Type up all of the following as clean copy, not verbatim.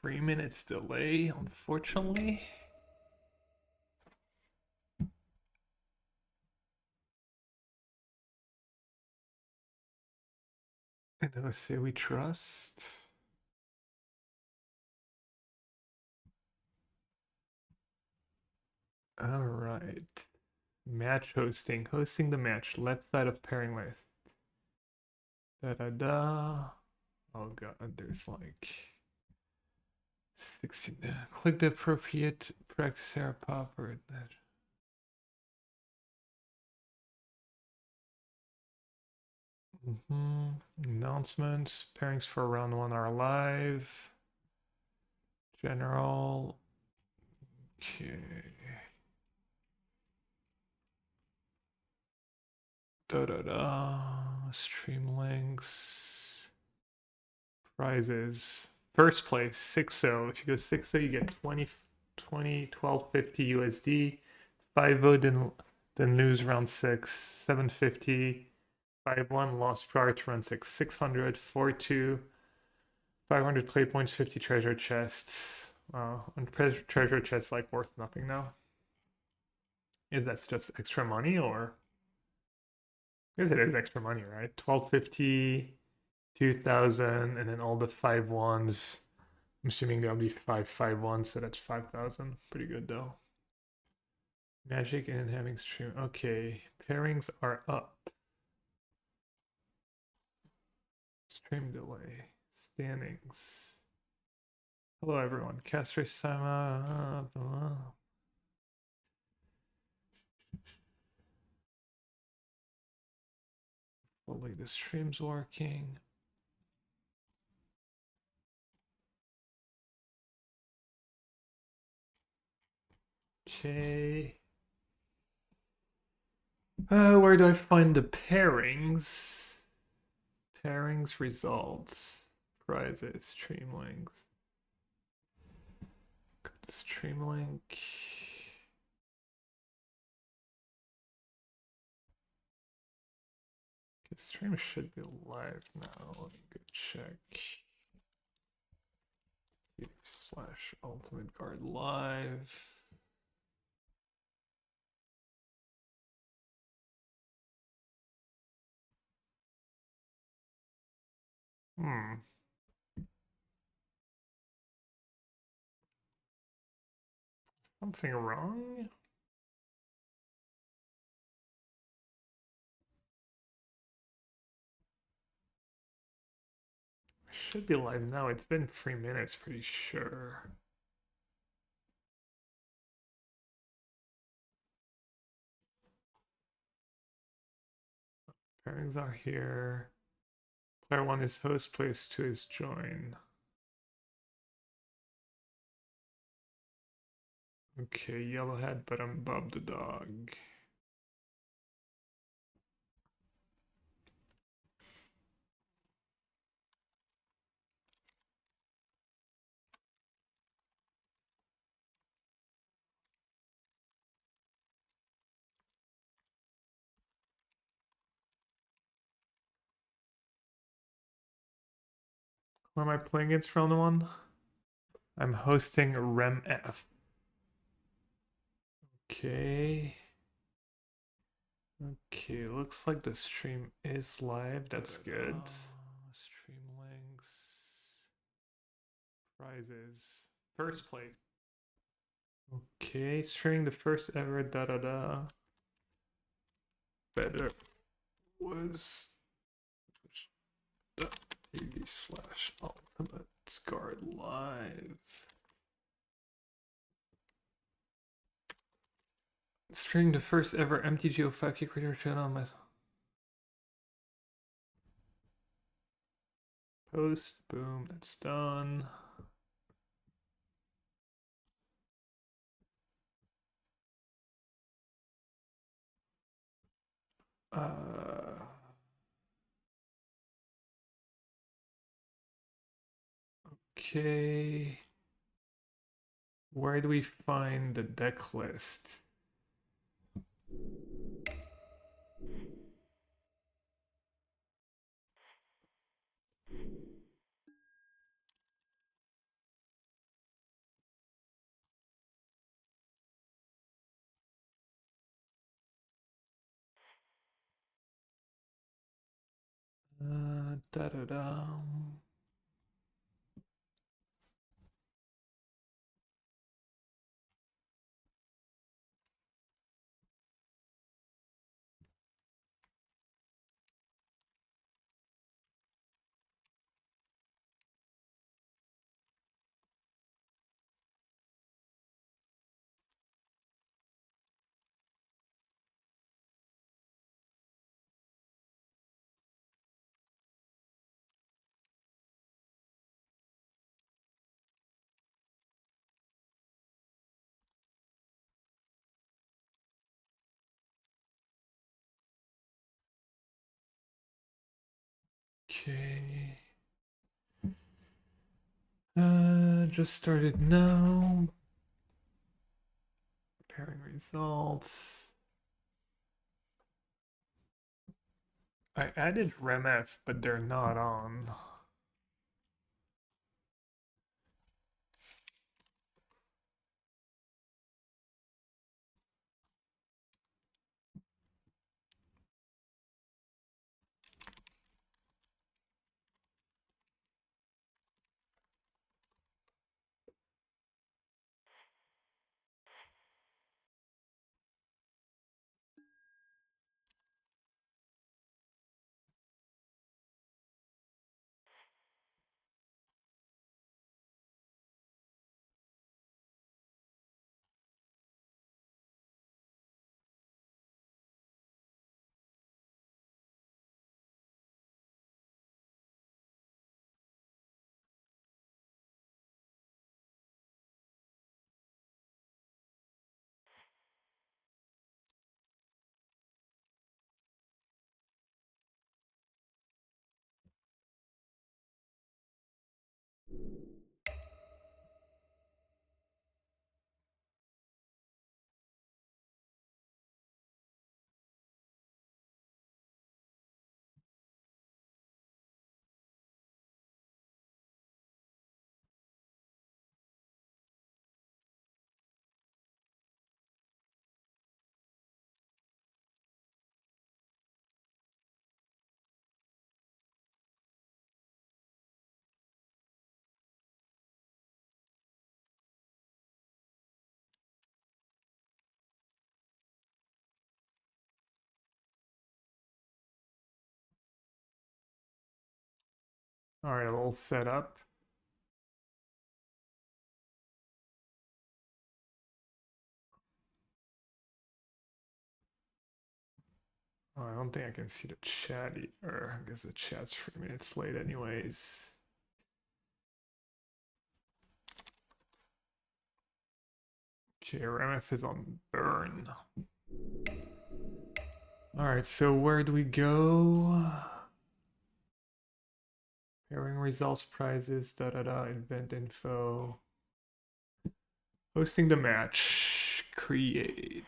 3 minutes delay, unfortunately. And let's say we trust. All right. Match hosting. Hosting the match. Left side of pairing list. Da da da. Oh god, there's like 16. Click the appropriate practice area Pauper. Announcements. Pairings for round one are live. General. Okay. Da da da. Stream links. Prizes. First place, 6-0. If you go 6-0, you get 1250 USD. 5-0, then lose round 6, 750. 5-1, lost prior to round 6, 600. 4-2, 500 play points, 50 treasure chests. And treasure chests like worth nothing now. Is that just extra money or? I guess it is extra money, right? 1250, 2000, and then all the 5-1s. I'm assuming there'll be 5-5-1, so that's 5,000. Pretty good though. Magic and having stream. Okay, pairings are up. Stream delay. Standings. Hello everyone. Caster Sama. Hopefully the stream's working. Okay. Where do I find the pairings? Pairings results. Prizes. Stream links. Stream link. Okay, stream should be live now. Let me go check. / ultimate guard live. Something wrong? Should be live now. It's been 3 minutes, pretty sure. Pairings are here. Player 1 is host, player 2 is join. Okay, Yellowhead, but I'm Bob the dog. Who am I playing against round 1? I'm hosting RemF. Okay. Okay, looks like the stream is live. That's good. Stream links. Prizes. First place. Okay, streaming the first ever da da da. Better was TV/ultimate guard live. Streaming the first ever MTGO5K creator channel on my post. Boom, that's done. Okay. Where do we find the deck list? Da da da. Okay. Just started now. Pairing results. I added REMF, but they're not on. All right, all set up. Oh, I don't think I can see the chat either. I guess the chat's 3 minutes late anyways. Okay, RMF is on burn. All right, so where do we go? Pairing results, prizes, da da da, event info. Hosting the match. Create.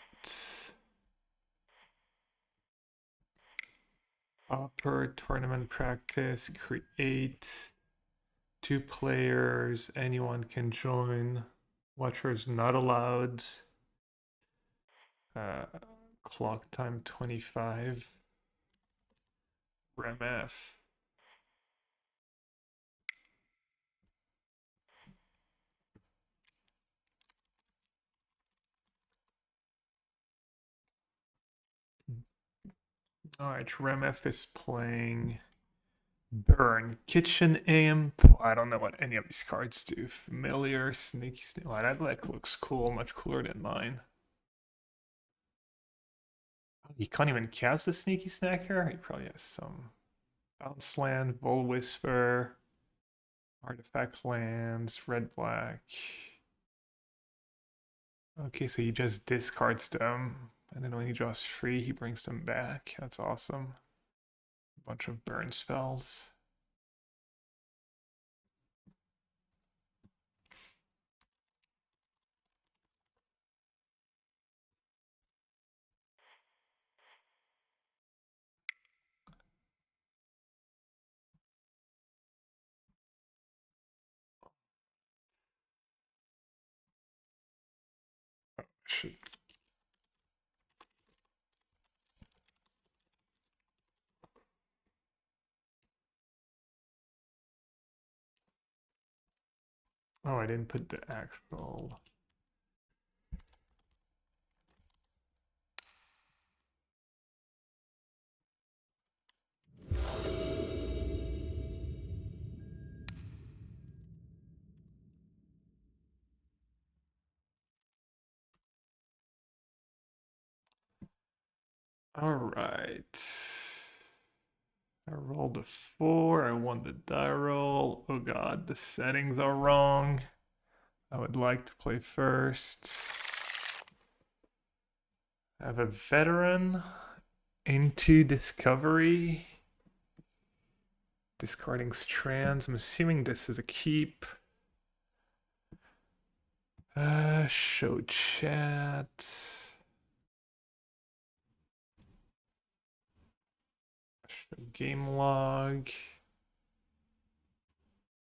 Pauper tournament practice. Create. 2 players. Anyone can join. Watchers not allowed. Uh, clock time 25. RMF. Alright, RMF is playing Burn. Kitchen Imp. I don't know what any of these cards do. Familiar, Sneaky Snake. Oh, that deck looks cool, much cooler than mine. You can't even cast a Sneaky Snacker? He probably has some Bounce Land, Vol Whisper, Artifact Lands, Red Black. Okay, so he just discards them, and then when he draws 3, he brings them back. That's awesome. A bunch of burn spells. Should Oh, I didn't put the actual. All right. I rolled a 4. I won the die roll. Oh god, the settings are wrong. I would like to play first. I have a veteran into discovery. Discarding strands. I'm assuming this is a keep. Show chat. Show game log.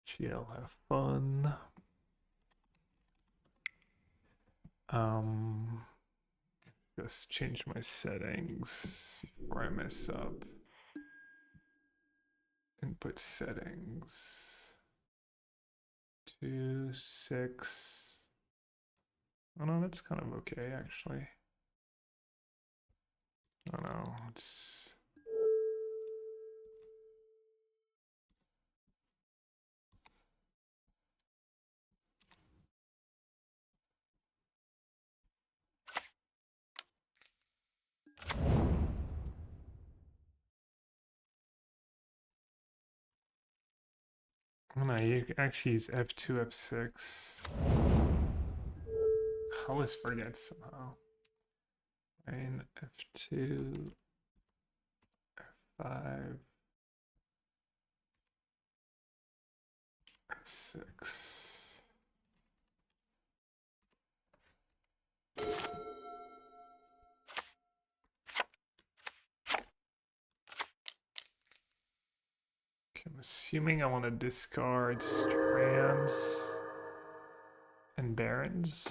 GL, have fun. Just change my settings before I mess up. Input settings. 2, 6. Oh no, that's kind of okay actually. Oh no, it's. Oh no, you can actually use F2, F6. I always forget somehow. And F2, F5, F6. Okay, I'm assuming I want to discard strands and barons.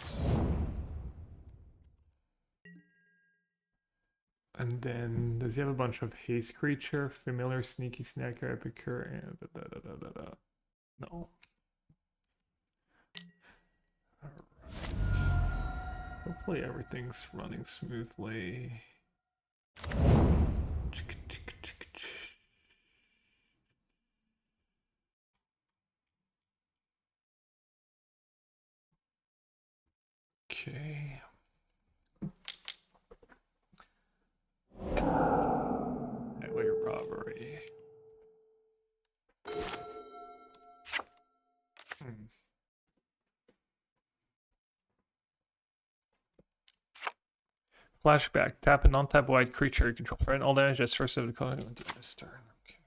And then, does he have a bunch of haste creature? Familiar, sneaky, snacker, epicure, and No. Alright. Hopefully everything's running smoothly. Okay. Highway robbery. Flashback. Tap a non-tap white creature you control. Threaten all damage as first of the color into this turn. Okay.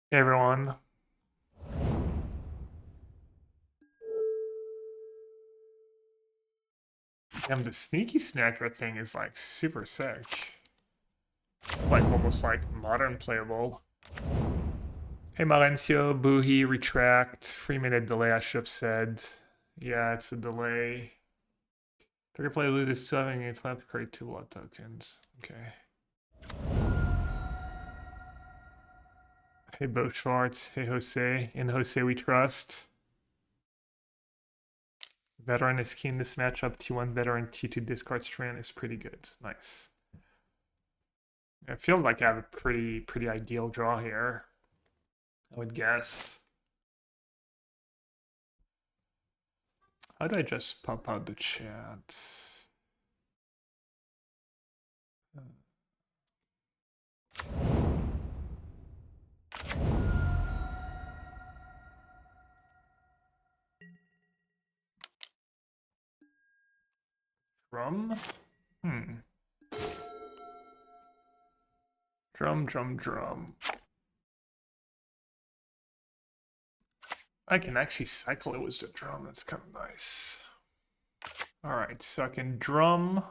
Hey everyone. Damn, the sneaky snacker thing is like super sick. Like almost like modern playable. Hey Malencio, Boohie, retract. 3-minute delay, I should have said. Yeah, it's a delay. Trigger play loses 2 having a flap, create 2 blood tokens. Okay. Hey Bo Schwartz, hey Jose. In Jose we trust. Veteran is key in this matchup. T1 veteran, T2 discard strand is pretty good. Nice. It feels like I have a pretty ideal draw here, I would guess. How do I just pop out the chat? Drum? Drum, drum, drum. I can actually cycle it with the drum. That's kind of nice. Alright, so I can drum,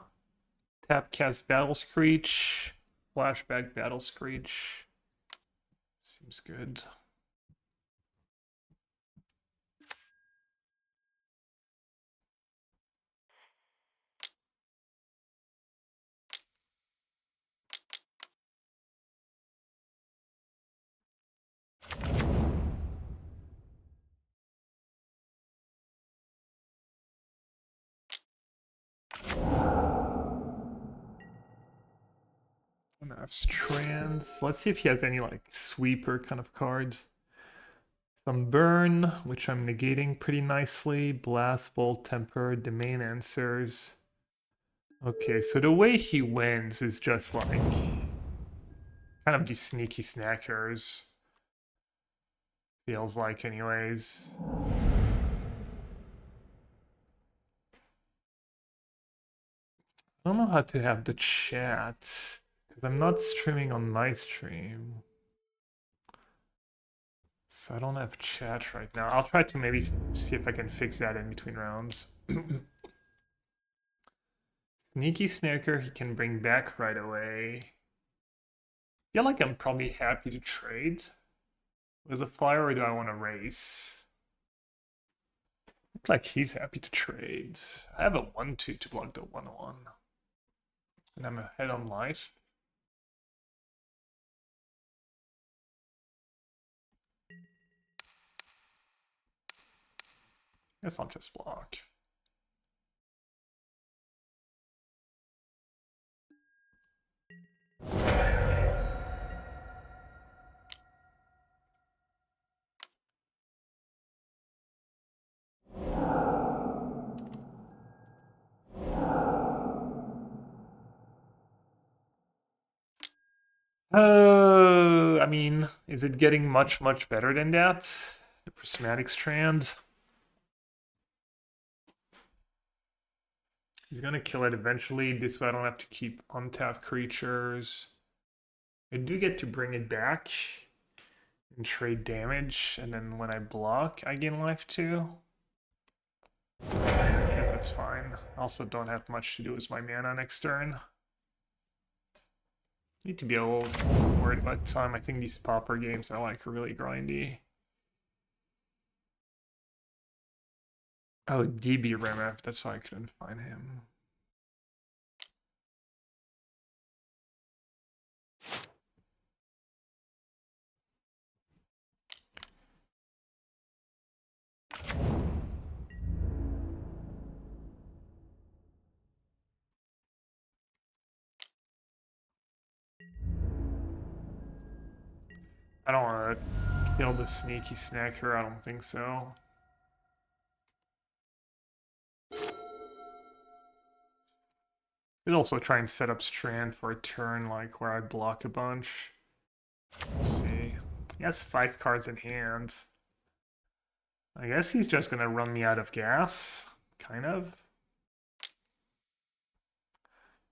tap cast Battle Screech, flashback Battle Screech. Seems good. Nassif's Trans. Let's see if he has any like sweeper kind of cards. Some burn, which I'm negating pretty nicely. Blast, Bolt, Temper, Domain Answers. Okay, so the way he wins is just like kind of these sneaky snackers. Feels like, anyways. I don't know how to have the chat because I'm not streaming on my stream. So I don't have chat right now. I'll try to maybe see if I can fix that in between rounds. Sneaky Snaker he can bring back right away. I feel like I'm probably happy to trade with a flyer, or do I want to race? Looks like he's happy to trade. I have a 1-2 to block the 1-1. And I'm ahead on life. Guess I'll just block. I mean, is it getting much, much better than that? The prismatic strand. He's gonna kill it eventually. This way I don't have to keep untapped creatures. I do get to bring it back and trade damage, and then when I block, I gain life too. I guess that's fine. I also don't have much to do with my mana next turn. Need to be a little worried about time. I think these Pauper games are like really grindy. Oh, DB Remeth, that's why I couldn't find him. I don't want to kill the sneaky snacker, I don't think so. Could also try and set up Strand for a turn like where I block a bunch. Let's see. He has 5 cards in hand. I guess he's just gonna run me out of gas, kind of.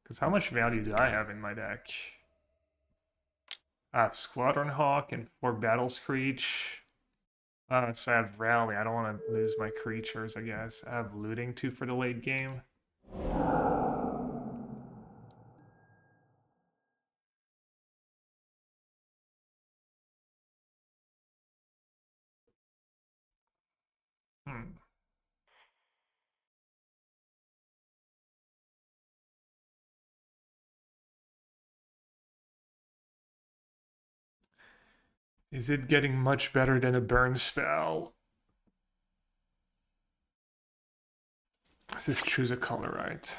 Because how much value do I have in my deck? I have Squadron Hawk and 4 Battle Screech. So I have Rally. I don't want to lose my creatures, I guess. I have Looting too for the late game. Hmm. Is it getting much better than a burn spell? Let's just choose a color, right?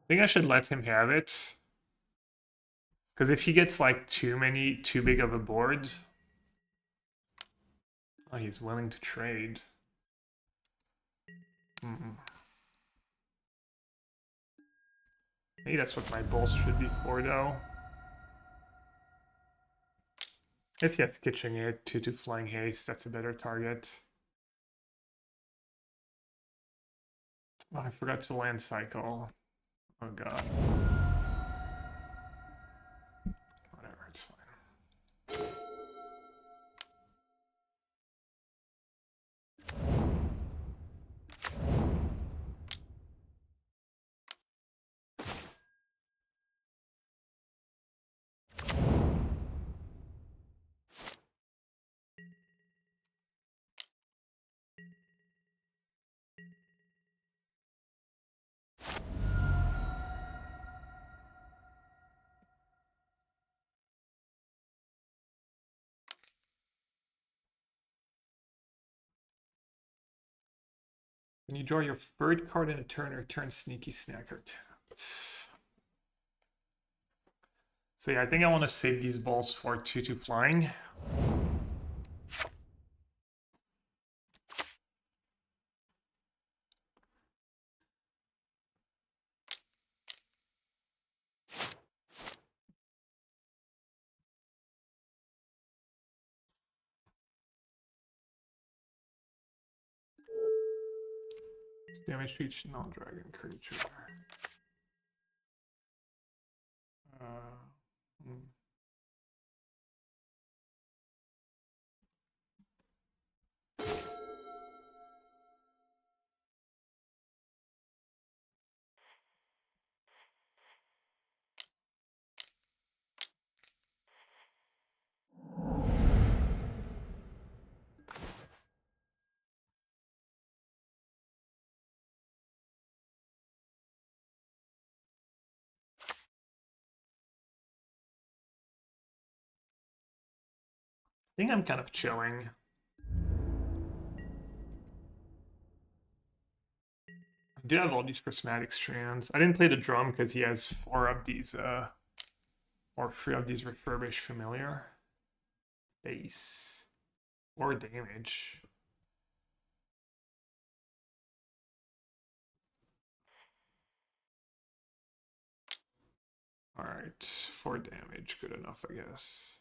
I think I should let him have it. Because if he gets like too big of a board, oh, he's willing to trade. Maybe that's what my bolts should be for, though. I guess he has Kitchen it, 2-2 Flying Haste, that's a better target. Oh, I forgot to land cycle. Oh god. Whatever, it's fine. When you draw your third card in a turn, return Sneaky Snacker. So yeah, I think I want to save these balls for 2-2 flying. Damage to each non-dragon creature. Hmm. I think I'm kind of chilling. I do have all these prismatic strands. I didn't play the drum because he has 4 of these, or 3 of these refurbished familiar. Base. Or damage. Alright, 4 damage, good enough, I guess.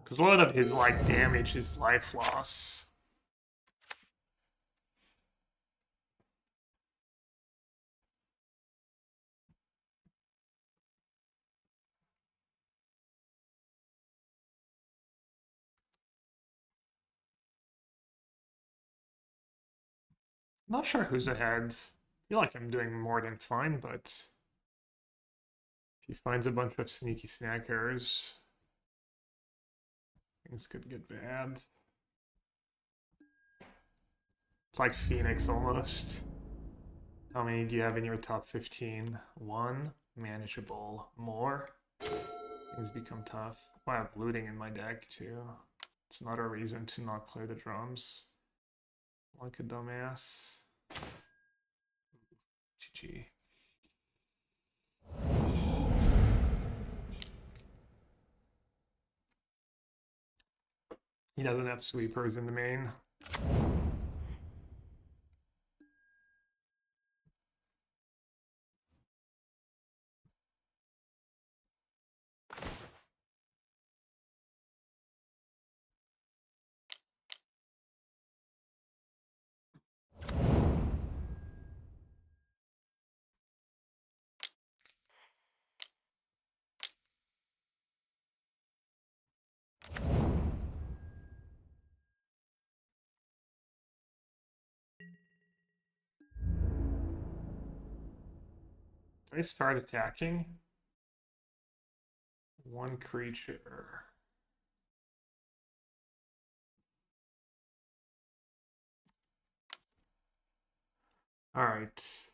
Because a lot of his, like, damage is life loss. Not sure who's ahead. I feel like I'm doing more than fine, but if he finds a bunch of sneaky snackers, things could get bad. It's like Phoenix almost. How many do you have in your top 15? 1. Manageable. More. Things become tough. I have looting in my deck too. It's not a reason to not play the drums. Like a dumbass. GG. He doesn't have sweepers in the main. Do I start attacking? 1 creature. Alright.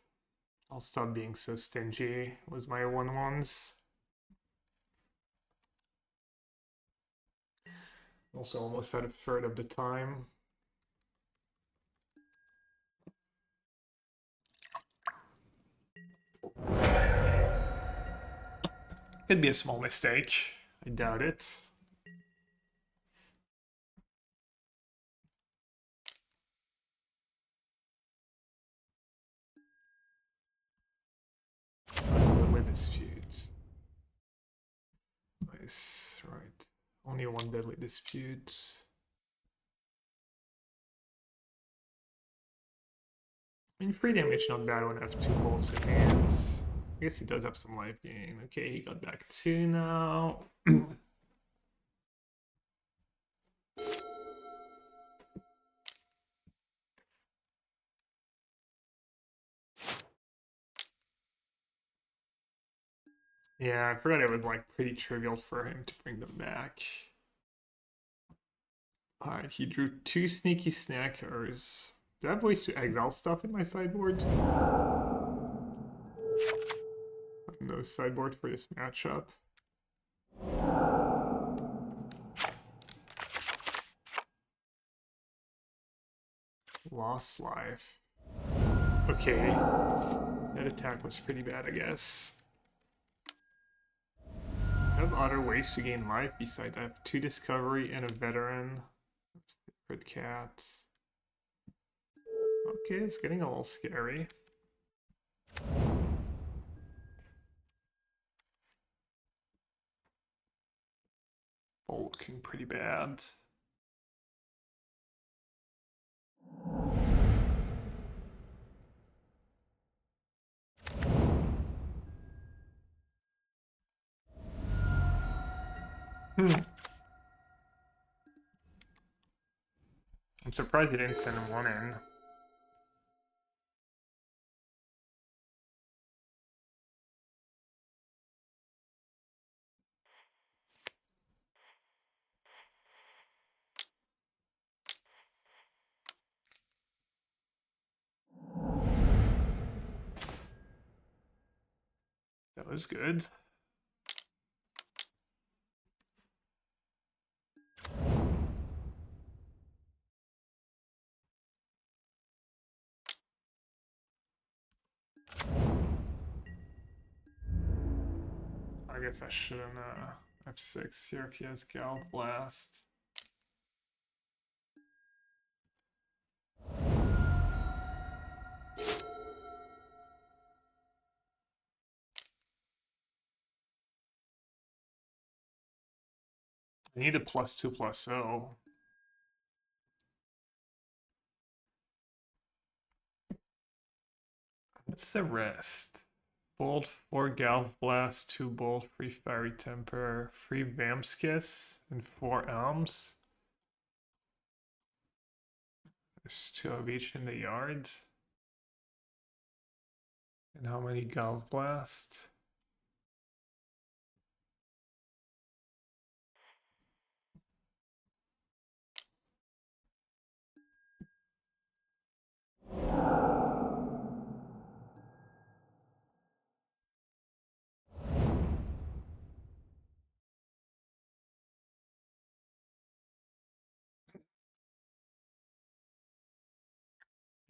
I'll stop being so stingy with my 1/1s. Also almost at a third of the time. Could be a small mistake. I doubt it. Nice, right. Only one deadly dispute. I mean, free damage not bad when I have 2 bolts in hands. I guess he does have some life gain. Okay, he got back 2 now. Yeah, I forgot it was like pretty trivial for him to bring them back. Alright, he drew 2 sneaky snackers. Do I have ways to exile stuff in my sideboard? No sideboard for this matchup. Lost life. Okay. That attack was pretty bad, I guess. I have other ways to gain life besides I have 2 discovery and a veteran. Good cat. Okay, it's getting a little scary. Oh, looking pretty bad. I'm surprised he didn't send him one in. That was good. I guess I shouldn't F6 here if he has Gal Blast. I need a +2/+0. What's the rest? Bolt, 4 Galv Blast, 2 Bolt, 3 Fiery Temper, 3 Vamp's Kiss, and 4 Elms. There's 2 of each in the yard. And how many Galv Blast?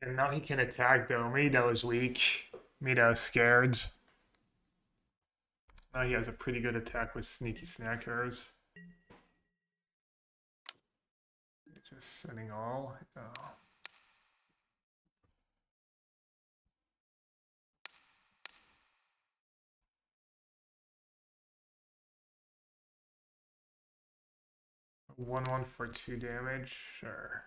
And now he can attack though. Mido is weak. Mido is scared. Now he has a pretty good attack with sneaky snackers. Just sending all. Oh. One for 2 damage. Sure.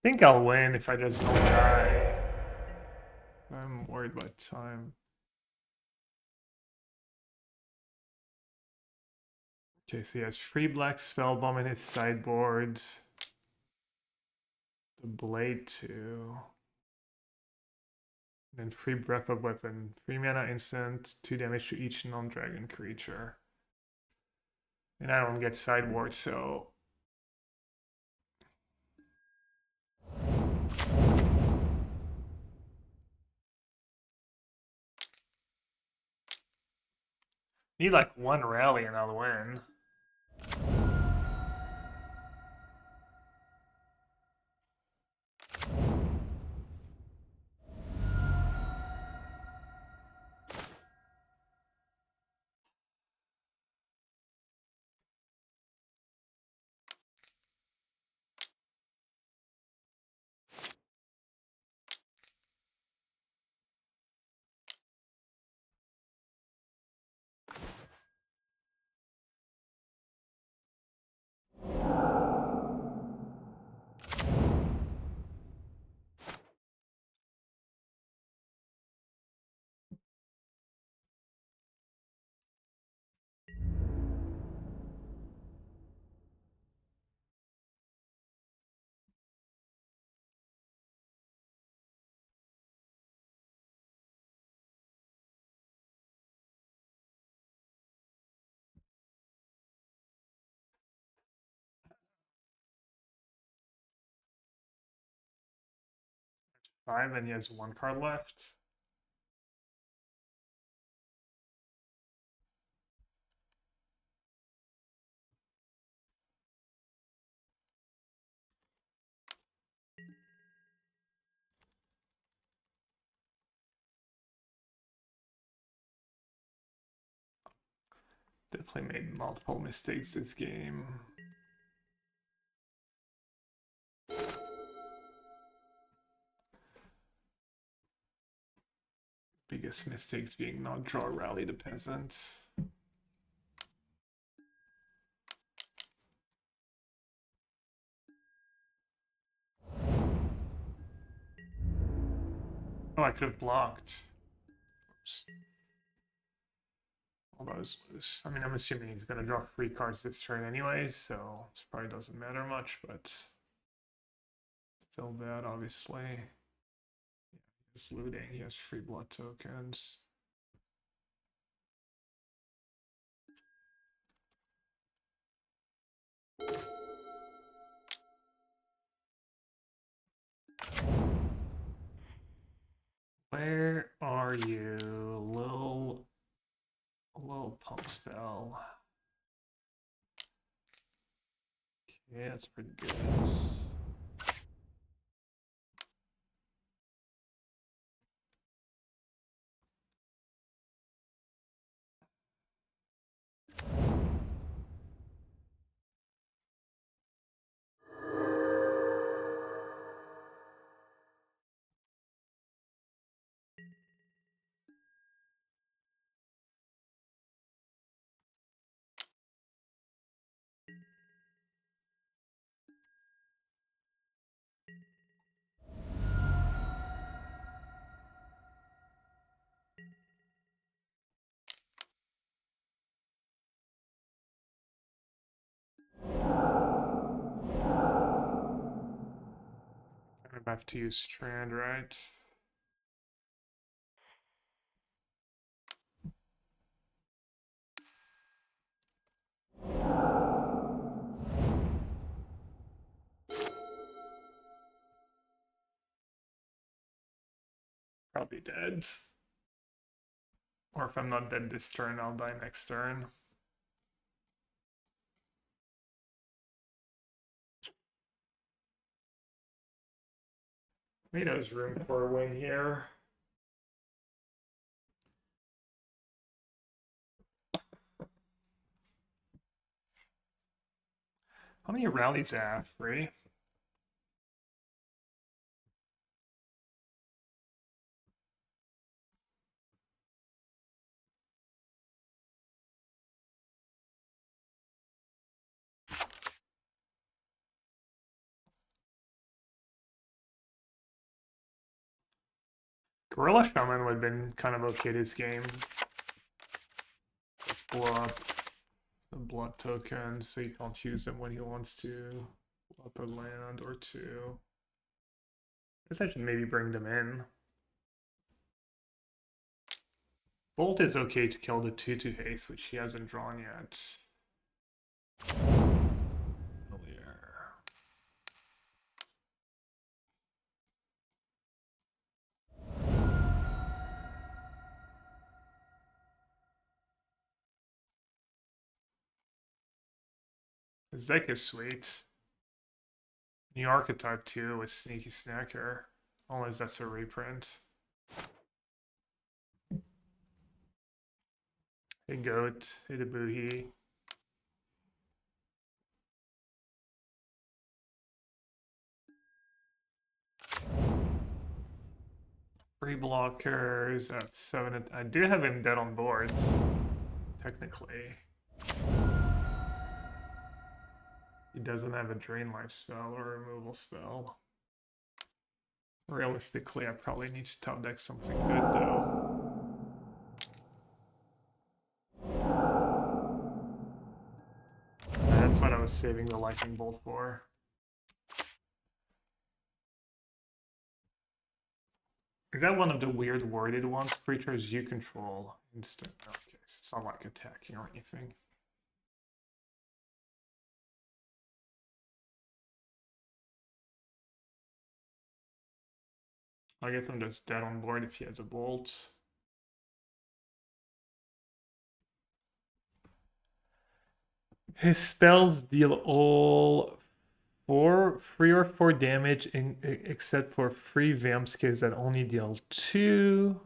I think I'll win if I just don't die. I'm worried about time. Okay, so he has free black spell bomb in his sideboard. The blade 2. Then free breath of weapon. 3 mana instant, 2 damage to each non-dragon creature. And I don't get sideboard, so need like 1 rally and I'll win. 5 and he has 1 card left. Definitely made multiple mistakes this game. Biggest mistakes being not draw rally the peasants. Oh, I could have blocked. Oops. All those loose. I mean, I'm assuming he's going to draw free cards this turn anyway, so this probably doesn't matter much, but still bad, obviously. Yeah, he's looting, he has free blood tokens. Where are you, little pump spell? Okay, that's pretty good. Kind of have to use Strand, right? Probably dead. Or if I'm not dead this turn, I'll die next turn. Maybe there's room for a win here. How many rallies do I have? 3? Gorilla Shaman would have been kind of okay this game. Just blow up the blood tokens so he can't use them when he wants to. Blow up a land or 2. I guess I should maybe bring them in. Bolt is okay to kill the 2/2 haste, which he hasn't drawn yet. His deck is sweet. New archetype too with Sneaky Snacker. Unless that's a reprint. Hey goat, hey the boohie. Free blockers at 7. I do have him dead on board, technically. He doesn't have a drain life spell or removal spell. Realistically, I probably need to top deck something good though. That's what I was saving the lightning bolt for. Is that one of the weird worded ones? Creatures you control instant. Okay, so it's not like attacking or anything. I guess I'm just dead on board if he has a bolt. His spells deal all 3 or 4 damage except for 3 Vamskis that only deal 2.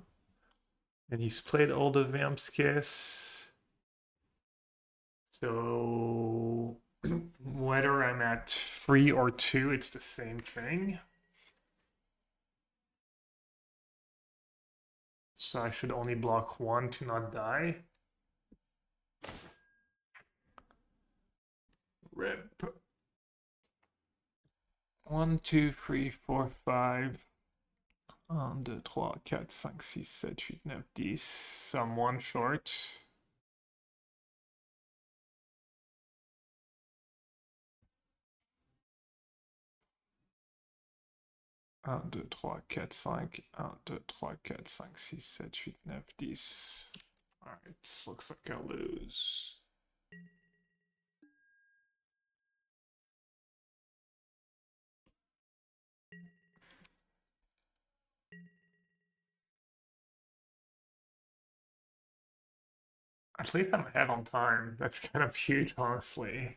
And he's played all the Vamskis. So whether I'm at 3 or 2, it's the same thing. So I should only block 1 to not die. Rip. 1, 2, 3, 4, 5. 1, 2, 3, 4, 5, 6, 7, 8, 9, 10. So I'm 1 short. 1, 2, 3, 4, 5. 1, 2, 3, 4, 5, 6, 7, 8, 9, 10. Alright, looks like I lose. At least I'm ahead on time. That's kind of huge, honestly.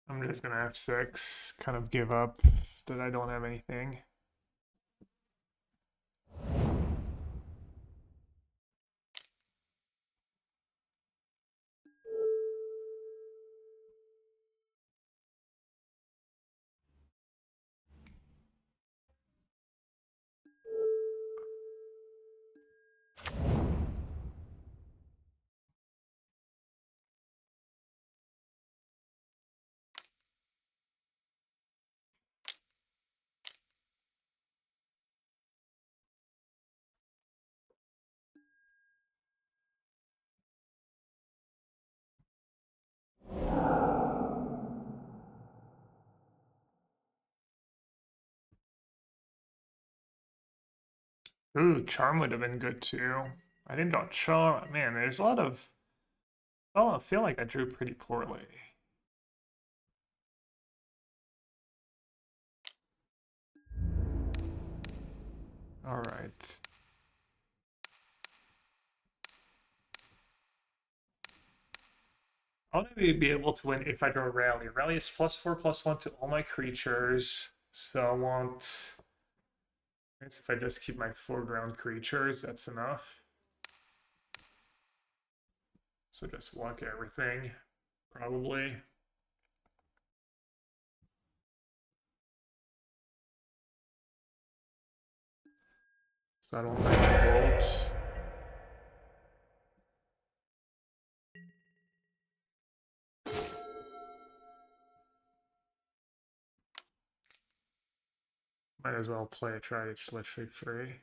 I'm just gonna have 6, kind of give up that I don't have anything. Ooh, charm would have been good too. I didn't draw charm. Man, there's a lot of. Oh, I feel like I drew pretty poorly. All right. I'll maybe be able to win if I draw Rally. Rally is +4/+1 to all my creatures. So I want. I guess if I just keep my foreground creatures, that's enough. So just walk everything, probably. So I don't like the bolt. Might as well play a try. It's literally free.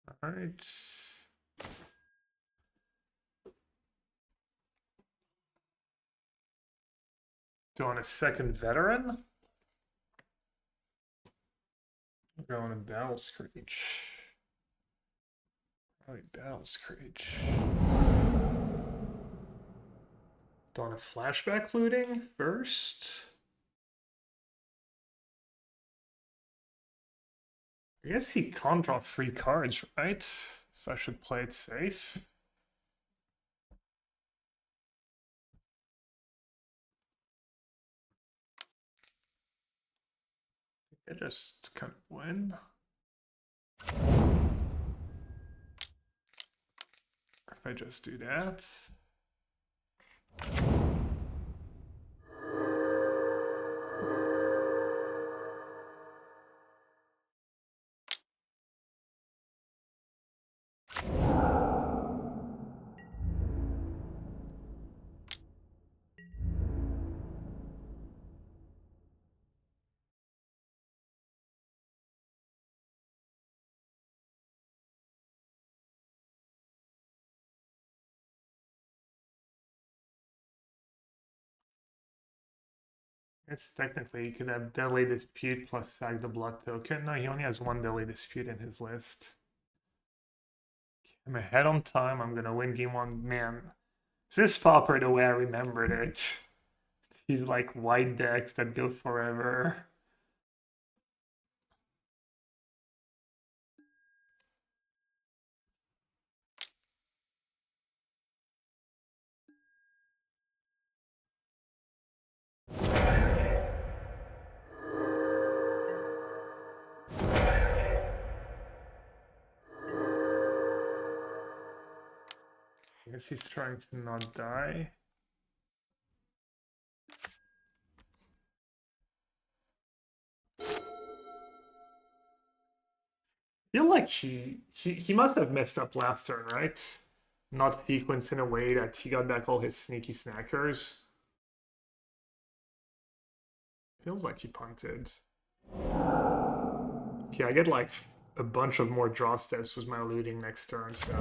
All right. Doing a second veteran. We're going to Battle Screech. Probably Battle Screech. Doing a flashback looting first. I guess he can't draw 3 cards, right? So I should play it safe. I just kind of win. If I just do that. It's technically, he could have Deadly Dispute plus Sag the Blood token. No, he only has one Deadly Dispute in his list. I'm ahead on time. I'm gonna win game one. Man, is this Pauper the way I remembered it? He's like white decks that go forever. I guess he's trying to not die. I feel like he must have messed up last turn, right? Not sequence in a way that he got back all his sneaky snackers. Feels like he punted. Okay, I get like a bunch of more draw steps with my looting next turn, so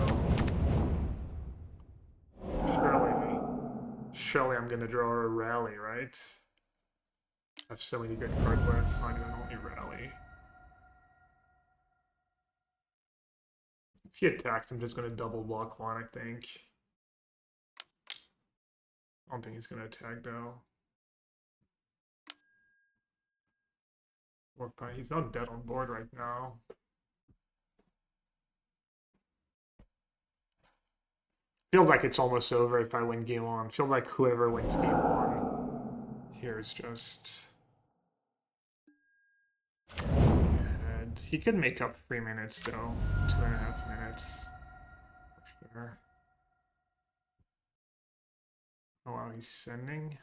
surely I'm gonna draw a rally, right? I have so many good cards left, it's not even only rally. If he attacks, I'm just gonna double block one, I think. I don't think he's gonna attack though. Or he's not dead on board right now. Feels like it's almost over if I win game one. Feels like whoever wins game one here is just ahead. He could make up 3 minutes though. 2.5 minutes. For sure. Oh wow, he's sending.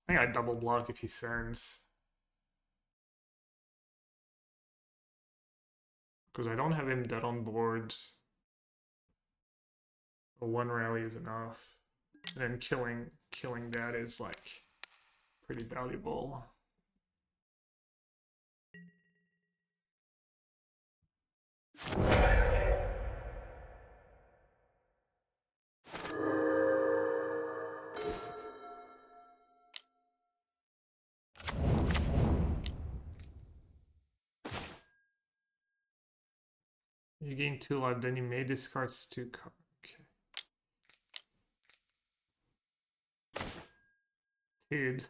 I think I double block if he sends. Because I don't have him dead on board. But one rally is enough. And then killing that is like pretty valuable. You gain 2 life, then you may discard 2 cards. Okay. Dude.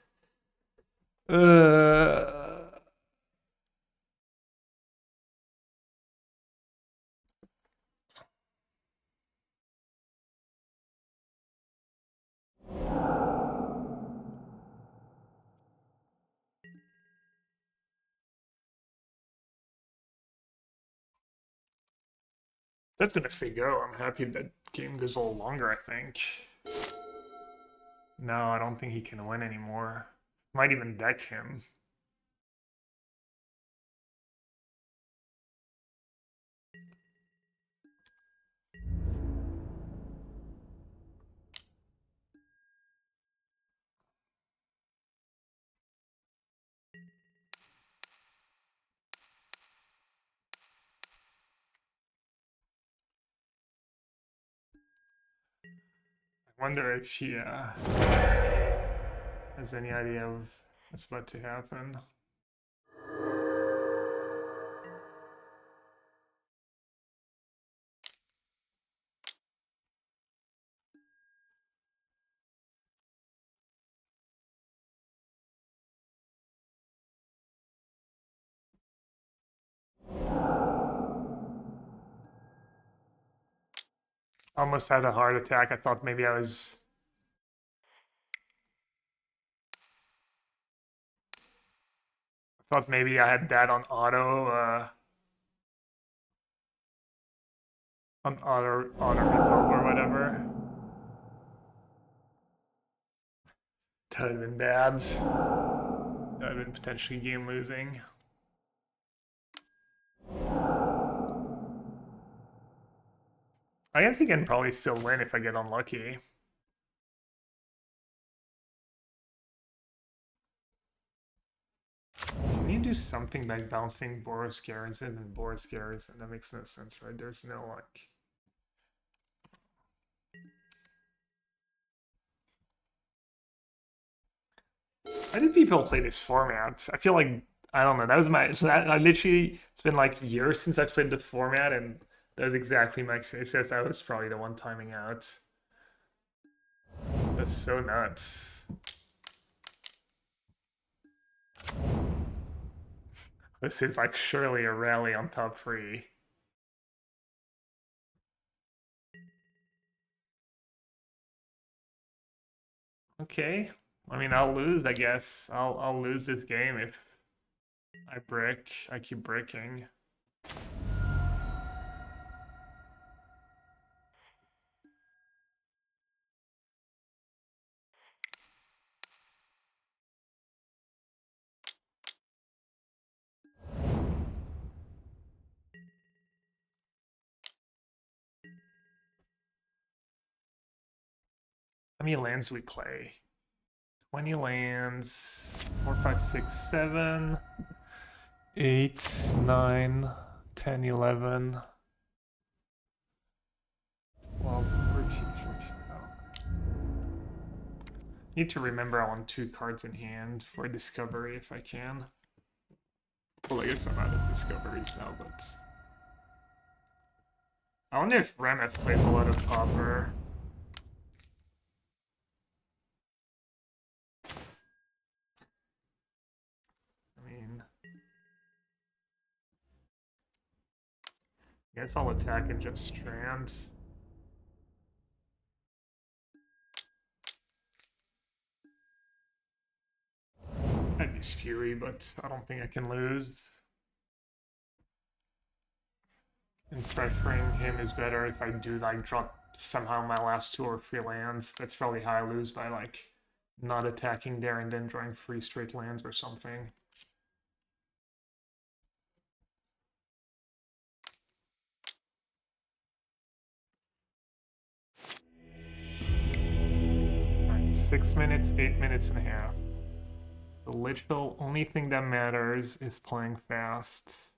That's gonna say go. I'm happy that game goes a little longer, I think. No, I don't think he can win anymore. Might even deck him. I wonder if he has any idea of what's about to happen. Almost had a heart attack. I thought maybe I was... I thought maybe I had that on auto resolve or whatever. That would have been bad. That would have been potentially game losing. I guess he can probably still win if I get unlucky. Can you do something like bouncing Boris Garrison and Boris Garrison? That makes no sense, right? There's no like... Why do people play this format? I feel like I don't know. That was my. So I literally, it's been like years since I've played the format, and that was exactly my experience. Yes, I was probably the one timing out. That's so nuts. This is like surely a rally on top three. Okay. I mean, I'll lose, I guess. I'll lose this game if I brick. I keep bricking. How many lands we play? 20 lands. 4, 5, 6, 7. 8, 9, 10, 11. Well, 13, 14. Need to remember I want 2 cards in hand for discovery if I can. Well, I guess I'm out of discoveries now, but I wonder if Rameth plays a lot of Pauper. I mean, I guess I'll attack and just strand. I'd be Fury, but I don't think I can lose. And pressuring him is better if I do like drop somehow my last 2 or 3 lands. That's probably how I lose, by like not attacking there and then drawing 3 straight lands or something. Alright, 6 minutes, 8 minutes and a half. The literal only thing that matters is playing fast.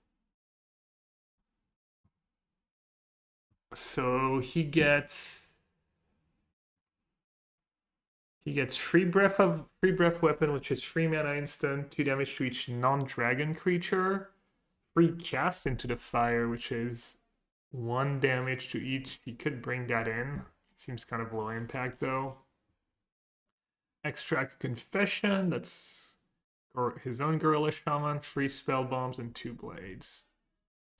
So he gets free breath weapon, which is 3 mana instant, 2 damage to each non-dragon creature. Free cast into the fire, which is 1 damage to each. He could bring that in. Seems kind of low impact though. Extract confession, that's his own gorilla shaman, 3 spell bombs, and 2 blades.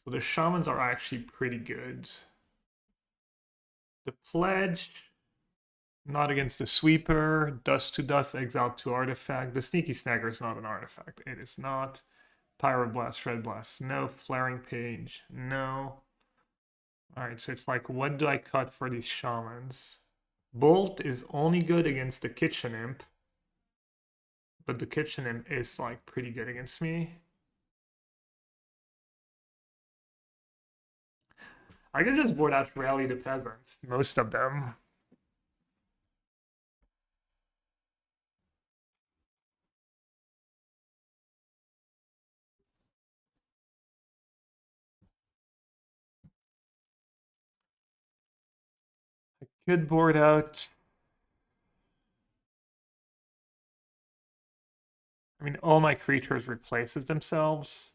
So the shamans are actually pretty good. The pledge, not against the sweeper. Dust to dust, exile 2 artifact. The sneaky snagger is not an artifact. It is not. Pyroblast, red blast, no. Flaring page, no. Alright, so it's like, what do I cut for these shamans? Bolt is only good against the kitchen imp, but the kitchen imp is like pretty good against me. I could just board out Rally the Peasants, most of them. I could board out. I mean, all my creatures replaces themselves.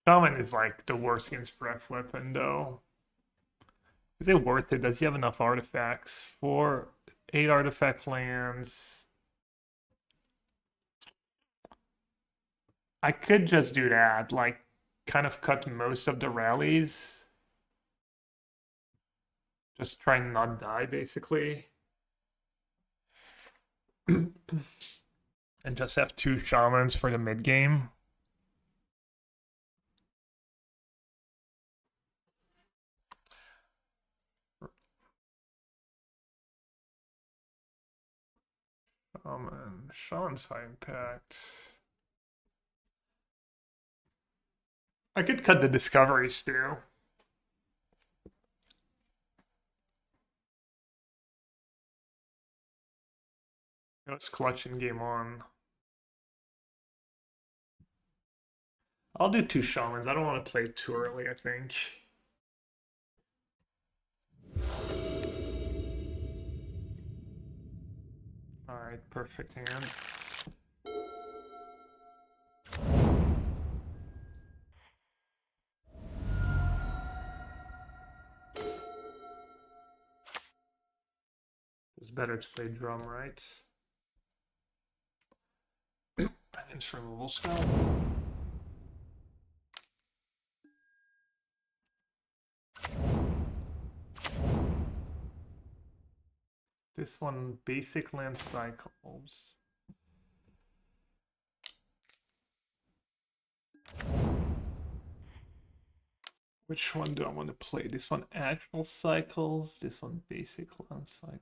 Shaman is like the worst against breath weapon, though. Is it worth it? Does he have enough artifacts? 4, 8 artifact lands. I could just do that, like, kind of cut most of the rallies. Just try and not die, basically. And just have 2 shamans for the mid game. Shaman's high impact. I could cut the discoveries too. Let's clutch in game 1. I'll do 2 shamans. I don't want to play too early, I think. Alright, perfect hand. It's better to play drum, right? An inch removal spell. This one, basic land cycles. Which one do I want to play? This one, actual cycles. This one, basic land cycles.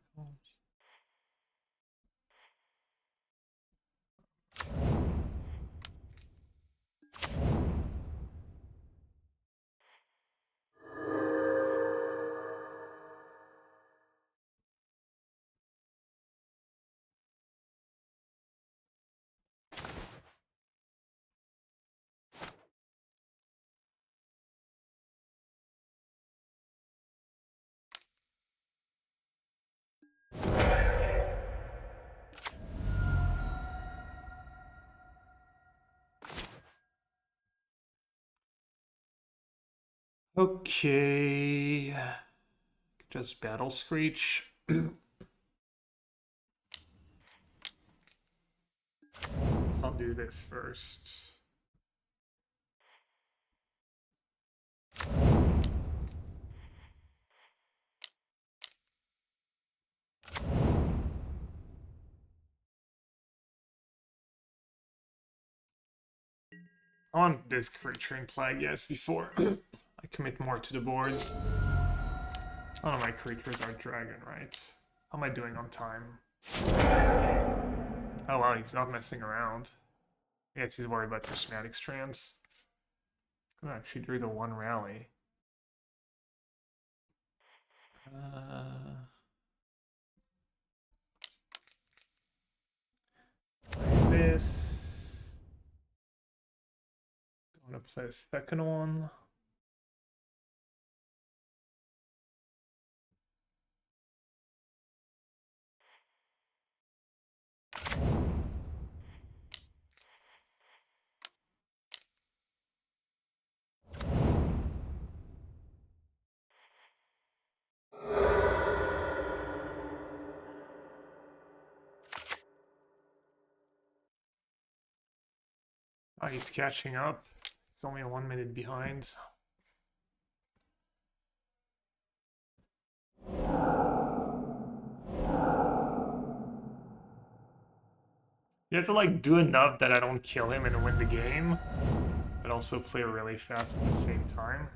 Okay. Just Battle Screech. Let's not do this first. I want this creature in play, yes, before I commit more to the board. None of my creatures are dragon, right? How am I doing on time? Oh wow, he's not messing around. I guess he's worried about prismatic strands. I'm gonna actually do the one rally. Play this. I want to play a second one. Oh, he's catching up. It's only 1 minute behind. You have to like do enough that I don't kill him and win the game, but also play really fast at the same time.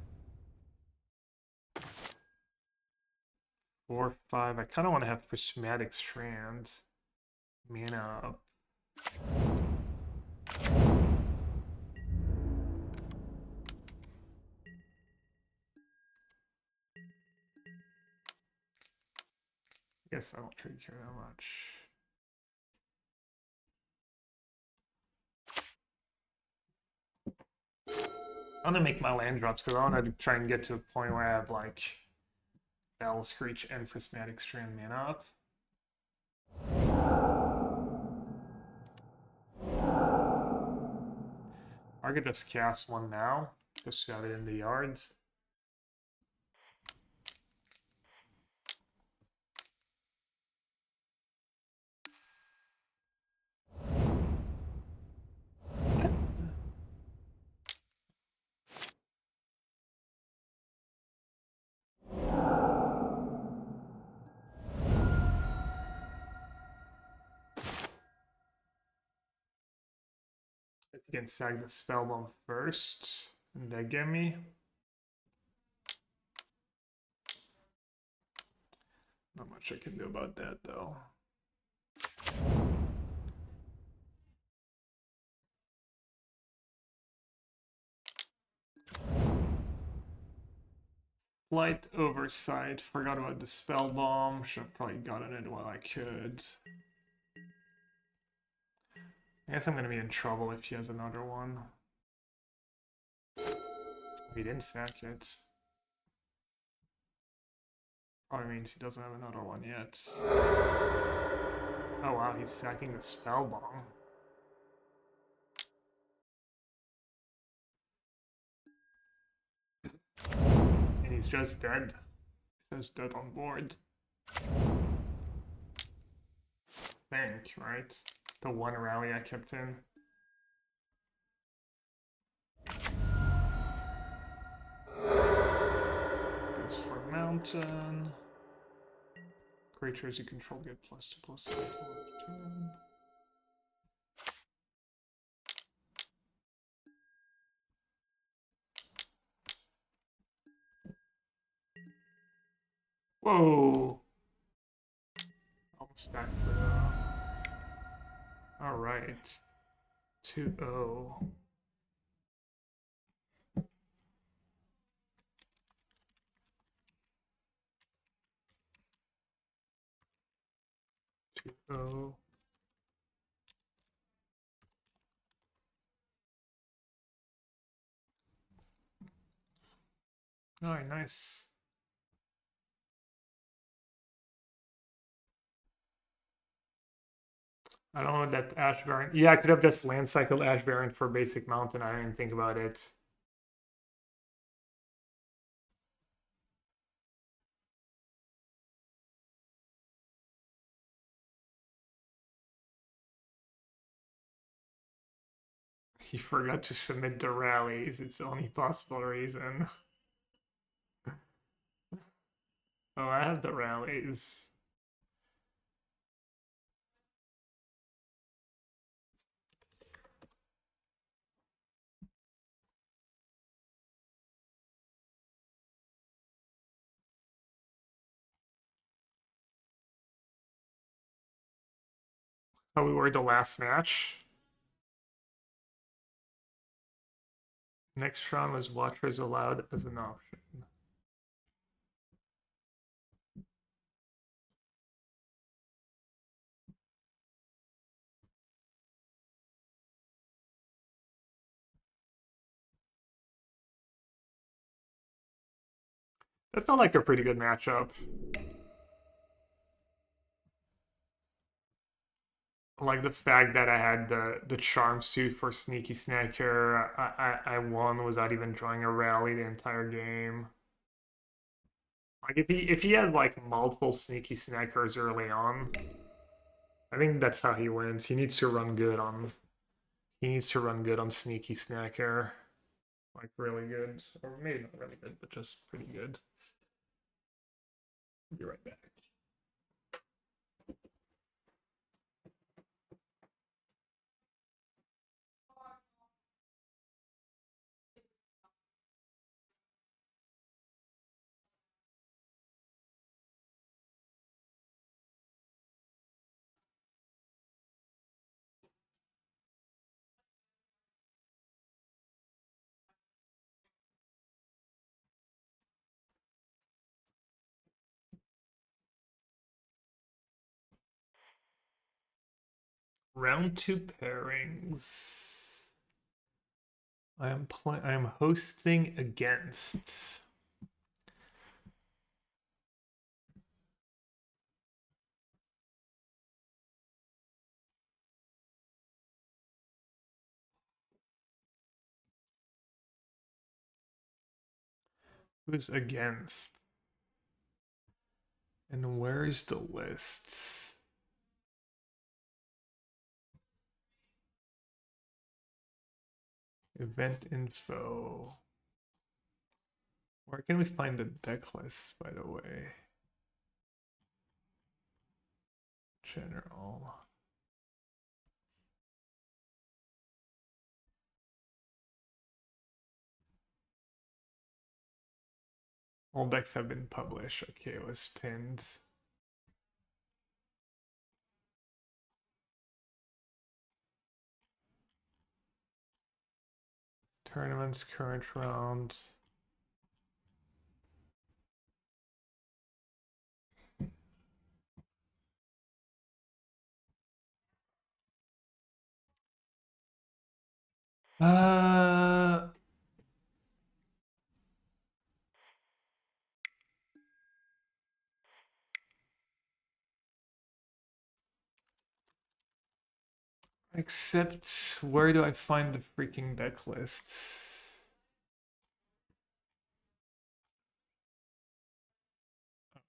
4, 5. I kind of want to have prismatic strands. Mana up. Guess I don't really care that much. I'm gonna make my land drops because I want to try and get to a point where I have like Battle Screech and prismatic strand mana up. I could just cast one now, just to have it in the yard. You can sag the Spellbomb first, and that get me. Not much I can do about that though. Slight oversight, forgot about the Spellbomb, should have probably gotten it while I could. I guess I'm gonna be in trouble if he has another one. He didn't sack it. Probably means he doesn't have another one yet. Oh wow, he's sacking the spell bomb. And he's just dead. It says dead on board. Think, right? The one rally I kept in. Goes for mountain. Creatures you control get +2/+2 for turn. Whoa! Almost stacked it. Alright. 2-0. Oh. Alright, nice. I don't know that Ash Baron. Yeah, I could have just land cycled Ash Baron for basic mountain. I didn't think about it. He forgot to submit the rallies. It's the only possible reason. Oh, I have the rallies. Oh, we were the last match. Next round was Watchers allowed as an option. That felt like a pretty good matchup. Like the fact that I had the charm suit for Sneaky Snacker. I won without even drawing a rally the entire game. Like if he has like multiple Sneaky Snackers early on, I think that's how he wins. He needs to run good on Sneaky Snacker. Like really good. Or maybe not really good, but just pretty good. Be right back. Round 2 pairings. I am hosting against who's against? And where's the lists? Event info. Where can we find the deck list, by the way? General. All decks have been published. Okay, it was pinned. Tournaments, current round. Uh, Except, where do I find the freaking deck lists?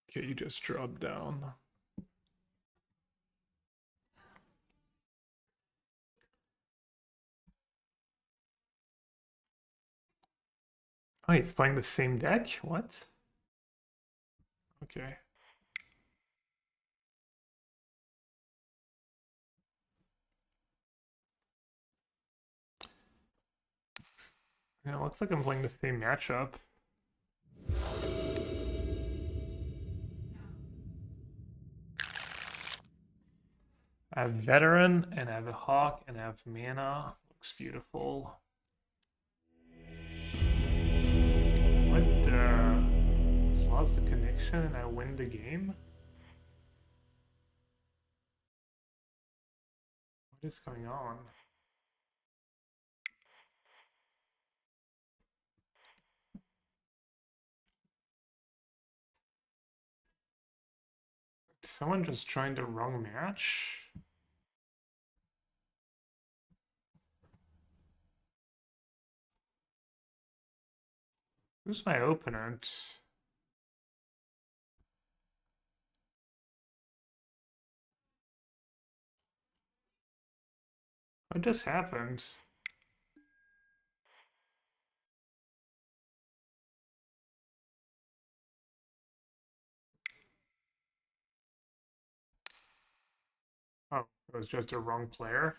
Okay, you just drop down. Oh, he's playing the same deck? What? Okay. Yeah, it looks like I'm playing the same matchup. I have Veteran, and I have a Hawk, and I have Mana. Looks beautiful. What, it's lost the connection and I win the game? What is going on? Someone just joined the wrong match? Who's my opponent? What just happened? Oh, it was just a wrong player?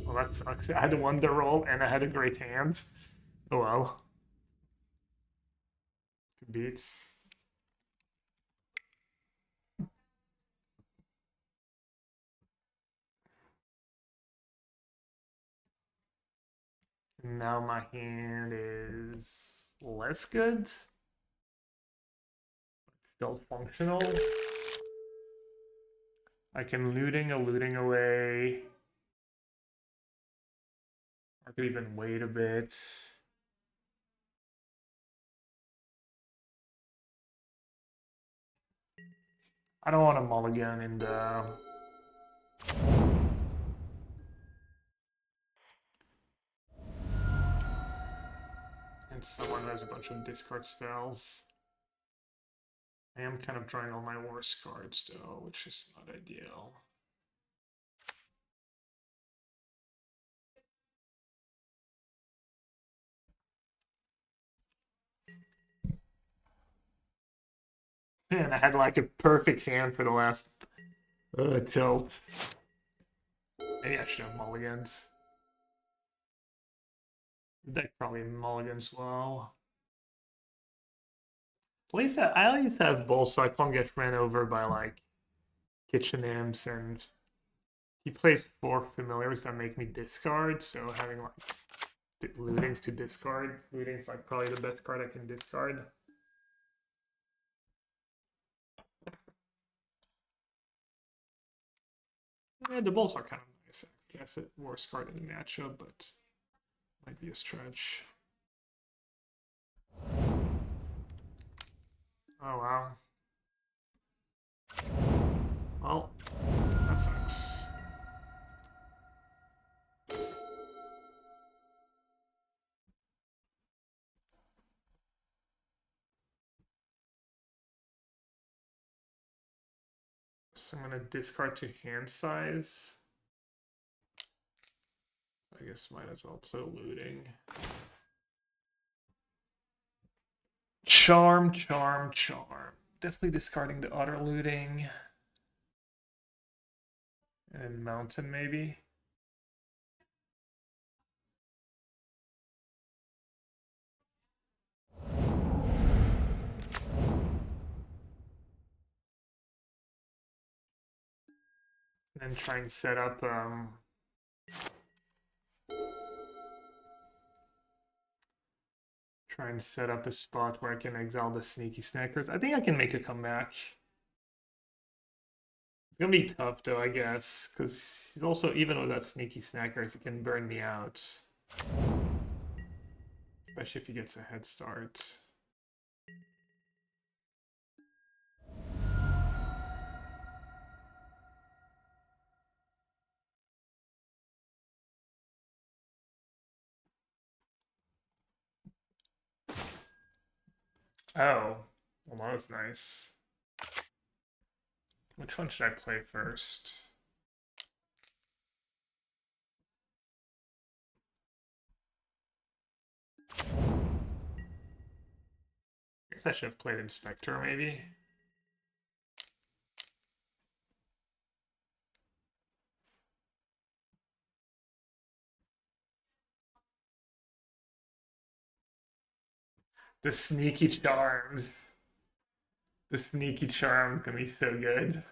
Well, that sucks. I had a wonder roll and I had a great hand. Oh well. Beats. Now my hand is less good. Still functional. I can looting away. I could even wait a bit. I don't want a mulligan in the... And someone has a bunch of discard spells. I am kind of drawing all my worst cards though, which is not ideal. Man, I had like a perfect hand for the last tilt. Maybe I should have mulligans. The deck probably mulligans well. At least I at least have both, so I can't get ran over by like kitchen imps, and he plays 4 familiars that make me discard, so having like lootings to discard. Looting's like probably the best card I can discard. Yeah, the Bulls are kind of nice. I guess it worst card in the matchup, but might be a stretch. Oh wow. Well, that sucks. So I'm gonna discard to hand size. I guess might as well play looting. Charm, charm, charm. Definitely discarding the other looting. And mountain maybe. And then try and set up a spot where I can exile the sneaky snackers. I think I can make a comeback. It's gonna be tough though, I guess, because he's also, even with that sneaky snackers, he can burn me out. Especially if he gets a head start. Oh, well, that was nice. Which one should I play first? I guess I should have played Inspector, maybe. The sneaky charms. The sneaky charm can be so good.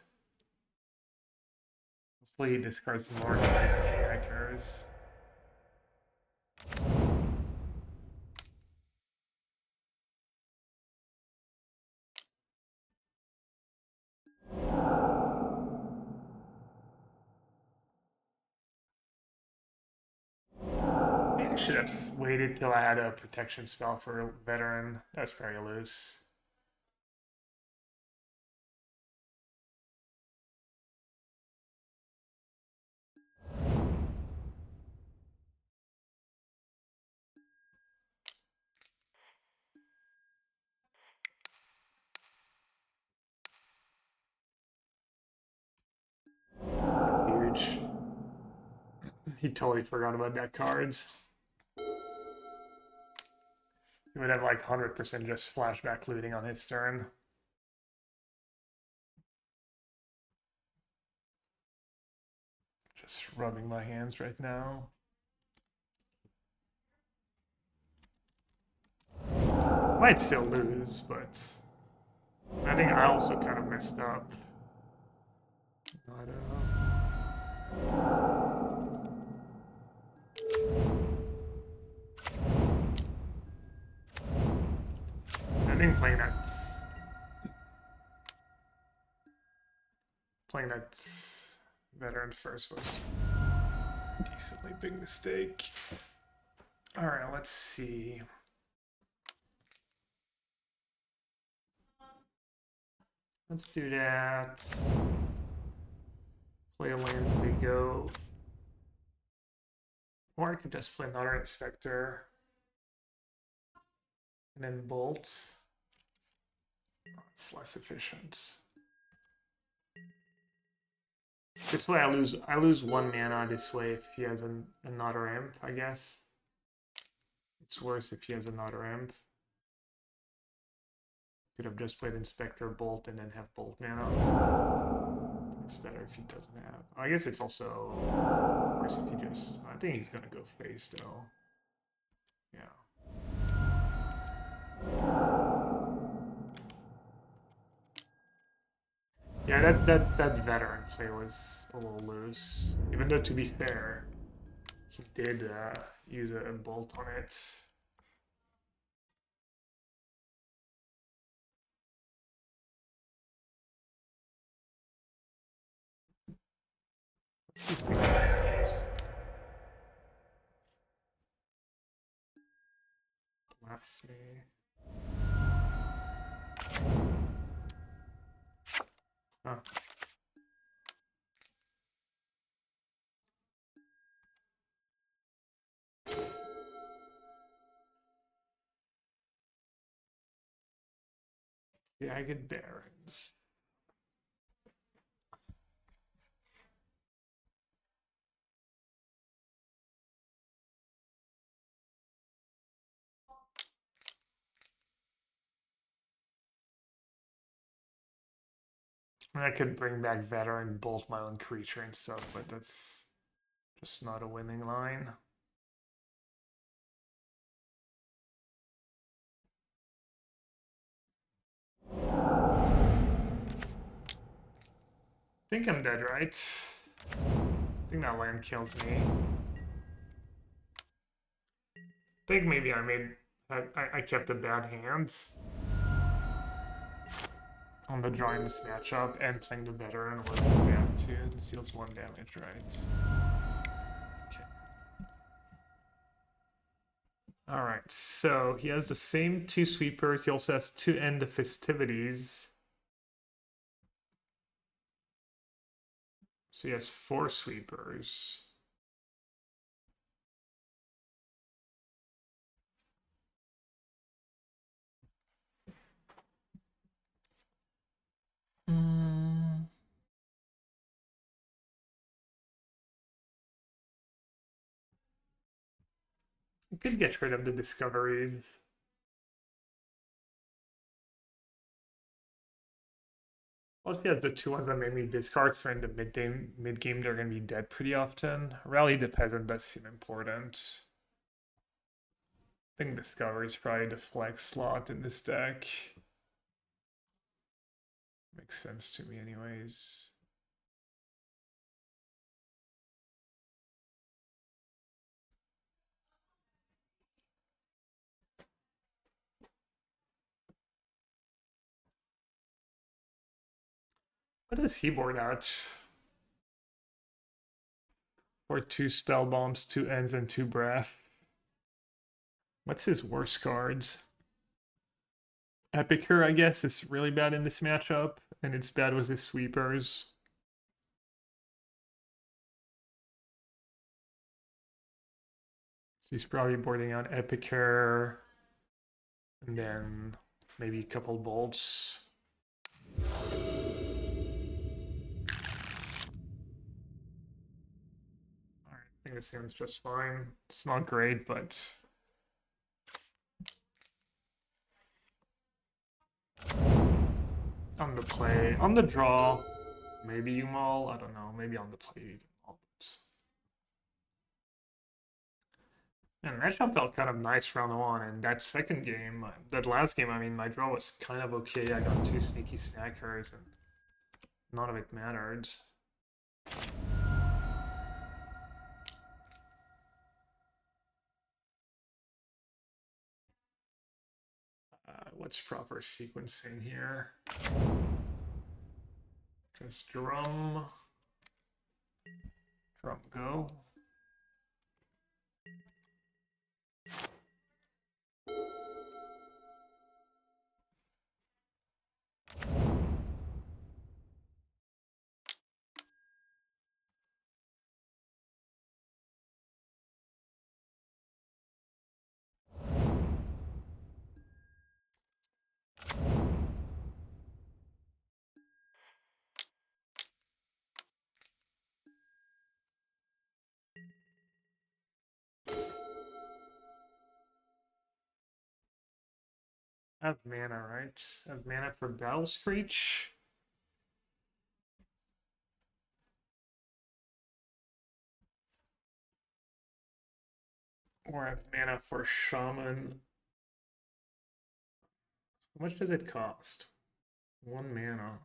Hopefully he discards more stackers. I should have waited till I had a protection spell for a veteran. That was very loose. Huge. He totally forgot about that cards. He would have like 100% just flashback looting on his turn. Just rubbing my hands right now. Might still lose, but I think I also kind of messed up. I don't know. I think playing that veteran first was a decently big mistake. All right, let's see. Let's do that. Play a land go. Or I could just play another Inspector. And then Bolt. Oh, it's less efficient. This way I lose 1 mana this way if he has another imp, I guess. It's worse if he has another imp. Could have just played Inspector Bolt and then have Bolt mana. It's better if he doesn't have. I guess it's also worse if he just. I think he's gonna go face though. Yeah. Yeah, that veteran play was a little loose. Even though, to be fair, he did use a bolt on it. Blast me. Huh. Jagged Barrens. I could bring back veteran, bolt my own creature and stuff, but that's just not a winning line. I think I'm dead, right? I think that land kills me. I think maybe I kept a bad hand on the drawing this matchup, and playing the veteran was bad too. It deals 1 damage, right? Okay. Alright, so he has the same 2 sweepers. He also has 2 end of festivities. So he has 4 sweepers. You could get rid of the discoveries. Also, yeah, the two ones that made me discard, so in the mid game they're gonna be dead pretty often. Rally the Peasant does seem important. I think Discovery is probably the flex slot in this deck. Makes sense to me anyways. What does he board out? For 2 spell bombs, 2 ends, and 2 breath. What's his worst cards? Epicure, I guess, is really bad in this matchup, and it's bad with his sweepers. So he's probably boarding out Epicure, and then maybe a couple bolts. I think this hand's just fine. It's not great, but on the play, on the draw, maybe you maul. I don't know. Maybe on the play you maul. And matchup felt kind of nice round one, and that second game, that last game, I mean, my draw was kind of okay. I got 2 sneaky snackers, and none of it mattered. What's proper sequencing here? Just drum, go. I have mana, right? I have mana for Battle Screech. Or I have mana for Shaman. How much does it cost? 1 mana.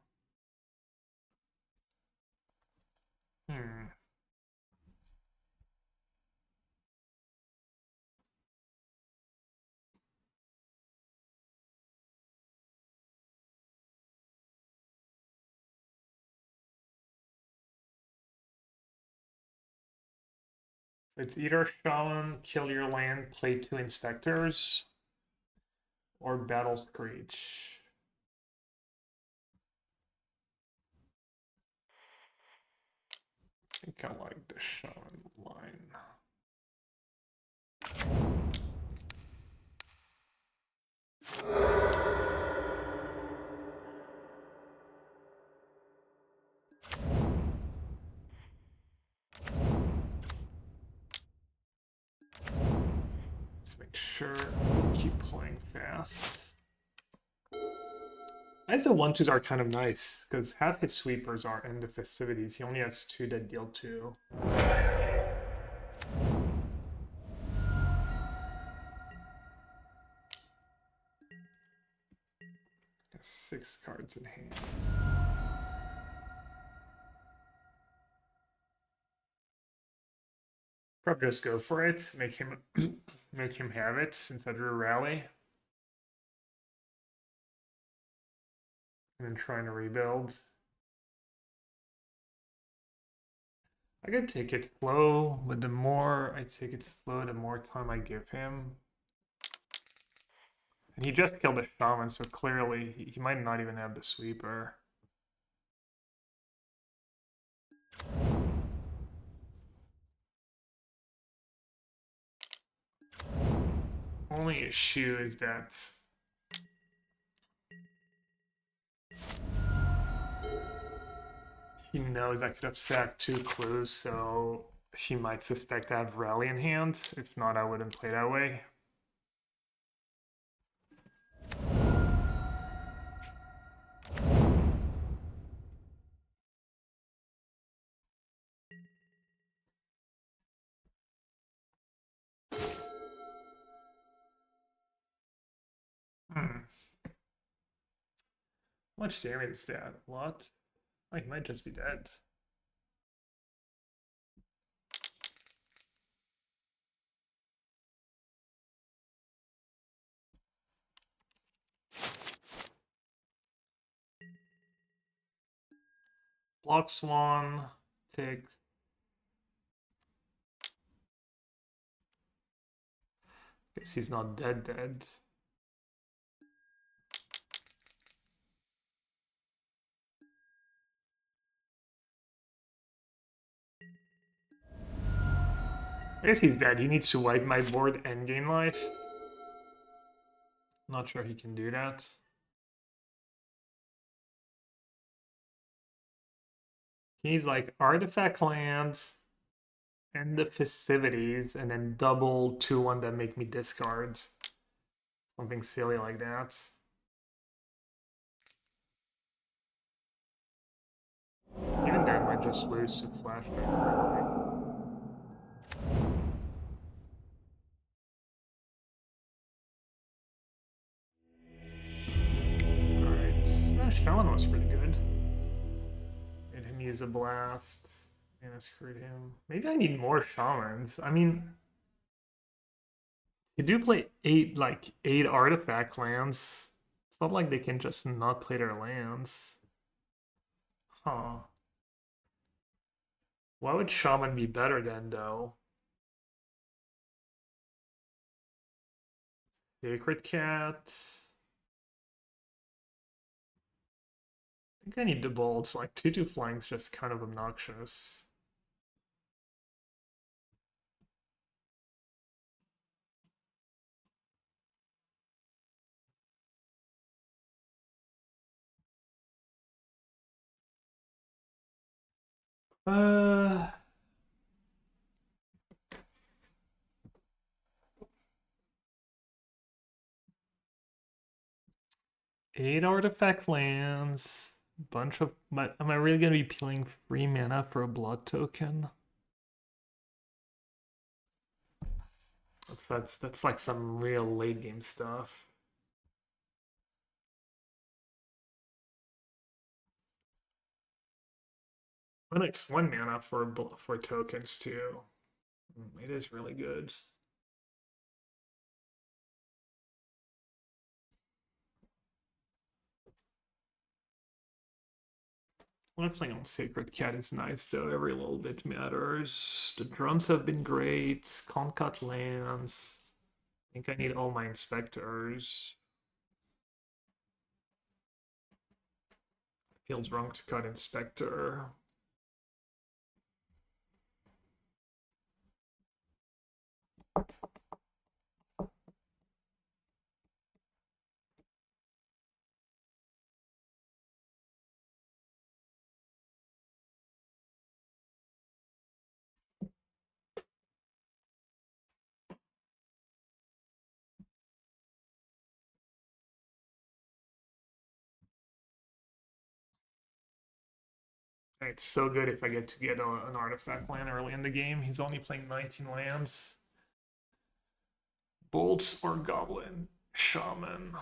Hmm. So it's either Shaman, kill your land, play 2 Inspectors, or Battle Screech. I think I like the Shaman line. Let's make sure we keep playing fast. As the 1/2s are kind of nice, because half his sweepers are in the festivities. He only has 2 that deal 2. 6 cards in hand. Probably just go for it. Make him make him have it since I drew a rally. And then trying to rebuild. I could take it slow, but the more I take it slow, the more time I give him. And he just killed a shaman, so clearly he might not even have the sweeper. Only issue is that he knows I could have sacked 2 clues, so She might suspect I have rally in hand. If not, I wouldn't play that way. Hmm. How much damage is that? A lot? Oh, he might just be dead. Blocks one, takes. Guess he's not dead. I guess he's dead. He needs to wipe my board and gain life. Not sure he can do that. He's like artifact lands and the festivities, and then double 2-1 that make me discard. Something silly like that. Even then, I just lose to flashback probably. Alright. Shaman was pretty good. Made him use a blast. And I screwed him. Maybe I need more shamans. I mean, you do play eight artifact lands. It's not like they can just not play their lands. Huh. Why would shaman be better then though? Sacred cat. I think I need the bolts. Like 2/2 flank's just kind of obnoxious. Uh 8 artifact lands. Bunch of am I really gonna be peeling free mana for a blood token? That's like some real late game stuff. Linux 1 mana for tokens too. It is really good. Playing on Sacred Cat is nice though. Every little bit matters. The drums have been great. Can't cut lands. I think I need all my inspectors. Feels wrong to cut inspector. It's so good if I get to get an artifact land early in the game. He's only playing 19 lands. Bolts or Goblin Shaman.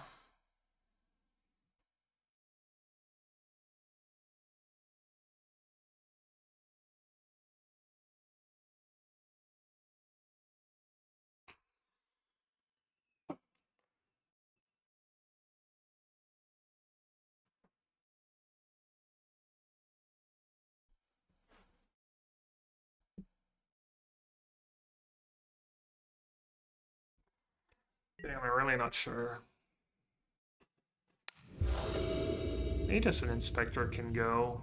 Damn, I'm really not sure. Maybe just an inspector can go.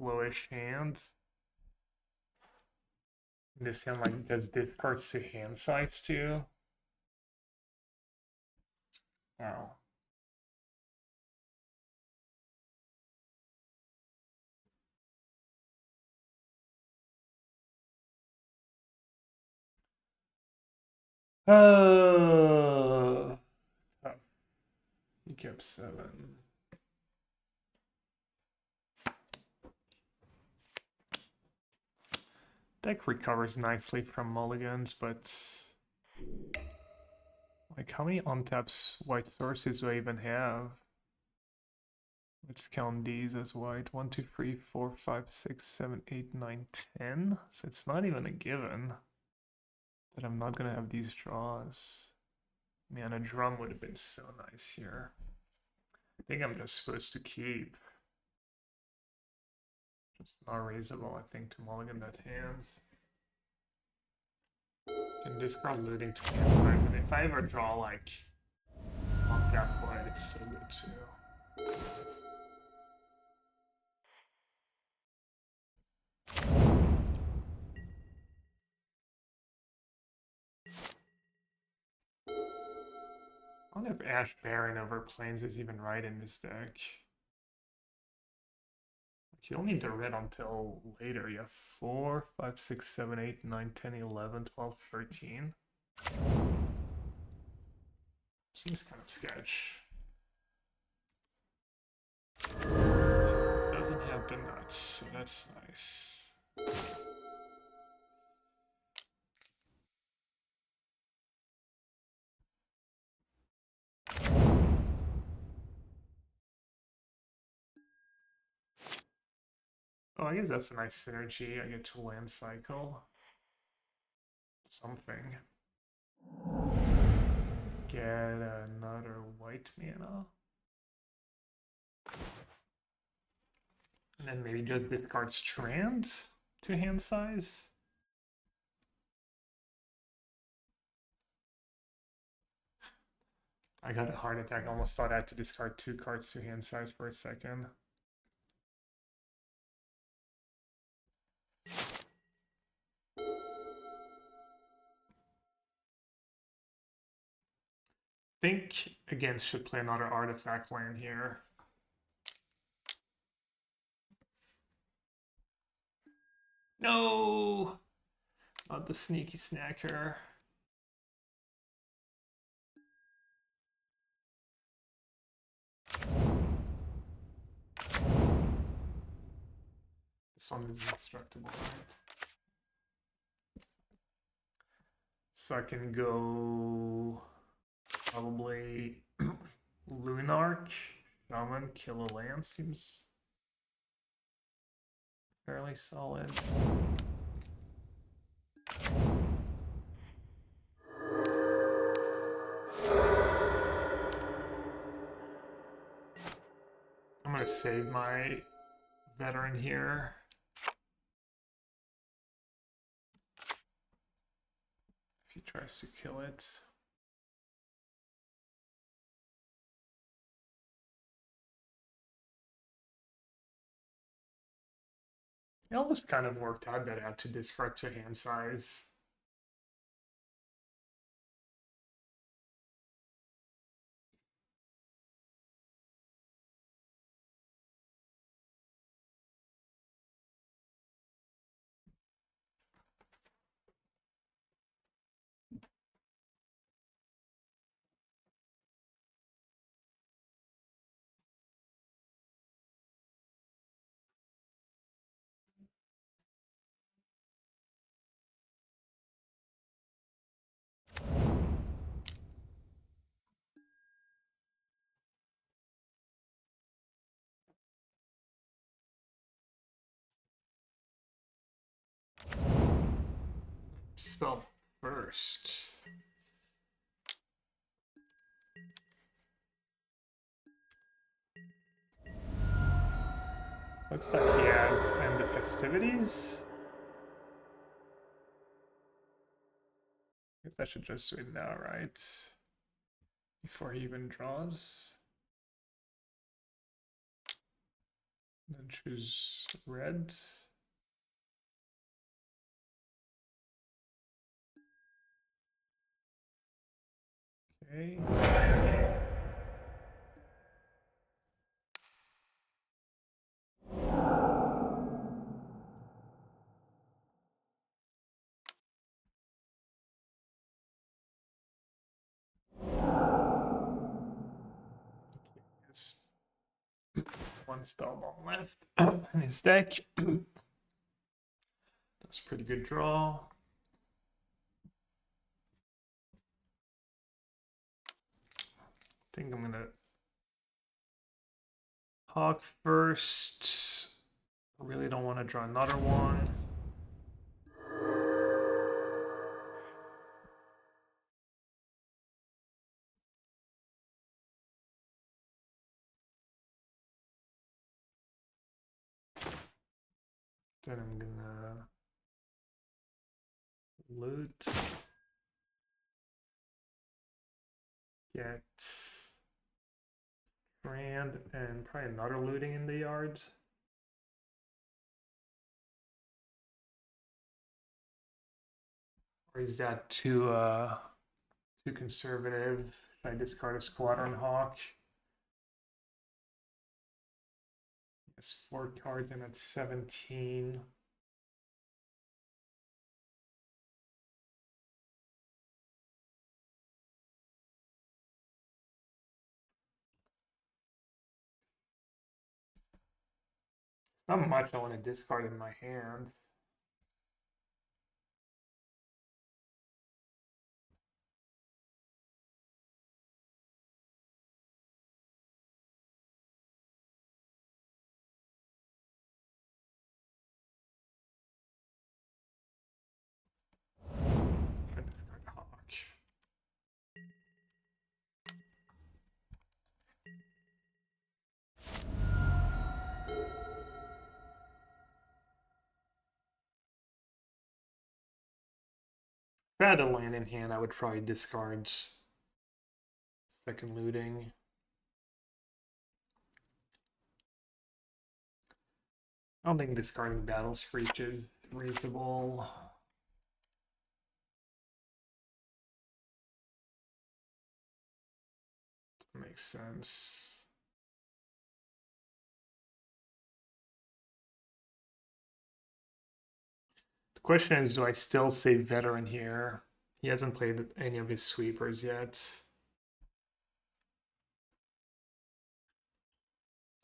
Lowish hands. This hand like does discards to hand size too. Oh. Oh, he kept 7. Deck recovers nicely from mulligans, but like how many untaps white sources do I even have? Let's count these as white. 1, 2, 3, 4, 5, 6, 7, 8, 9, 10. So it's not even a given that I'm not gonna have these draws. Man, a drum would have been so nice here. I think I'm just supposed to keep. Just not raisable, I think, to mulligan that hands. Can discard looting to hand time, but if I ever draw like on that white, it's so good too. I wonder if Ash Baron over Plains is even right in this deck. You don't need the red until later. You have 4, 5, 6, 7, 8, 9, 10, 11, 12, 13. Seems kind of sketch. Doesn't have the nuts, so that's nice. Oh, I guess that's a nice synergy. I get to land cycle. Something. Get another white mana. And then maybe just discard Strand to hand size. I got a heart attack. I almost thought I had to discard 2 cards to hand size for a second. Think against should play another artifact land here. No! Not the sneaky snacker. This one is indestructible, right? So I can go probably Lunarch, Shaman, kill a land seems fairly solid. I'm gonna save my veteran here. If he tries to kill it. It almost kind of worked out that I had to discard to hand size. Spell first. Looks like he has End of Festivities. I guess I should just do it now, right? Before he even draws. Then choose red. Okay. one spellbomb left in his deck. That's a pretty good draw. I think I'm gonna hawk first. I really don't want to draw another one. Then I'm gonna loot, get strand, and probably another looting in the yard. Or is that too conservative? Should I discard a squadron hawk? It's 4 cards and it's 17. Not much I want to discard in my hands. I discard hawk. If I had a land in hand, I would probably discard second looting. I don't think discarding Battle Screech is reasonable. Makes sense. The question is, do I still save Veteran here? He hasn't played any of his sweepers yet.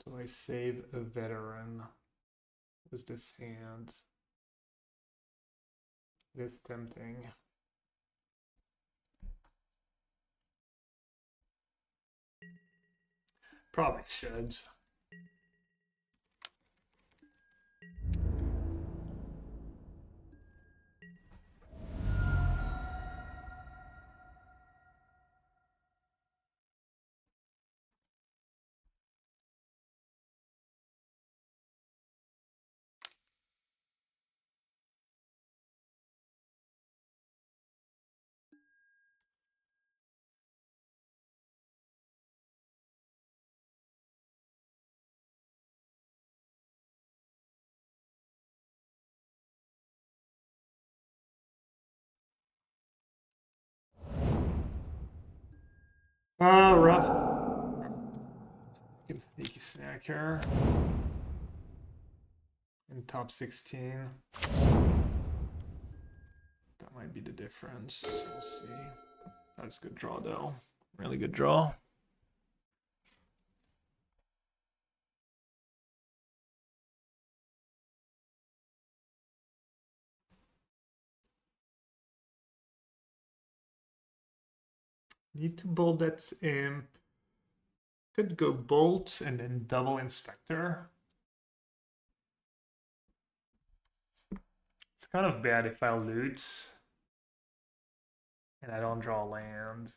Do I save a Veteran? What's this hand? This tempting. Probably should. Rough. Get a sneaky snack here. In top 16. That might be the difference. We'll see. That's a good draw, though. Really good draw. Need to bolt that imp. Could go bolt and then double inspector. It's kind of bad if I loot and I don't draw land.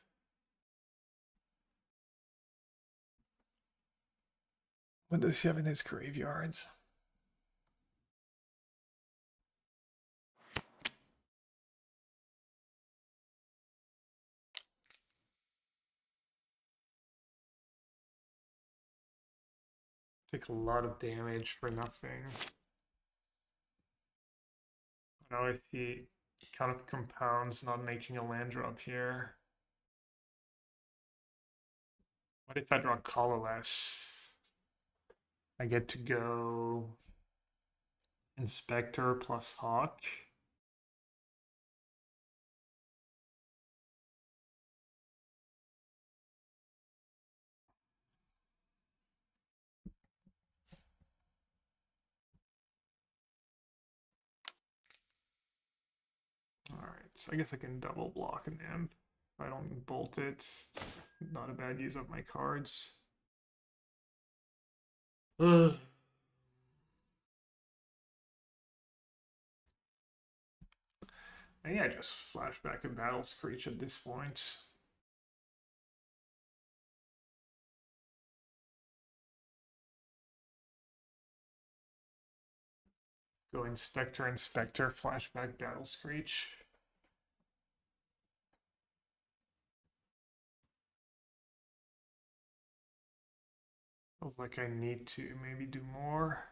What does he have in his graveyards? Take a lot of damage for nothing. Now I see kind of compounds not making a land drop here. What if I draw colorless? I get to go Inspector plus Hawk. So I guess I can double block an imp. If I don't bolt it, not a bad use of my cards. Ugh. Maybe I just flashback a Battle Screech at this point. Go Inspector, flashback Battle Screech. Feels like I need to maybe do more.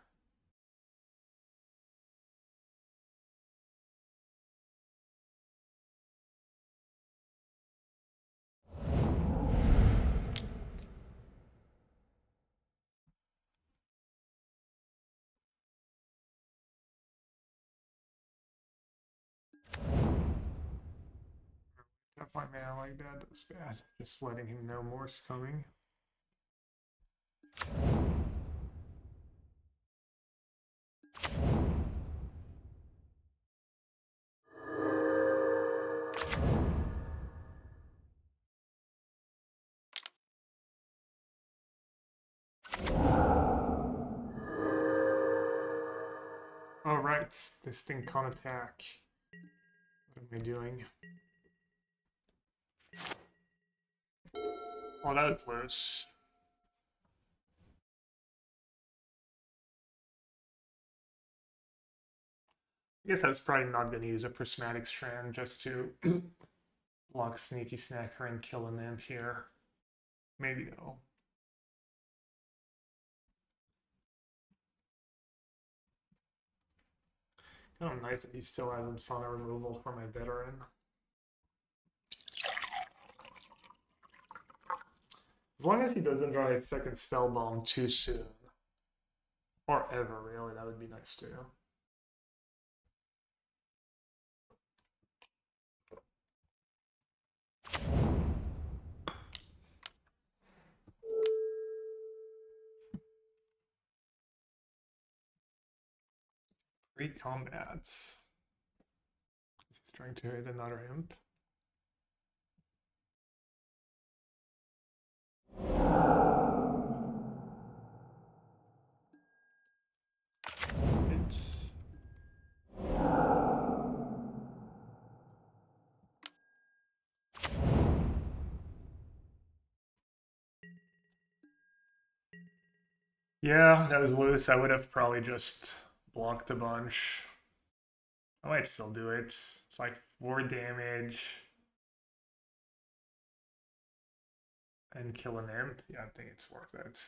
Tap my mana like that was bad. Just letting him know more's coming. All right, this thing can't attack. What am I doing? Oh, that was loose. I guess I was probably not going to use a prismatic strand just to block Sneaky Snacker and kill an imp here. Maybe though. Kind of nice that he still hasn't found a removal for my veteran. As long as he doesn't draw his second Spellbound too soon. Or ever, really, that would be nice too. Great combats. He's trying to hit another imp. It's... Yeah, that was loose. I would have probably just blocked a bunch. I might still do it. It's like 4 damage. And kill an imp. Yeah, I think it's worth it.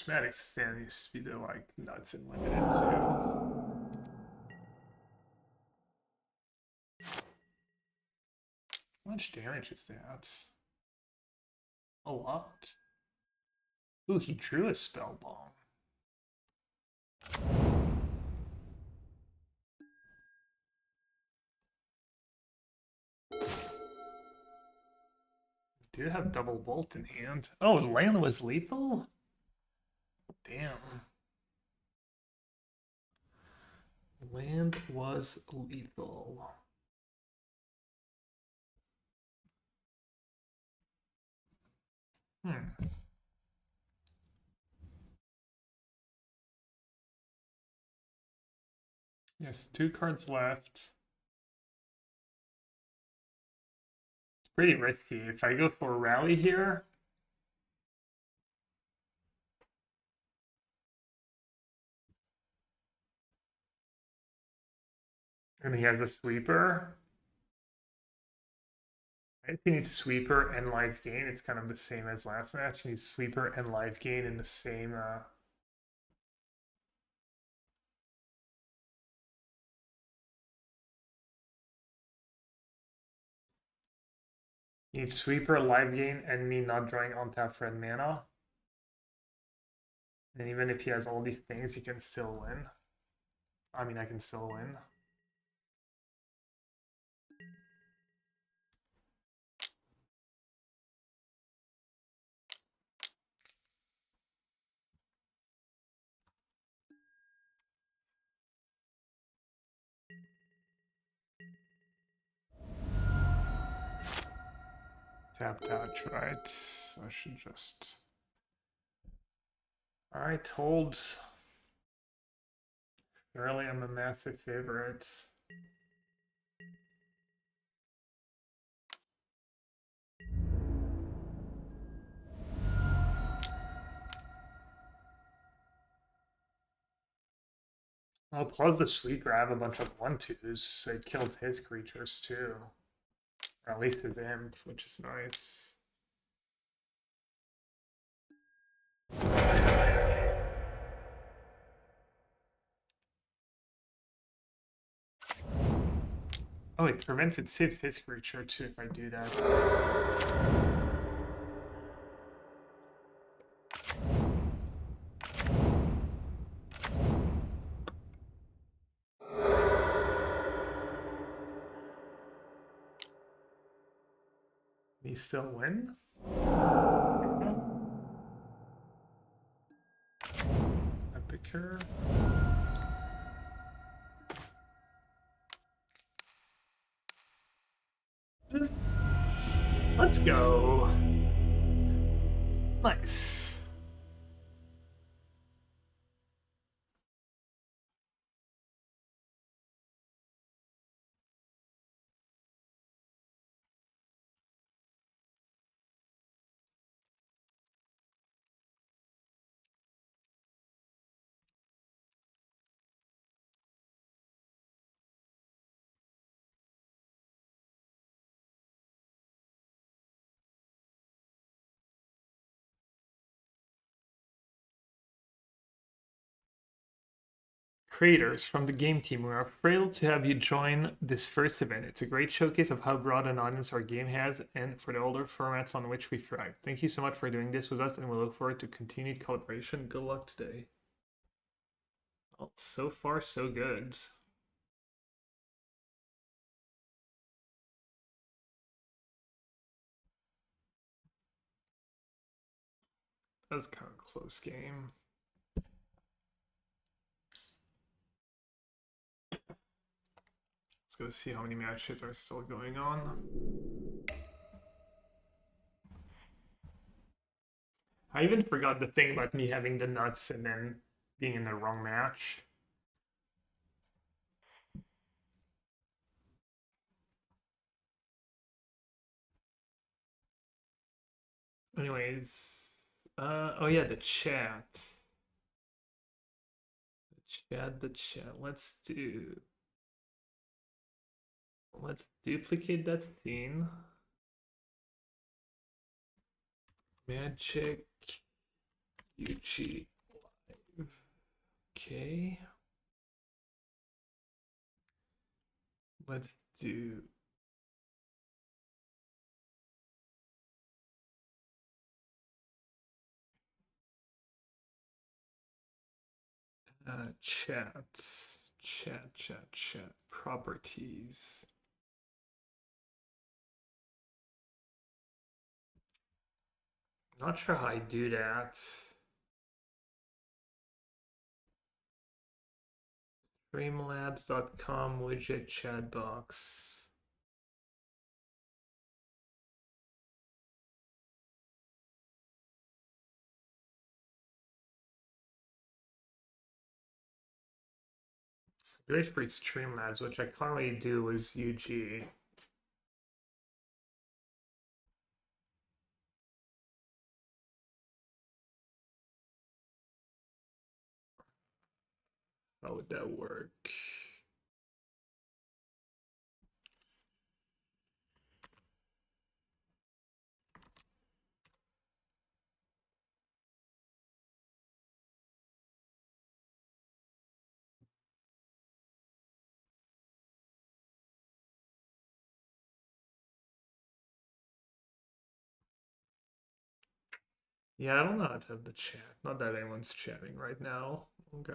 Prismatic stand used to be the like nuts and limited too. How much damage is that? A lot. Ooh, he drew a spell bomb. Do have double bolt in hand. Oh, land was lethal? Damn. Land was lethal. Hmm. Yes, 2 cards left. It's pretty risky. If I go for a rally here, and he has a sweeper, I think he's sweeper and life gain. It's kind of the same as last match. He's sweeper and life gain in the same. He's sweeper, life gain, and me not drawing untapped red mana. And even if he has all these things, he can still win. I mean, I can still win. Tapped out, right? I should just... Alright, holds. Surely I'm a massive favorite. Oh, plus the sweeper, I have a bunch of 1/2s, so it kills his creatures too. Or at least his imp, which is nice. Oh, it prevents it saves his creature too if I do that. He still win? Epicer. Let's go. Nice. Creators from the game team, we are thrilled to have you join this first event. It's a great showcase of how broad an audience our game has and for the older formats on which we thrive. Thank you so much for doing this with us, and we look forward to continued collaboration. Good luck today. Well, so far, so good. That was kind of a close game. Let's go see how many matches are still going on. I even forgot the thing about me having the nuts and then being in the wrong match. Anyways, oh yeah, the chat. The chat. Let's duplicate that scene. Magic UG live. Okay. Let's do chat properties. Not sure how I do that. Streamlabs.com widget chat box. Great for Streamlabs, which I currently do is UG. How would that work? Yeah, I don't know how to have the chat. Not that anyone's chatting right now. Okay.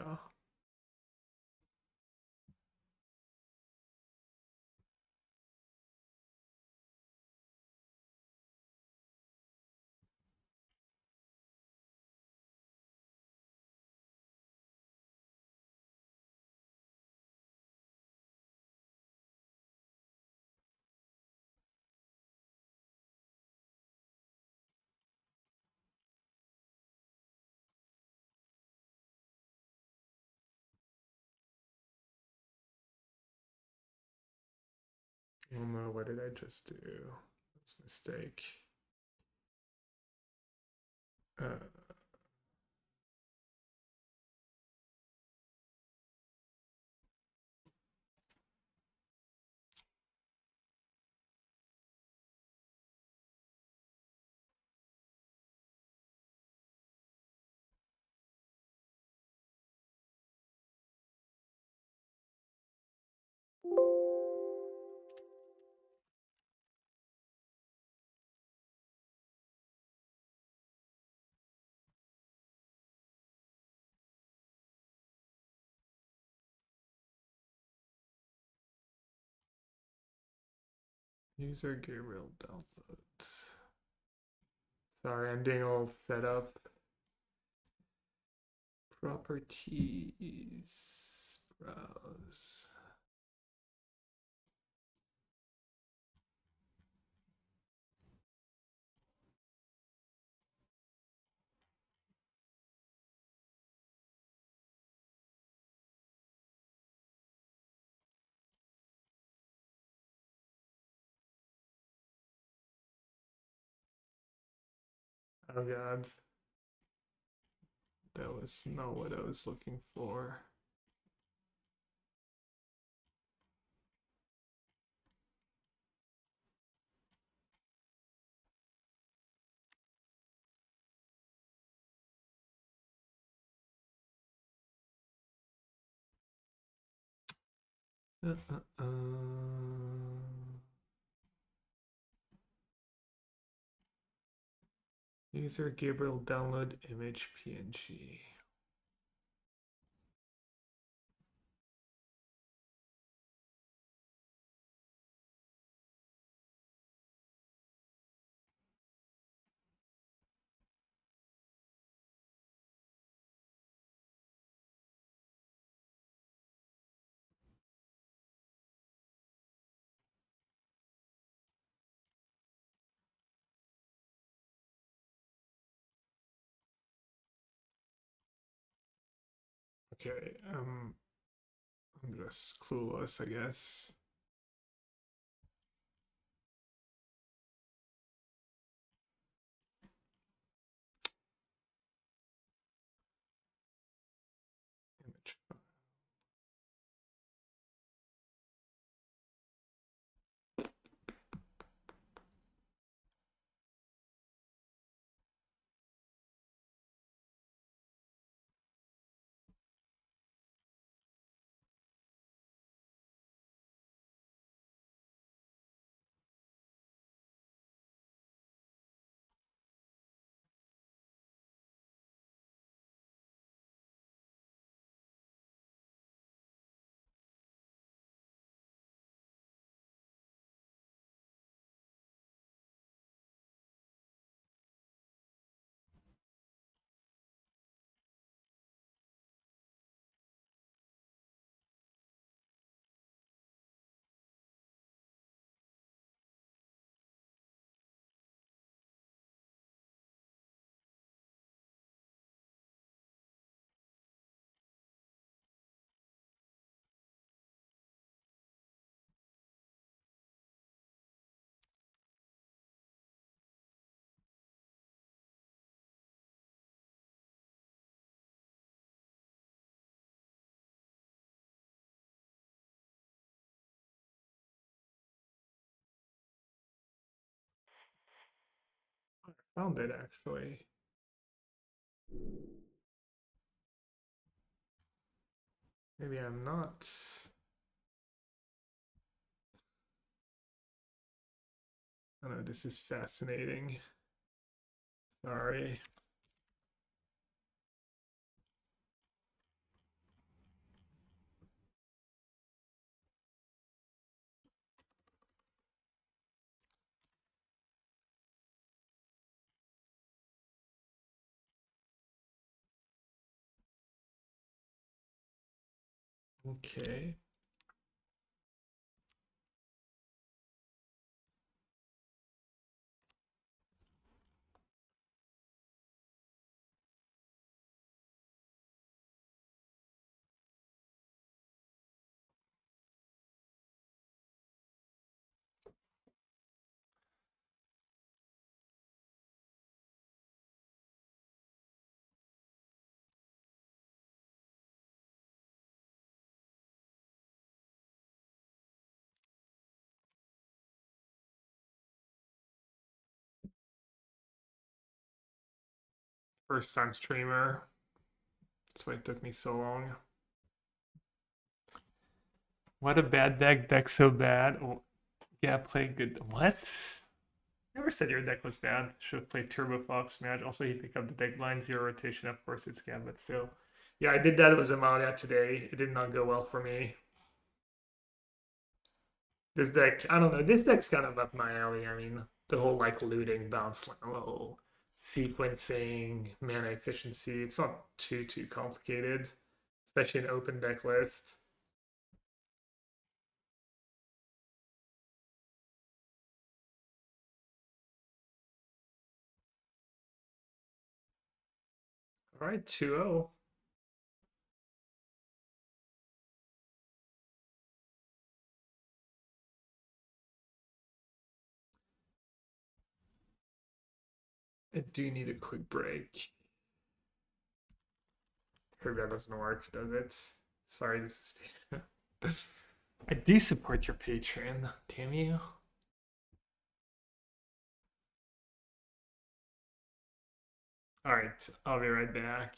Oh no, what did I just do? That's a mistake. Uh, User Gabriel downloads. Sorry, I'm doing a little setup. Properties. Browse. Oh god. That was not what I was looking for. Uh, uh, uh. User Gabriel download image PNG. Okay, I'm just clueless, I guess. Image. Found it actually. Maybe I'm not. I don't know, this is fascinating. Sorry. Okay. First time streamer. That's why it took me so long. What a bad deck. Deck so bad. Oh, yeah, play good. What? Never said your deck was bad. Should have played Turbo Fox match. Also, he picked up the big blind, zero rotation. Of course, it's scam, but still. Yeah, I did that with Amalia today. It did not go well for me. This deck, I don't know. This deck's kind of up my alley. I mean, the whole like looting, bounce level, sequencing, mana efficiency. It's not too complicated, especially an open deck list. All right, 2-0. I do need a quick break. Hope that doesn't work, does it? Sorry, this is. I do support your Patreon. Damn you. All right, I'll be right back.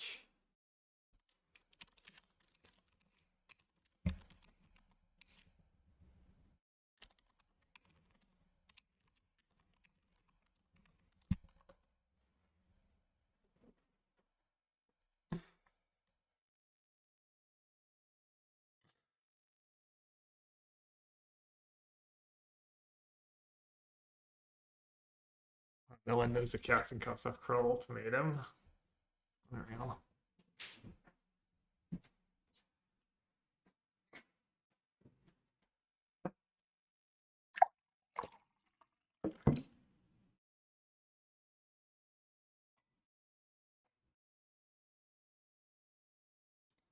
No one knows the casting cost of Crawl Ultimatum. Unreal.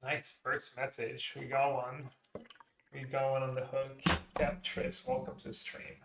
Nice first message. We got one. We got one on the hook. Cap Tris, welcome to the stream.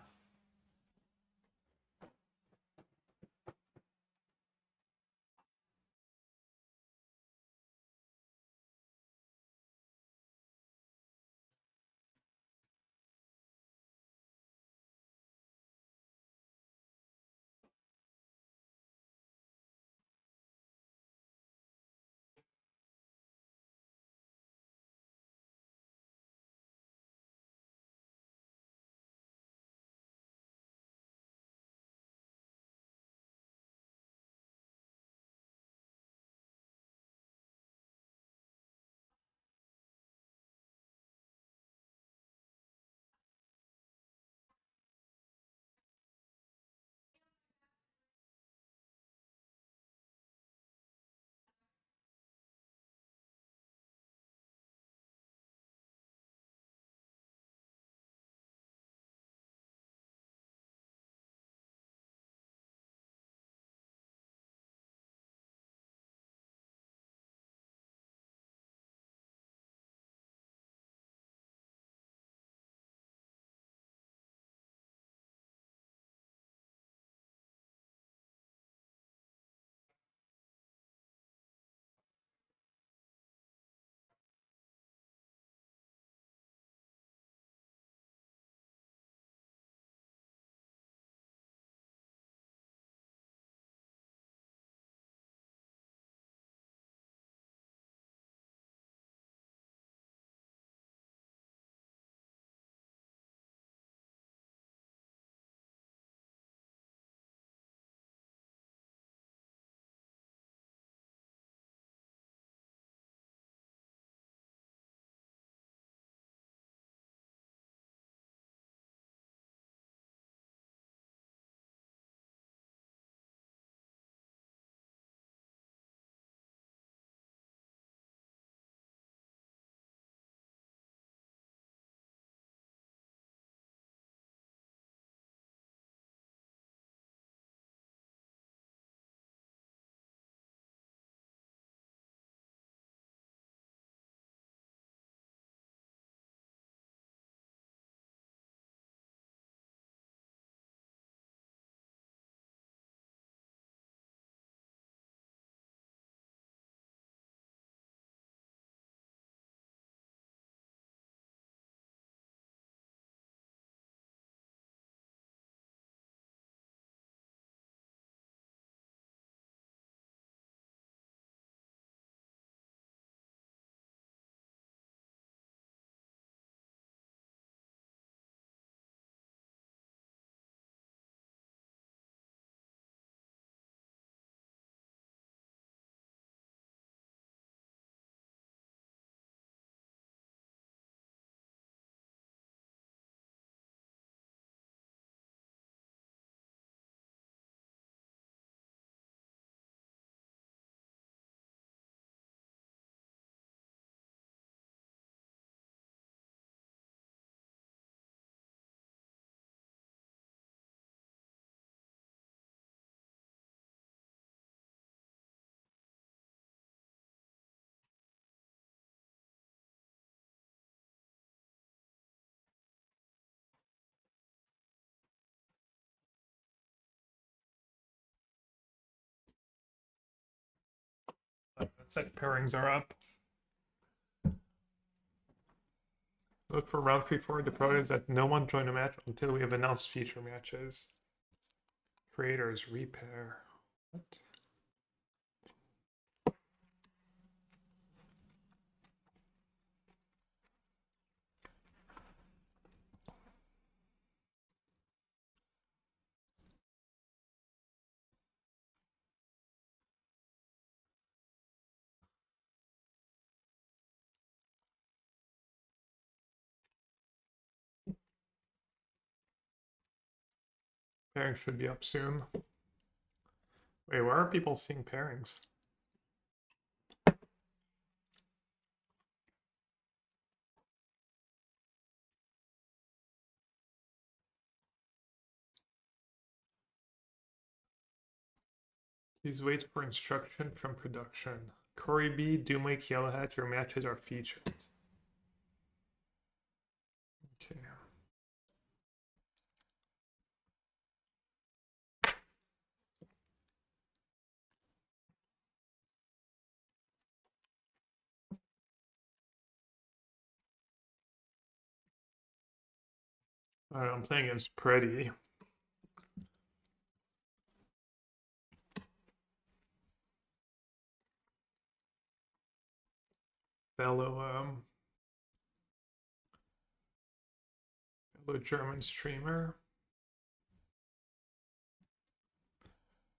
Looks like pairings are up. Look for round 3-4 deployers that no one join a match until we have announced feature matches. Creators repair. What? Pairings should be up soon. Wait, where are people seeing pairings? Please wait for instruction from production. Corey B, Doomwake, Yellowhat, your matches are featured. Okay. Alright, I'm playing against Pretty. Fellow German streamer.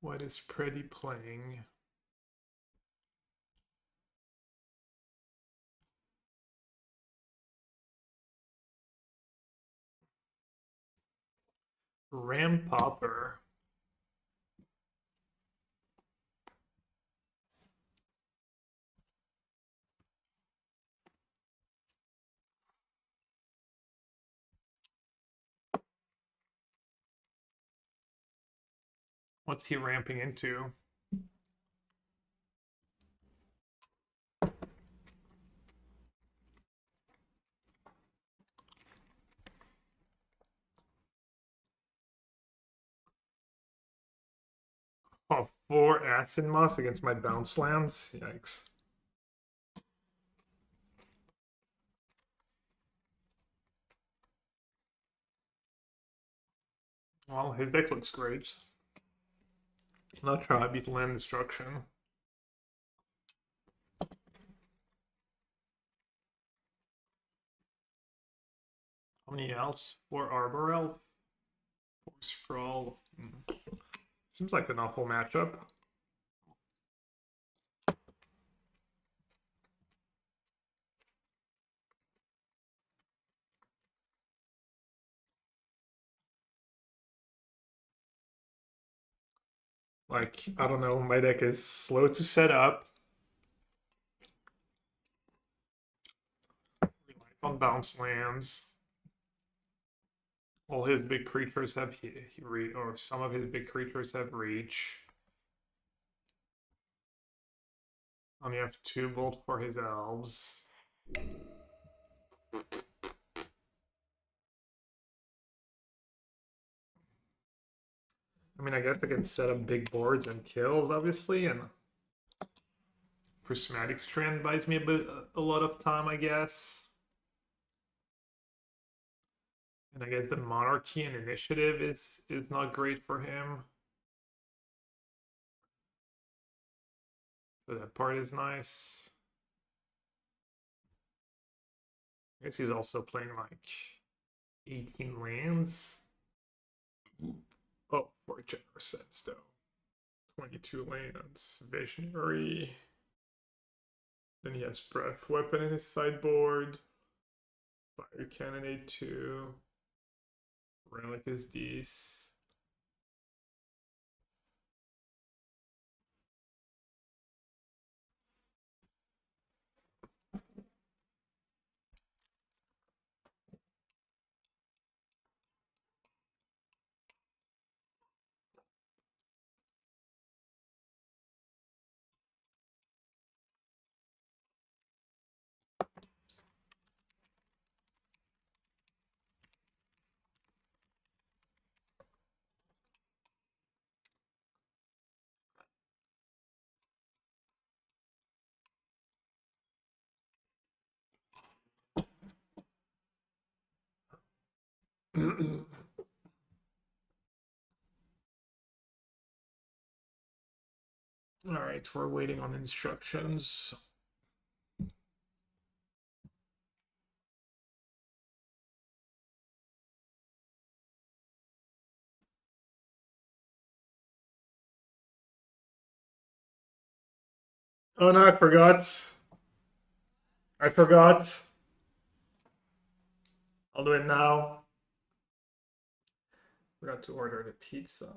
What is Pretty playing? Ram Pauper. What's he ramping into? Oh, 4 Acid Moss against my bounce lands? Yikes. Well, his deck looks great. Not try to beat land destruction. How many elves? 4 Arbor Elf? 4 Sprawl. Seems like an awful matchup. Like, I don't know, my deck is slow to set up. Relies on bounce lands. All his big creatures have or some of his big creatures have reach. Only have 2 bolt for his elves. I mean, I guess I can set up big boards and kills, obviously, and Prismatic Strand buys me a lot of time, I guess. And I guess the Monarchy and Initiative is not great for him. So that part is nice. I guess he's also playing like 18 lands. Oh, 4 generous sets though. 22 lands. Visionary. Then he has Breath Weapon in his sideboard. Fire Cannonade 2. Relic is these. All right, we're waiting on instructions. Oh no, I forgot. I forgot. I'll do it now. Forgot to order the pizza.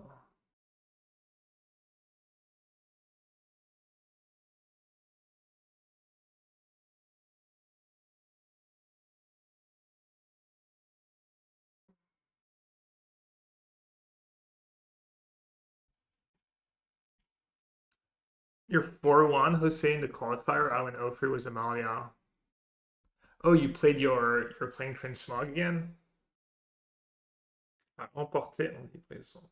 You're 4-1. Who's saying the qualifier? Oh, and 0-3 was Amalia. Oh, you played you're playing Prince Smog again? Ah, emporté en livraison.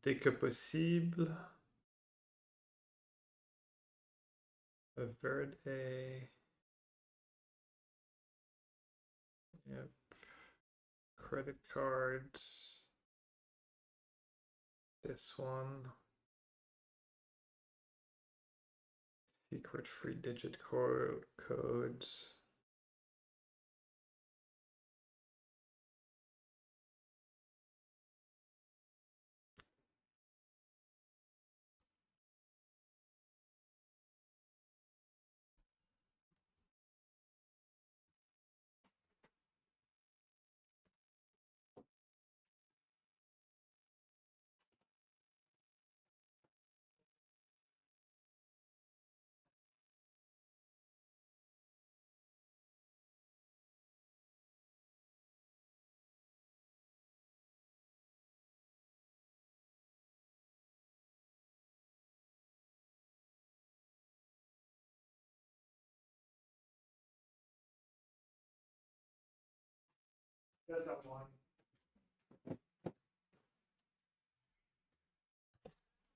Dès que possible. A Verde. Yep. Credit cards. This one. Secret 3-digit codes.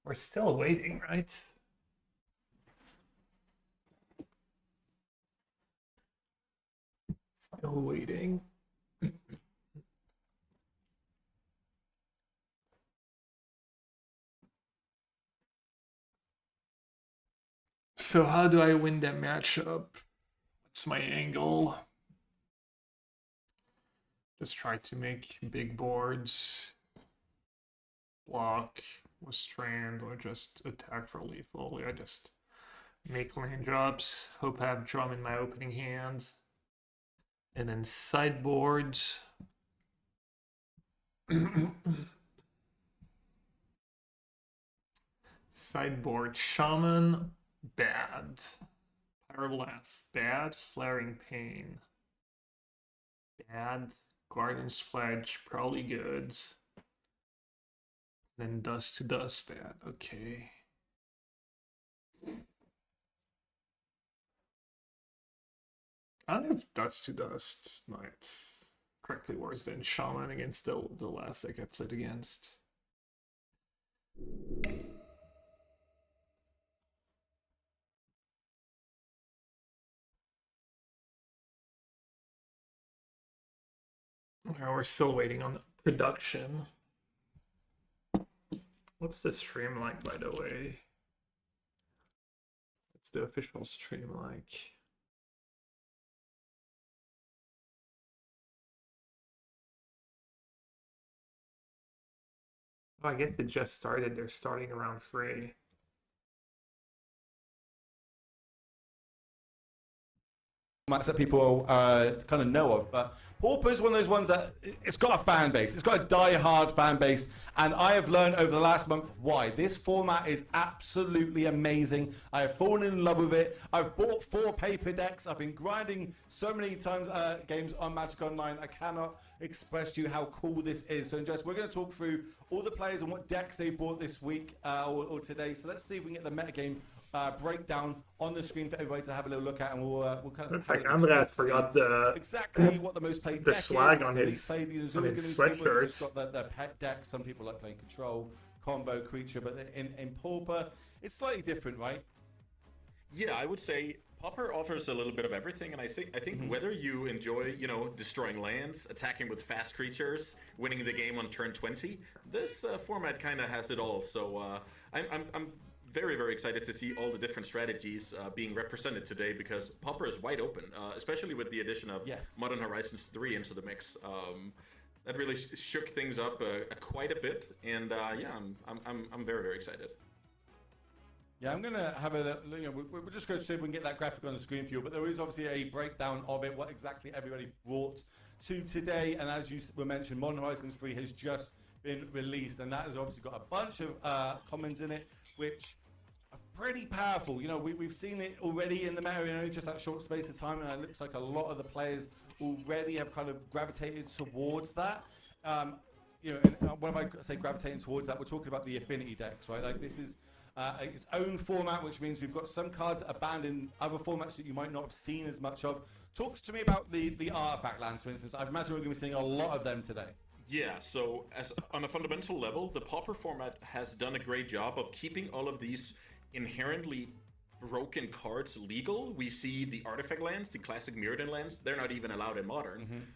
We're still waiting, right? Still waiting. So how do I win that matchup? What's my angle? Just try to make big boards, block with strand, or just attack for lethal. I just make lane drops, hope I have drum in my opening hand. And then sideboards. Sideboard Shaman, bad. Pyroblast, bad. Flaring Pain, bad. Guardian's Pledge, probably good. Then Dust to Dust, bad. Okay. I don't have Dust to Dust. No, it's correctly worse than Shaman against the last deck I played against. We're still waiting on production. What's the stream like, by the way? What's the official stream like? Oh, I guess it just started. They're starting around 3. That people kind of know of, but Pauper is one of those ones that it's got a fan base. It's got a die-hard fan base, and I have learned over the last month why. This format is absolutely amazing. I have fallen in love with it. I've bought 4 paper decks. I've been grinding so many times games on Magic Online. I cannot express to you how cool this is. So, just we're going to talk through all the players and what decks they bought this week or today. So let's see if we can get the metagame breakdown on the screen for everybody to have a little look at, and we'll kind of. Looks like Andreas forgot the exactly what the most played the deck swag is, on his sweatshirt. Just got their pet deck. Some people like playing control, combo, creature, but in Pauper, it's slightly different, right? Yeah, I would say Pauper offers a little bit of everything, and I think whether you enjoy, destroying lands, attacking with fast creatures, winning the game on turn 20, this format kind of has it all. So I'm very, very excited to see all the different strategies being represented today, because Pauper is wide open, especially with the addition of Modern Horizons 3 into the mix. That really shook things up quite a bit, and I'm very, very excited. Yeah, I'm going to have a look. We're just going to see if we can get that graphic on the screen for you, but there is obviously a breakdown of it, what exactly everybody brought to today. And as you were mentioned, Modern Horizons 3 has just been released, and that has obviously got a bunch of commons in it, which are pretty powerful. We've seen it already in the meta in only just that short space of time, and it looks like a lot of the players already have kind of gravitated towards that. And when I say gravitating towards that, we're talking about the affinity decks, right? Like, this is its own format, which means we've got some cards that are banned in other formats that you might not have seen as much of. Talk to me about the artifact lands, for instance. I imagine we're going to be seeing a lot of them today. Yeah, so on a fundamental level, the Pauper format has done a great job of keeping all of these inherently broken cards legal. We see the artifact lands, the classic Mirrodin lands, they're not even allowed in Modern.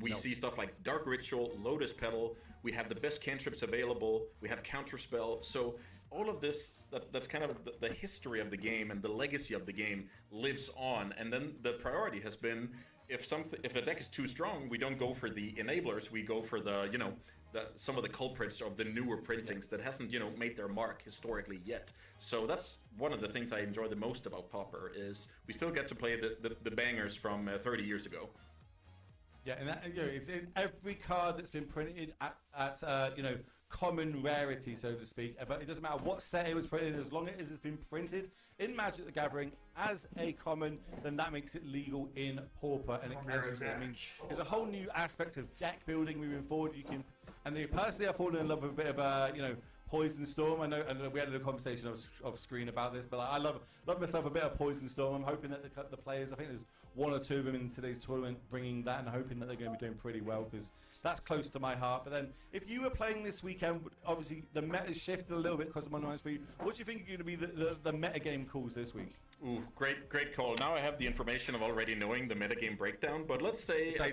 We see stuff like Dark Ritual, Lotus Petal, we have the best cantrips available, we have Counterspell, so all of this, that's kind of the history of the game, and the legacy of the game lives on. And then the priority has been, if a deck is too strong, we don't go for the enablers, we go for some of the culprits of the newer printings that hasn't made their mark historically yet. So that's one of the things I enjoy the most about Pauper, is we still get to play the bangers from 30 years ago. Yeah, and it's every card that's been printed at common rarity, so to speak. But it doesn't matter what set it was printed, as long as it's been printed in Magic the Gathering as a common, then that makes it legal in Pauper. And it means there's a whole new aspect of deck building moving forward. Personally, I've fallen in love with a bit of Poison Storm. I know we had a little conversation off screen about this, but I love myself a bit of Poison Storm. I'm hoping that the players, I think there's one or two of them in today's tournament bringing that, and hoping that they're going to be doing pretty well, because that's close to my heart. But then, if you were playing this weekend, obviously the meta's shifted a little bit because of Modern Horizons 3. What do you think are going to be the meta game calls this week? Ooh, great call. Now I have the information of already knowing the metagame breakdown, but let's say I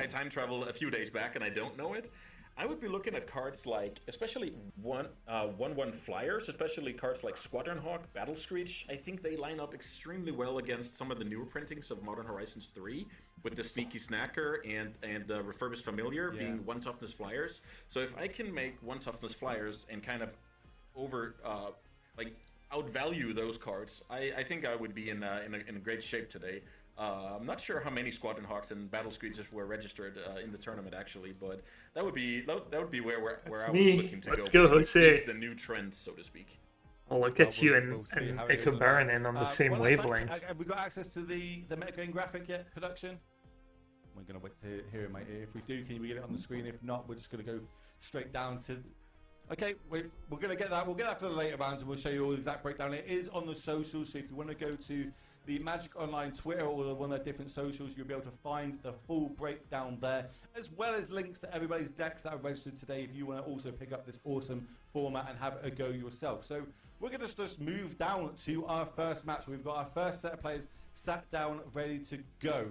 time travel a few days back and I don't know it. I would be looking at cards like, especially 1/1 flyers, especially cards like Squadron Hawk, Battle Screech. I think they line up extremely well against some of the newer printings of Modern Horizons 3, with the Sneaky Snacker and the Refurbished Familiar being 1 toughness flyers. So if I can make 1 toughness flyers and kind of outvalue those cards, I think I would be in a great shape today. I'm not sure how many Squadron Hawks and Battle Screeches were registered in the tournament, actually, but that would be where I was looking to Let's go. go, Jose. The new trend, so to speak. I'll look at you and we'll Echo Baron in on the same wavelength. Have we got access to the metagame graphic yet, production? We're going to wait to hear in my ear. If we do, can we get it on the screen? If not, we're just going to go straight down to... Okay, we're going to get that. We'll get that for the later rounds, and we'll show you all the exact breakdown. It is on the socials, so if you want to go to the Magic Online Twitter or one of their different socials, you'll be able to find the full breakdown there, as well as links to everybody's decks that are registered today if you want to also pick up this awesome format and have a go yourself. So we're going to just move down to our first match. We've got our first set of players sat down, ready to go.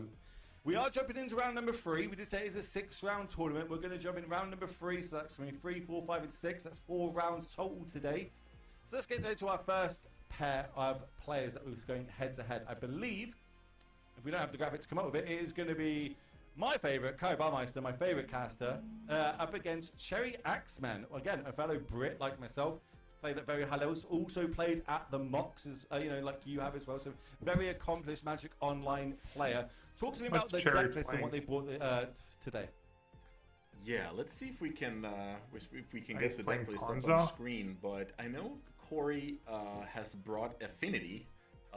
We are jumping into round number 3. We did say it's a 6-round tournament. We're going to jump in round number 3, so that's 3, 4, 5, and 6. That's 4 rounds total today. So let's get into our first pair of players that was going head to head. I believe, if we don't have the graphic to come up with it, it is going to be my favourite, Kai Barmeister, my favourite caster, up against Cherry Axeman. Again, a fellow Brit like myself, played at very high levels, also played at the Mox, like you have as well. So very accomplished Magic Online player. Talk to me about the deck list and what they brought today. Yeah, let's see if we can get the deck list up on the screen. But I know Corey has brought Affinity.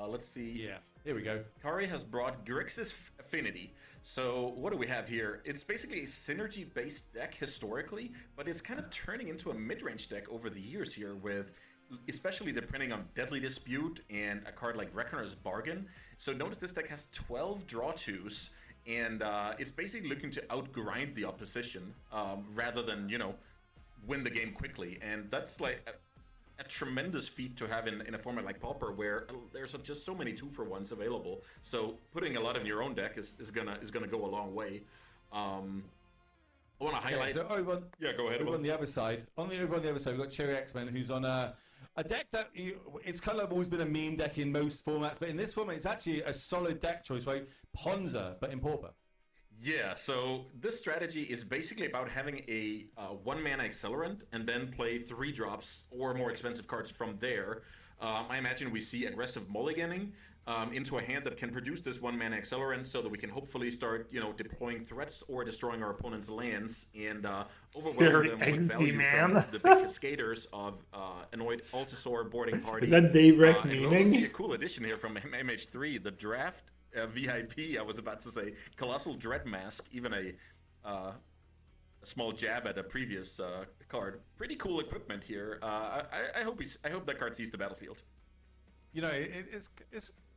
Let's see. Yeah, here we go. Corey has brought Grixis Affinity. So what do we have here? It's basically a synergy-based deck historically, but it's kind of turning into a mid-range deck over the years here, with especially depending on Deadly Dispute and a card like Reckoner's Bargain. So notice this deck has 12 draw 2s, and it's basically looking to outgrind the opposition rather than, win the game quickly. And that's like a tremendous feat to have in a format like Pauper, where there's just so many 2-for-1s available. So putting a lot in your own deck is gonna go a long way. I want to highlight. So over on, Yeah, go ahead. over on the other side, over on the other side, we've got Cherry X-Men, who's on a deck that it's kind of always been a meme deck in most formats, but in this format, it's actually a solid deck choice, right? Ponza, but in Pauper. Yeah, so this strategy is basically about having a 1-mana accelerant and then play 3 drops or more expensive cards from there. I imagine we see aggressive mulliganing into a hand that can produce this 1-mana accelerant, so that we can hopefully start, deploying threats or destroying our opponent's lands and overwhelm them with value from the big cascaders of Annoyed Altasaur boarding party. Is that Daybreak And we also see meaning? a cool addition here from MH3, the draft VIP. I was about to say Colossal Dread Mask, even a small jab at a previous card. Pretty cool equipment here. I hope that card sees the battlefield.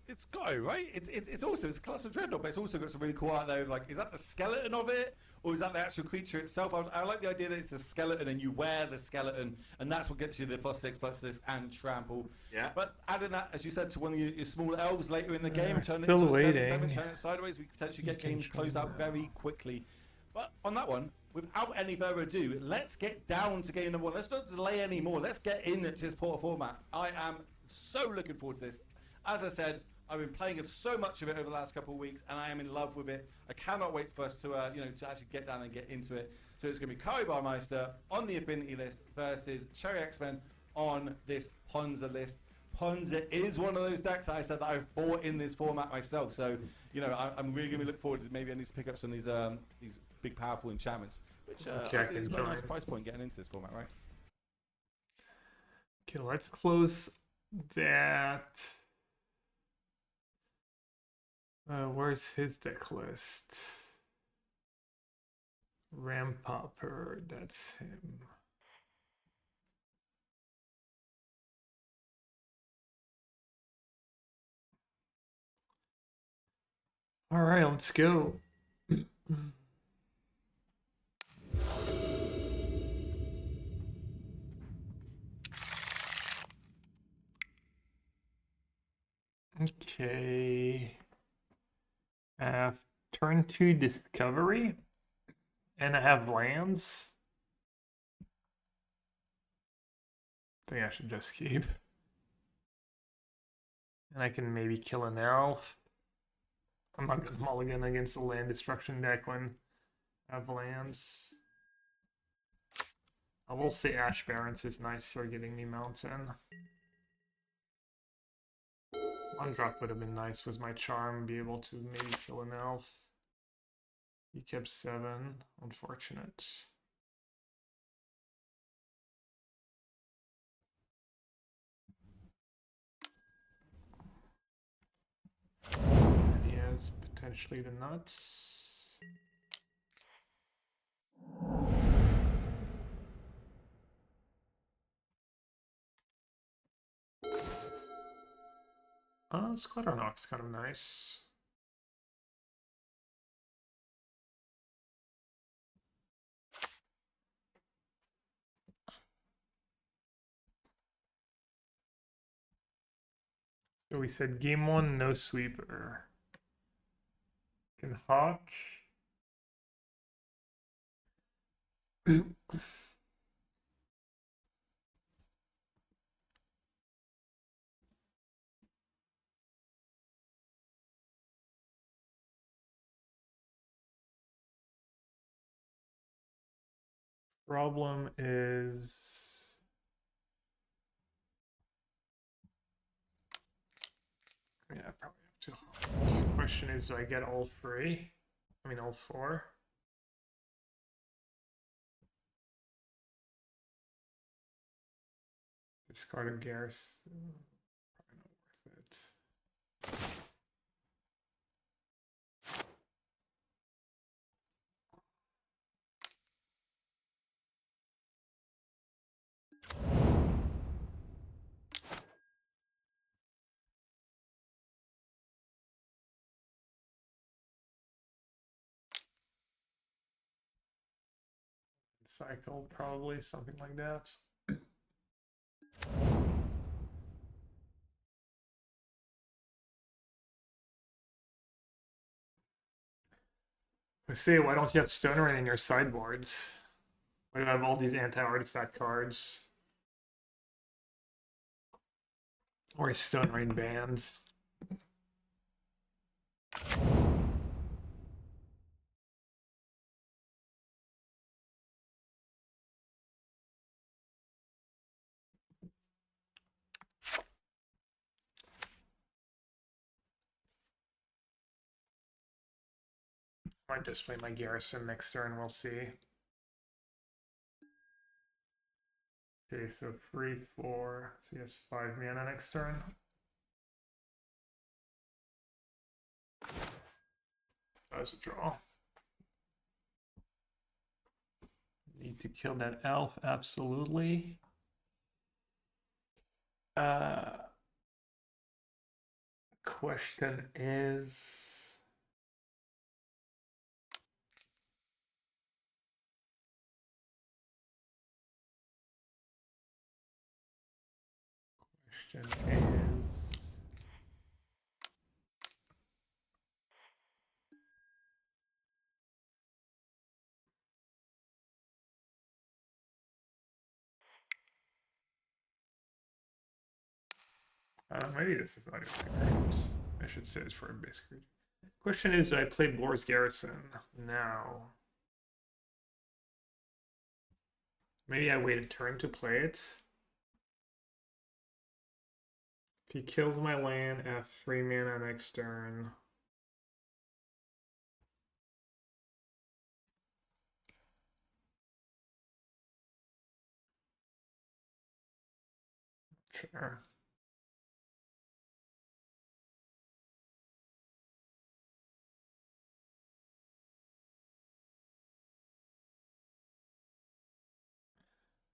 It's go right. It's also a Colossal Dreadnought, but it's also got some really cool art there. Like, is that the skeleton of it, or is that the actual creature itself? I like the idea that it's a skeleton and you wear the skeleton, and that's what gets you the +6/+6 and trample. Yeah. But adding that, as you said, to one of your smaller elves later in the game, turn it still into a waiting. 7/7, turn it sideways, we could potentially get games closed out very quickly. But on that one, without any further ado, let's get down to game number 1. Let's not delay anymore. Let's get into this Portal format. I am so looking forward to this. As I said, I've been playing so much of it over the last couple of weeks, and I am in love with it. I cannot wait for us to, to actually get down and get into it. So it's going to be Kari Meister on the Affinity list versus Cherry X-Men on this Ponza list. Ponza is one of those decks that I said that I've bought in this format myself. So, I'm really going to look forward to maybe I need to pick up some of these big, powerful enchantments, which I think is quite a nice price point getting into this format, right? Okay, let's close that. Where's his deck list? Pauper, that's him. All right, let's go. Okay. Turn 2 Discovery, and I have lands. I think I should just keep. And I can maybe kill an elf. I'm not gonna mulligan against the land destruction deck when I have lands. I will say Ash Barrens is nice for getting me Mountain. 1 drop would have been nice, was my charm, be able to maybe kill an elf. He kept 7, unfortunate. And he has potentially the nuts. Squatternock's kind of nice. So we said game 1, no sweeper. Can Hawk. Problem is, yeah, I probably have to. Question is, do I get all 3? I mean, all 4? Discard a Garrus. Probably not worth it. Cycle, probably, something like that. I say, why don't you have Stone Rain in your sideboards? Why do you have all these anti-artifact cards? Or Stone Rain bans? Might just play my Garrison next turn, we'll see. Okay, so 3/4. So he has 5 mana next turn. That was a draw. Need to kill that elf, absolutely. Question is... Question is... maybe this is not great. I should say it's for a base card. Question is, do I play Boris Garrison now? Maybe I wait a turn to play it. If he kills my land, I have 3 mana next turn. Sure.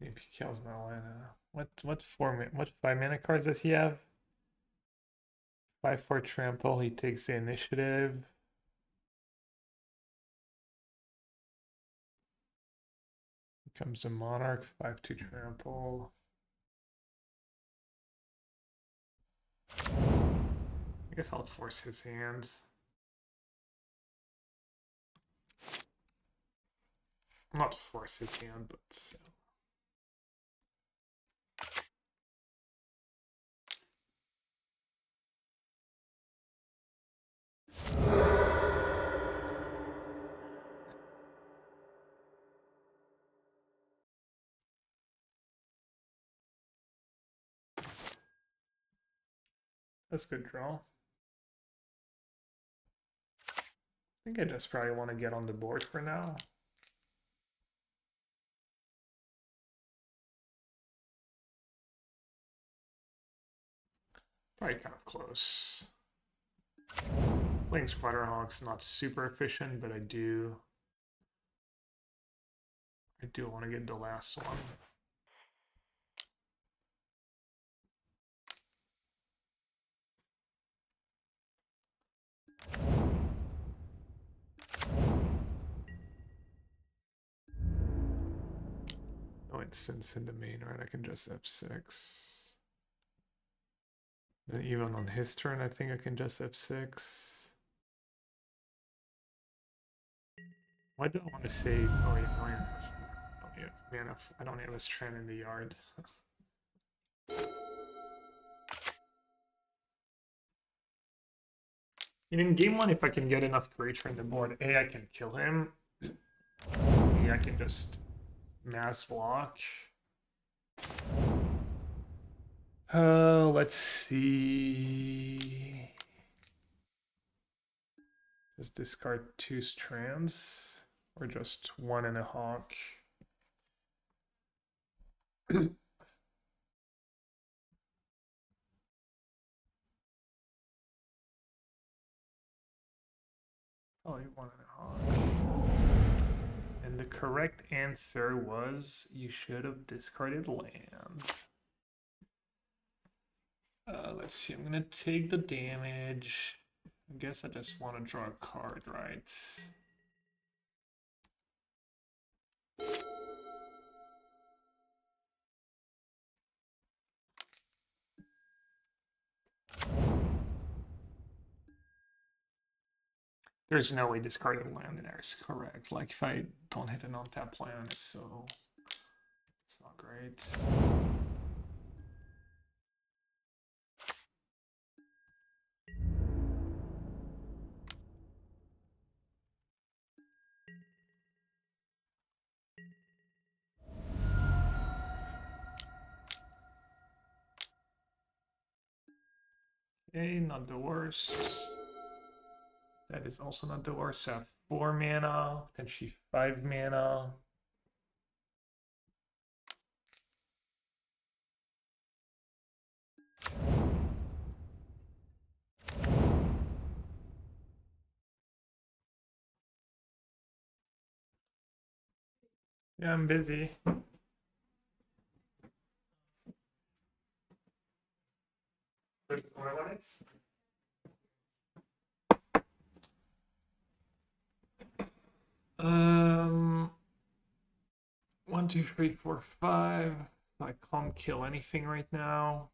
Maybe he kills my land. What 5 mana cards does he have? 5/4 trample, he takes the initiative. Becomes a monarch, 5/2 trample. I guess I'll force his hand. Not force his hand, but so. That's a good draw. I think I just probably want to get on the board for now. Probably kind of close. Playing Spiderhawk's not super efficient, but I do want to get the last one. No instance in the main, right? I can just F6. Then even on his turn, I think I can just F6. Why do I want to save? Oh yeah, no, I don't have a strand in the yard. In game 1, if I can get enough creature on the board, A, I can kill him. B, I can just mass block. Let's see. Just discard 2 strands, or just 1 and a hawk. Probably 1 and a hawk. And the correct answer was you should have discarded land. Let's see, I'm gonna take the damage. I guess I just want to draw a card, right? There's no way discarding land in there is correct. Like if I don't hit an untapped land, it's not great. Okay, not the worst. That is also not the worst. I have 4 mana, potentially 5 mana. Yeah, I'm busy. Um, 1, 2, 3, 4, 5. I can't kill anything right now.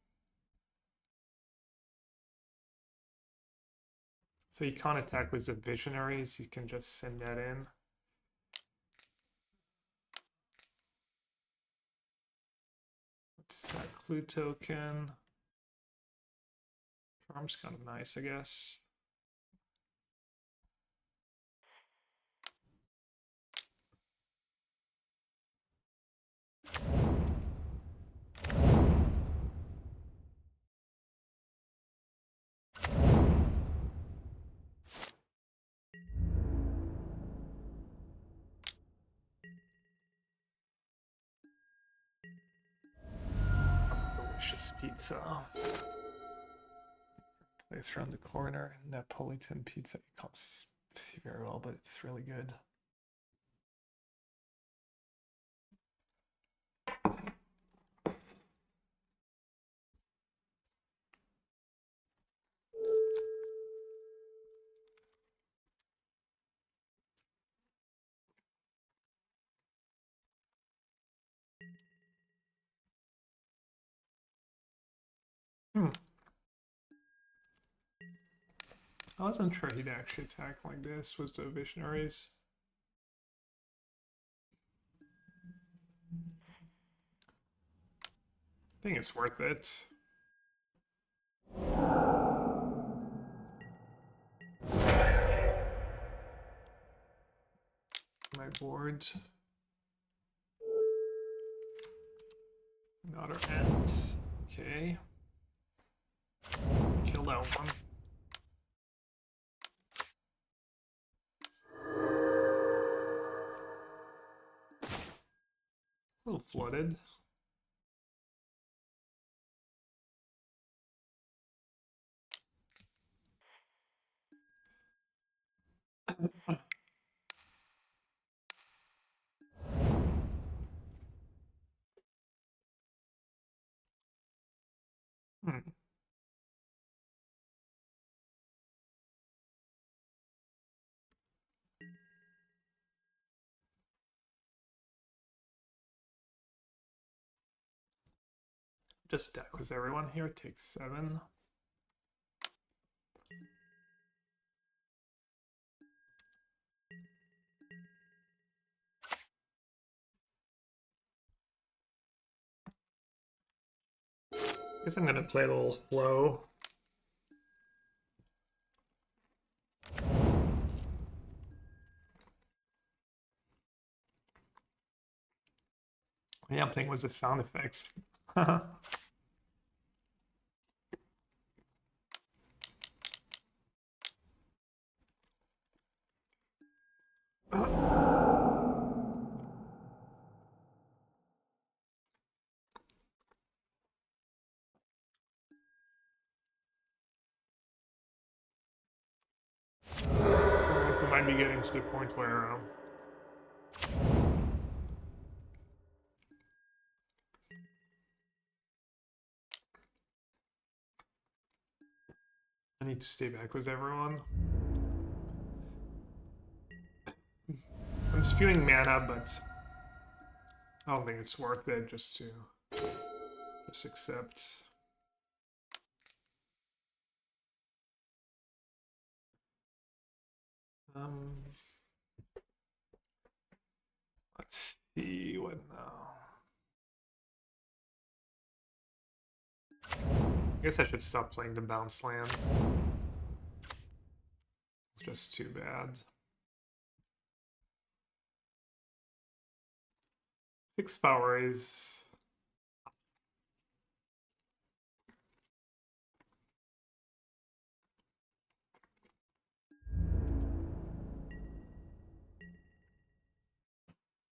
So you can't attack with the visionaries, you can just send that in. What's that clue token? Charm's kind of nice, I guess. Delicious pizza. Place around the corner. Napolitan pizza. You can't see very well, but it's really good. I wasn't sure he'd actually attack like this with the visionaries. I think it's worth it. My board. Another ants. Okay. Kill that one. A little flooded. Just attack with everyone here. Takes 7. Guess I'm gonna play a little slow. Yeah, I'm playing with the sound effects. We might be getting to the point where I need to stay back with everyone. I'm spewing mana, but I don't think it's worth it just to accept. Let's see what now. I guess I should stop playing the bounce land. It's just too bad. 6 power is...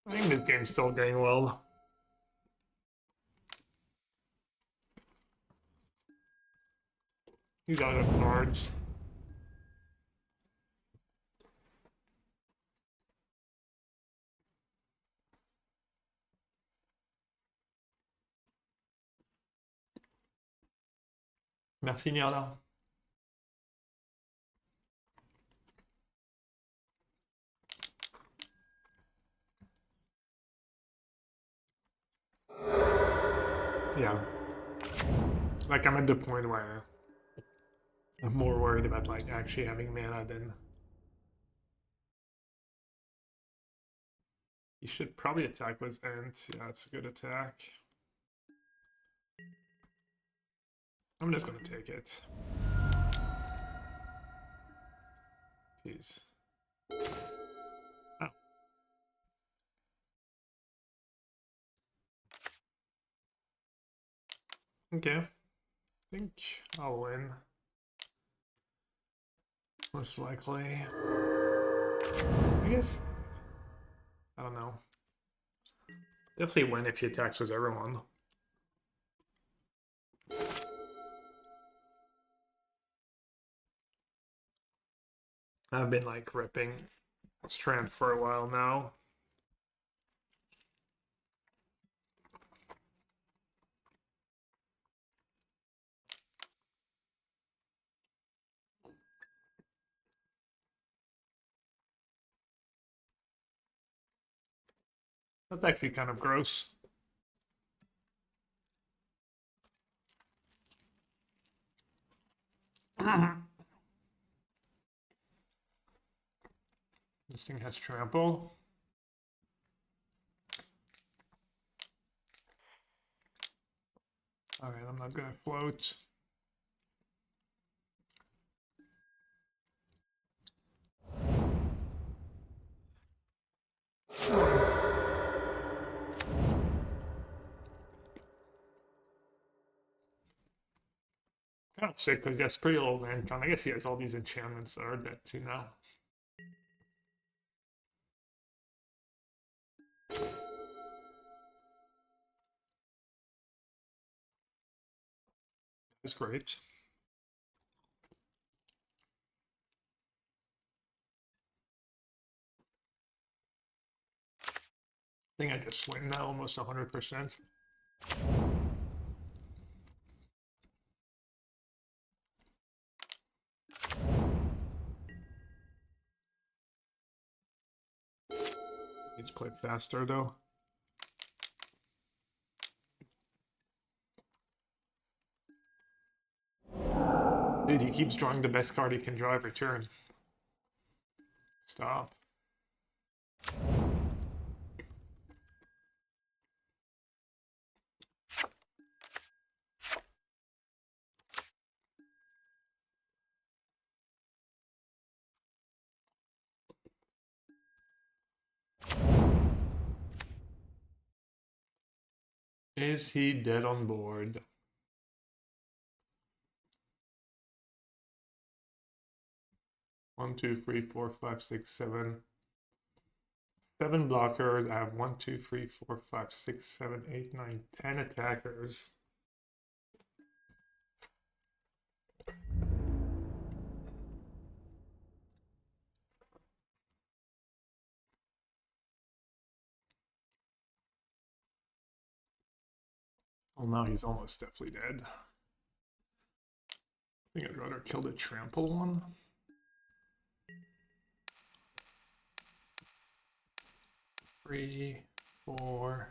I think this game's still going well. He's out of cards. Merci Niala. Yeah. Like, I'm at the point where I'm more worried about, like, actually having mana than... You should probably attack with Ant. Yeah, it's a good attack. I'm just gonna take it. Jeez. Oh. Okay. I think I'll win. Most likely. I guess... I don't know. Definitely win if he attacks with everyone. I've been like ripping Strand for a while now. That's actually kind of gross. This thing has trample. Alright, I'm not gonna float. Kind of sick because he has pretty low land count. I guess he has all these enchantments that are dead too now. That's great. I think I just win now almost 100%. Need to play faster though. Dude, he keeps drawing the best card he can draw every turn. Stop. Is he dead on board? One, two, three, four, five, six, seven. 7 blockers. I have 1, 2, 3, 4, 5, 6, 7, 8, 9, 10 attackers. Oh no, he's almost definitely dead. I think I'd rather kill the trample one. Three, 4,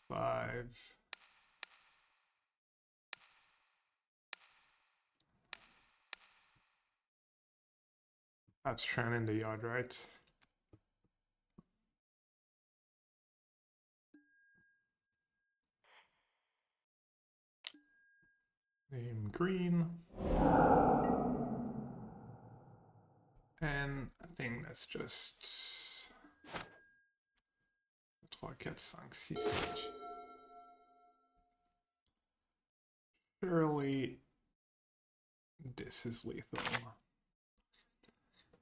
5. That's Tran in the yard, right? Name green. And I think that's just 3, 4, 5, 6, 7. Surely this is lethal.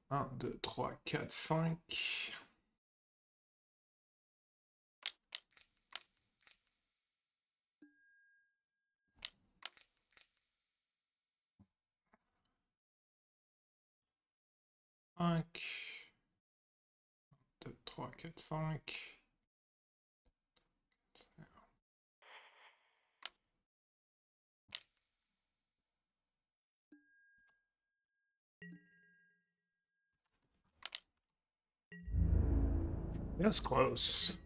1, 2, 3, 4, 5. Cinq. 2, 3, 4, 5. That's close.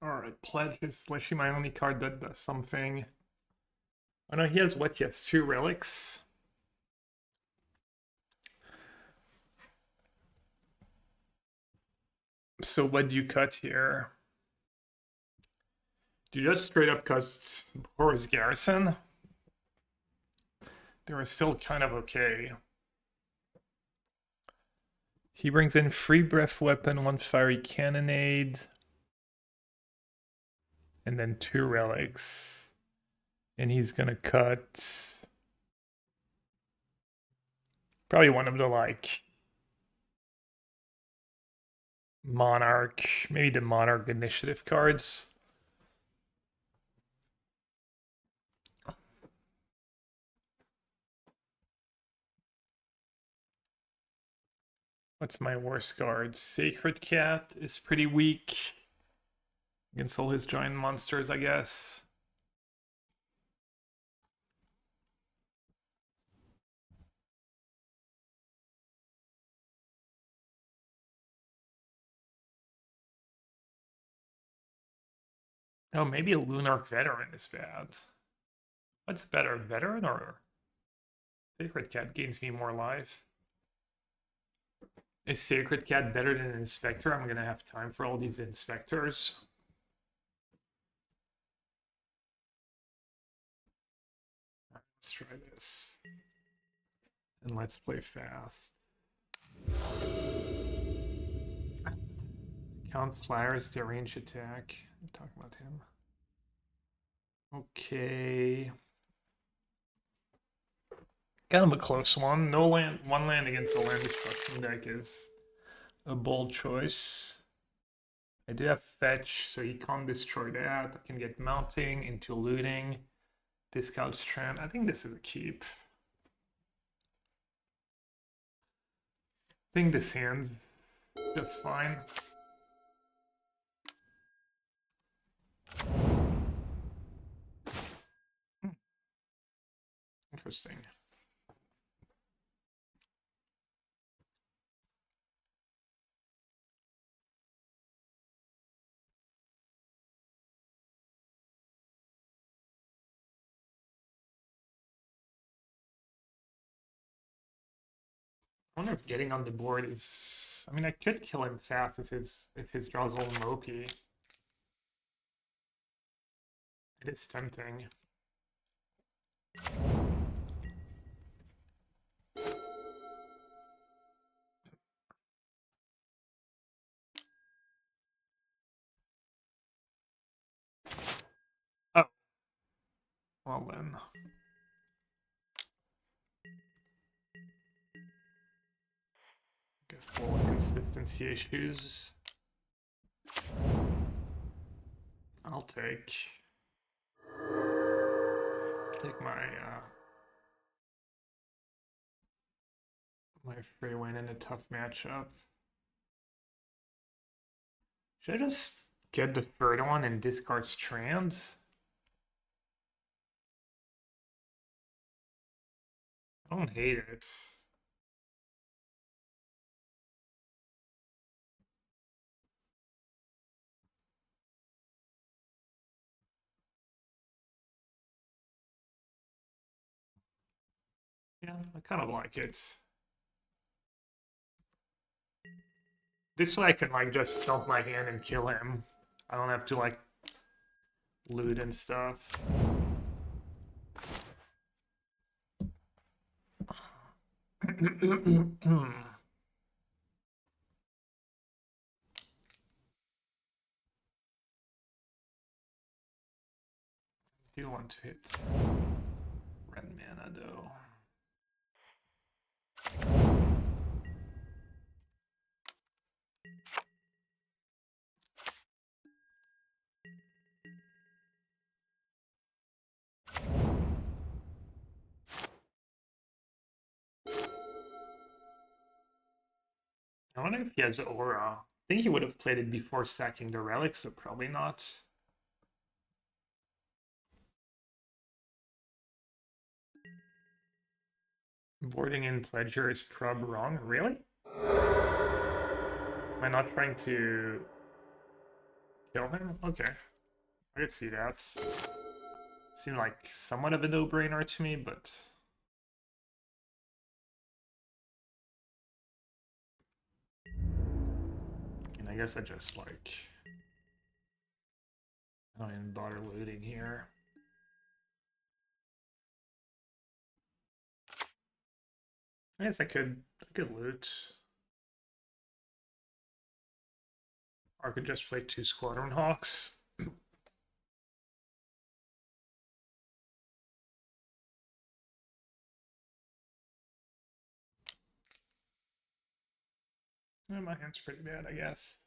Alright, Pledge is literally my only card that does something. Oh no, he has what? He has 2 relics. So what do you cut here? Do you just straight up cut Boris Garrison? They were still kind of okay. He brings in 3 breath weapon, 1 fiery cannonade, and then 2 relics. And he's gonna cut probably one of the like Monarch, maybe the Monarch initiative cards. What's my worst card? Sacred Cat is pretty weak against all his giant monsters, I guess. Oh, maybe a Lunarch Veteran is bad. What's better, Veteran or Sacred Cat gains me more life? Is Sacred Cat better than Inspector? I'm gonna have time for all these Inspectors. Let's try this. And let's play fast. Count Flyers, their range attack. I'm talking about him. Okay. Kind of a close one. No land, 1 land against the land destruction deck is a bold choice. I do have fetch, so he can't destroy that. I can get mounting into looting. Discount strand. I think this is a keep. I think this hand's just fine. Interesting. I wonder if getting on the board is. I mean, I could kill him fast if his draw's all mopey. It is tempting. Oh. Well then. Get full consistency issues. I'll take my my free win in a tough matchup. Should I just get the 3rd one and discard strands? I don't hate it. Yeah, I kind of like it. This way I can like just dump my hand and kill him. I don't have to like loot and stuff. Do want to hit red mana though. I wonder if he has aura. I think he would have played it before sacking the relic, so probably not. Boarding in Pledger is prob wrong? Really? Am I not trying to kill him? Okay. I could see that. Seemed like somewhat of a no-brainer to me, but... And I guess I just like... I don't even bother looting here. I guess I could loot. Or I could just play 2 Squadron Hawks. My hand's pretty bad, I guess.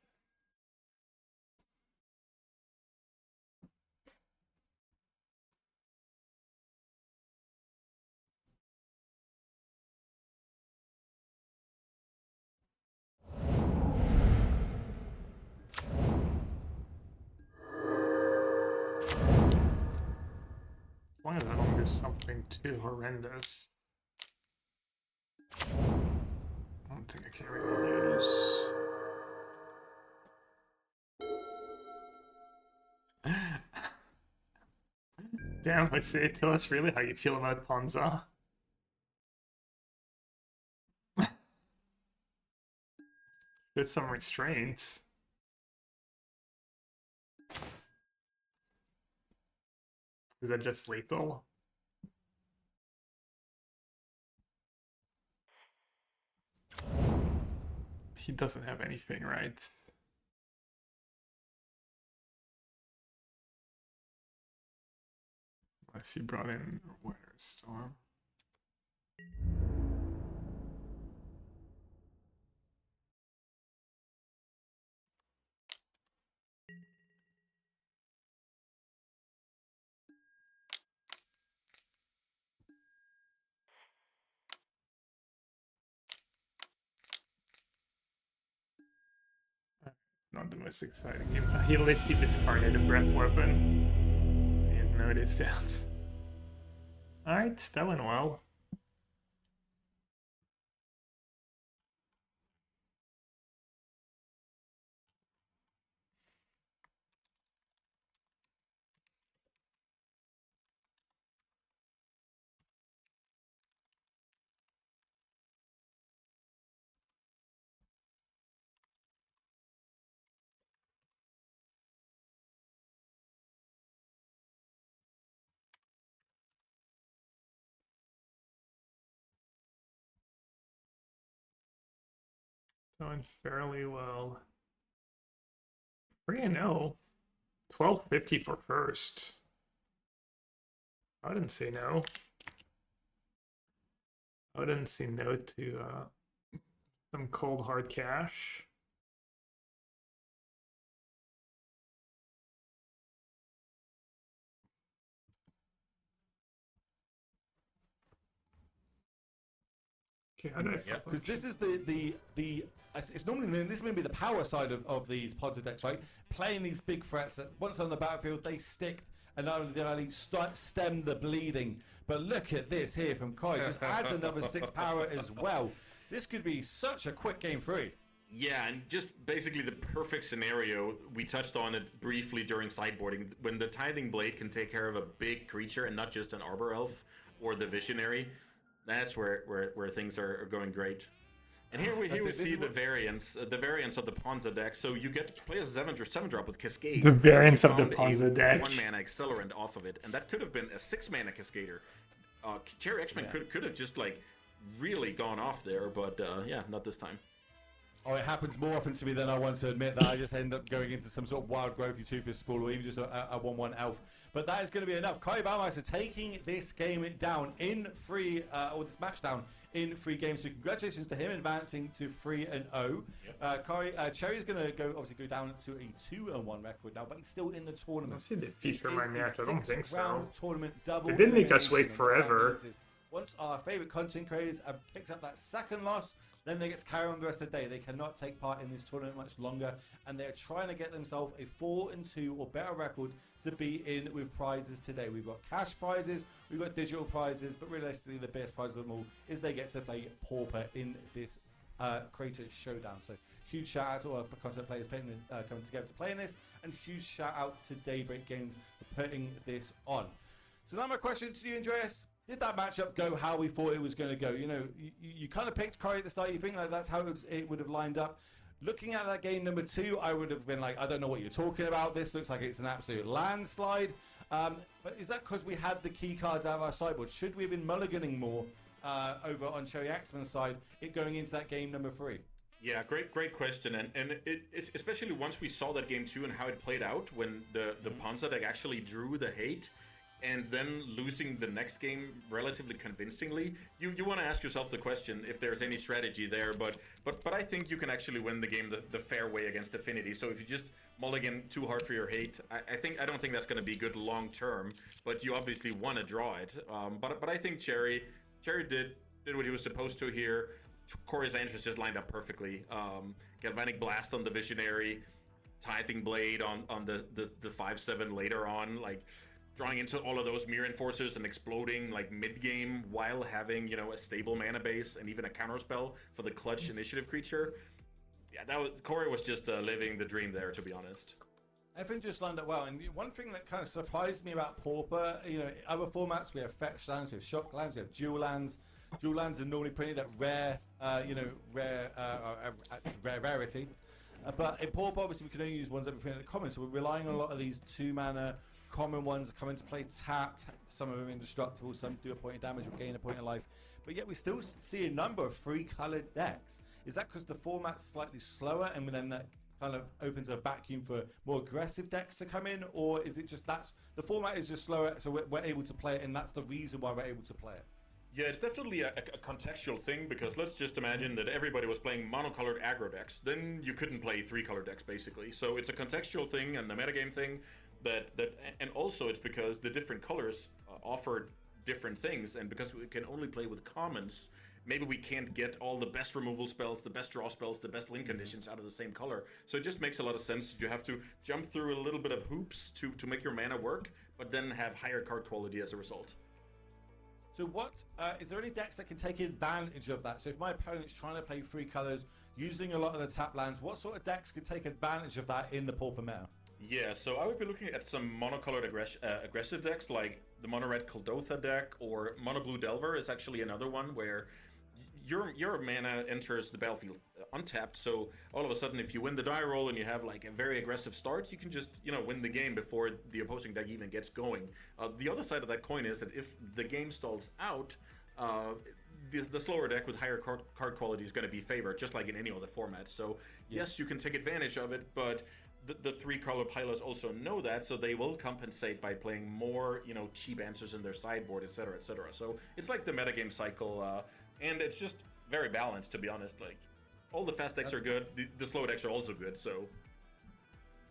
As long as I don't do something too horrendous. I don't think I can really lose. Damn, I say, tell us really how you feel about Ponza. There's some restraint. Is that just lethal? He doesn't have anything, right? Unless he brought in Winter Storm. Not the most exciting game. He lifted keep discarded a breath weapon. I didn't notice that. Alright, that went well. Going fairly well. 3-0. 1250 for first. I didn't say no. I didn't say no to some cold hard cash. Okay, how do I Yeah, because this is it's normally this is going to be the power side of these positive decks, right? Playing these big threats that once on the battlefield they stick and not only stem the bleeding, but look at this here from Koi. Just adds another 6 power as well. This could be such a quick game 3. Yeah, and just basically the perfect scenario. We touched on it briefly during sideboarding. When the Tithing Blade can take care of a big creature and not just an Arbor Elf or the Visionary, That's where things are going great. And here we This see is the what- variants of the Ponza deck. So you get to play a 7 drop with Cascade. The variants You of the found Ponza a deck. 1-mana accelerant off of it, and that could have been a 6-mana Cascader. Cherry X-Men could have just like really gone off there, but yeah, not this time. Oh, it happens more often to me than I want to admit that I just end up going into some sort of wild growthy two-piece spool or even just a 1/1 elf. But that is going to be enough. Corey Baumeister taking this game down in free, or this match down in 3 games. So congratulations to him advancing to 3-0. Corey, Cherry's going to obviously go down to a 2-1 record now, but he's still in the tournament. Let's see the This feature is my a match. I don't think so. 6-round tournament double. They didn't make us wait elimination. And what that forever. means is once our favorite content creators have picked up that second loss, then they get to carry on the rest of the day. They cannot take part in this tournament much longer, and they're trying to get themselves a 4-2 or better record to be in with prizes today. We've got cash prizes, we've got digital prizes, but realistically the best prize of them all is they get to play Pauper in this Creator Showdown. So huge shout out to all our content players playing this, coming together to play in this, and huge shout out to Daybreak Games for putting this on. So now my question to you, Andreas. Did that matchup go how we thought it was going to go? You know, you kind of picked Corey at the start. You think like that's how it would have lined up. Looking at that game number 2, I would have been like, I don't know what you're talking about. This looks like it's an absolute landslide. But is that because we had the key cards out of our sideboard? Should we have been mulliganing more over on Cherry Axeman's side, it going into that game number 3? Yeah, great question, and it especially once we saw that game 2 and how it played out when the Ponza deck actually drew the hate, and then losing the next game relatively convincingly, you want to ask yourself the question if there's any strategy there. But I think you can actually win the game the fair way against Affinity. So if you just mulligan too hard for your hate, I don't think that's going to be good long term. But you obviously want to draw it. But I think Cherry did what he was supposed to here. Corey's Interest just lined up perfectly. Galvanic Blast on the Visionary, Tithing Blade on the 5/7 later on, like drawing into all of those Mirror Enforcers and exploding like mid-game while having, you know, a stable mana base and even a counterspell for the clutch initiative creature. Yeah, Corey was just living the dream there, to be honest. Everything just lined up well, and one thing that kind of surprised me about Pauper, you know, other formats we have fetch lands, we have shock lands, we have dual lands. Dual lands are normally printed at rare rarity. But in Pauper, obviously, we can only use ones that we printed at common, so we're relying on a lot of these 2-mana common ones come into play tapped. Some of them indestructible, some do a point of damage or gain a point of life. But yet we still see a number of 3-colored decks. Is that because the format's slightly slower and then that kind of opens a vacuum for more aggressive decks to come in? Or is it just the format is just slower, so we're able to play it, and that's the reason why we're able to play it? Yeah, it's definitely a contextual thing, because let's just imagine that everybody was playing monocolored aggro decks. Then you couldn't play 3-color decks, basically. So it's a contextual thing and a metagame thing. And also it's because the different colors offer different things, and because we can only play with commons, maybe we can't get all the best removal spells, the best draw spells, the best win conditions out of the same color. So it just makes a lot of sense. You have to jump through a little bit of hoops to make your mana work, but then have higher card quality as a result. So what is there any decks that can take advantage of that? So if my opponent's trying to play 3 colors using a lot of the tap lands, what sort of decks could take advantage of that in the Pauper meta? Yeah, so I would be looking at some monocolored aggressive decks, like the mono-red Kuldotha deck, or mono-blue Delver is actually another one where your mana enters the battlefield untapped, so all of a sudden if you win the die roll and you have like a very aggressive start, you can just, you know, win the game before the opposing deck even gets going. The other side of that coin is that if the game stalls out, the slower deck with higher card quality is going to be favored, just like in any other format. So yes, you can take advantage of it, but the 3-color pilots also know that, so they will compensate by playing more, you know, cheap answers in their sideboard, etc., etc. So it's like the metagame cycle, and it's just very balanced, to be honest. Like, all the fast decks are good, the slow decks are also good, so...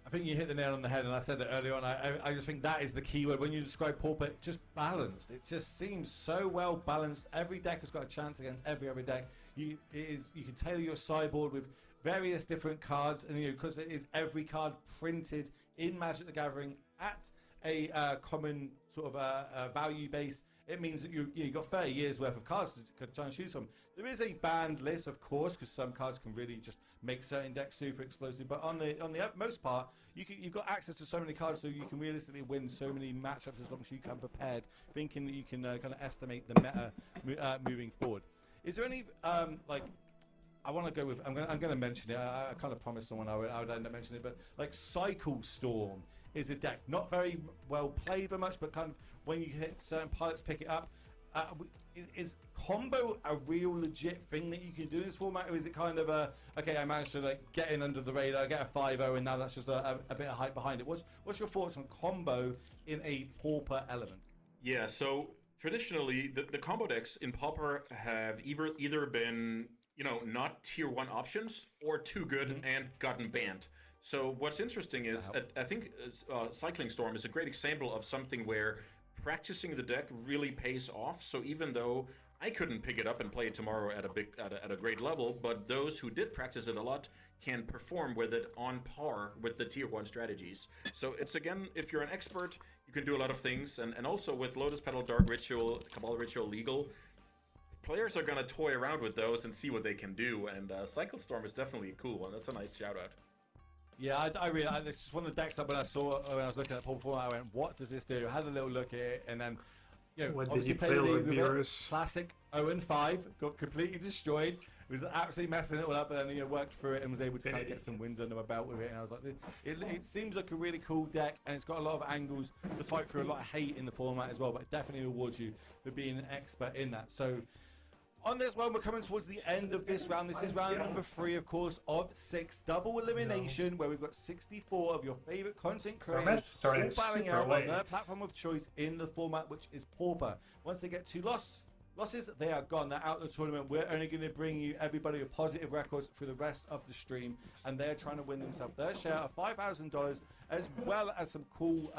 I think you hit the nail on the head, and I said it earlier on. I just think that is the key word when you describe Pauper. Just balanced. It just seems so well balanced. Every deck has got a chance against every other deck. You can tailor your sideboard with various different cards, and because it is every card printed in Magic the Gathering at a common sort of value base. it means that you've got 30 years worth of cards to try and choose from. There is a banned list, of course, because some cards can really just make certain decks super explosive. But on the most part, you've got access to so many cards, so you can realistically win so many matchups as long as you come prepared, thinking that you can kind of estimate the meta moving forward. Is there any like? I want to go with. I'm going to mention it. I kind of promised someone I would end up mentioning it, but like Cycle Storm is a deck not very well played by much, but kind of when you hit certain pilots, pick it up. Is combo a real legit thing that you can do in this format, or is it kind of a okay? I managed to like get in under the radar, get a 5-0, and now that's just a bit of hype behind it. What's your thoughts on combo in a Pauper element? Yeah, so traditionally the combo decks in Pauper have either been not tier 1 options or too good and gotten banned. So what's interesting is I think Cycling Storm is a great example of something where practicing the deck really pays off. So even though I couldn't pick it up and play it tomorrow at a great level, but those who did practice it a lot can perform with it on par with the tier 1 strategies. So it's, again, if you're an expert, you can do a lot of things, and also with Lotus Petal, Dark Ritual, Cabal Ritual, Legal, players are going to toy around with those and see what they can do, and Cycle Storm is definitely a cool one. That's a nice shout out. Yeah, I really, this is one of the decks that when I was looking at Paul before, I went, what does this do? I had a little look at it, and then, What obviously did you played play, the Lord league with it. Beerus? Classic 0-5, got completely destroyed. Was absolutely messing it all up, and then worked through it and was able to kind of get some wins under my belt with it. And I was like, it seems like a really cool deck, and it's got a lot of angles to fight through, a lot of hate in the format as well. But it definitely rewards you for being an expert in that. So on this one, we're coming towards the end of this round. This is round number 3, of course, of 6. Double elimination, where we've got 64 of your favorite content creators all bowing out on their platform of choice in the format, which is Pauper. Once they get 2 losses, they are gone. They're out of the tournament. We're only going to bring you everybody with positive records for the rest of the stream, and they're trying to win themselves their share of $5,000, as well as some cool,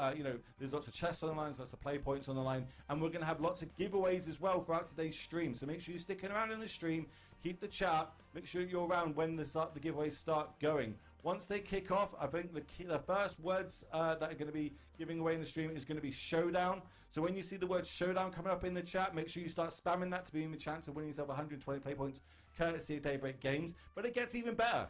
there's lots of chests on the line, there's lots of play points on the line, and we're going to have lots of giveaways as well throughout today's stream. So make sure you're sticking around in the stream, keep the chat, make sure you're around when the giveaways start going. Once they kick off, I think the first words that are going to be giving away in the stream is going to be showdown. So when you see the word showdown coming up in the chat, make sure you start spamming that to be in the chance of winning yourself 120 play points, courtesy of Daybreak Games. But it gets even better.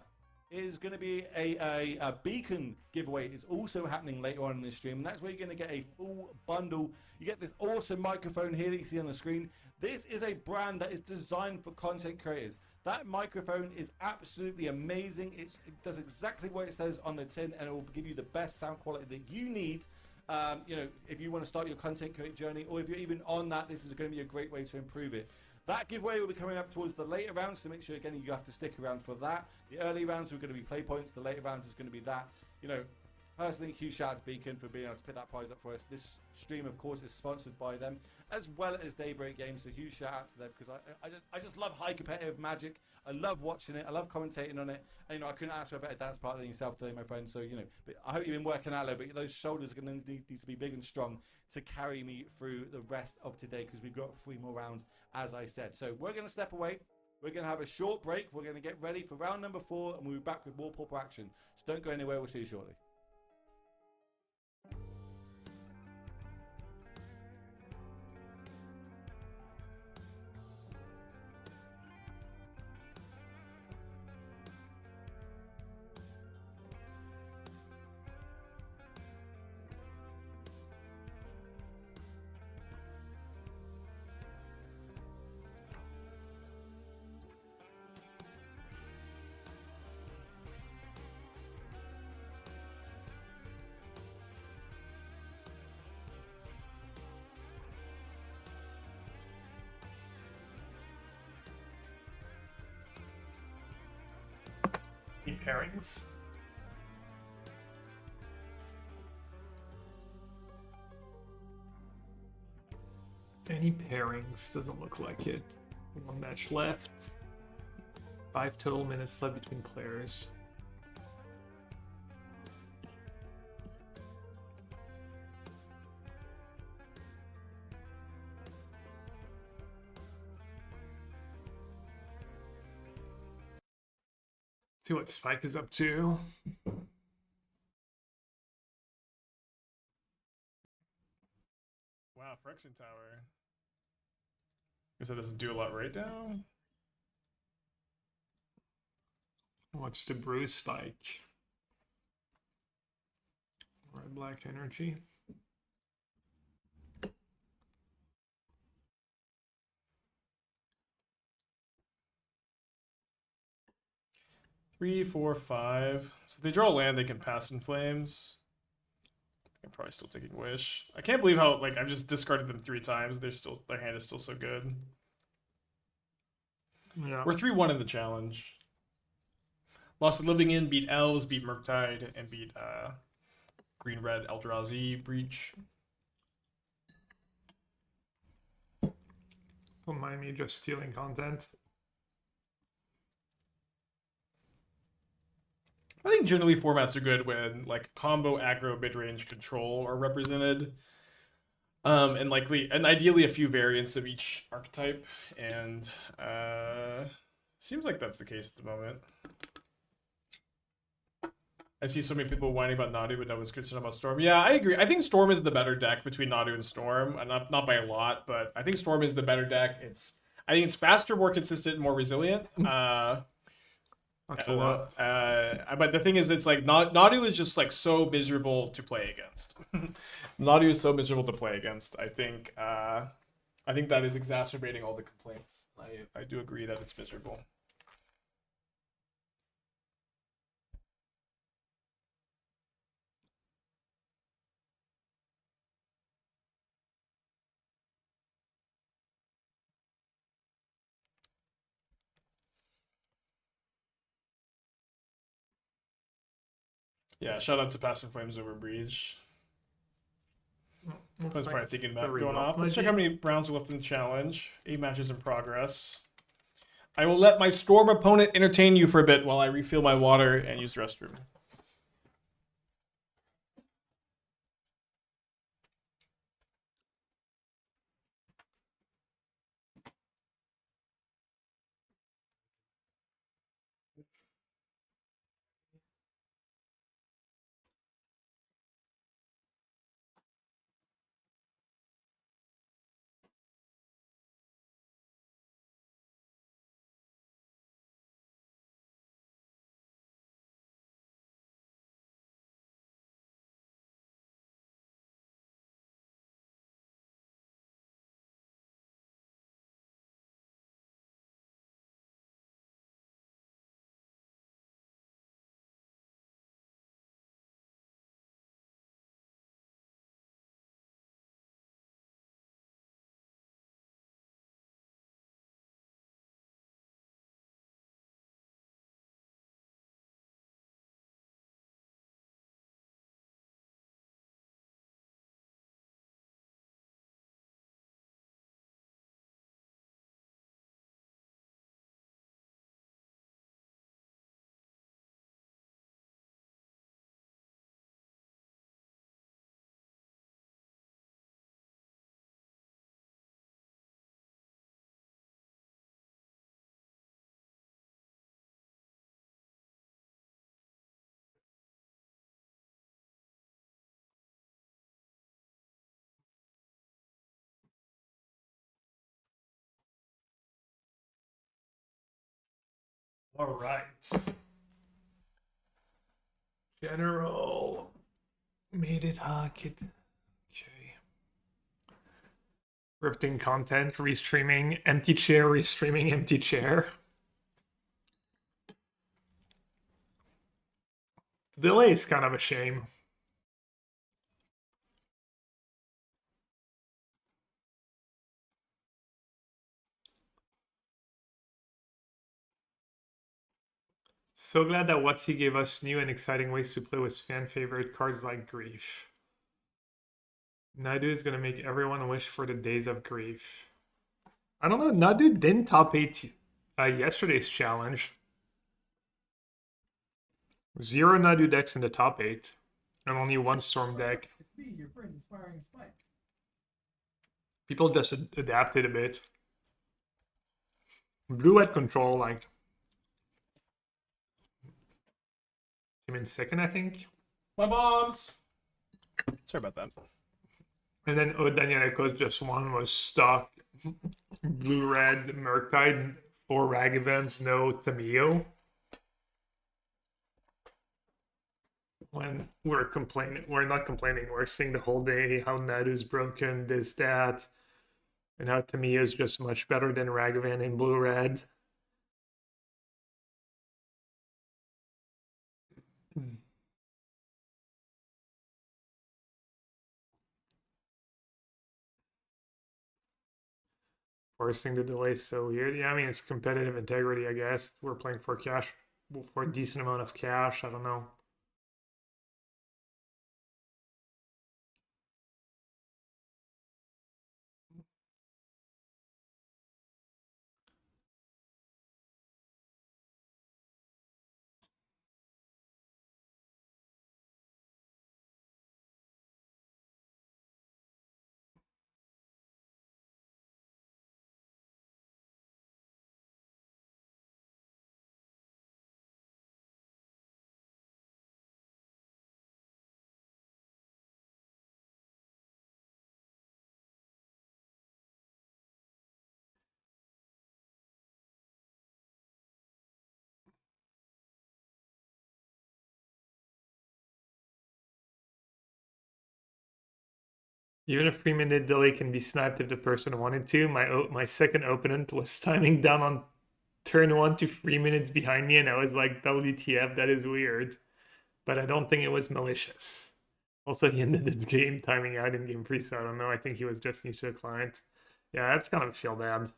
It is going to be a beacon giveaway. Is also happening later on in the stream, and that's where you're going to get a full bundle. You get this awesome microphone here that you see on the screen. This is a brand that is designed for content creators. That microphone is absolutely amazing. It does exactly what it says on the tin, and it will give you the best sound quality that you need. If you want to start your content creator journey, or if you're even on that, this is going to be a great way to improve it. That giveaway will be coming up towards the later rounds, so make sure, again, you have to stick around for that. The early rounds are going to be play points. The later rounds is going to be that. Personally, huge shout out to Beacon for being able to pick that prize up for us. This stream, of course, is sponsored by them, as well as Daybreak Games, so huge shout out to them, because I just love high competitive Magic. I love watching it. I love commentating on it. And, I couldn't ask for a better dance partner than yourself today, my friend. So, but I hope you've been working out a little bit. Those shoulders are going to need to be big and strong to carry me through the rest of today, because we've got 3 more rounds, as I said. So we're going to step away. We're going to have a short break. We're going to get ready for round number 4, and we'll be back with more Pauper action. So don't go anywhere. We'll see you shortly. Pairings. Any pairings? Doesn't look like it. 1 match left. 5 total minutes left between players. See what Spike is up to. Wow, Phyrexian Tower. guess that doesn't do a lot right now. What's the bruise spike? Red black energy. Three, four, five. So if they draw land, they can pass in flames. I'm probably still taking Wish. I can't believe how like I've just discarded them 3 times. Their hand is still so good. Yeah. We're 3-1 in the challenge. Lost to Living In, beat Elves, beat Murktide, and beat Green Red Eldrazi Breach. Don't mind me just stealing content. I think generally formats are good when like combo, aggro, mid-range, control are represented. And ideally a few variants of each archetype. And seems like that's the case at the moment. I see so many people whining about Nadu, but no one's concerned about Storm. Yeah, I agree. I think Storm is the better deck between Nadu and Storm. Not by a lot, but I think Storm is the better deck. I think it's faster, more consistent, more resilient. That's a lot. But the thing is, it's like Nadu is just like so miserable to play against. Nadu is so miserable to play against. I think that is exacerbating all the complaints. I do agree that it's miserable. Yeah, shout out to Passing Flames over Breach. I was probably thinking about going off. Let's check how many rounds are left in the challenge. 8 matches in progress. I will let my Storm opponent entertain you for a bit while I refill my water and use the restroom. All right. General made it hacked. Okay. Scripting content, restreaming empty chair, restreaming empty chair. The delay is kind of a shame. So glad that WotC gave us new and exciting ways to play with fan favorite cards like Grief. Nadu is gonna make everyone wish for the days of Grief. I don't know, Nadu didn't top 8 yesterday's challenge. 0 Nadu decks in the top 8, and only 1 Storm deck. People just adapted a bit. Blue had control, like, came in second, I think. My bombs! Sorry about that. And then Danielekos just won, was stuck. Blue-red Murktide, 4 Ragavens, no Tamio. When we're not complaining, we're seeing the whole day how Nadu's broken, this, that, and how Tamio is just much better than Ragavan in blue-red. Forcing the delay so weird. Yeah, I mean, it's competitive integrity, I guess. We're playing for cash, for a decent amount of cash. I don't know. Even a 3-minute delay can be snapped if the person wanted to. My second opponent was timing down on turn 1 to 3 minutes behind me, and I was like, WTF, that is weird. But I don't think it was malicious. Also, he ended the game timing out in game 3, so I don't know. I think he was just new to the client. Yeah, that's kind of feel bad.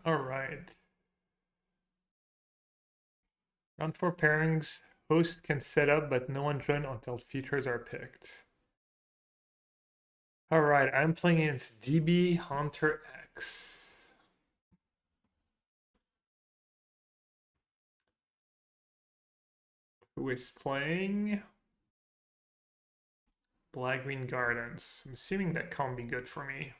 All right. Round 4 pairings. Host can set up, but no one join until features are picked. All right, I'm playing against DB Hunter X. Who is playing Black Green Gardens. I'm assuming that can't be good for me.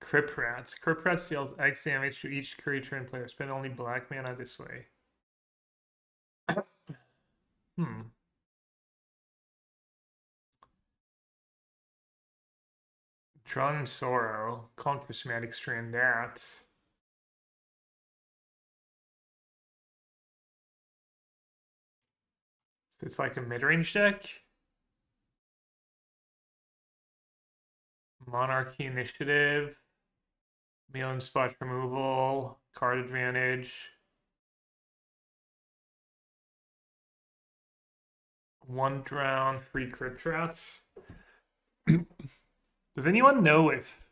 Crypt Rats. Crypt Rats deals X damage to each creature and player. Spend only black mana this way. Drawn in Sorrow. Can't Prismatic Strand that. So it's like a mid-range deck. Monarchy Initiative. Meal and spot removal. Card advantage. One drown, 3 Crypt Rats. Does anyone know if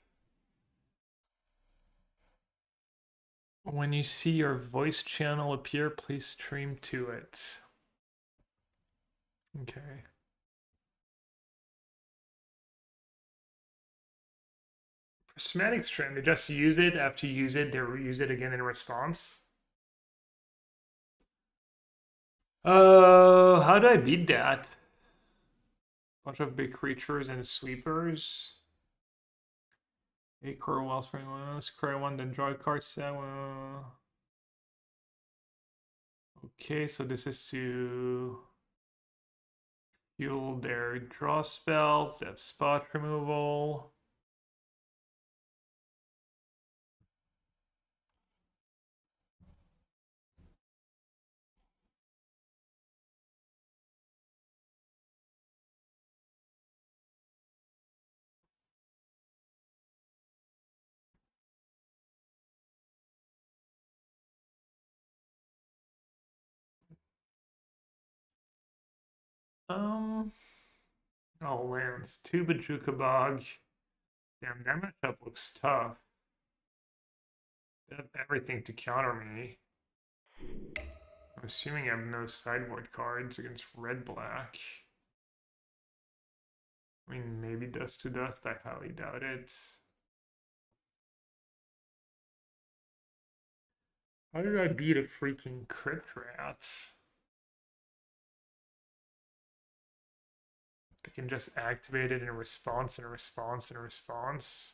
when you see your voice channel appear, please stream to it? Okay. Prismatic Strand, they just use it. After you use it, they use it again in response. How do I beat that? Bunch of big creatures and sweepers. Acre Wellspring, Scry 1, then draw a card set. Okay, so this is to fuel their draw spells. They have spot removal. Oh, lands. 2 Bajuka Bog. Damn, that matchup looks tough. They have everything to counter me. I'm assuming I have no sideboard cards against red-black. I mean, maybe Dust to Dust, I highly doubt it. How did I beat a freaking Crypt Rat? I can just activate it in response and response and response.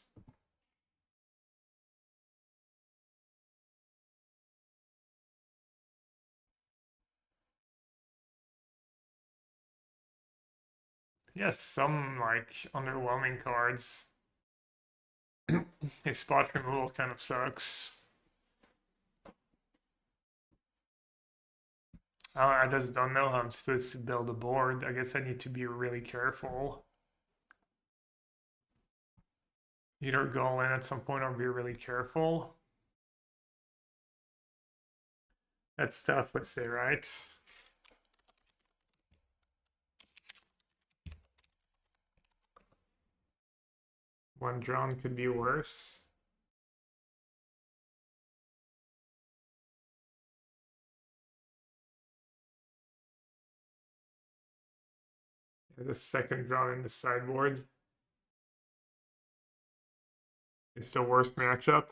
Yes, some like underwhelming cards. His spot removal kind of sucks. I just don't know how I'm supposed to build a board. I guess I need to be really careful. Either go in at some point or be really careful. That's tough, let's say, right? One drone could be worse. The second drone in the sideboard. It's the worst matchup.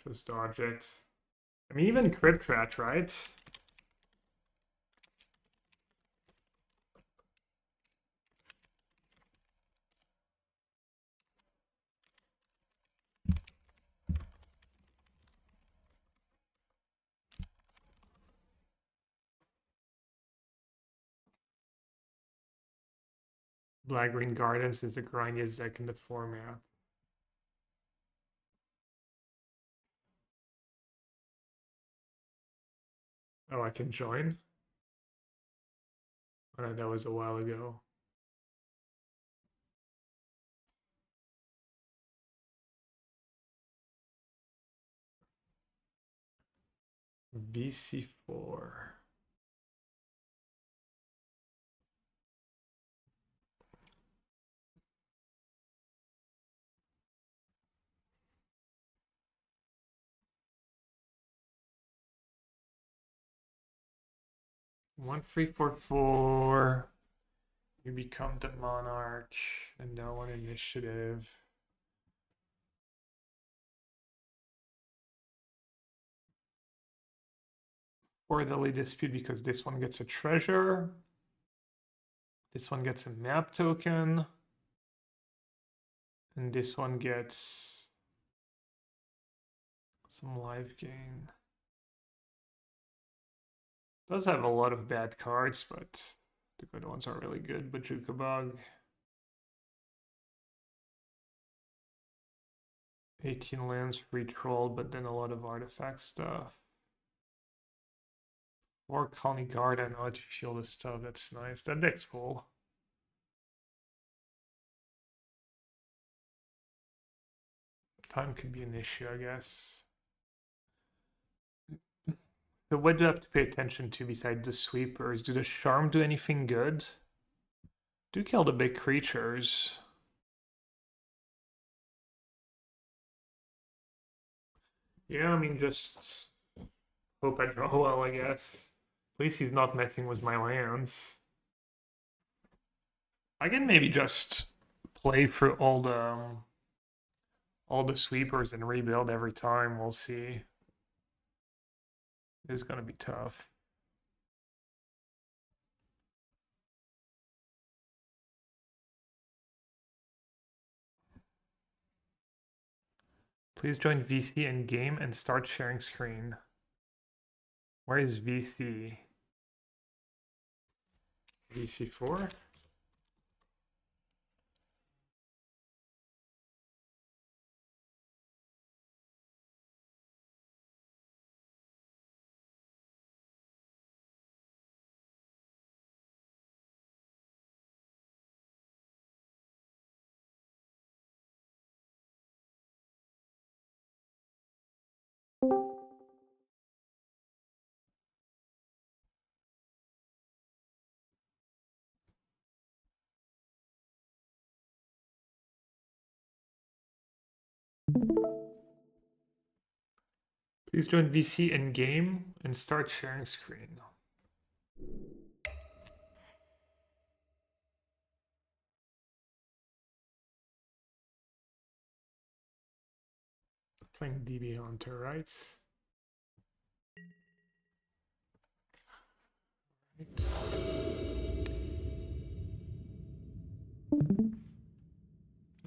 Just dodge it. I mean, even Crypt Rat, right? Black-Green Gardens is the grindiest deck in the format. Oh, I can join? Oh, that was a while ago. VC4. One, 3, 4, 4. You become the monarch, and now on initiative. Or the lead dispute because this one gets a treasure. This one gets a map token. And this one gets some life gain. Does have a lot of bad cards, but the good ones are really good. Bajuka Bug. 18 lands, free troll, but then a lot of artifact stuff. Or Colony Garden, oh, to shield this stuff, that's nice. That deck's cool. Time could be an issue, I guess. So what do I have to pay attention to besides the sweepers? Do the Charm do anything good? Do kill the big creatures. Yeah, I mean, just hope I draw well, I guess. At least he's not messing with my lands. I can maybe just play through all the sweepers and rebuild every time. We'll see. It's gonna be tough. Please join VC in game and start sharing screen. Where is VC? VC4? Please join VC in game and start sharing screen. Playing DB Hunter, right?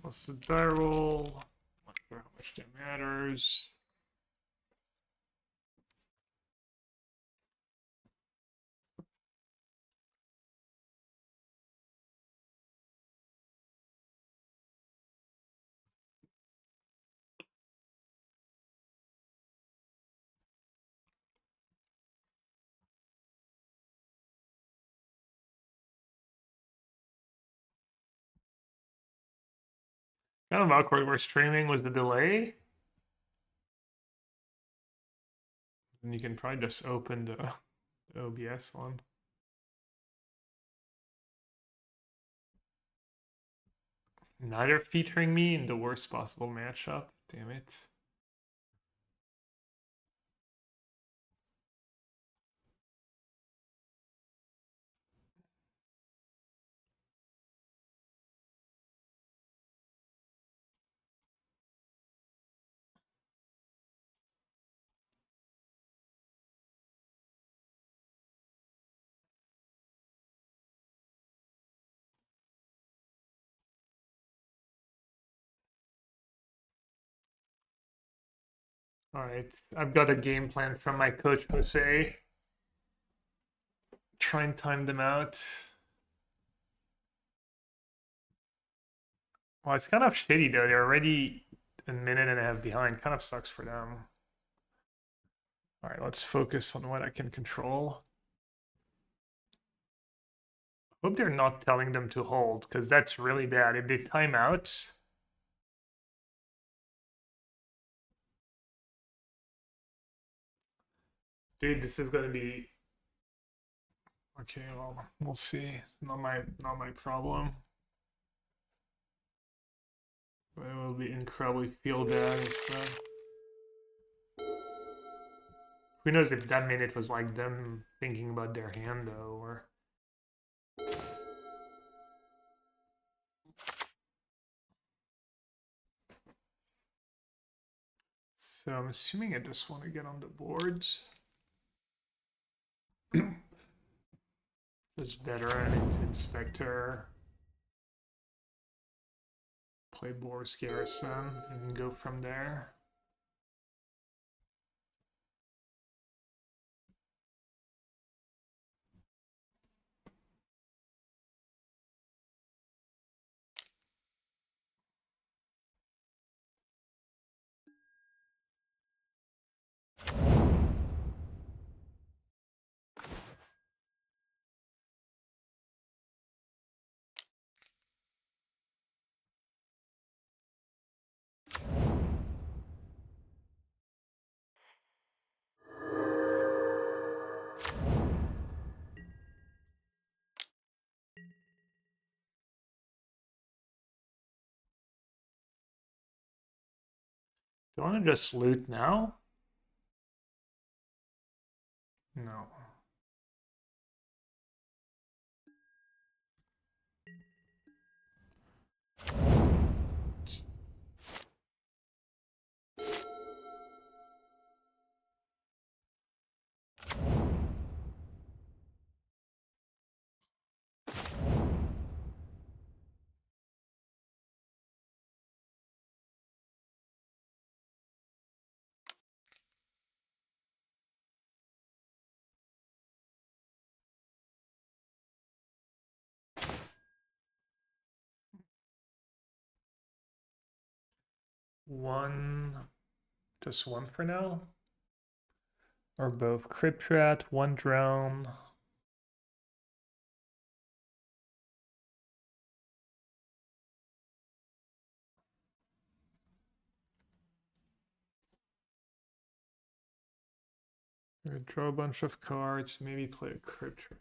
What's the die roll? Not sure how much that matters. Kind of awkward where streaming was the delay. And you can probably just open the OBS one. Neither featuring me in the worst possible matchup. Damn it. Alright, I've got a game plan from my coach Jose. Try and time them out. Well, it's kind of shitty though. They're already a minute and a half behind. Kind of sucks for them. Alright, let's focus on what I can control. Hope they're not telling them to hold, because that's really bad. If they time out, dude, this is gonna be okay. Well, we'll see. Not my problem. But it will be incredibly feel bad. Who knows if that minute was like them thinking about their hand though, or. So I'm assuming I just want to get on the boards. Just veteran, inspector, play Boris Garrison, and go from there. Do I want to just loot now? No. One, just one for now? Or both? Crypt Rat, one drone. Draw a bunch of cards, maybe play a Crypt Rat.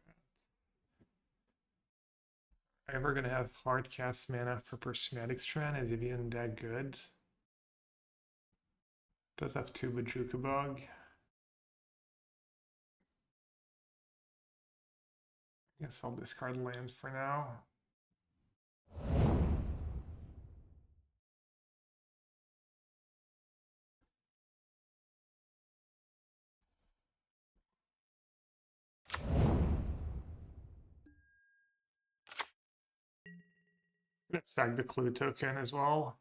Ever gonna have hard cast mana for Prismatic Strand? Is it even that good? Does have two Bajuka Bog. Guess I'll discard land for now. Sack the clue token as well.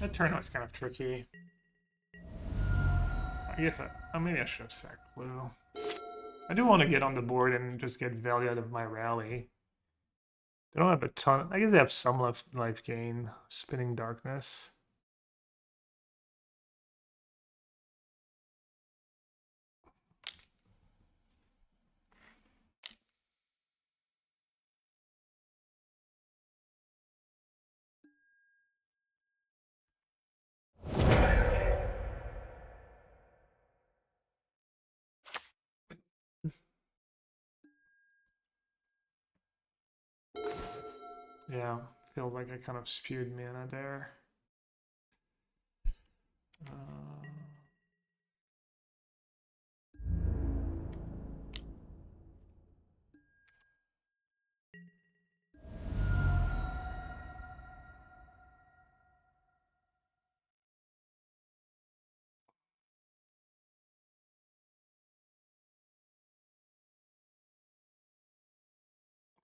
That turn was kind of tricky. I guess maybe I should have sacked clue. I do want to get on the board and just get value out of my rally. They don't have a ton. I guess they have some life gain. Spinning Darkness. Yeah, feels like I kind of spewed mana there.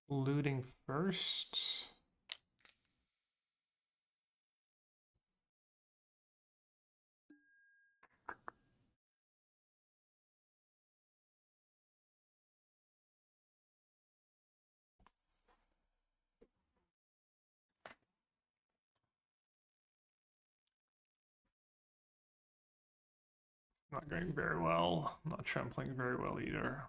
Looting first. Not going very well. Not trampling very well either.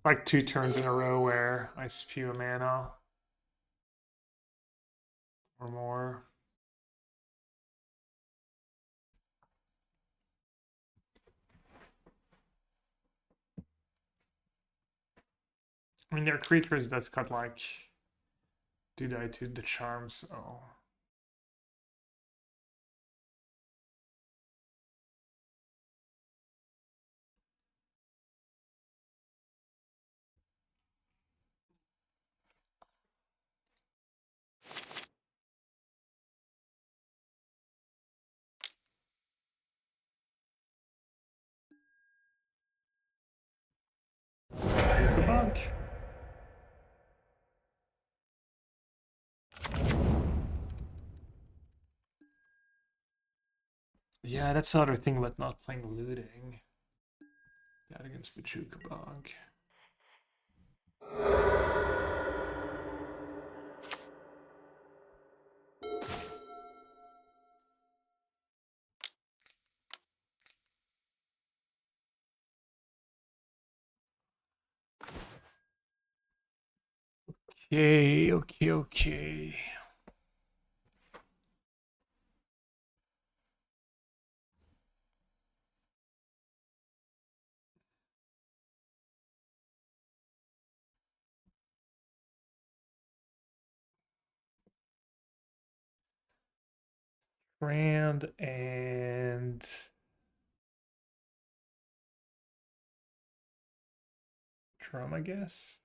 Like 2 turns in a row where I spew a mana or more. I mean, there are creatures that's got like do die to the charms. Oh, the bug. Yeah, that's the other thing about not playing looting. That against Pachuca Bog. Okay. Strand and Drum, I guess.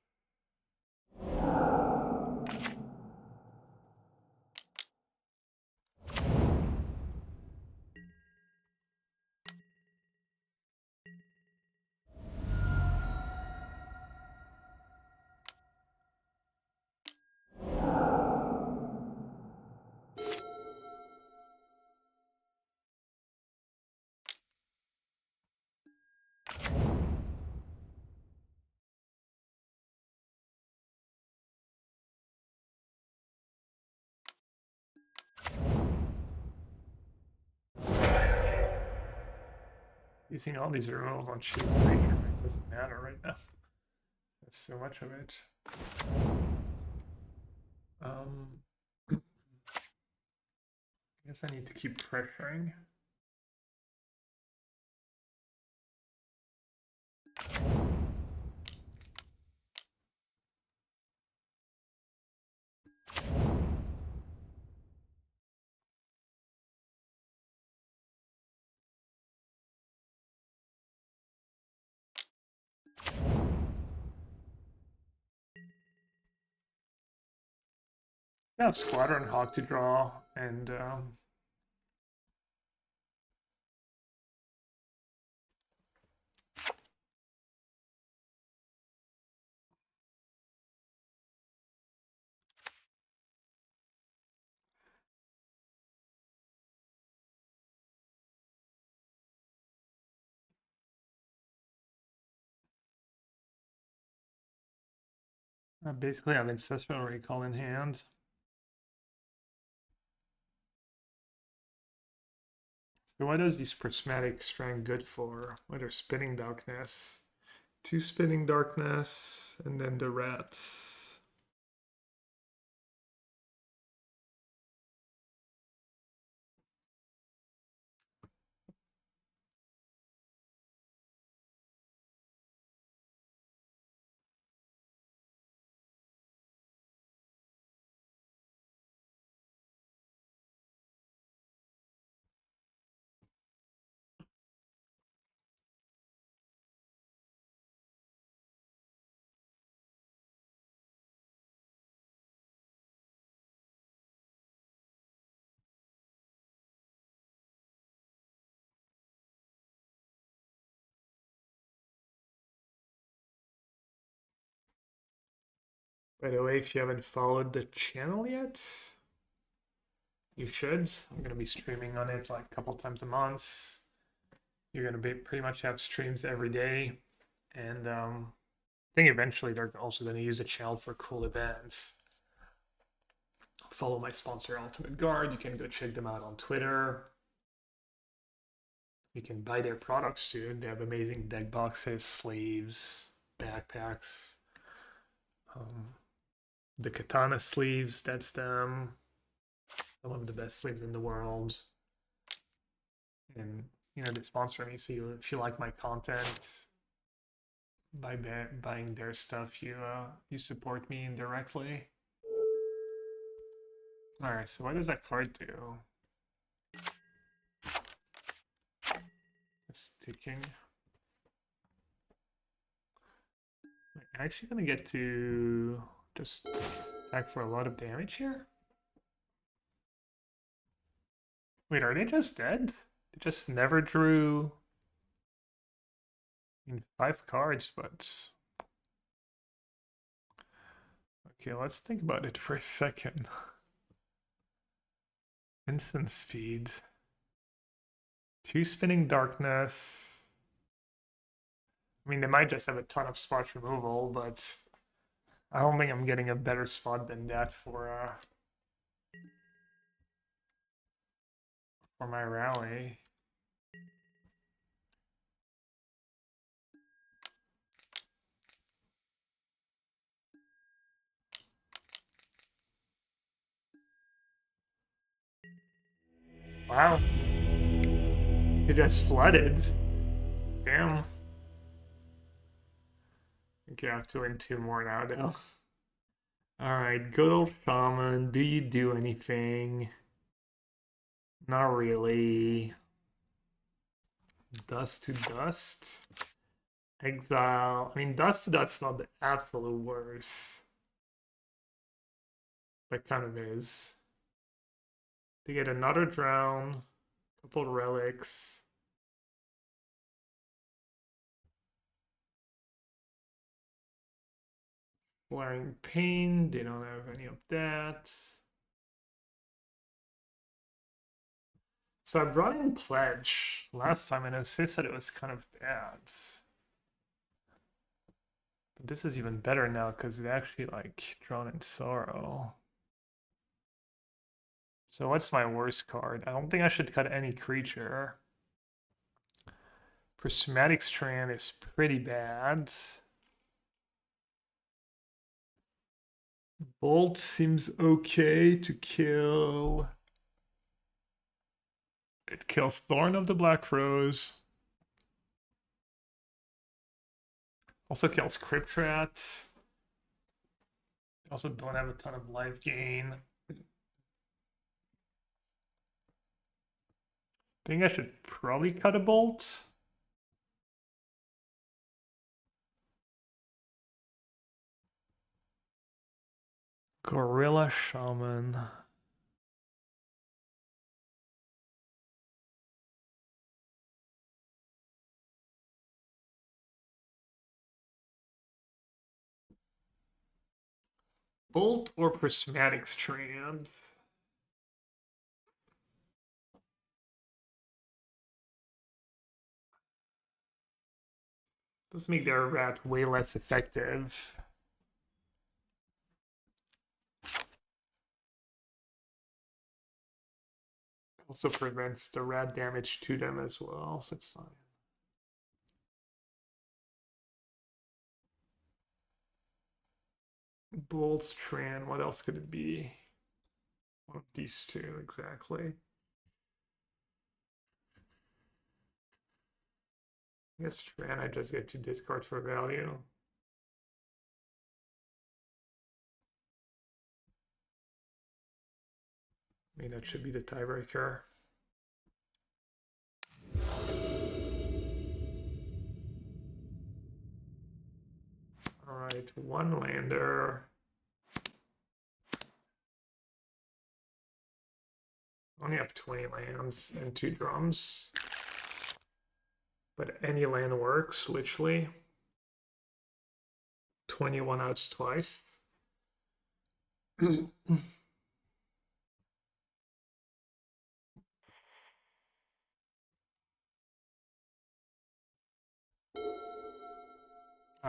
Using all these removals on cheap doesn't matter right now. There's so much of it. I guess I need to keep pressuring. I have Squatter and Hawk to draw, and I basically have Ancestral Recall in hand. So what is this Prismatic Strand good for? What are Spinning Darkness? 2 Spinning Darkness, and then the Rats. By the way, if you haven't followed the channel yet, you should. I'm going to be streaming on it like a couple times a month. You're going to be pretty much have streams every day. And I think eventually they're also going to use the channel for cool events. Follow my sponsor, Ultimate Guard. You can go check them out on Twitter. You can buy their products too. They have amazing deck boxes, sleeves, backpacks. The Katana sleeves, that's them. Some of the best sleeves in the world. And, you know, they sponsor me, so if you like my content, by buying their stuff, you support me indirectly. Alright, so what does that card do? It's ticking. I'm actually gonna get to just attack for a lot of damage here? Wait, are they just dead? They just never drew in 5 cards, but... Okay, let's think about it for a second. Instant speed. 2 Spinning Darkness. I mean, they might just have a ton of spot removal, but I don't think I'm getting a better spot than that for my rally. Wow. It just flooded. Damn. Okay, I have to win 2 more now, though. Alright, good old Shaman. Do you do anything? Not really. Dust to Dust. Exile. I mean, Dust to Dust's not the absolute worst. But kind of is. They get another Drown. Couple Relics. Flaring Pain. They don't have any of that. So I brought in Pledge last time, and Nassif said it was kind of bad. But this is even better now because it actually like Drawn in Sorrow. So what's my worst card? I don't think I should cut any creature. Prismatic Strand is pretty bad. Bolt seems okay to kill. It kills Thorn of the Black Rose. Also kills Crypt Rat. Also don't have a ton of life gain. I think I should probably cut a Bolt. Gorilla Shaman. Bolt or Prismatic Strand? Does make their rat way less effective. Also prevents the rat damage to them as well, so it's fine. Bolt Strand, what else could it be? One of these two, exactly. I guess Strand, I just get to discard for value. I mean, that should be the tiebreaker. Alright, one lander. Only have 20 lands and 2 drums. But any land works, literally. 21 outs twice. I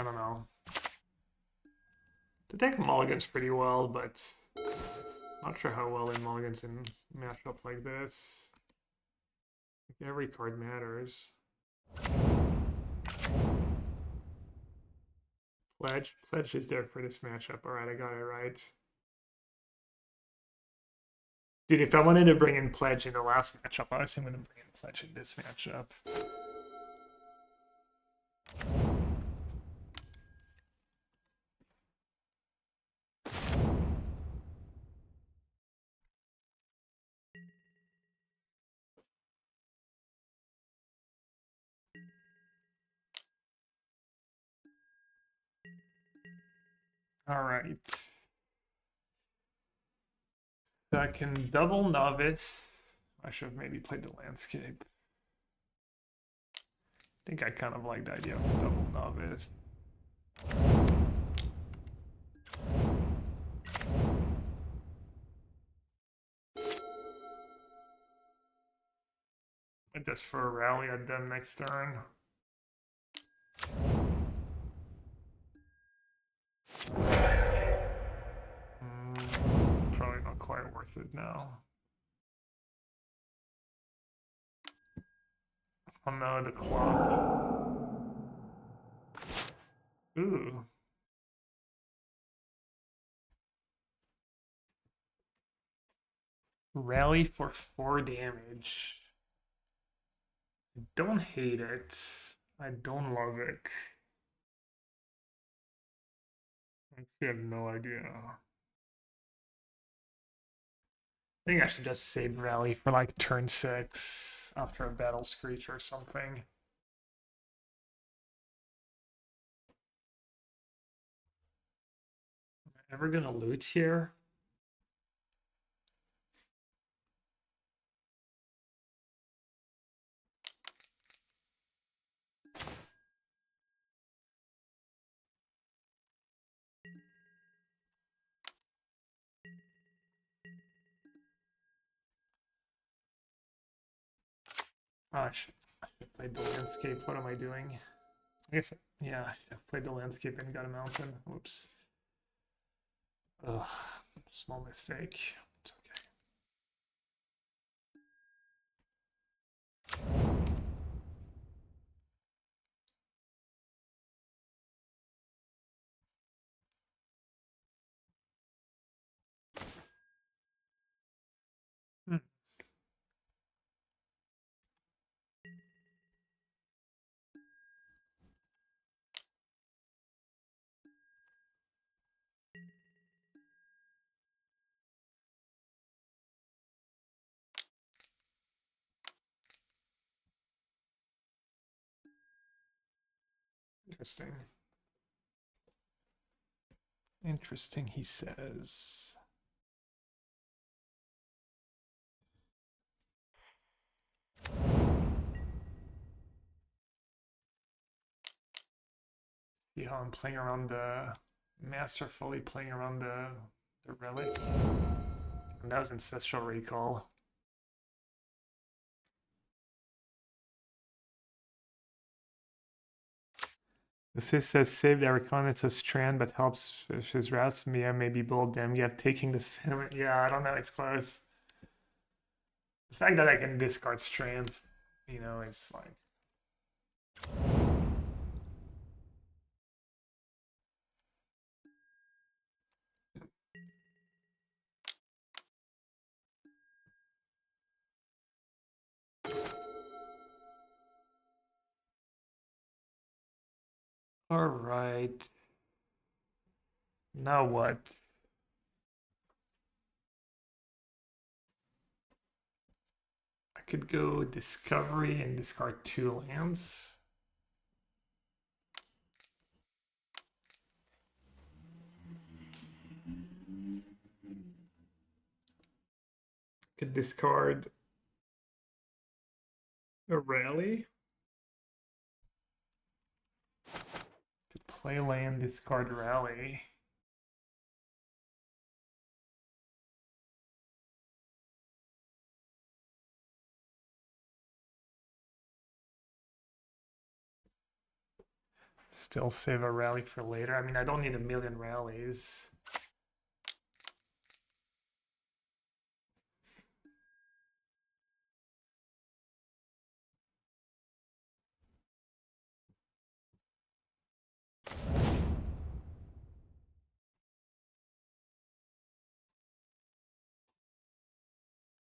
don't know. The deck mulligans pretty well, but not sure how well it mulligans in a matchup like this. Every card matters. Pledge is there for this matchup. Alright, I got it right. Dude, if I wanted to bring in Pledge in the last matchup, I was going to bring in Pledge in this matchup. Alright. So I can double Novice. I should have maybe played the Landscape. I think I kind of like the idea of double Novice. And just for a rally at them next turn. Probably not quite worth it now. Oh no, the clock. Ooh. Rally for 4 damage. I don't hate it. I don't love it. I have no idea. I think I should just save rally for like turn 6 after a battle screech or something. Am I ever gonna loot here? Oh, I should play the landscape. What am I doing? I guess, yeah, I should have played the landscape and got a mountain. Whoops. Ugh, small mistake. It's okay. Hmm. Interesting. Interesting, he says. See how I'm playing around the masterfully playing around the relic. And that was ancestral recall. Nassif says saved Aricon, it's a strand but helps fish his rats. Mia maybe bold them. Yeah, taking the cinnamon. Yeah, I don't know, it's close. The fact that I can discard strand, you know, it's like all right. Now what? I could go discovery and discard 2 lands. Could discard a rally. Could play land, discard rally. Still save a rally for later. I mean, I don't need a million rallies.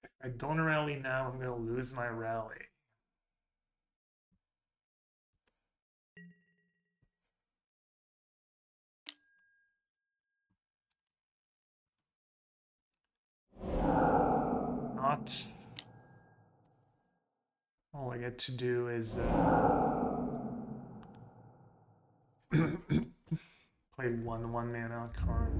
If I don't rally now, I'm going to lose my rally. Not. All I get to do is play 1 mana card.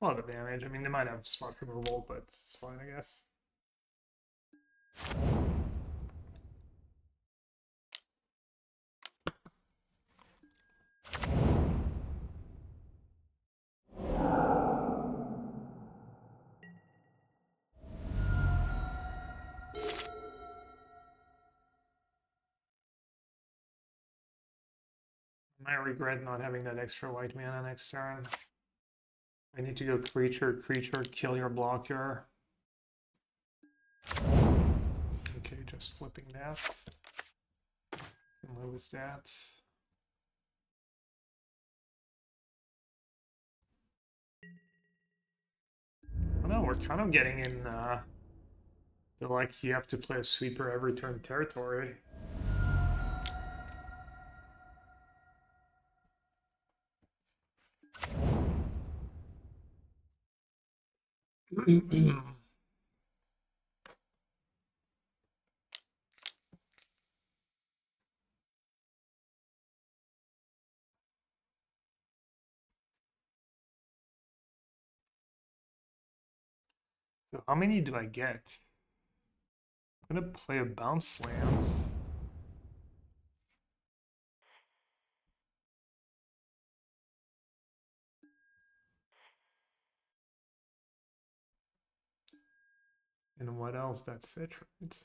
A lot of damage. I mean, they might have smart removal, but it's fine, I guess. I might regret not having that extra white mana next turn. I need to go creature, kill your blocker. Okay, just flipping that. And lose that. Oh no, we're kind of getting in the like you have to play a sweeper every turn territory. So how many do I get? I'm gonna play a bounce lands. And what else? That's it, right?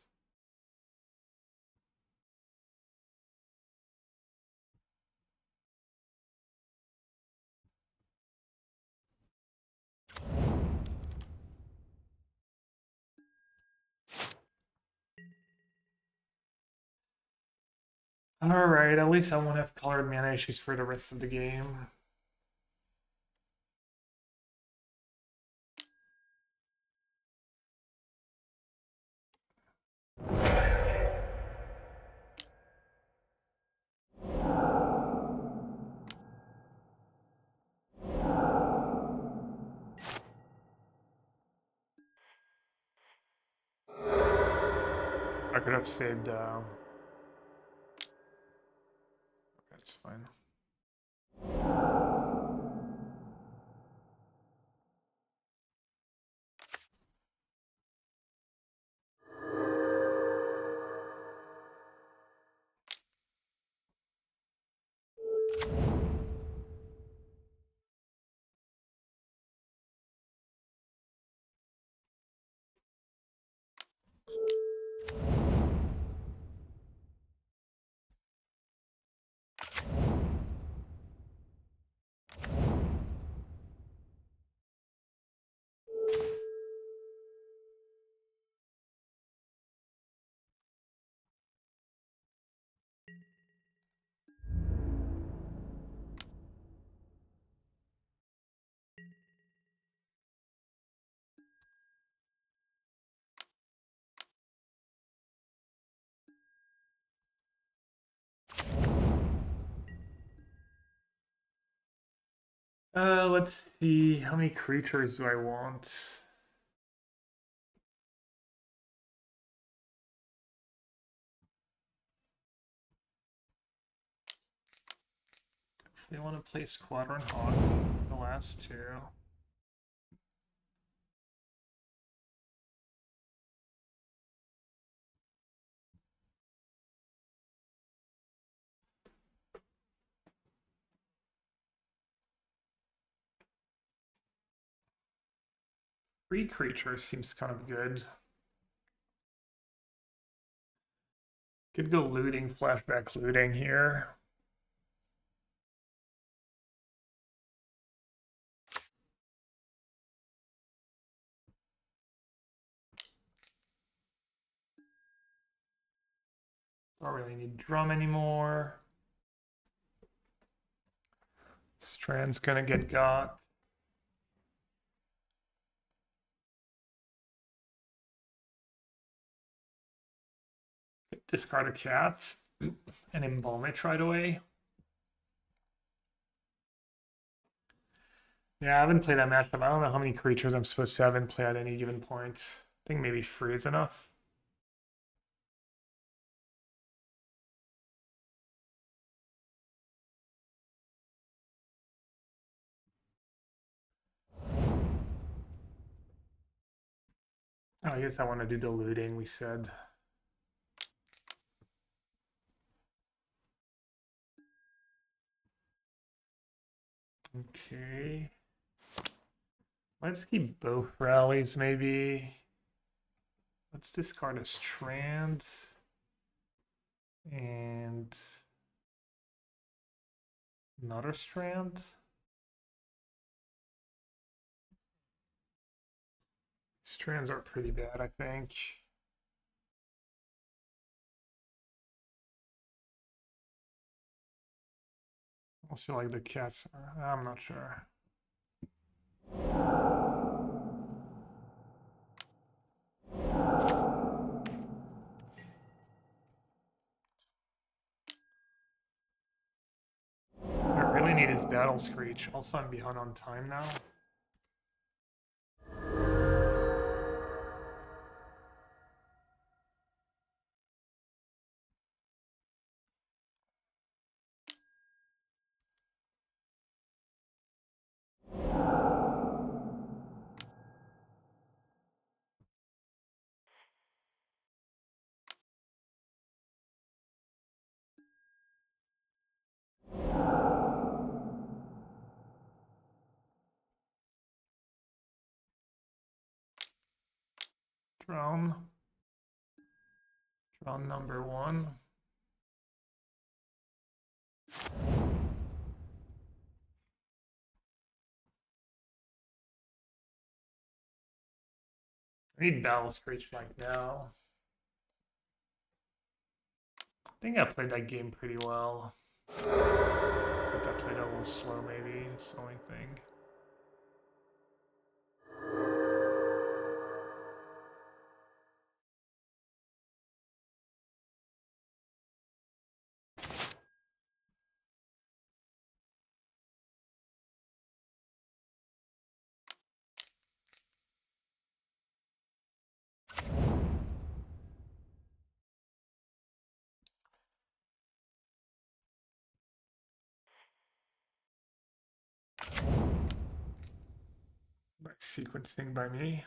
Alright, at least I won't have colored mana issues for the rest of the game. I could have saved it's fine. Let's see, how many creatures do I want? They want to play Squadron Hawk, the last two. Free creature seems kind of good. Could go looting, flashbacks looting here. Don't really need drum anymore. Strand's gonna get got. Discard a cat and embalm it right away. Yeah, I haven't played that matchup. I don't know how many creatures I'm supposed to have in play at any given point. I think maybe free is enough. Oh, I guess I want to do the looting, we said. Okay. Let's keep both rallies, maybe. Let's discard a Strand. And another Strand. Strands are pretty bad, I think. Also, like the cats are, I'm not sure. What I really need is Battle Screech. Also, I'm behind on time now. Drone. Drone number one. I need Battle Screech like now. I think I played that game pretty well. Except I played it a little slow, maybe. It's the only thing. Sequencing by me.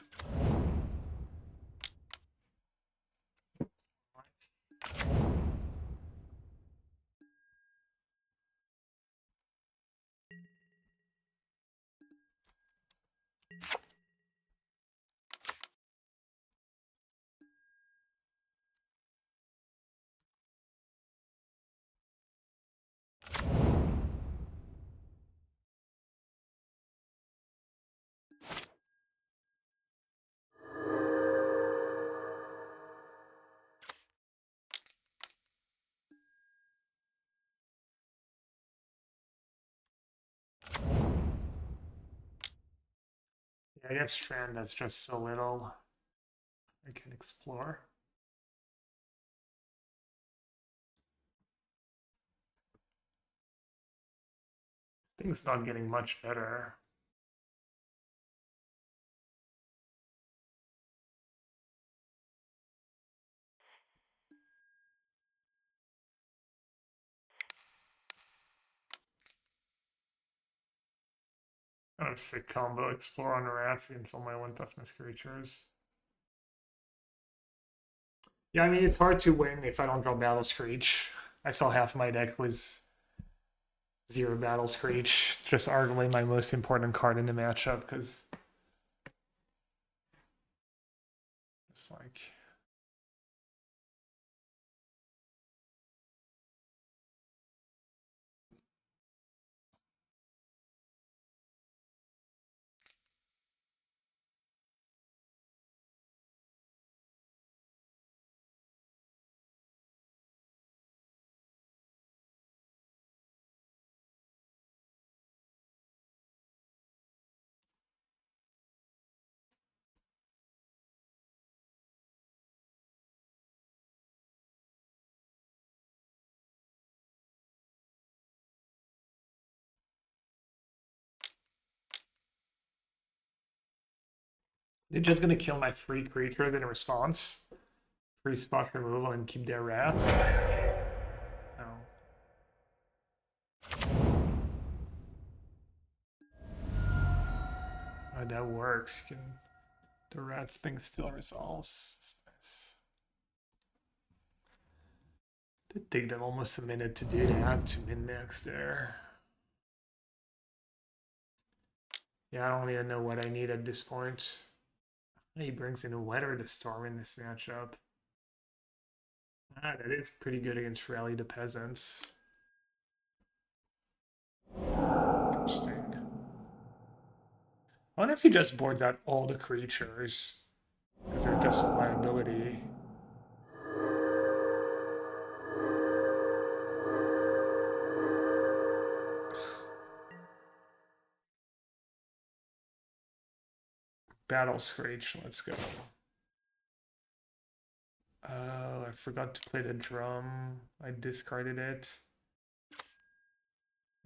Yeah, I guess Strand has just so little I can explore. Things not getting much better. Kind of sick combo, explore on rats against all my 1 toughness creatures. Yeah, I mean, it's hard to win if I don't draw Battle Screech. I saw half my deck was 0 Battle Screech, just arguably my most important card in the matchup, because it's like... They're just gonna kill my free creatures in response. Free spot removal and keep their rats. No. Oh, that works. You can... The rats thing still resolves. That's nice. Did take them almost a minute to do that, to min-max there. Yeah, I don't even know what I need at this point. He brings in a Weather the Storm in this matchup. Ah, that is pretty good against Rally the Peasants. Interesting. I wonder if he just boards out all the creatures, because they're just a liability. Battle Screech, let's go. I forgot to play the drum. I discarded it.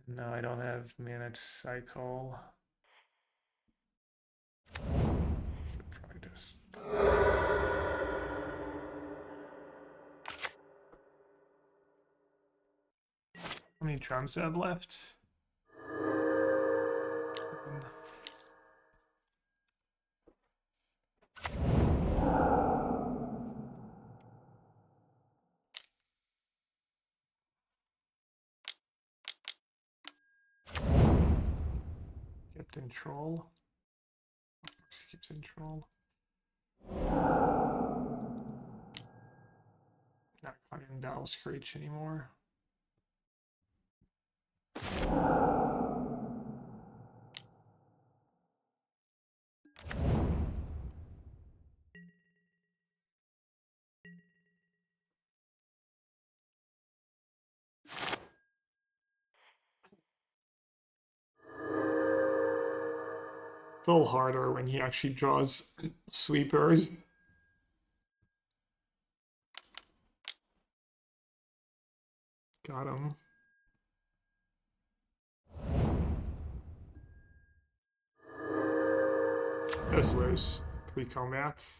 No, I don't have mana to cycle. Should probably just... How many drums do I have left? Kept in Troll. Of course, he keeps in Troll. Not playing Battle Screech anymore. It's a little harder when he actually draws sweepers. Got him. Just loose. Pre-combats.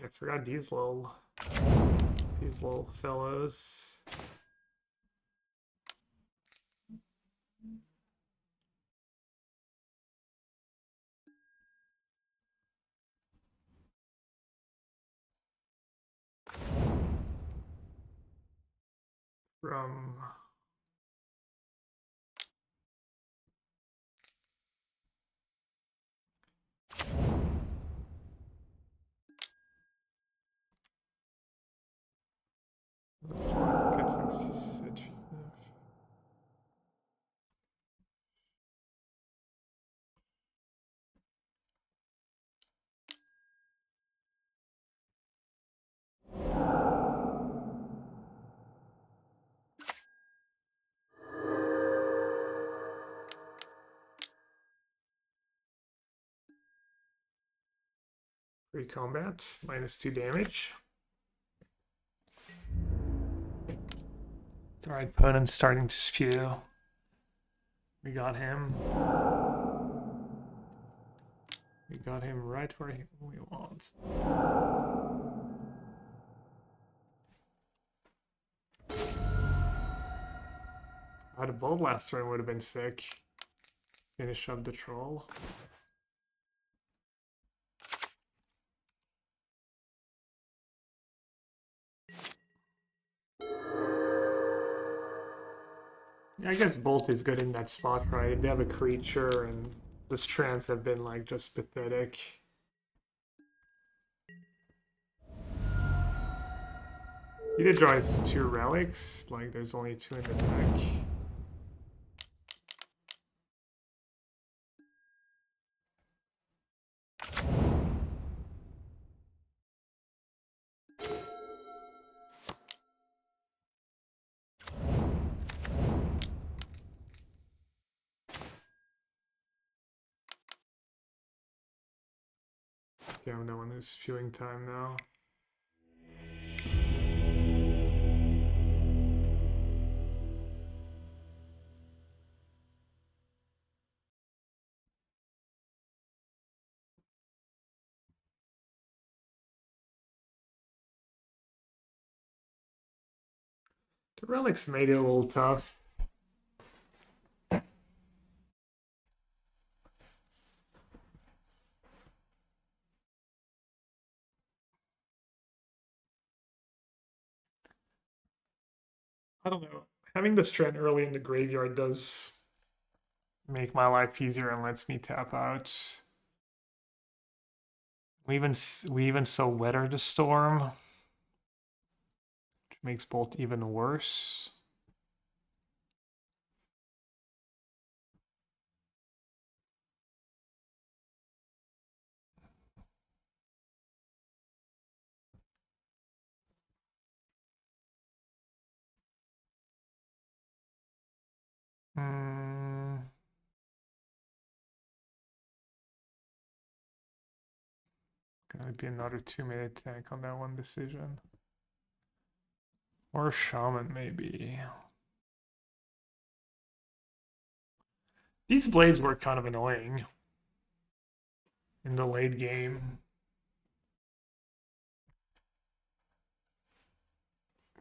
I forgot these little fellows. From free combat, -2 damage. It's alright, opponent's starting to spew. We got him. We got him right where we want. A bold last turn would have been sick. Finish up the troll. Yeah, I guess Bolt is good in that spot, right? They have a creature, and the strands have been like just pathetic. He did draw his 2 relics, like there's only 2 in the deck. Okay, I'm the one who's spewing time now. The relics made it a little tough. I don't know. Having the strand early in the graveyard does make my life easier and lets me tap out. We even so weather the storm, which makes Bolt even worse. Gonna be another 2-minute tank on that one decision. Or Shaman, maybe. These blades were kind of annoying in the late game.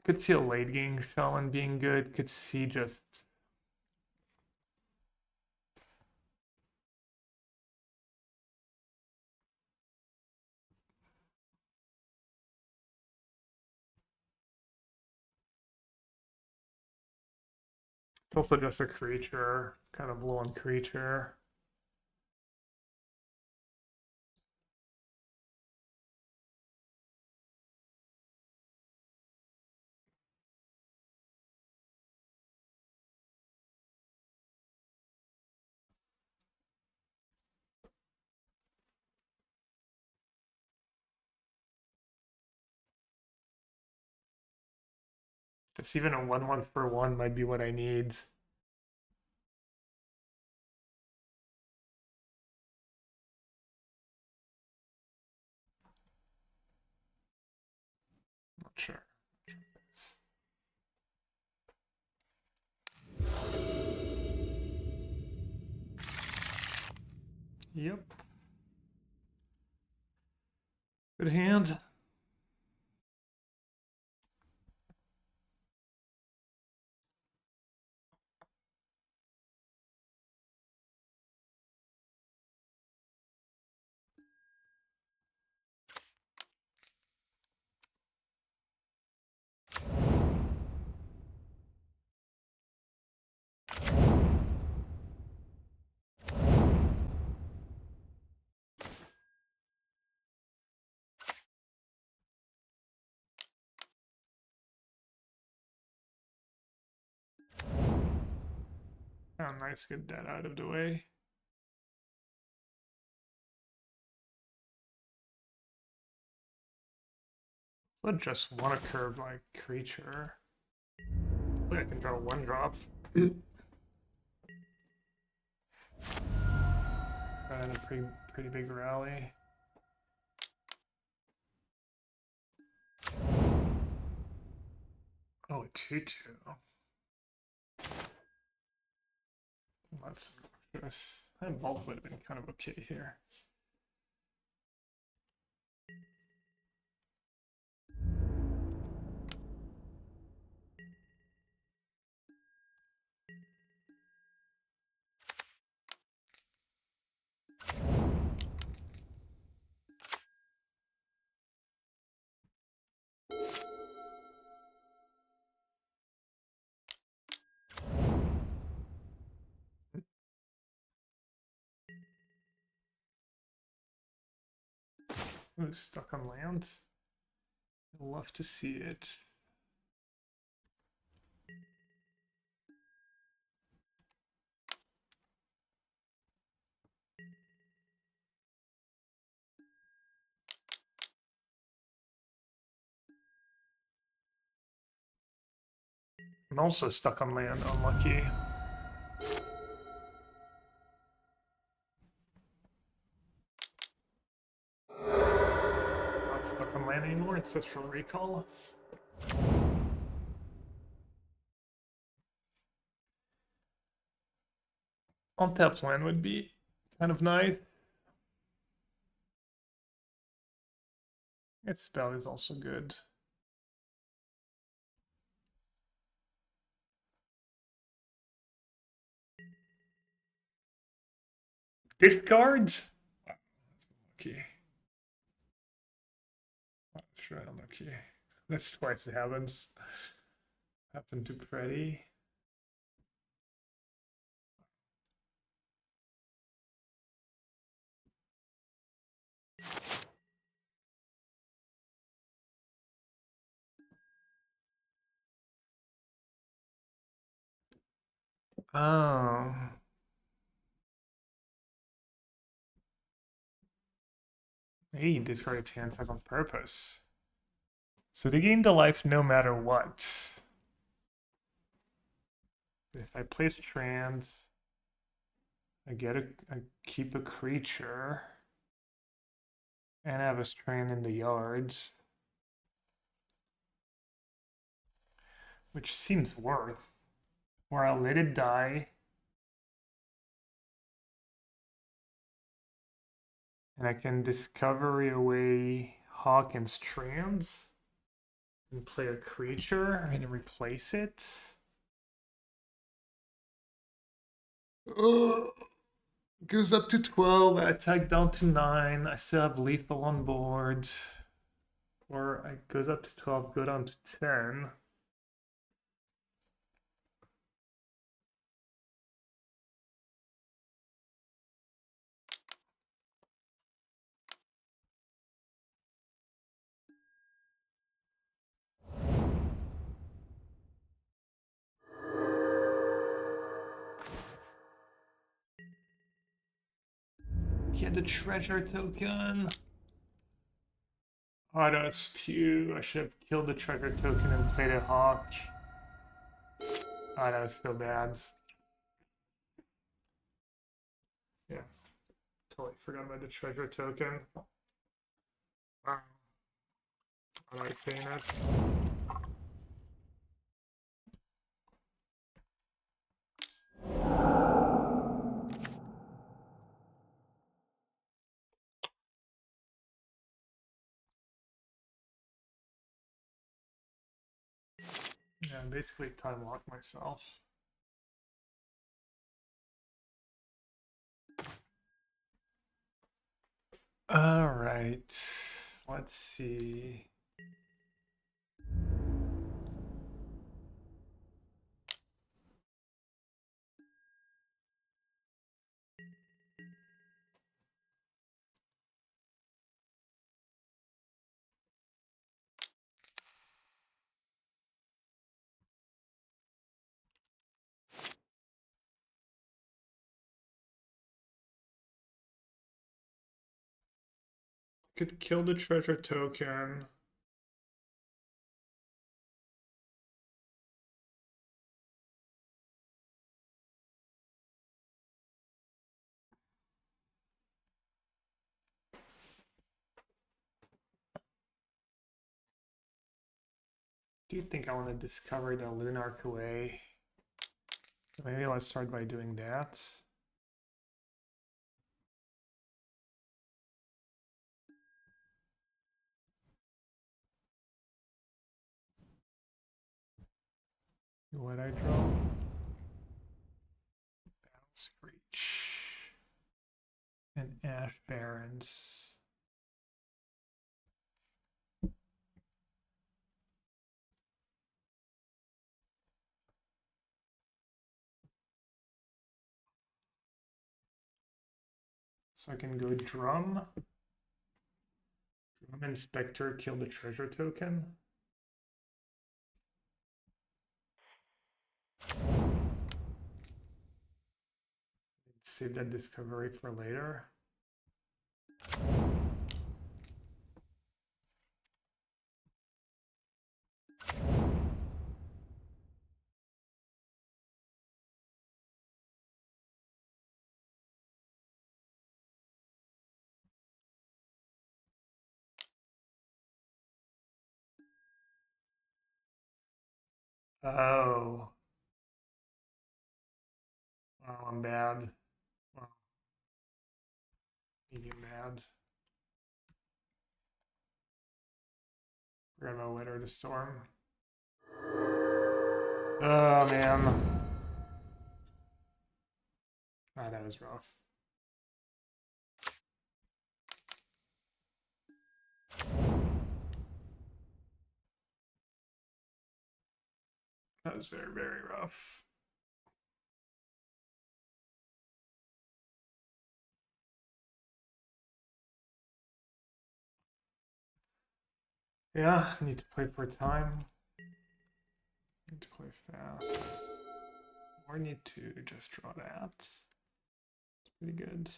Could see a late game Shaman being good. Could see just... It's also just a creature, kind of low on creature. Just even a 1/1 for 1 might be what I need. Not sure. Yep. Good hand. Oh, nice, get that out of the way. So just want a curve like creature. I can draw 1-drop. And a pretty big rally. Oh, a 2/2. That's obnoxious. That bulk would have been kind of okay here. Ooh, stuck on land. I'd love to see it. I'm also stuck on land, unlucky. Not stuck on land anymore, it's just for recall. Untapped land would be kind of nice. Its spell is also good. Discard? Okay. That's right, unlucky. That's twice it happens. Happened to Freddy. Oh. Hey, discarded chance has on purpose. So they gain the life no matter what. If I place trans, I keep a creature, and I have a strand in the yards, which seems worth. Or I'll let it die, and I can discovery away Hawk and Strands and play a creature and replace it. Goes up to 12, I attack down to 9, I still have lethal on board. Or it goes up to 12, go down to 10. Get the treasure token. Auto spew. I should have killed the treasure token and played a hawk. Oh, that was so bad. Yeah, totally forgot about the treasure token. How do I say this? Yeah, basically time lock myself. All right, let's see. Could kill the treasure token. Do you think I want to discover the Lunarch away? Maybe let's start by doing that. What I draw? Battle Screech. And Ash Barrens. So I can go Drum. Drum Inspector, kill the treasure token. Save that discovery for later. Oh. Oh, I'm bad. Well, medium bad. We're gonna weather the storm. Oh man. Ah, that was rough. That was very, very rough. Yeah, need to play for time. Need to play fast. Or need to just draw that. It's pretty good.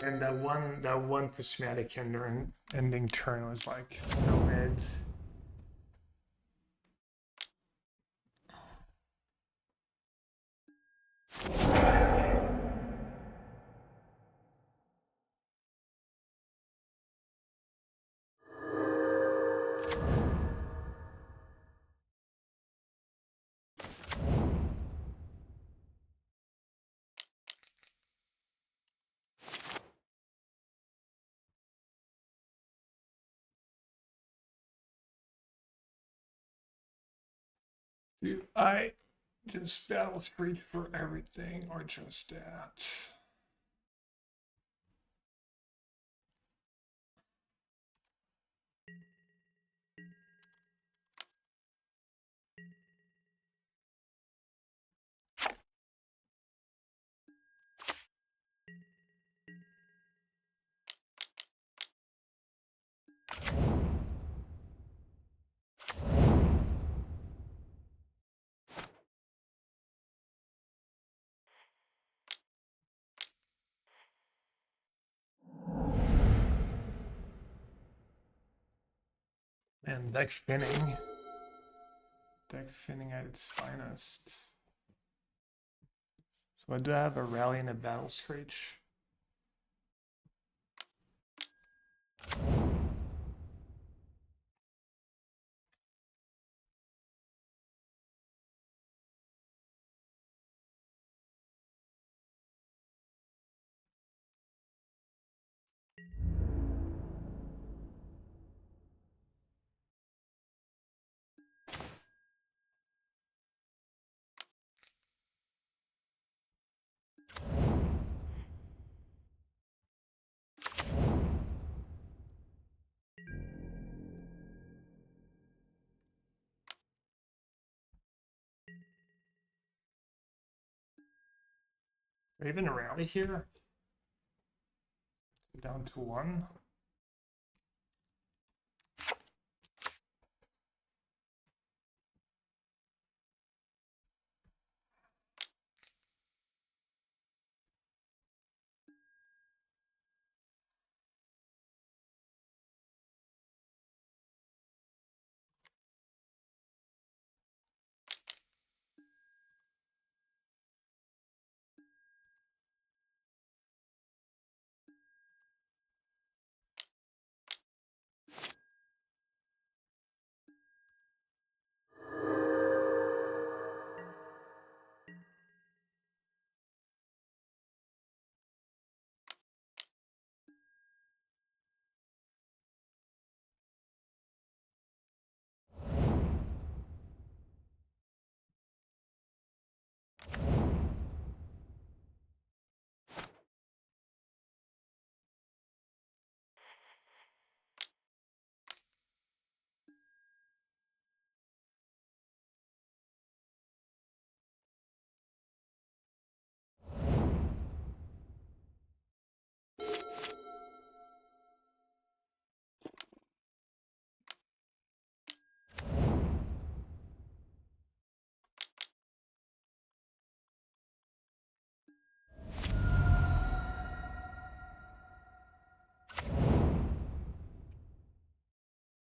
And that one prismatic ending turn was like so mid. Do I just battle screech for everything or just that? And deck finning. Deck finning at its finest. So I do have a rally and a battle screech. Even a rally here? Down to 1.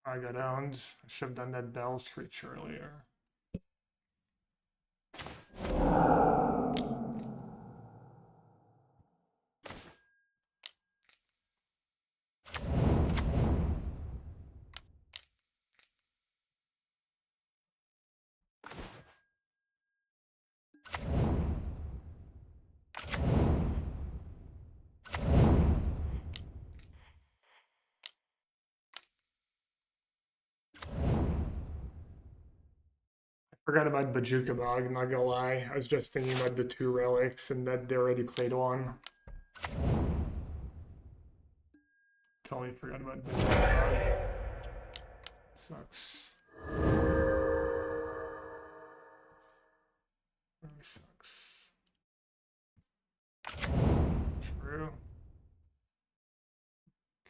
I got owned. I should have done that bell screech earlier. Forgot about Bajuka Bog, not gonna lie. I was just thinking about the 2 relics and that they already played 1. Totally forgot about Bajuka Bog. Sucks. Really sucks. True.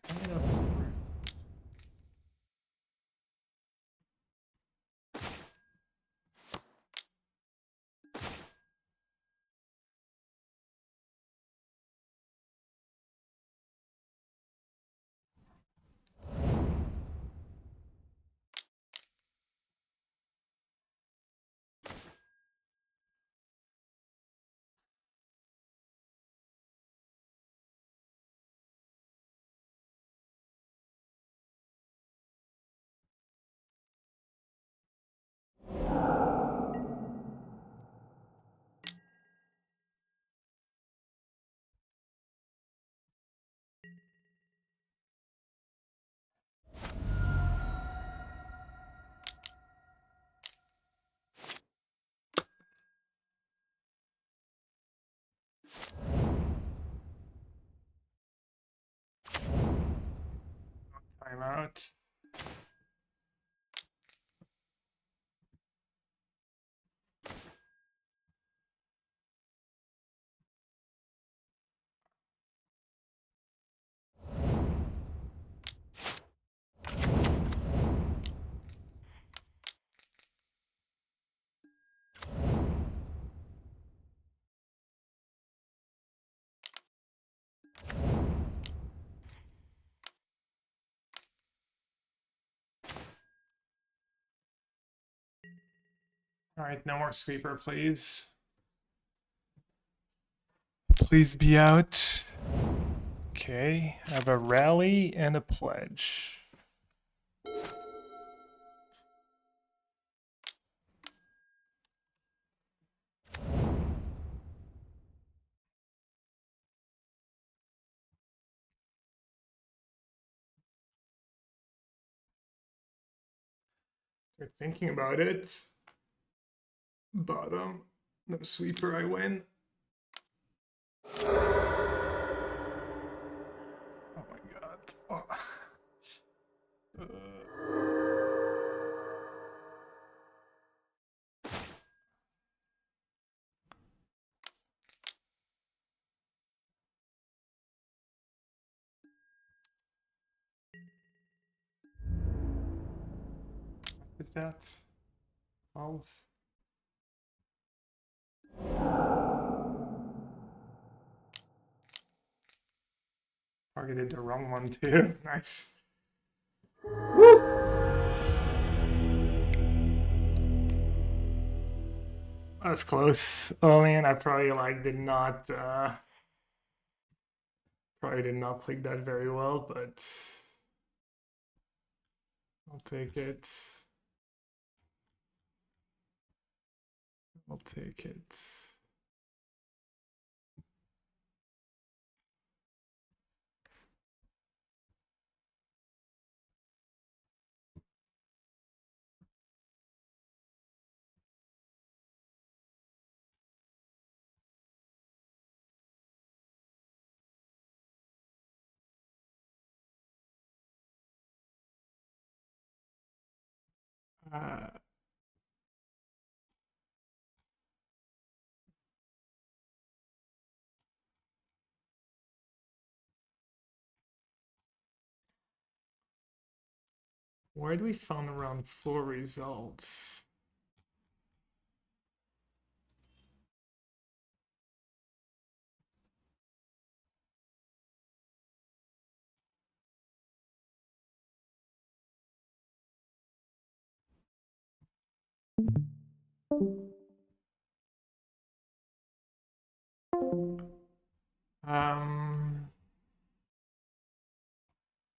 Kind of true. Timeout. All right, no more sweeper, please. Please be out. Okay, I have a rally and a pledge. You're thinking about it. Bottom. No sweeper, I win. Oh my god. Oh. is that? 12. Targeted the wrong one too. Nice. Woo! That's close. Oh man, I probably like did not probably did not click that very well, but I'll take it. I'll take it. Uh, where do we find around 4 results?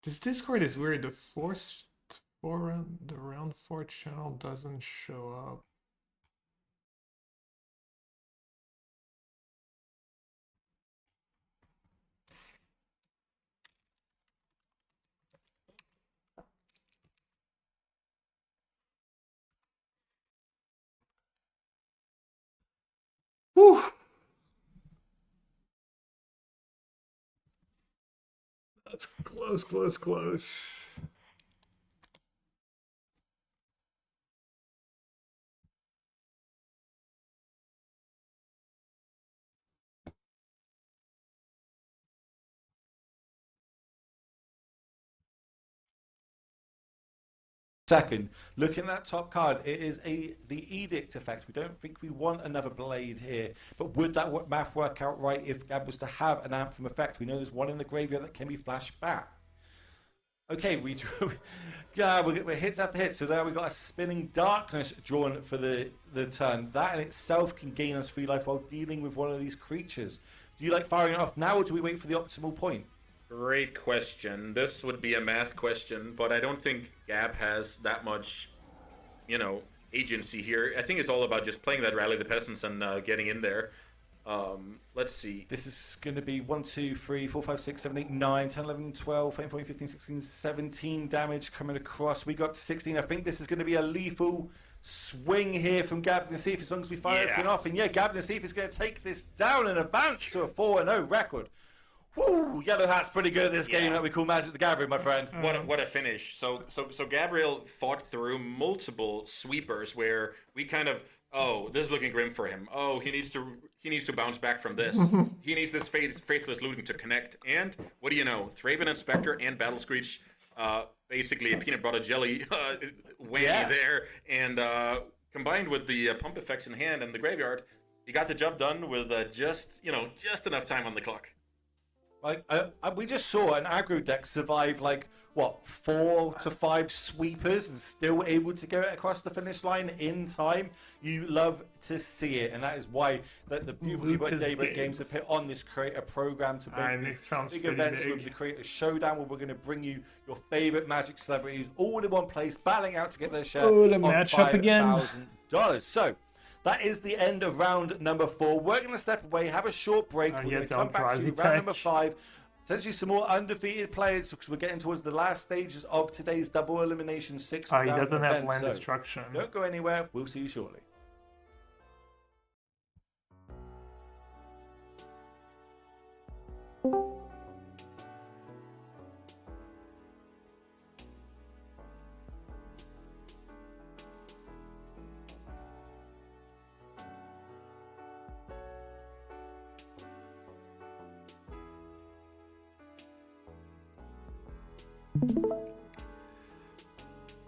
This Discord is weird. The round 4 channel doesn't show up. Whew. That's close. Second, looking at that top card, it is the Edict effect. We don't think we want another blade here, but would that math work out right if Gab was to have an Anthem effect? We know there's one in the graveyard that can be flashed back. Okay, we're hits after hits. So there we got a Spinning Darkness drawn for the turn. That in itself can gain us 3 life while dealing with one of these creatures. Do you like firing it off now, or do we wait for the optimal point? Great question. This would be a math question, but I don't think Gab has that much, agency here. I think it's all about just playing that Rally the Peasants and getting in there. Let's see. This is going to be 1, 2, 3, 4, 5, 6, 7, 8, 9, 10, 11, 12, 13, 14, 15, 16, 17 damage coming across. We go up to 16. I think this is going to be a lethal swing here from Gab Nassif as long as we fire everything off. And yeah, Gab Nassif is going to take this down and advance to a 4-0 record. Woo! Yellow Hat's pretty good at this game that we call Magic the Gathering, my friend. What a finish! So Gabriel fought through multiple sweepers where we kind of, this is looking grim for him. Oh, he needs to bounce back from this. He needs this faithless looting to connect. And what do you know? Thraben Inspector and Battle Screech, basically a peanut butter jelly whammy there, and combined with the pump effects in hand and the graveyard, he got the job done with just enough time on the clock. We just saw an aggro deck survive 4 to 5 sweepers and still able to go across the finish line in time. You love to see it, and that is why the beautiful people at Daybreak Games have put on this creator program to bring these big events with the Creator Showdown, where we're going to bring you your favorite Magic celebrities all in one place, battling out to get their share of $5,000. So that is the end of round number 4. We're going to step away, have a short break. We're going to come back to round number 5. Potentially some more undefeated players, because we're getting towards the last stages of today's double elimination 6. He doesn't have land destruction. Don't go anywhere. We'll see you shortly.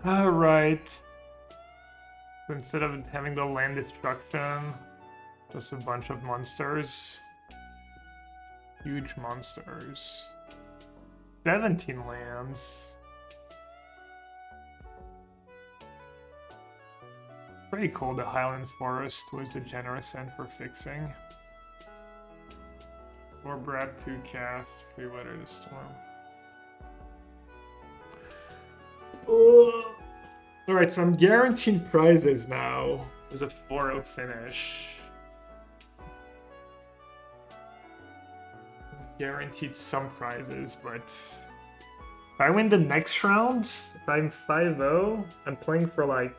All right. So instead of having the land destruction, just a bunch of monsters. Huge monsters. 17 lands. Pretty cool the Highland Forest was the generous end for fixing. Or Brad 2 cast, free weather the storm. Alright, so I'm guaranteed prizes now. There's a 4-0 finish. Guaranteed some prizes, but if I win the next round, if I'm 5-0, I'm playing for like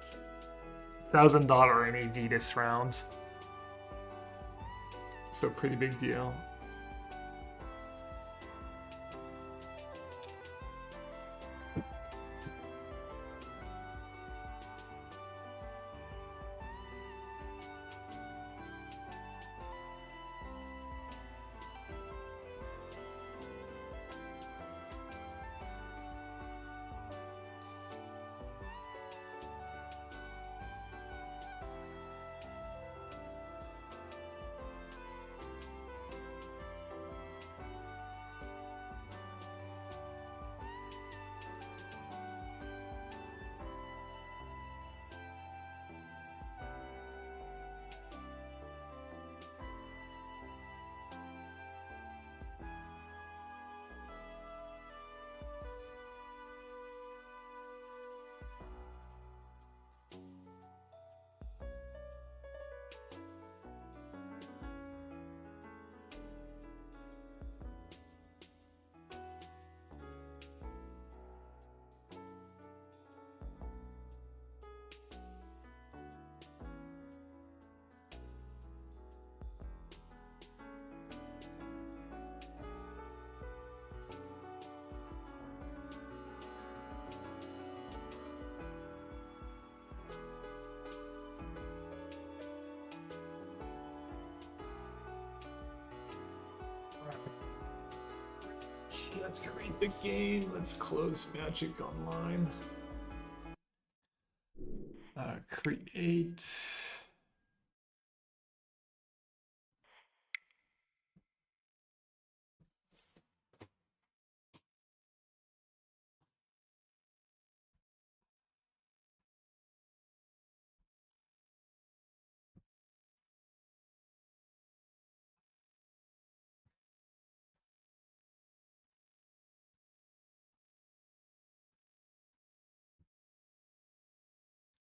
$1,000 NAV this round. So pretty big deal. Let's create the game. Let's close Magic Online. Create.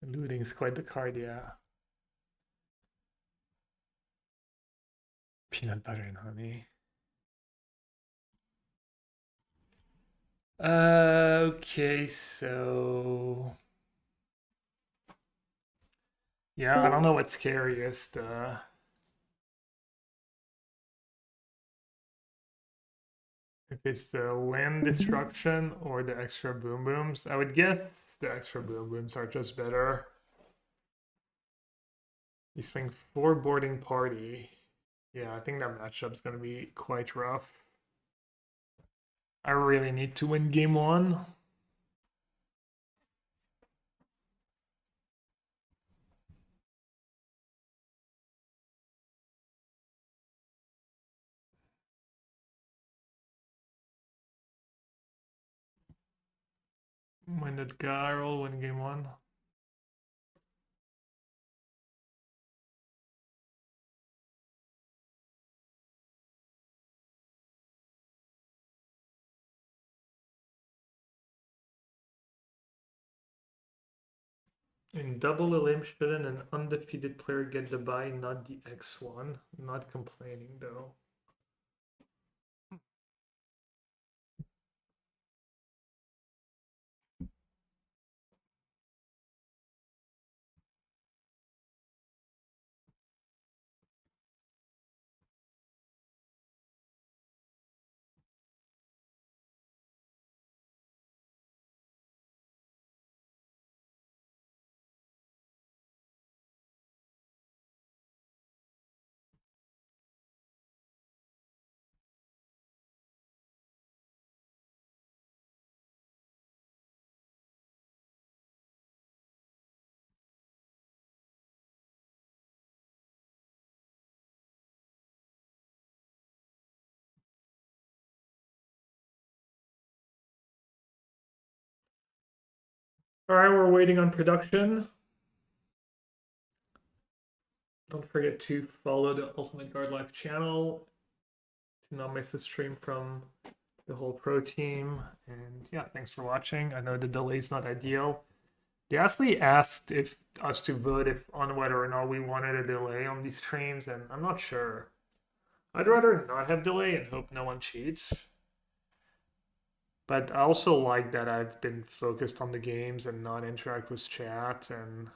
Looting is quite the card, yeah. Peanut butter and honey. Okay, so yeah, I don't know what's scariest. If it's the land destruction or the extra boom booms. I would guess the extra boom booms are just better. He's playing 4 boarding party. Yeah, I think that matchup's gonna be quite rough. I really need to win game 1. When did Gabriel win game 1? In double elimination, an undefeated player get the bye, not the X1. Not complaining though. All right, we're waiting on production. Don't forget to follow the Ultimate Guard Life channel to not miss the stream from the whole pro team. And yeah, thanks for watching. I know the delay's not ideal. They actually asked if us to vote if on whether or not we wanted a delay on these streams, and I'm not sure. I'd rather not have delay and hope no one cheats. But I also like that I've been focused on the games and not interact with chat. And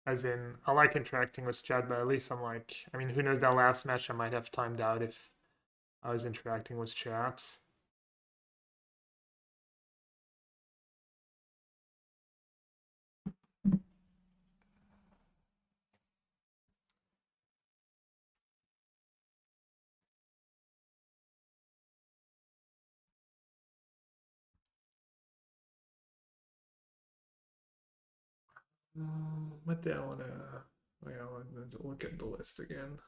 as in, I like interacting with chat, but at least I'm like, I mean, who knows, that last match I might have timed out if I was interacting with chat. What the hell? I want to look at the list again.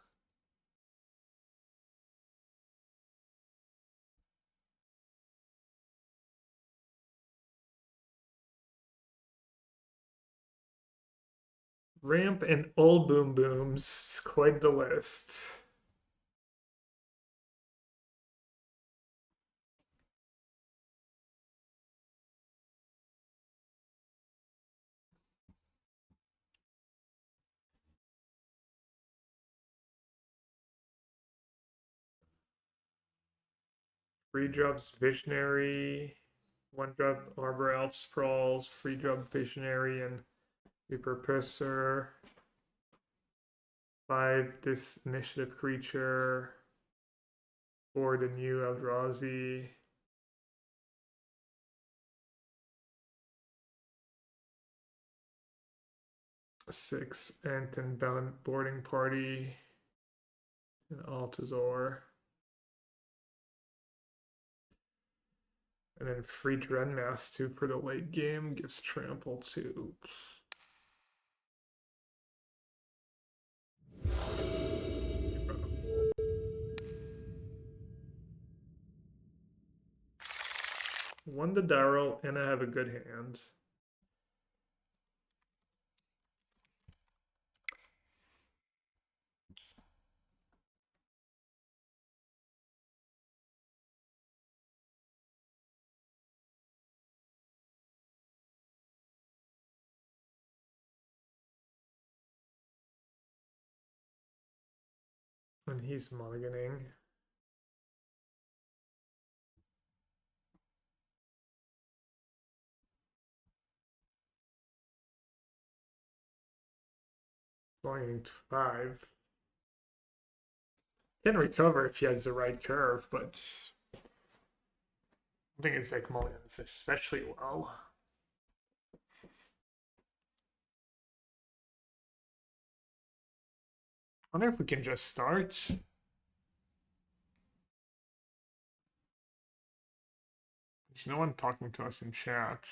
Ramp and all boom booms. Quite the list. Free drops Visionary. One drop Arbor Elf Sprawls. Free drop Visionary and Repurposer. 5 this initiative creature. 4 the new Eldrazi. 6 Anton boarding party. And Altazor. And then free Drenmass too for the late game. Gives trample to. One to Darrell, and I have a good hand. And he's mulliganing. Going to 5. Can recover if he has the right curve, but I think it's like mulligans especially well. I wonder if we can just start. There's no one talking to us in chat.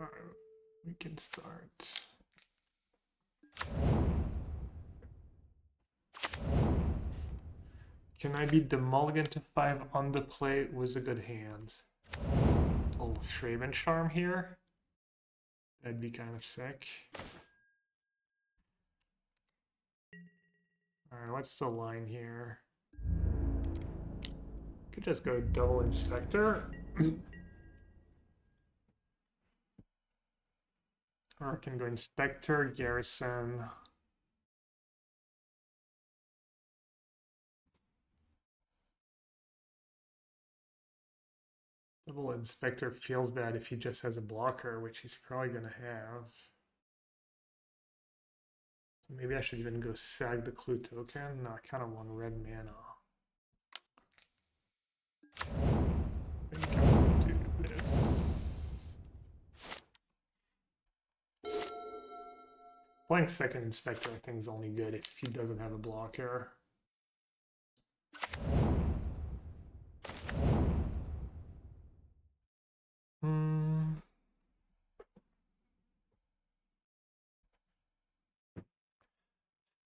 Alright, we can start. Can I beat the mulligan to 5 on the plate with a good hand? A little Thraben Charm here. That'd be kind of sick. Alright, what's the line here? Could just go double Inspector. Or I can go Inspector, Garrison. Double Inspector feels bad if he just has a blocker, which he's probably going to have. So maybe I should even go sag the clue token. No, I kind of want red mana. I think I'm going to do this. Playing second Inspector, I think, is only good if he doesn't have a blocker.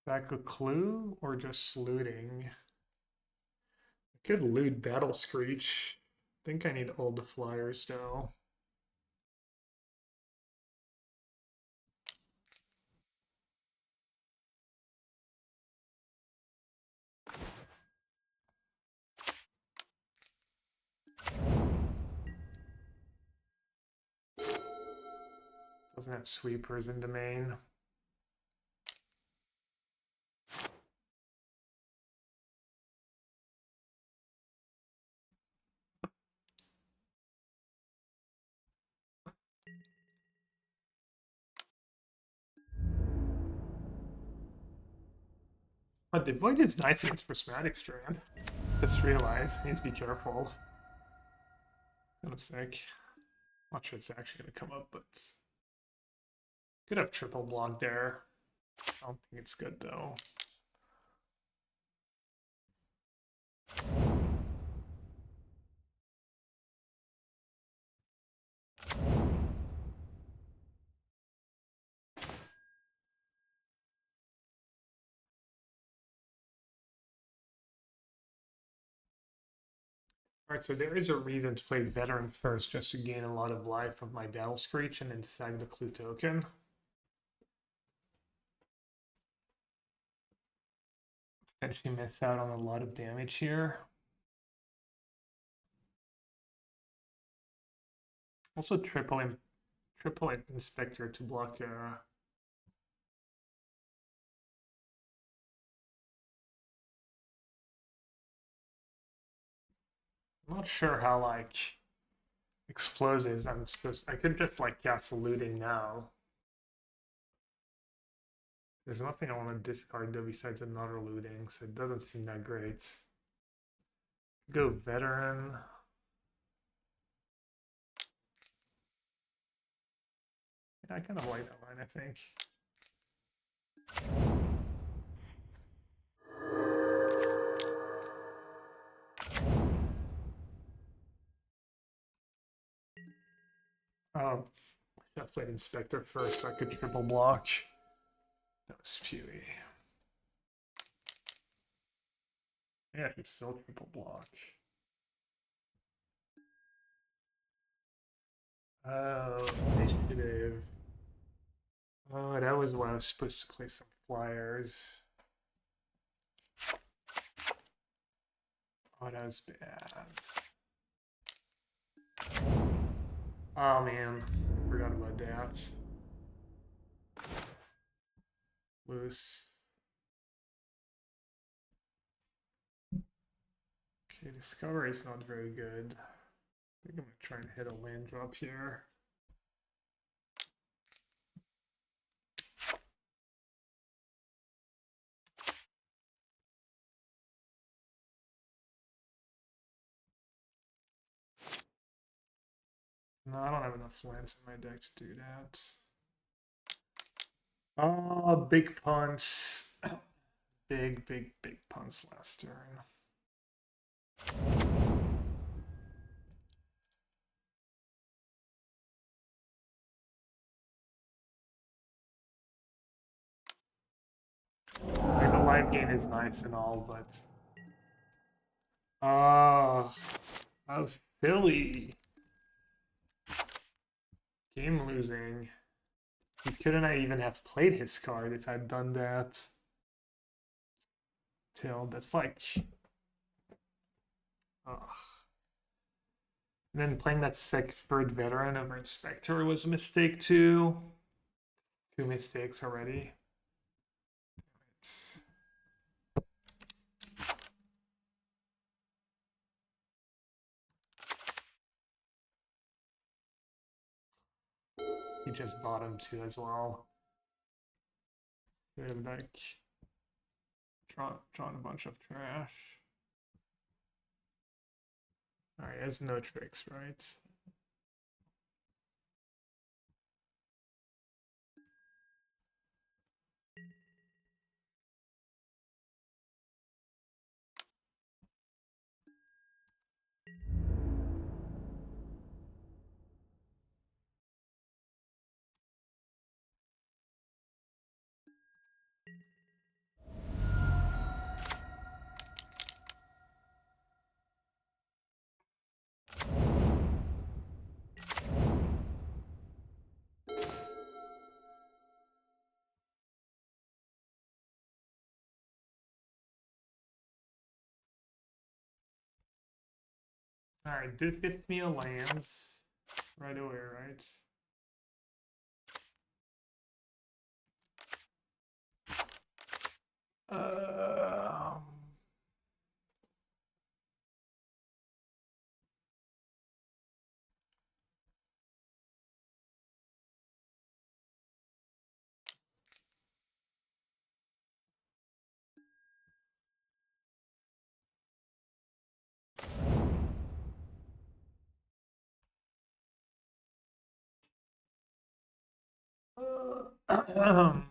Back a clue or just looting? I could loot Battle Screech. I think I need all the flyers though. Doesn't have sweepers in domain. But the Void is nice against Prismatic Strand. Just realized, I need to be careful. Kind of sick. Not sure it's actually gonna come up, but could have triple block there. I don't think it's good though. Alright, so there is a reason to play Veteran first, just to gain a lot of life from my Battle Screech and then sag the Clue token. Potentially miss out on a lot of damage here. Also triple Inspector to block I'm not sure how like explosives I could just like cast looting now. There's nothing I want to discard though besides another looting, so it doesn't seem that great. Go Veteran. Yeah, I kind of like that line, I think. Oh, I should have played Inspector first so I could triple block. That was spewy. Yeah, I can still triple block. Oh, initiative. Oh, that was when I was supposed to play some flyers. Oh, that was bad. Oh man, forgot about that. Loose. Okay, Discovery is not very good. I think I'm gonna try and hit a land drop here. No, I don't have enough lands in my deck to do that. Oh, big punch. Big punch last turn. Like the live gain is nice and all, but oh, that was silly. Game losing. He couldn't I even have played his card if I'd done that. Till that's like, ugh. And then playing that third Veteran over Inspector was a mistake too. 2 mistakes already. He just bottom 2 as well. Could have like drawn a bunch of trash. Alright, he has no tricks, right? Alright, this gets me a lands right away, right? Um,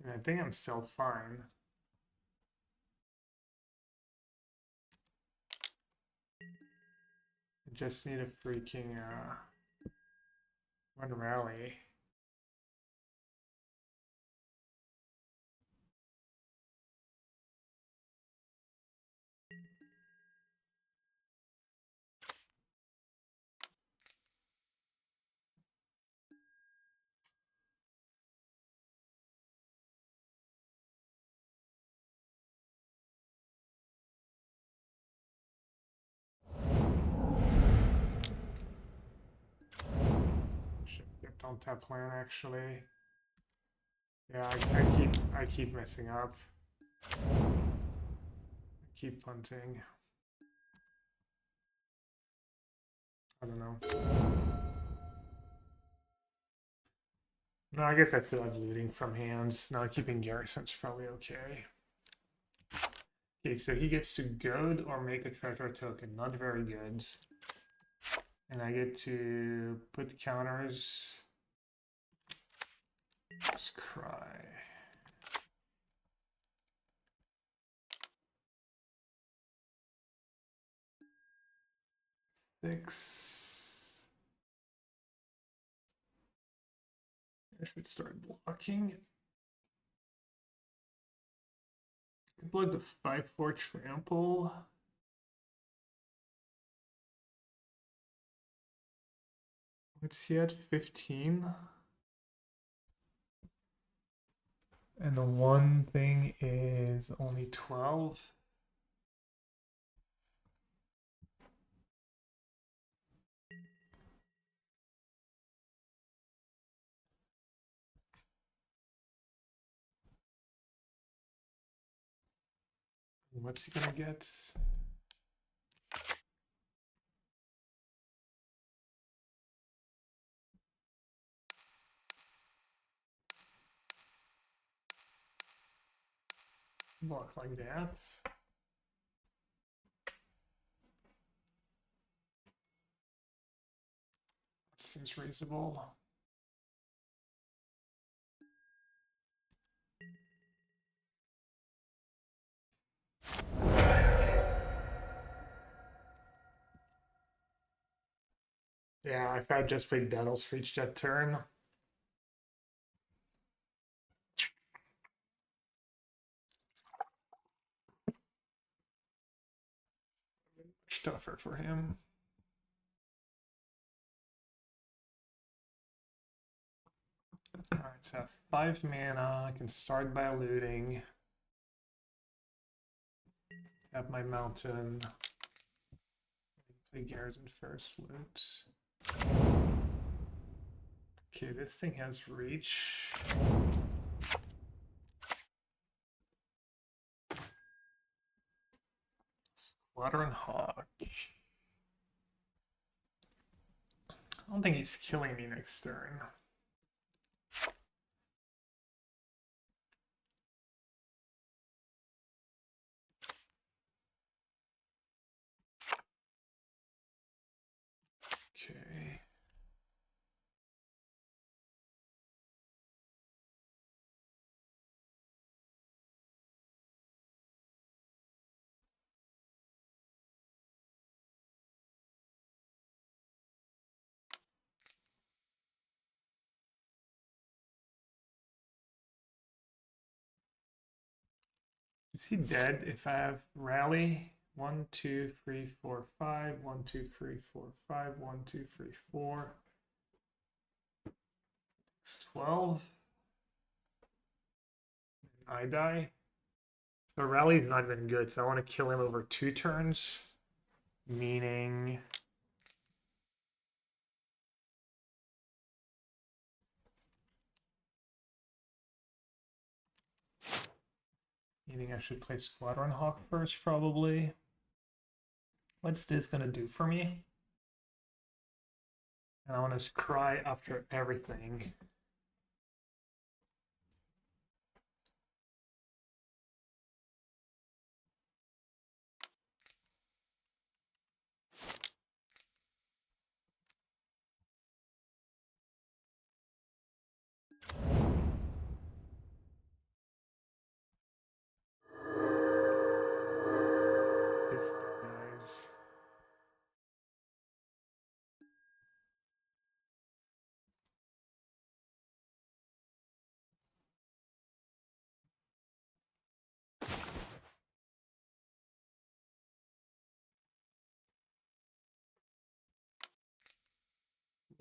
I think I'm still fine. I just need a freaking one rally. Should get on tap plan actually. Yeah, I keep messing up. I keep punting. I don't know. No, I guess I still have looting from hands. Now keeping garrison's probably okay. Okay, so he gets to goad or make a treasure token. Not very good. And I get to put counters. Just cry. Six. I should start blocking. I can plug the 5/4 trample. What's he at? 15? And the one thing is only 12. What's he gonna get? Block like that. Seems reasonable. Yeah, if I had just played battles for each jet turn. Much tougher for him. Alright, so 5 mana. I can start by looting. Tap my mountain. Play garrison first, loot. Okay, this thing has reach. Squadron Hawk. I don't think he's killing me next turn. Okay. Is he dead if I have rally? 1, 2, 3, 4, 5. 1, 2, 3, 4, 5. 1, 2, 3, 4. 12. I die. So rally's not even good, so I want to kill him over 2 turns. Meaning... Meaning I should play Squadron Hawk first, probably. What's this gonna do for me? And I want to cry after everything. This guys.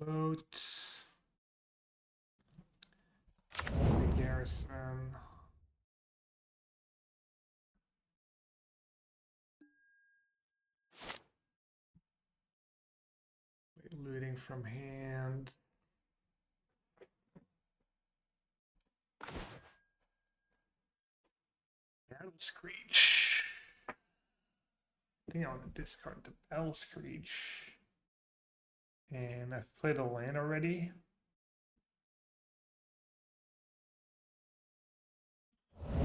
Vote. The garrison. Looting from hand. Battle Screech. I think I want to discard the Battle Screech. And I've played a land already. My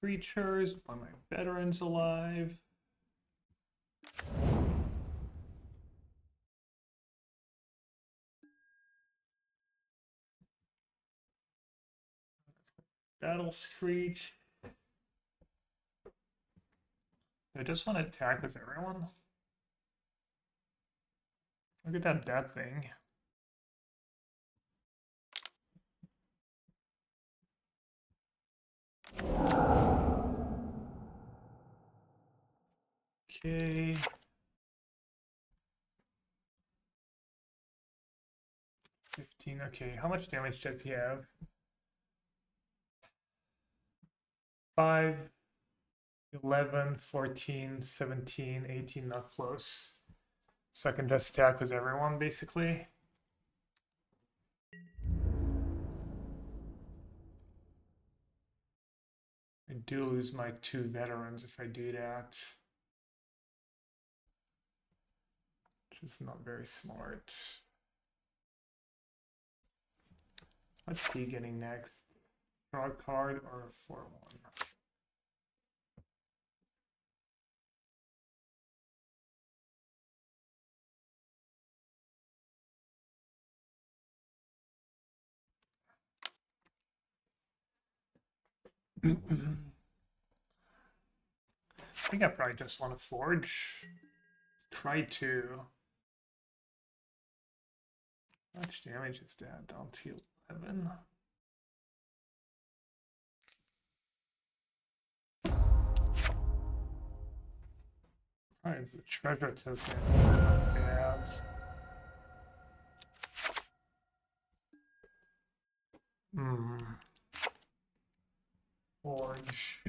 creatures, by my veterans alive. Battle Screech. I just want to attack with everyone. Look at that thing. Okay. Okay, how much damage does he have? 5, 11, 14, 17, 18, not close. So I can just attack with everyone, basically. I do lose my 2 veterans if I do that. Which is not very smart. What's he getting next? Draw a card or a 4-1? I think I probably just want to forge. Try to. How much damage is that? Down to 11. Alright, the treasure token. Not bad. Forge.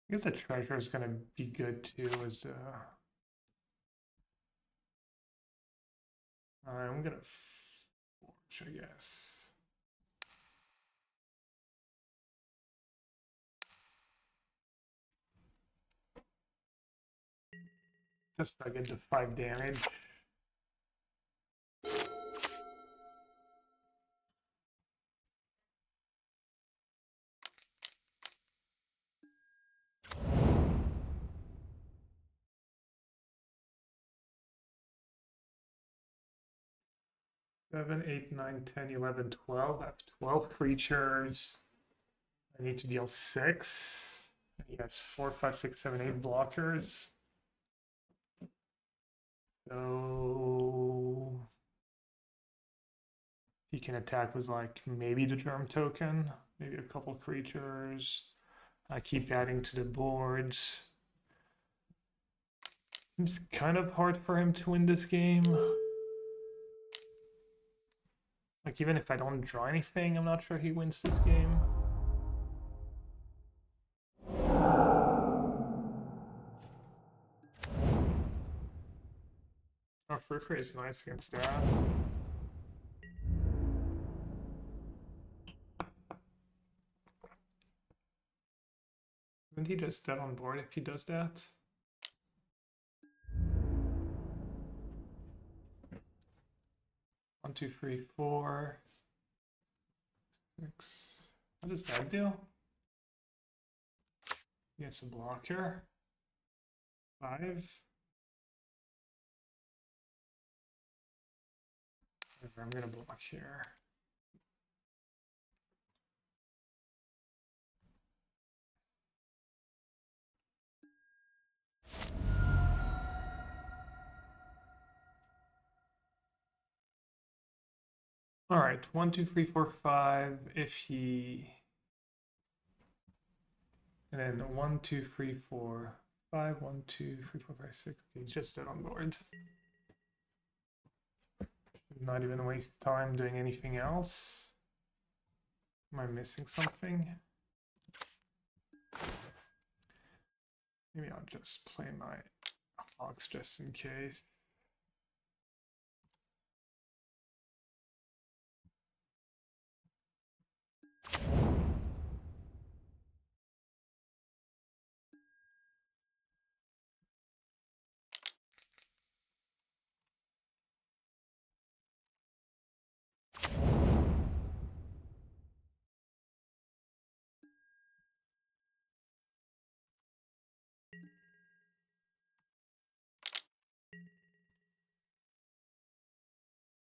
I guess the treasure is going to be good too. As I'm going to forge, I guess. Just so I get to 5 damage. Seven, 8, 9, 10, 11, 12. I have 12 creatures. I need to deal 6. He has 4, 5, 6, 7, 8 blockers. So he can attack with like maybe the germ token, maybe a couple creatures. I keep adding to the boards. It's kind of hard for him to win this game. Like, even if I don't draw anything, I'm not sure he wins this game. Oh, Furfur is nice against that. Isn't he just dead on board if he does that? One, two, three, 4, 6. What does that do? He has a blocker. 5. I'm gonna block here. All right, 1, 2, 3, 4, 5. If he, and then 1, 2, 3, 4, 5. 1, 2, 3, 4, 5, 6. Okay, he's just dead on board. Not even waste time doing anything else. Am I missing something? Maybe I'll just play my Hawks just in case.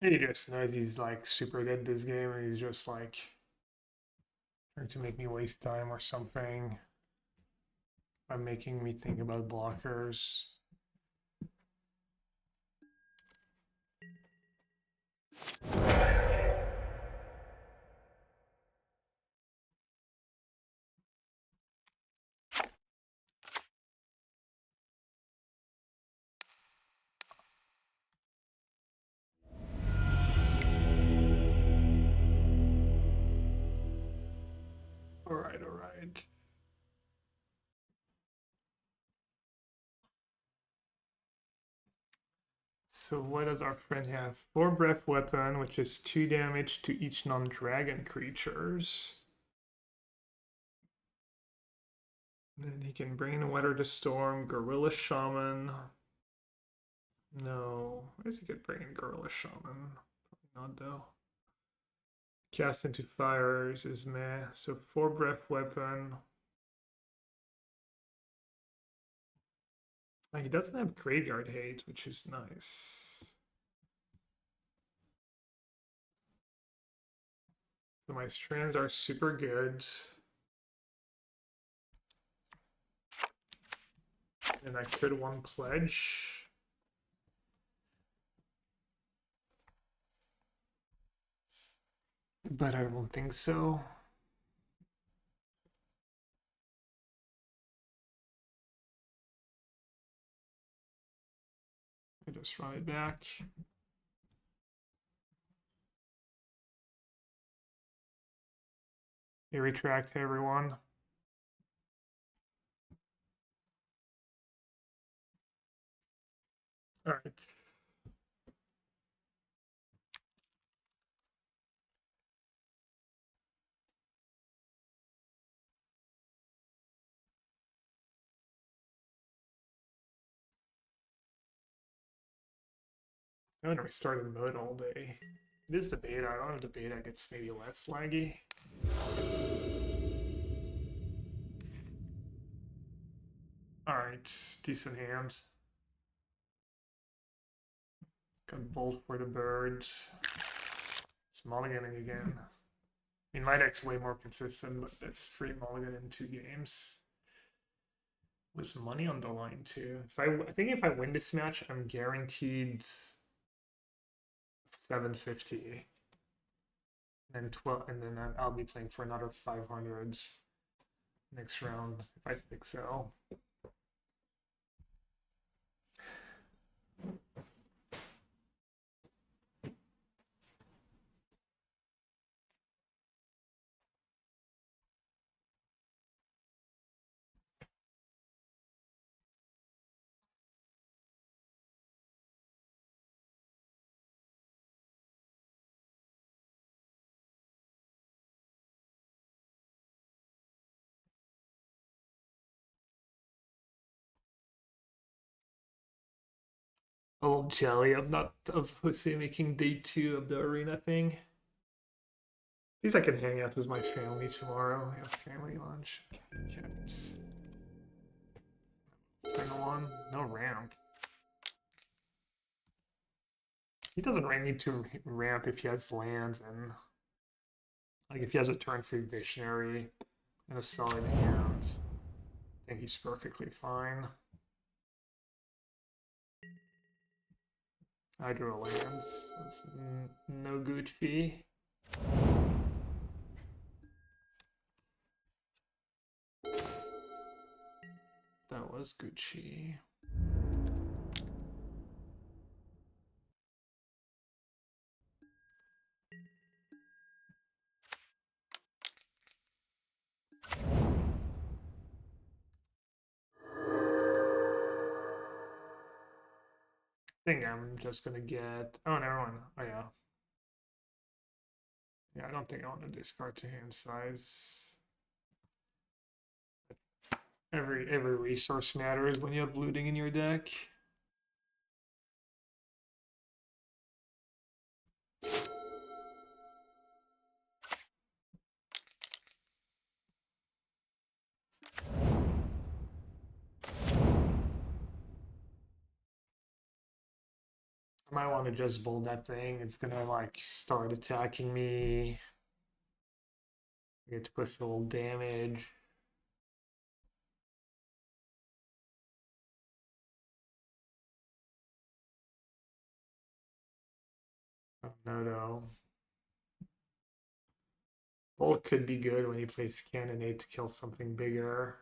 He just knows he's like super good this game, and he's just like trying to make me waste time or something by making me think about blockers. All right, all right. So what does our friend have? 4 breath weapon, which is 2 damage to each non-dragon creatures. Then he can bring Weather the Storm, Gorilla Shaman. No, why does he get bring in Gorilla Shaman? Probably not though. Cast into fires is meh. So 4 breath weapon. He doesn't have graveyard hate, which is nice. So my strands are super good. And I could 1 pledge. But I don't think so. I just run it back. Hey, retract, hey everyone. All right. I haven't restarted mode all day. It is the beta. I don't know, the beta gets maybe less laggy. Alright, decent hand. Got Bolt for the birds. It's mulliganing again. I mean, my deck's way more consistent, but it's free mulligan in 2 games. With money on the line too. I think if I win this match, I'm guaranteed 750. And 12, and then I'll be playing for another 500s. next round if I think so. A little jelly of Jose making day 2 of the arena thing. At least I can hang out with my family tomorrow. I have family lunch. Kept. Turn on. No ramp. He doesn't really need to ramp if he has lands and like if he has a turn 3 visionary and a solid hand. I think he's perfectly fine. Hydro lands. That's no Gucci. That was Gucci. I think I'm just gonna get. Oh, never mind. Oh yeah. Yeah, I don't think I want to discard to hand size. Every resource matters when you have looting in your deck. I might want to just bold that thing. It's gonna like start attacking me. I get to push a little damage. Oh, no. Bolt could be good when you place Cannonade to kill something bigger.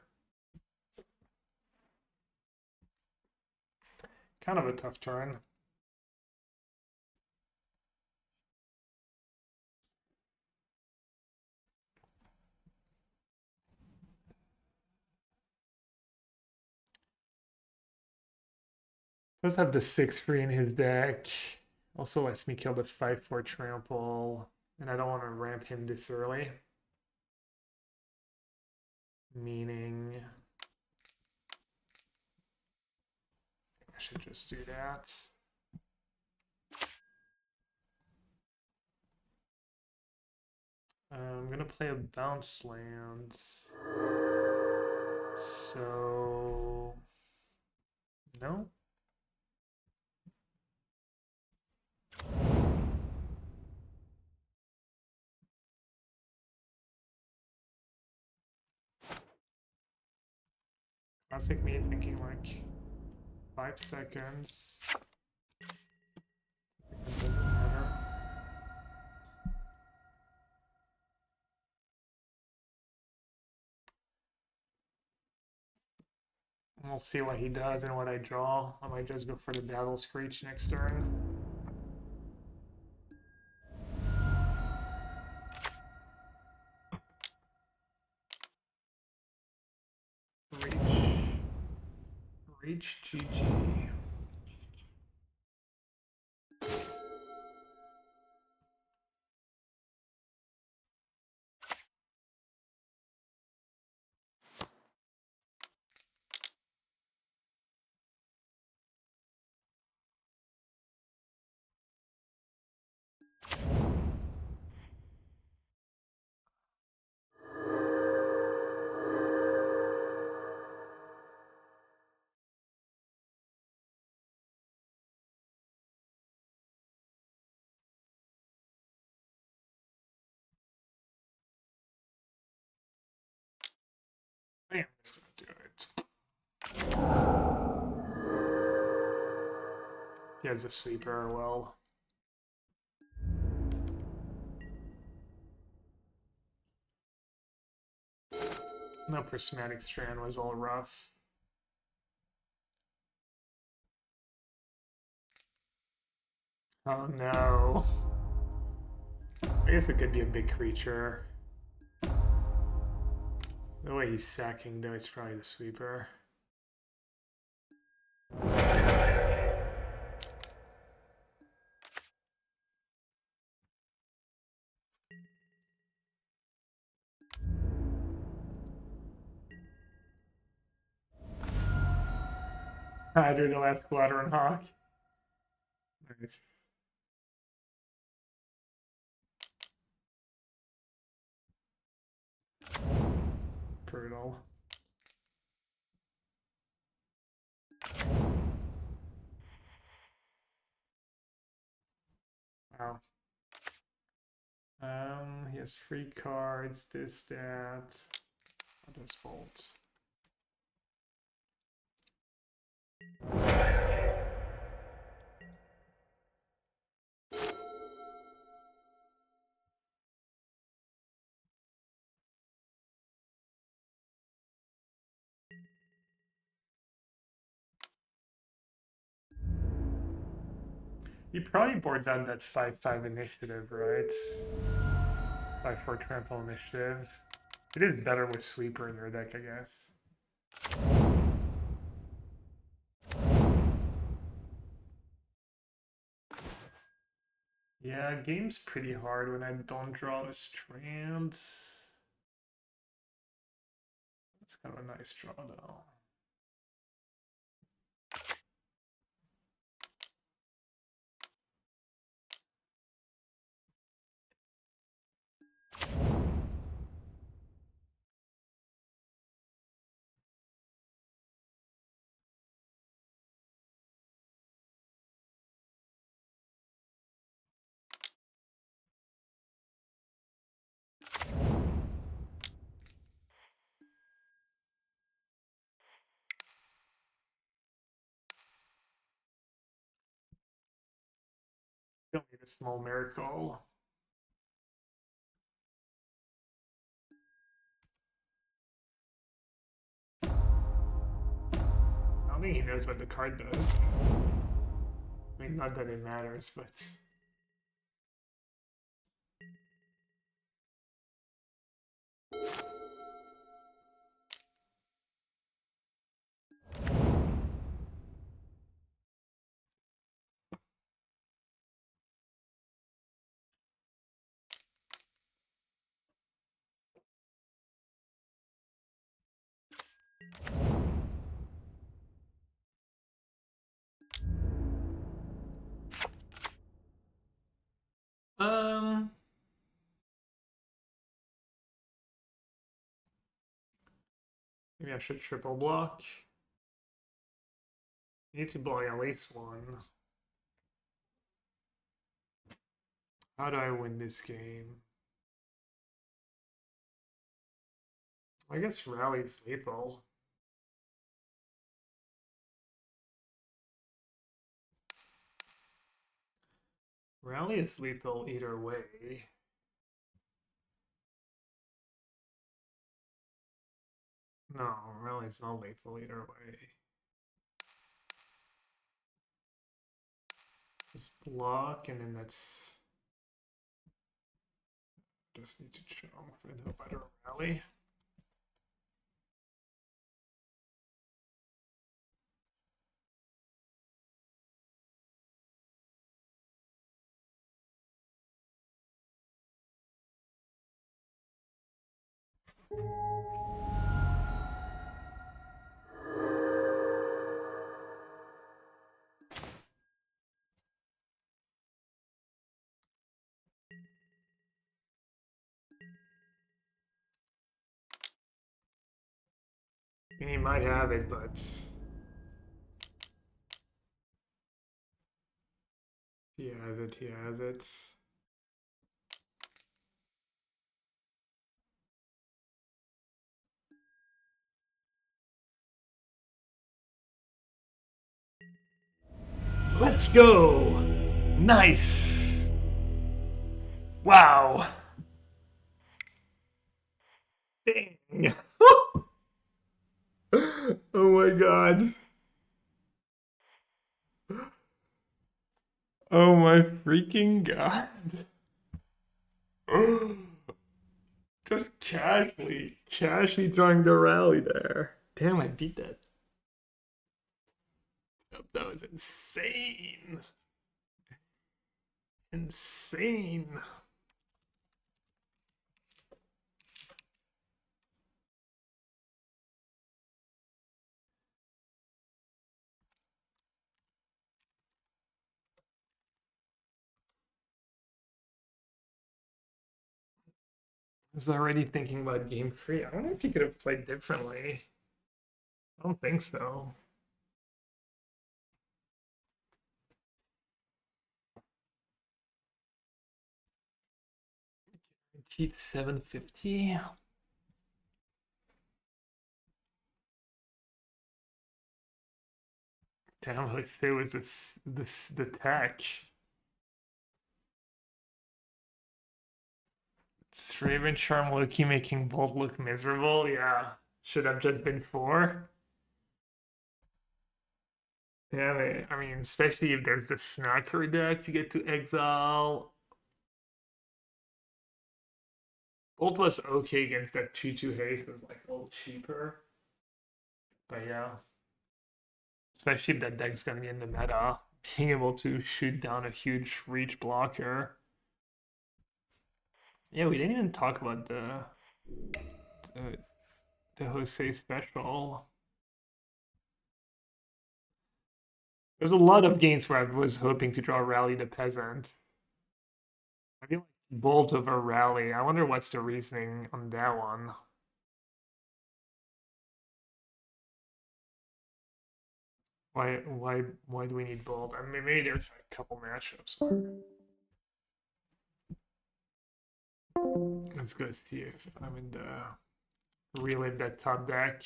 Kind of a tough turn. Does have the 6-3 in his deck. Also lets me kill the 5-4 trample. And I don't want to ramp him this early. Meaning I should just do that. I'm gonna play a bounce land. So no. Classic me thinking like 5 seconds. It doesn't matter. We'll see what he does and what I draw. I might just go for the Battle Screech next turn. Reach GG. I am just gonna do it. He has a sweeper, well. No, Prismatic Strand was all rough. Oh no. I guess it could be a big creature. The way he's sacking, though, it's probably the sweeper. I drew the last Quadrant Hawk. Nice. Brutal. Wow. He has 3 cards, this, that. I'll just fold. He probably boards out that 5/5 initiative, right? 5/4 trample initiative. It is better with sweeper in your deck, I guess. Yeah, game's pretty hard when I don't draw the strands. It's kind of a nice draw, though. Don't need a small miracle. I don't think he knows what the card does. I mean, not that it matters, but... Maybe I should triple block. You need to block at least one. How do I win this game? I guess Rally is lethal. Rally is lethal either way. No, Rally's not lethal either way. Just block, and then that's... Just need to jump and hope I don't rally. I mean, he might have it, but... He has it, he has it. Let's go! Nice! Wow! Dang! god. Oh my freaking god. Just casually drawing the rally there. Damn, I beat that. That was insane. Insane. I was already thinking about game 3. I wonder if you could have played differently. I don't think so. Cheat 750. Damn, like say was the tech. Straven Charm Loki making Bolt look miserable. Yeah, should have just been 4. Yeah, I mean, especially if there's the Snacker deck, you get to exile. Bolt was okay against that 2/2 haste, it was like a little cheaper. But yeah. Especially if that deck's gonna be in the meta, being able to shoot down a huge reach blocker. Yeah, we didn't even talk about the Jose special. There's a lot of games where I was hoping to draw Rally the Peasant. I feel like Bolt over Rally. I wonder what's the reasoning on that one. Why do we need Bolt? I mean, maybe there's a couple matchups. Let's go see if I'm in the relive that top deck.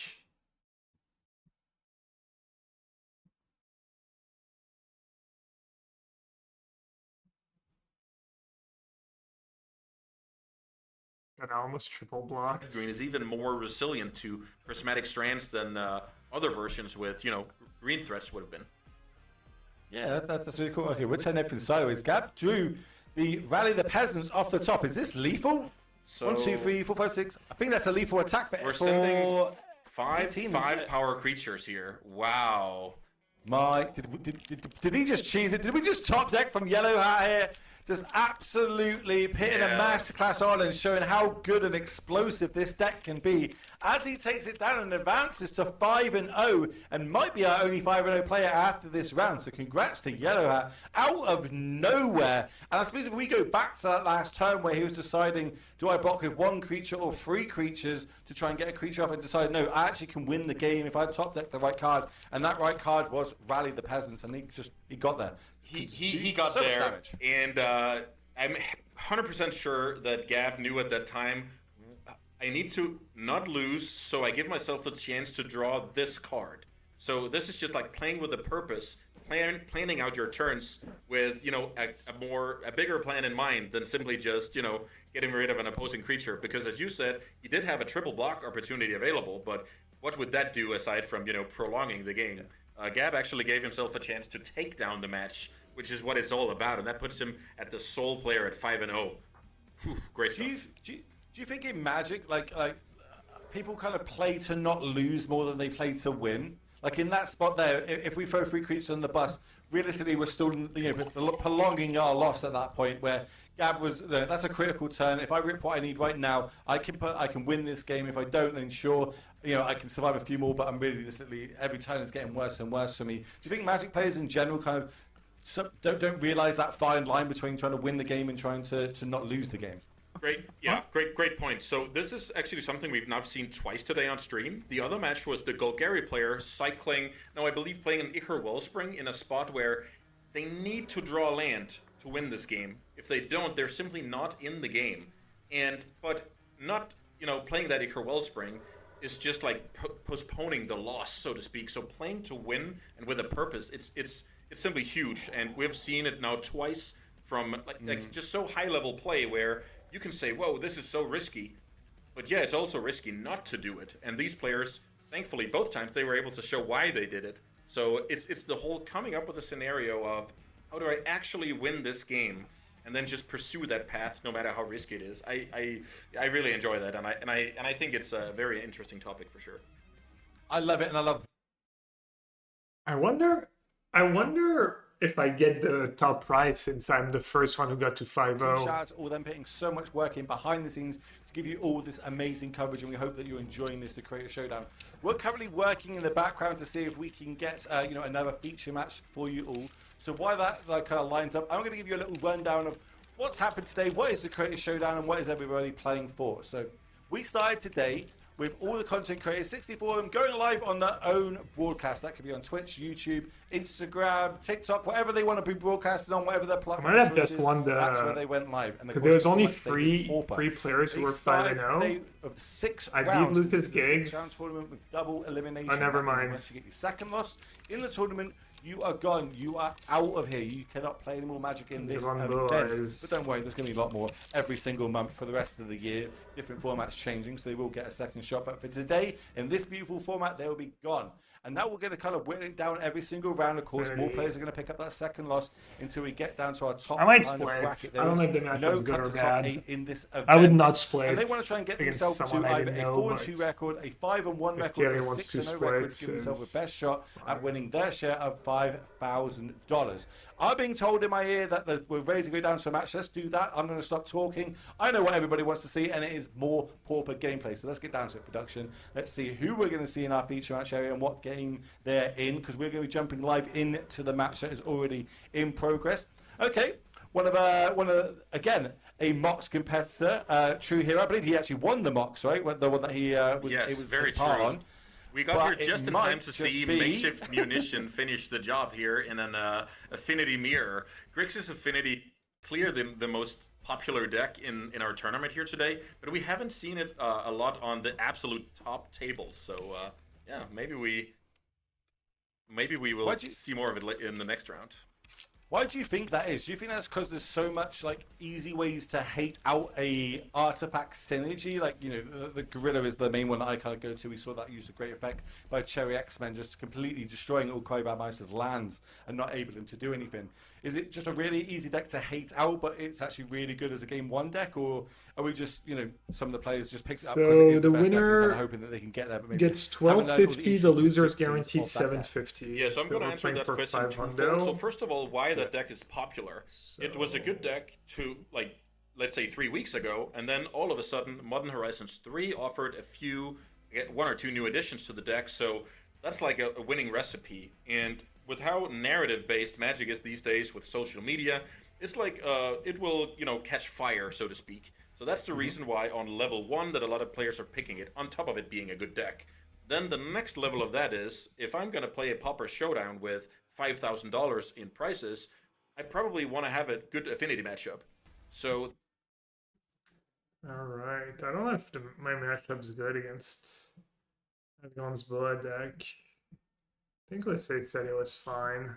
That almost triple blocked. Green is even more resilient to prismatic strands than other versions with, green threats would have been. Yeah, that's really cool. Okay, we're turning everything sideways. Gab drew the Rally the Peasants off the top. Is this lethal? So 1, 2, 3, 4, 5, 6. I think that's a lethal attack for we're sending 18, five power creatures here. Wow. Did he just cheese it? Did we just top deck from Yellow Hat here? Just absolutely pitting a masterclass on and showing how good and explosive this deck can be as he takes it down and advances to 5-0 and might be our only 5-0 player after this round. So congrats to Yellow Hat out of nowhere. And I suppose if we go back to that last turn where he was deciding, do I block with 1 creature or 3 creatures to try and get a creature up, and decided, no, I actually can win the game if I top deck the right card. And that right card was Rally the Peasants, and he got there. He got so there, and I'm 100% sure that Gab knew at that time, I need to not lose, so I give myself a chance to draw this card. So this is just like playing with a purpose, planning out your turns with, a bigger plan in mind than simply just, getting rid of an opposing creature. Because as you said, he did have a triple block opportunity available, but what would that do aside from, prolonging the game? Gab actually gave himself a chance to take down the match, which is what it's all about, and that puts him at the sole player at 5-0. Great stuff. Do you think in Magic, like people kind of play to not lose more than they play to win? Like in that spot there, if we throw 3 creatures on the bus, realistically we're still prolonging our loss at that point. Where Gab was, that's a critical turn. If I rip what I need right now, I can win this game. If I don't, then sure, I can survive a few more. But I'm realistically, every turn is getting worse and worse for me. Do you think Magic players in general kind of don't realize that fine line between trying to win the game and trying to not lose the game? Great point. So this is actually something we've now seen twice today on stream. The other match was the Golgari player cycling, I believe playing an Ichor Wellspring in a spot where they need to draw land to win this game. If they don't, they're simply not in the game. But not, playing that Ichor Wellspring is just like postponing the loss, so to speak. So playing to win and with a purpose, it's simply huge. And we've seen it now twice from like just so high level play where you can say, whoa, this is so risky. But yeah, it's also risky not to do it. And these players thankfully, both times they were able to show why they did it. So it's the whole coming up with a scenario of how do I actually win this game, and then just pursue that path no matter how risky it is. I really enjoy that, and I think it's a very interesting topic for sure. I love it, and I love. I wonder if I get the top prize since I'm the first one who got to 5-0. Shout out to all them putting so much work in behind the scenes to give you all this amazing coverage, and we hope that you're enjoying this to create a showdown. We're currently working in the background to see if we can get another feature match for you all. So while that kind of lines up, I'm going to give you a little rundown of what's happened today, what is the Creator Showdown, and what is everybody playing for. So we started today with all the content creators, 64 of them, going live on their own broadcast. That could be on Twitch, YouTube, Instagram, TikTok, whatever they want to be broadcasting on, whatever their platform Might have choice just is, won that's where they went live. Because there was only three three players who were 5-0. Of the 6 I rounds. beat Lucas This is a Giggs. 6-round tournament with double elimination. Oh, never That means mind. once you get your second loss in the tournament, you are gone. You are out of here. You cannot play any more Magic in this event. But don't worry, there's going to be a lot more every single month for the rest of the year. Different formats changing, so they will get a second shot. But for today, in this beautiful format, they will be gone. And now we're going to kind of whittle it down every single round. Of course, more players are going to pick up that second loss until we get down to our top I might kind of split. bracket. I don't know if the matchup is good or bad. In this event. I would not split. And they want to try and get against themselves to someone I either didn't a know, 4-2 record, a 5-1 record, Jerry or a wants to 6-0 record to split, give themselves the best shot at fine. winning their share of $5,000. I'm being told in my ear that we're ready to go down to a match. Let's do that. I'm going to stop talking. I know what everybody wants to see, and it is more Pauper gameplay. So let's get down to it, production. Let's see who we're going to see in our feature match area and what game they're in, because we're going to be jumping live into the match that is already in progress. Okay. One of again, a Mox competitor, True Hero. I believe he actually won the Mox, right? The one that he was able to very take part true. on. We got But here just it in might time to just see be- Makeshift Munition finish the job here in an Affinity Mirror. Grixis Affinity clear the most popular deck in our tournament here today, but we haven't seen it a lot on the absolute top tables. So yeah, maybe we will see more of it in the next round. Why do you think that is? Do you think that's because there's so much like easy ways to hate out a artifact synergy? Like, the gorilla is the main one that I kind of go to. We saw that use a great effect by Cherry X-Men, just completely destroying all Cryobarmeister's lands and not able him to do anything. Is it just a really easy deck to hate out, but it's actually really good as a game one deck, or are we just, some of the players just picked it up because it is the best deck and kind of hoping that they can get there, but maybe gets 1250. The loser is guaranteed 750. Yeah, so I'm going to answer that question twofold. So first of all, why that deck is popular. It was a good deck to, like, let's say 3 weeks ago, and then all of a sudden, Modern Horizons 3 offered one or two new additions to the deck, so that's like a winning recipe. And with how narrative-based Magic is these days with social media, it's like it will, catch fire, so to speak. So that's the reason why on level 1 that a lot of players are picking it, on top of it being a good deck. Then the next level of that is, if I'm going to play a Pauper Showdown with $5,000 in prices, I probably want to have a good Affinity matchup. So... Alright, I don't know if my matchup's good against everyone's blood deck. I think Lisette said it was fine.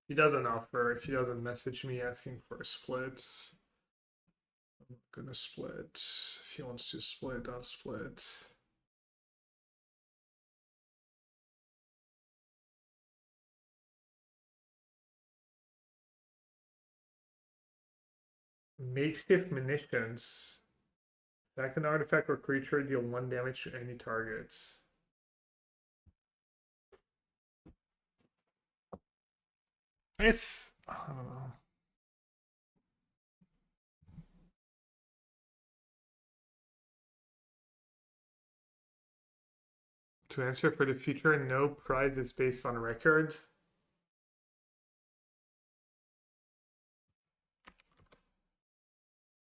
He doesn't offer, if he doesn't message me asking for a split, I'm not gonna split. If he wants to split, I'll split. Makeshift munitions. Second artifact or creature deal 1 damage to any targets. I don't know. To answer for the future, no prize is based on record.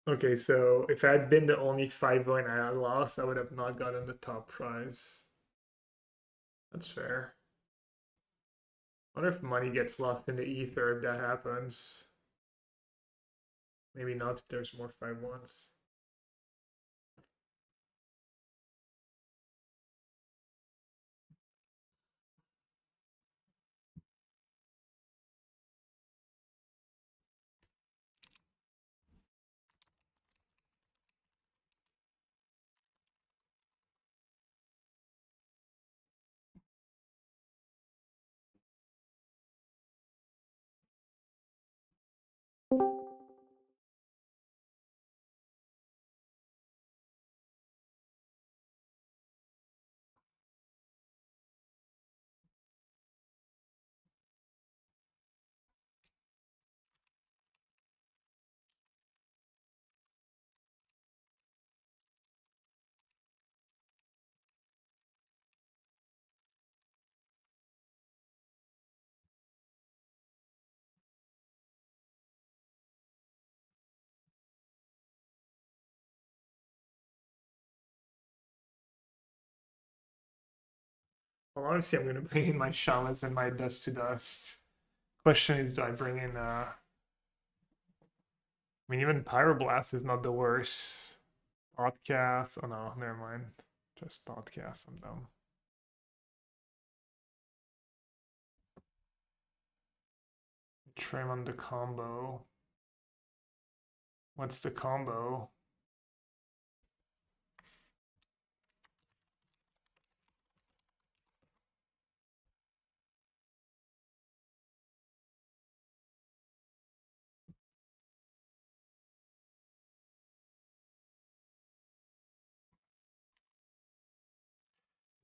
Okay, so if I had been the only 5-0 and I had lost, I would have not gotten the top prize. That's fair. I wonder if money gets lost in the ether if that happens. Maybe not if there's more 5-1s. Well, obviously I'm gonna bring in my shamans and my dust to dust. Question is, do I bring in I mean, even Pyroblast is not the worst. Podcast. Oh no, never mind. Just podcast. I'm dumb. Trim on the combo. What's the combo?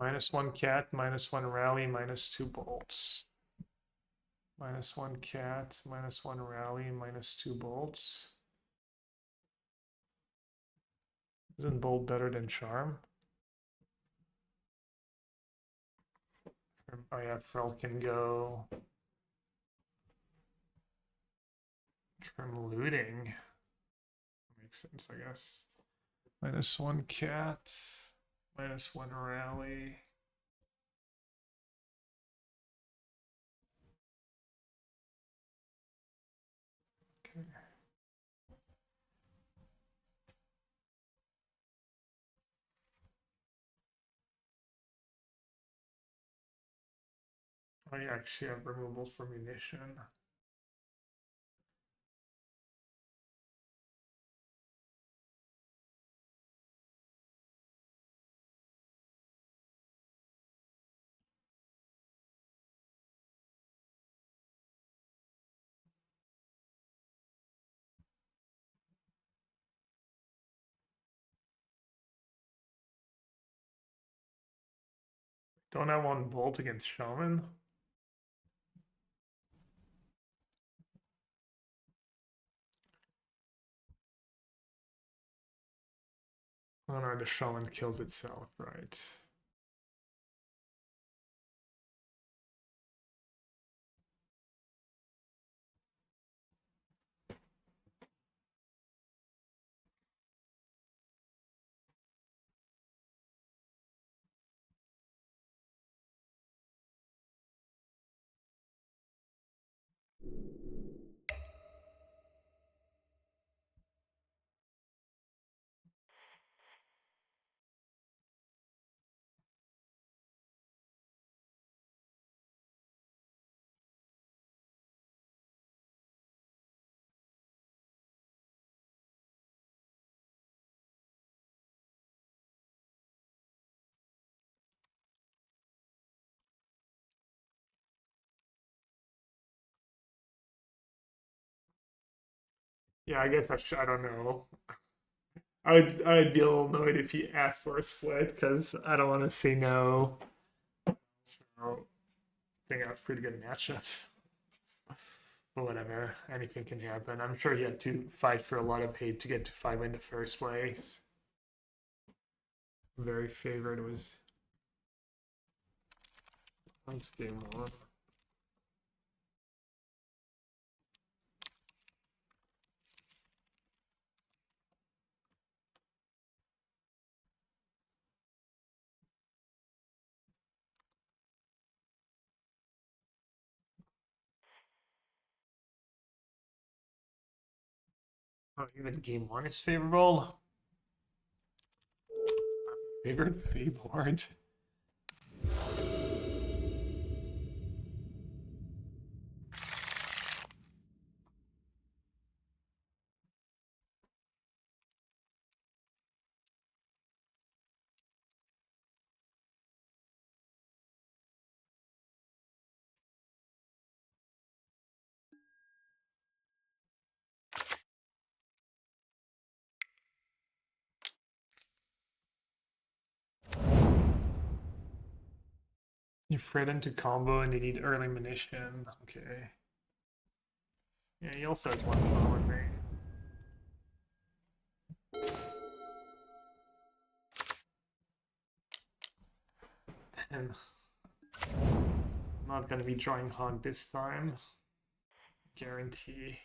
-1 cat, -1 rally, -2 bolts. -1 cat, -1 rally, -2 bolts. Isn't bolt better than charm? Oh yeah, Frel can go. Trim looting. Makes sense, I guess. -1 cat, -1 rally. Okay. I actually have removal for munition. Don't I want bolt against shaman? Oh no, the shaman kills itself, right? Yeah, I guess I don't know. I would be a little annoyed if he asked for a split because I don't want to say no. So I think I have pretty good matchups. But whatever, anything can happen. I'm sure he had to fight for a lot of hate to get to 5 in the first place. Very favored was. Let's game on. Oh, even game 1 is favorable. Favored Feyboard. You fret into combo and you need early munition. Okay. Yeah, he also has one shot with me. And I'm not gonna be drawing hog this time. Guarantee.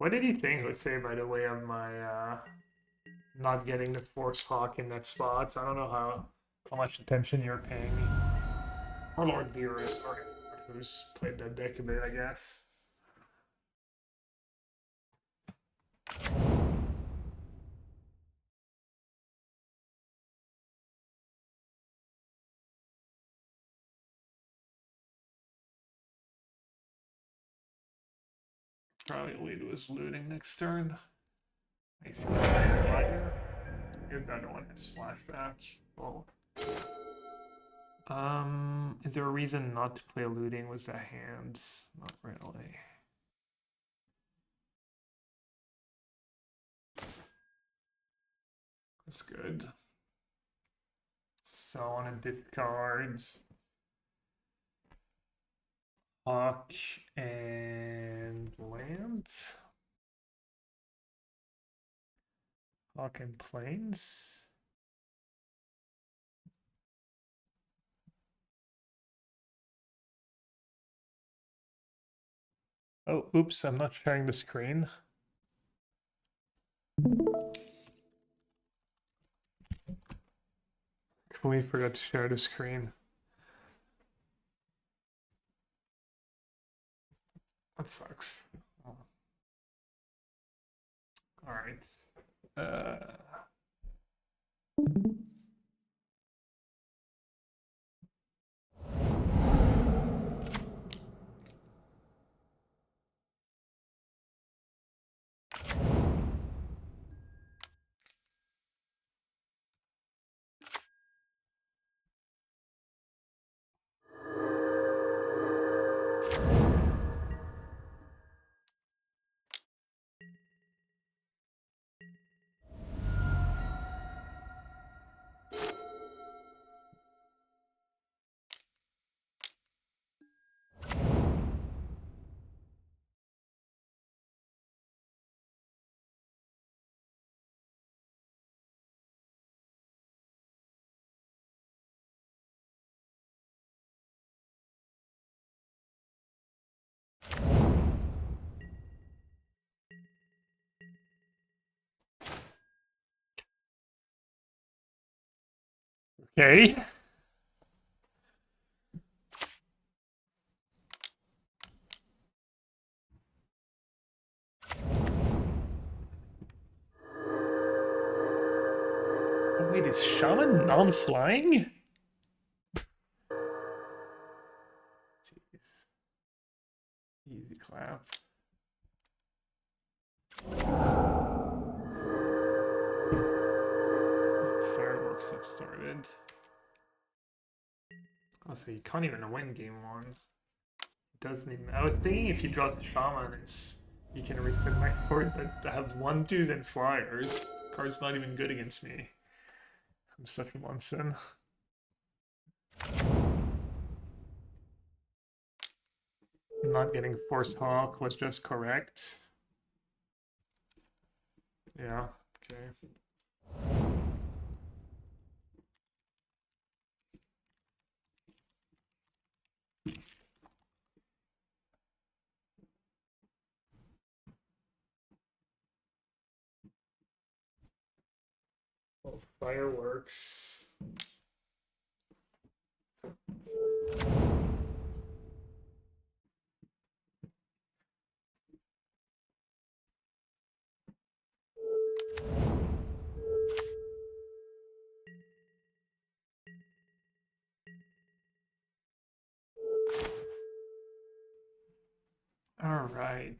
What did you think would say, by the way, of my not getting the Force Hawk in that spot? I don't know how much attention you're paying me. Or Lord Beerus, or who's played that deck a bit, I guess. Probably lead was looting next turn. I see Fire. If the other one has flashback. Oh. Is there a reason not to play looting? Was that hands? Not really. That's good. So on a discard Hawk and land. Hawk and planes. Oh, oops, I'm not sharing the screen. Completely forgot to share the screen. That sucks. Alright. Okay. Oh, wait, is Shaman non-flying? Jeez. Easy clap. Fireworks have started. Also, you can't even win game one. Doesn't even. I was thinking if he draws a shaman, you can reset my board, but to have 1/2s and flyers, card's not even good against me. I'm such a Munson. Not getting Force Hawk was just correct. Yeah, okay. Oh, fireworks. All right.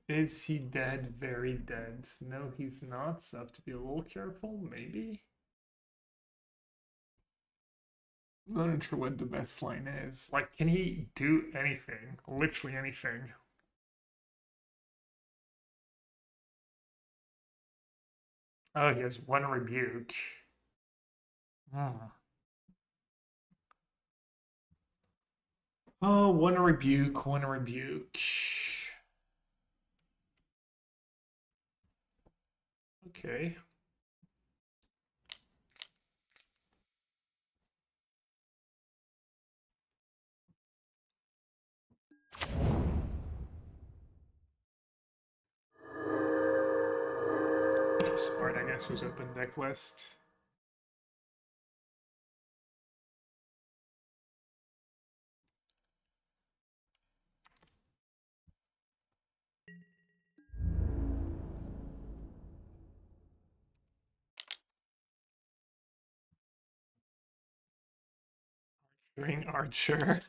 Is he dead? Very dead. No, he's not. So I have to be a little careful, maybe. I'm not sure what the best line is. Like, can he do anything? Literally anything. Oh, he has one rebuke. Hmm. Oh, one rebuke, one rebuke. Okay. Smart, I guess, was open deck list. Ring Archer.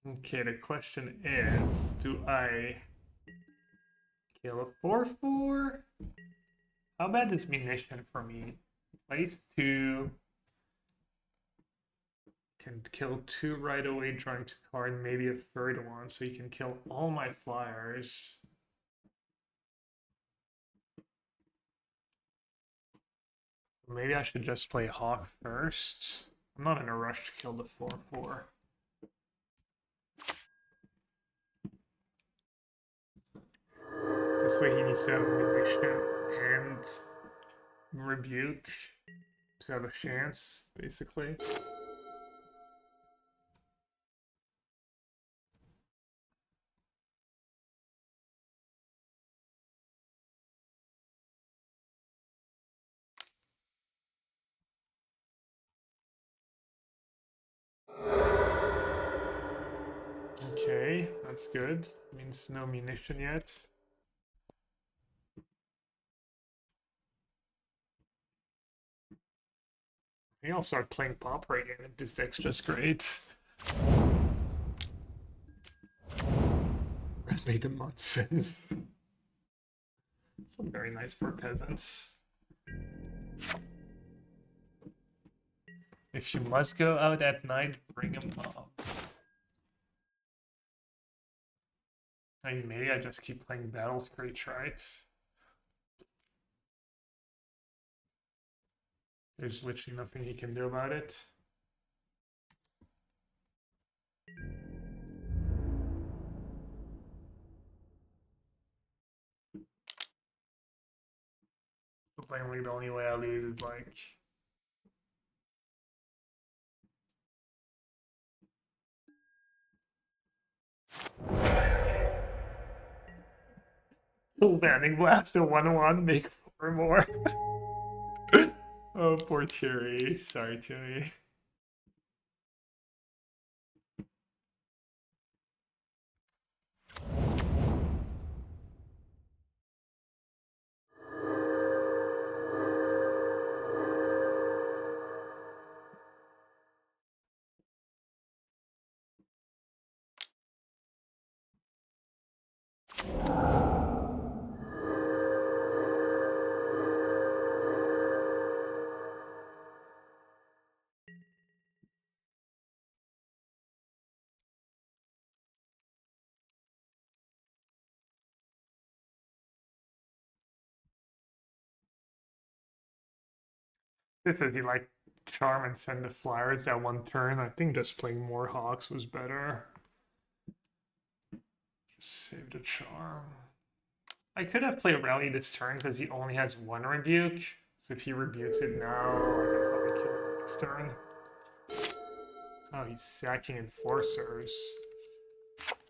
Okay, the question is, do I kill a 4/4? How bad is munition for me? Place 2. Can kill 2 right away, drawing 2 card, maybe a third one, so you can kill all my flyers. Maybe I should just play Hawk first. I'm not in a rush to kill the 4/4. This way he needs to have munition and rebuke to have a chance, basically. Okay, that's good. Means no munition yet. I think I'll start playing Pauper again if this deck's just great. Red made the nonsense. It's very nice for peasants. If you must go out at night, bring them up. I mean, maybe I just keep playing Battle Screech, right? There's literally nothing he can do about it. Plainly, the only way I lose is like Landing Blast a 1/1, make 4 more. Oh, poor Cherry. Sorry, Cherry. This is he like charm and send the flyers that one turn. I think just playing more hawks was better. Just save the charm. I could have played rally this turn because he only has 1 rebuke. So if he rebukes it now, I can probably kill him next turn. Oh, he's sacking enforcers.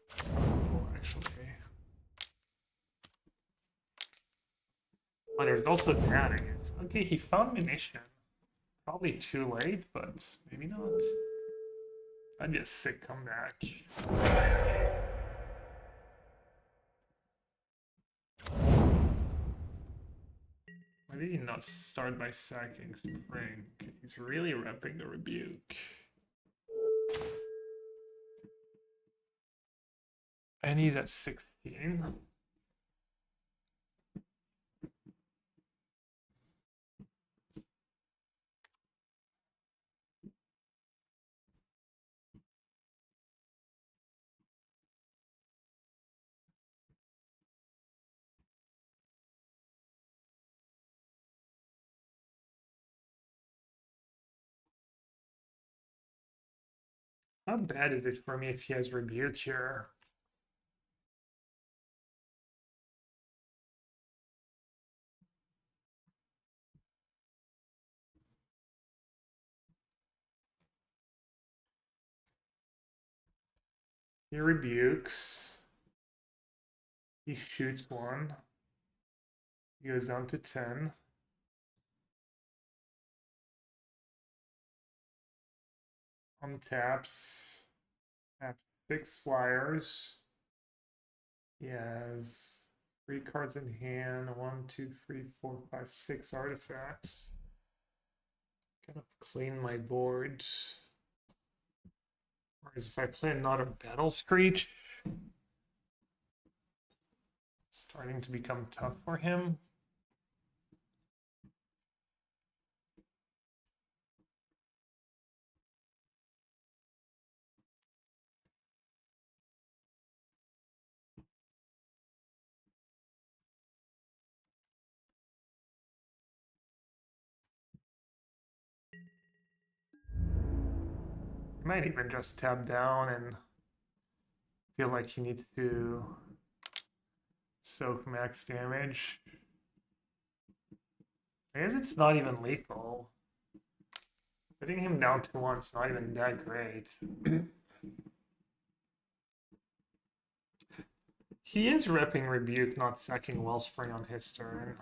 That's kind of cool, actually. Oh, there's also that. It's okay. He found munition. Probably too late, but maybe not. That'd be a sick comeback. Why did he not start by sacking Spring? He's really repping the rebuke. And he's at 16. How bad is it for me if he has rebuke here? He rebukes. He shoots one. He goes down to 10. Untaps. Taps 6 flyers. He has 3 cards in hand. 1, 2, 3, 4, 5, 6 artifacts. Gotta clean my board. Whereas if I play another Battle Screech, starting to become tough for him. Might even just tab down and feel like he needs to soak max damage. I guess it's not even lethal. Putting him down to 1 is not even that great. He is repping Rebuke, not sacking Wellspring on his turn.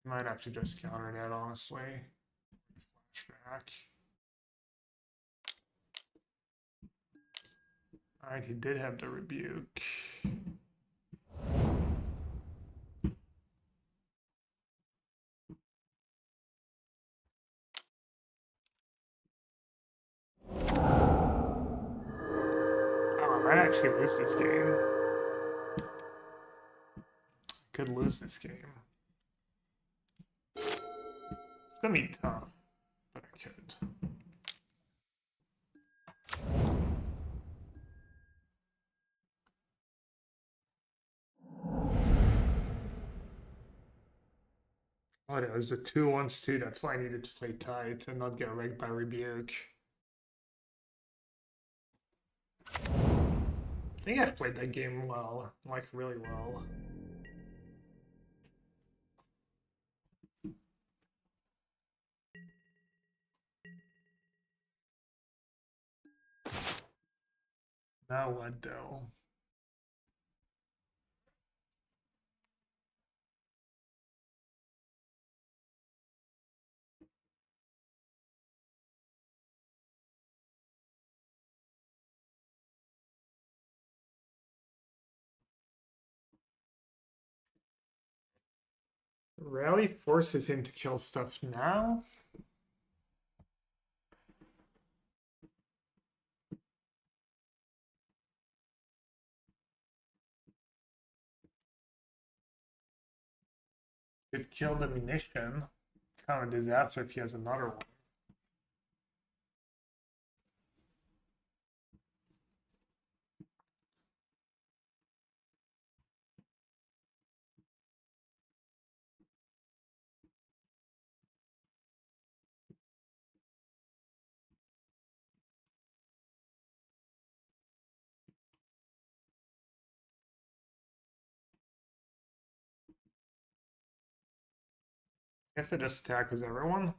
Might have to just counter that, honestly. Flashback. Alright, he did have the Rebuke. Oh, I might actually lose this game. Could lose this game. It's gonna be tough, but I could. Oh, it was the 2-1-2. That's why I needed to play tight and not get wrecked by Rebuke. I think I've played that game well, like really well. Now what though? Rally forces him to kill stuff now? Could kill the munition. Kind of a disaster if he has another one. Guess I just attack with everyone.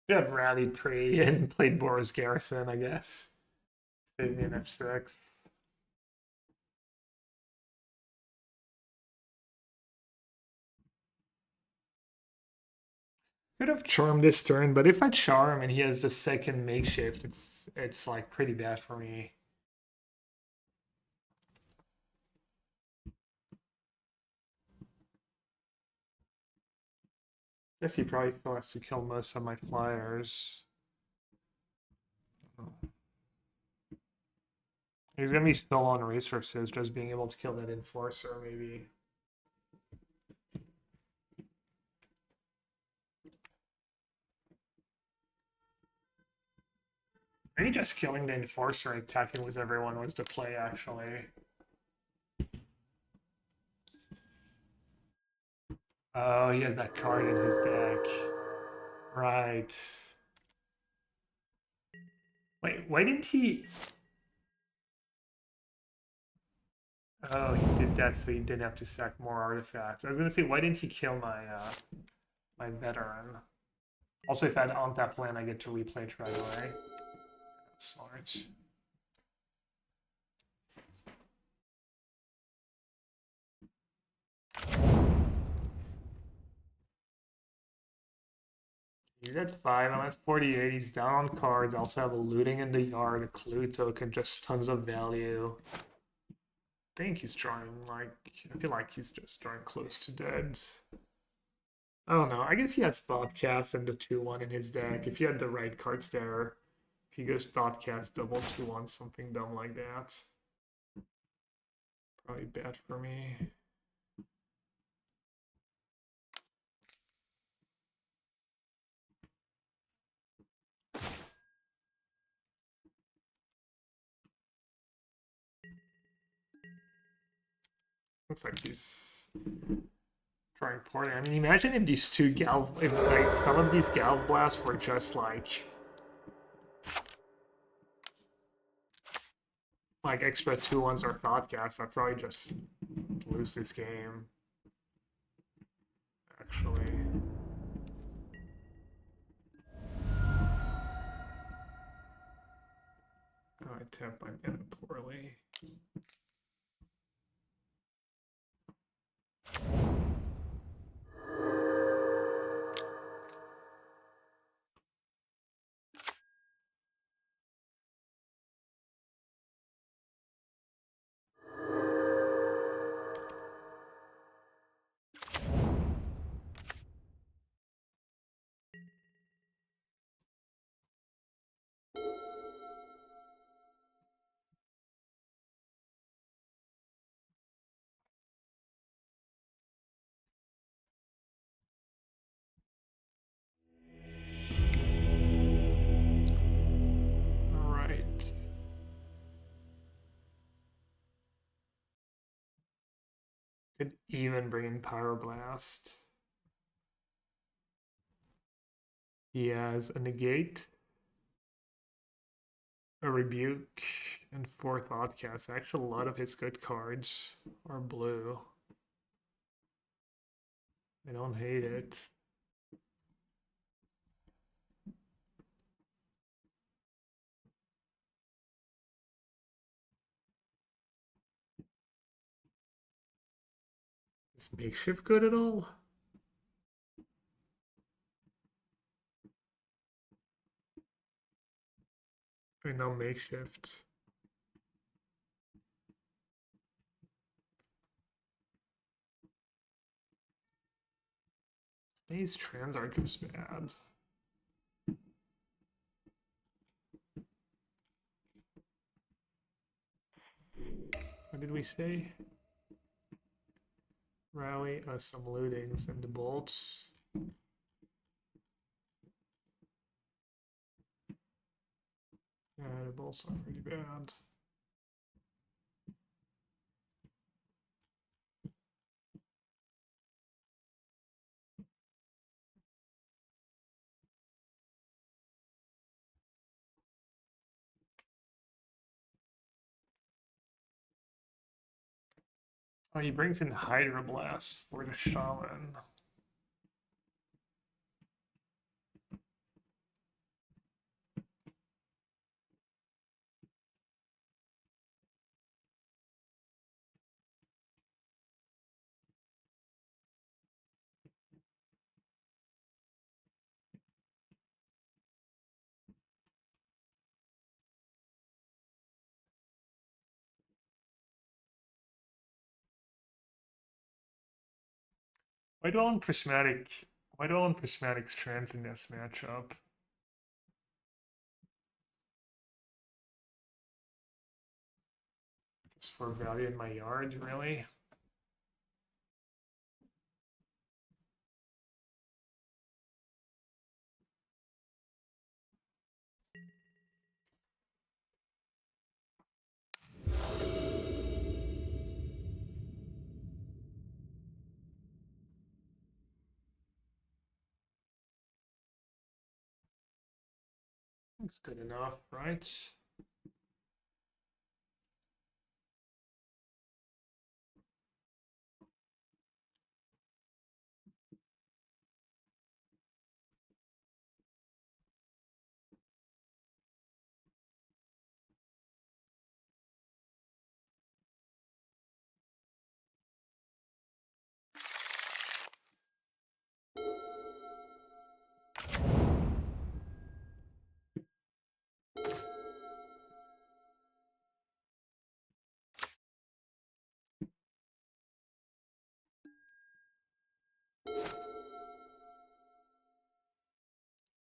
Should have rallied pre and played Boris Garrison, I guess. Save me an F6. Could have charmed this turn, but if I charm and he has the second makeshift, it's like pretty bad for me. Guess he probably still has to kill most of my flyers. He's gonna be still on resources, just being able to kill that enforcer, maybe. Maybe just killing the enforcer and attacking with everyone was the play, actually. Oh, he has that card in his deck. Right. Wait, why didn't he... Oh, he did that so he didn't have to sack more artifacts. I was gonna say, why didn't he kill my my veteran? Also, if I had untap land, I get to replay it right away. Smart. He's at 5, I'm at 48, he's down on cards, I also have a looting in the yard, a clue token, just tons of value. I think he's drawing, like, I feel like he's just drawing close to dead. I don't know, I guess he has Thoughtcast and the 2-1 in his deck. If he had the right cards there, if he goes Thoughtcast, double 2-1, something dumb like that. Probably bad for me. Looks like he's trying porting. I mean, imagine if these two if like some of these Galv blasts were just like extra 2-1s or Thoughtcast, I'd probably just lose this game. Actually. Oh, I tapped my mana poorly. Alright. Could even bring in Pyroblast. He has a negate, a rebuke, and 4 Thoughtcasts. Actually, a lot of his good cards are blue. I don't hate it. Is makeshift good at all? I mean, no makeshift. These trans are just bad. What did we say? Rally, some lootings and the bolts. Yeah, the bolts are pretty bad. Oh, he brings in Hydroblast for the Shaman. Why do I want prismatic? Why do I want prismatic strands in this matchup? Just for value in my yard, really? It's good enough, right?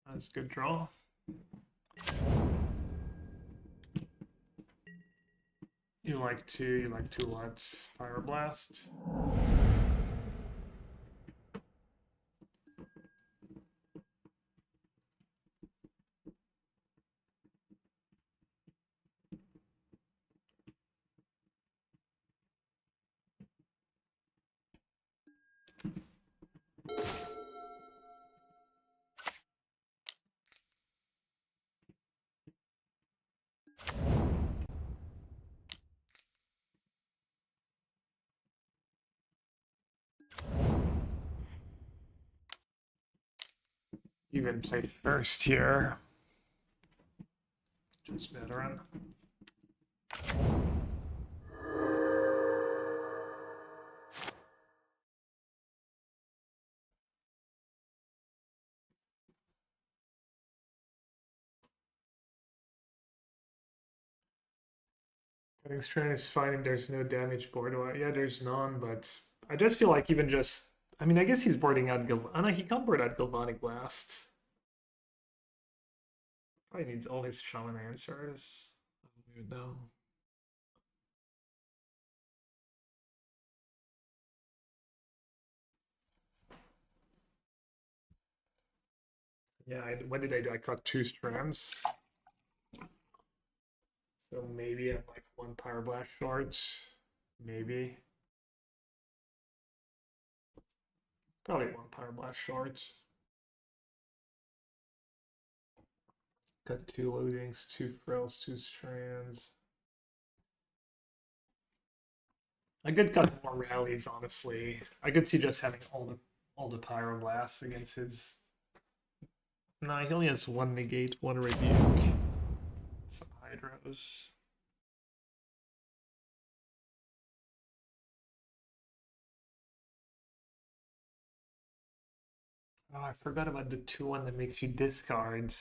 That's a good draw. You like two what? Pyroblast? You can play first here. Just veteran. Cutting strand is fine if there's no damage board. Well, yeah, there's none, but I just feel like even just. I mean, I guess he's boarding out oh, no, he can't board out Galvanic Blast. Probably needs all his shaman answers. I don't even know. Yeah, what did I do? I cut 2 strands. So maybe I'm like 1 Pyroblast short. Maybe. Probably 1 Pyroblast short. Got 2 loadings, 2 frills, 2 strands. I could cut more rallies, honestly. I could see just having all the Pyroblasts against his. No, he only has 1 negate, 1 rebuke. Some hydros. Oh, I forgot about the 2-1 that makes you discard.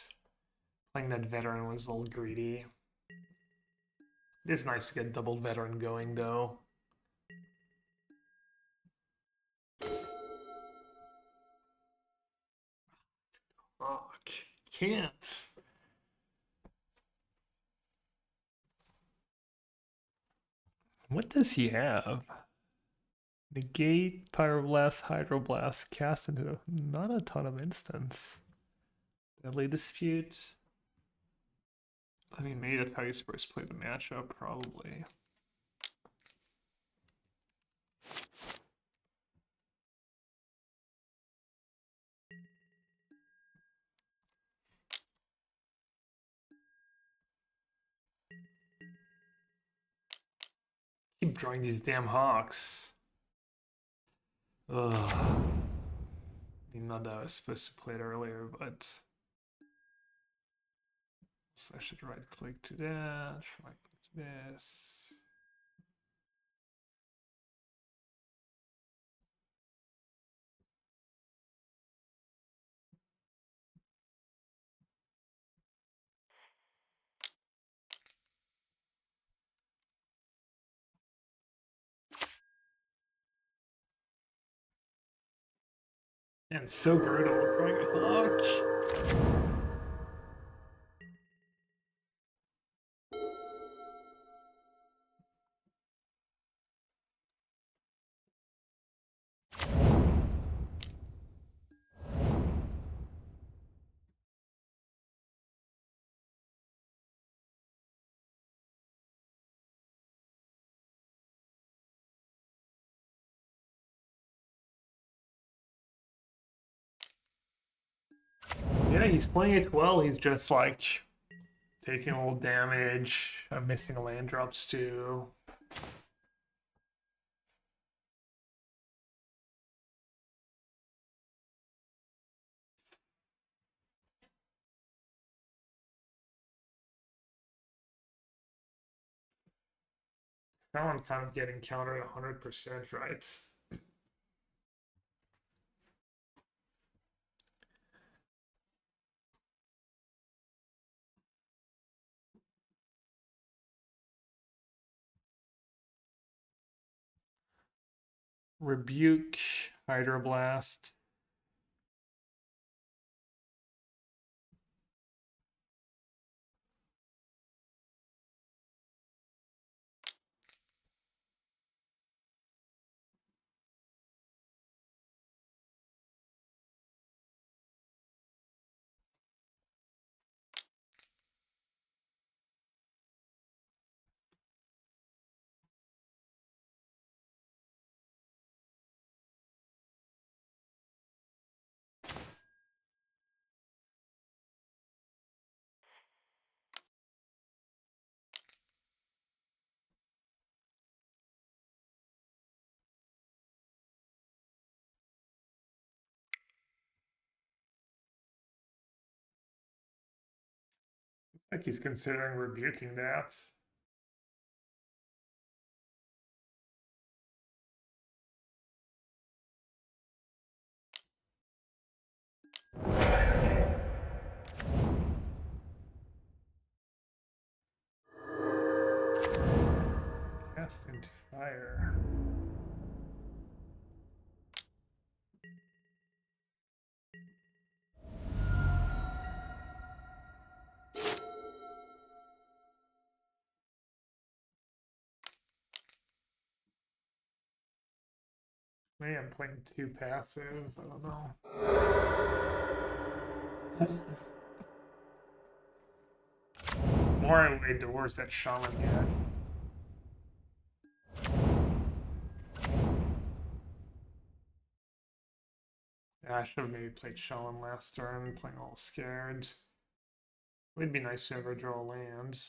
Playing that veteran was a little greedy. It is nice to get double veteran going, though. Fuck. Can't. What does he have? Negate, Pyroblast, Hydroblast, cast into not a ton of instants. Deadly Dispute. I mean, maybe that's how you're supposed to play the matchup, probably. Keep drawing these damn hawks. Ugh. I mean, not that I was supposed to play it earlier, but. So I should right click to that, right click to this. And so brutal, Private Hawk. Yeah, he's playing it well. He's just like taking a little damage, missing land drops too. Now I'm kind of getting countered 100%, right? Rebuke, Hydroblast. Like he's considering rebuking that. Cast into fire. Maybe I'm playing too passive. I don't know. More I wait, the worse that shaman gets. Yeah, I should have maybe played shaman last turn, playing all scared. It would be nice to ever draw land.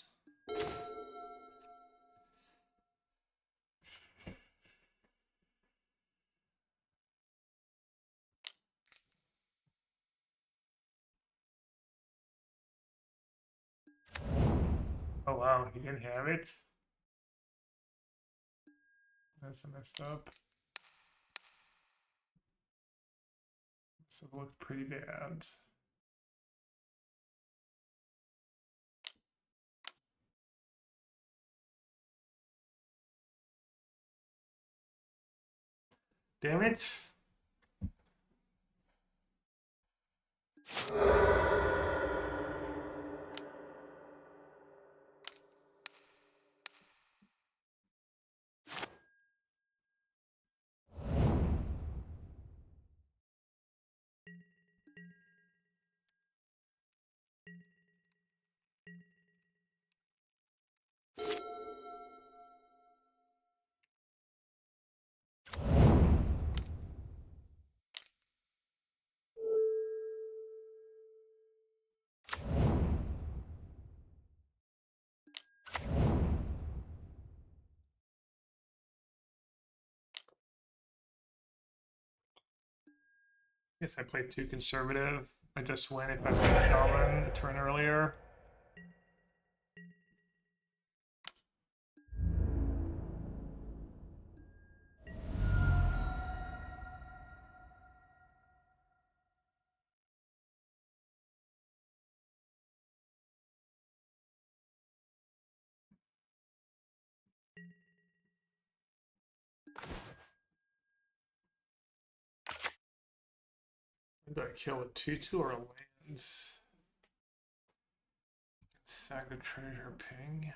Oh wow, he didn't have it? That's messed up. So it looked pretty bad. Damn it! Guess I played too conservative. I just win if I played shaman a turn earlier. Do I kill a 2/2 or a lands? Sack the treasure ping.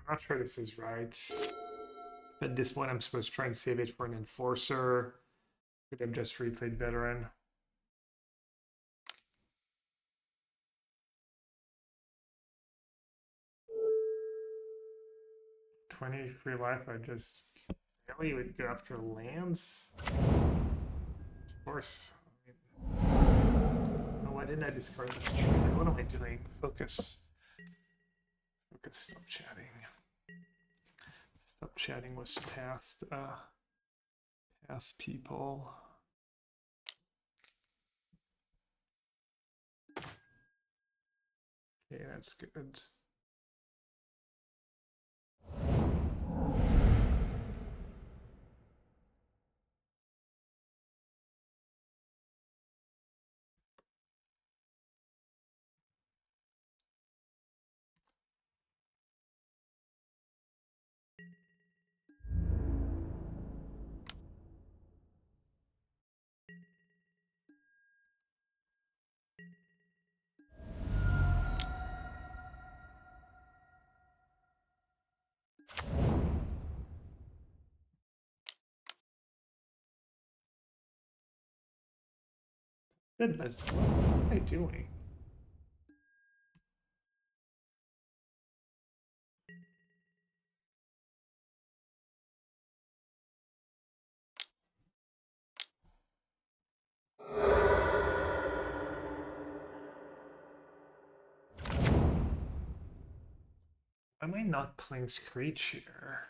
I'm not sure this is right. At this point, I'm supposed to try and save it for an enforcer. Could have just replayed veteran. $20 free life. I just really would go after lands. Of course. I mean, oh, why didn't I discard this tree? What am I doing? Focus. Focus. Stop chatting. Stop chatting was past. Past people. Okay, that's good. Goodness, what am I doing? Why am I not playing Screech here?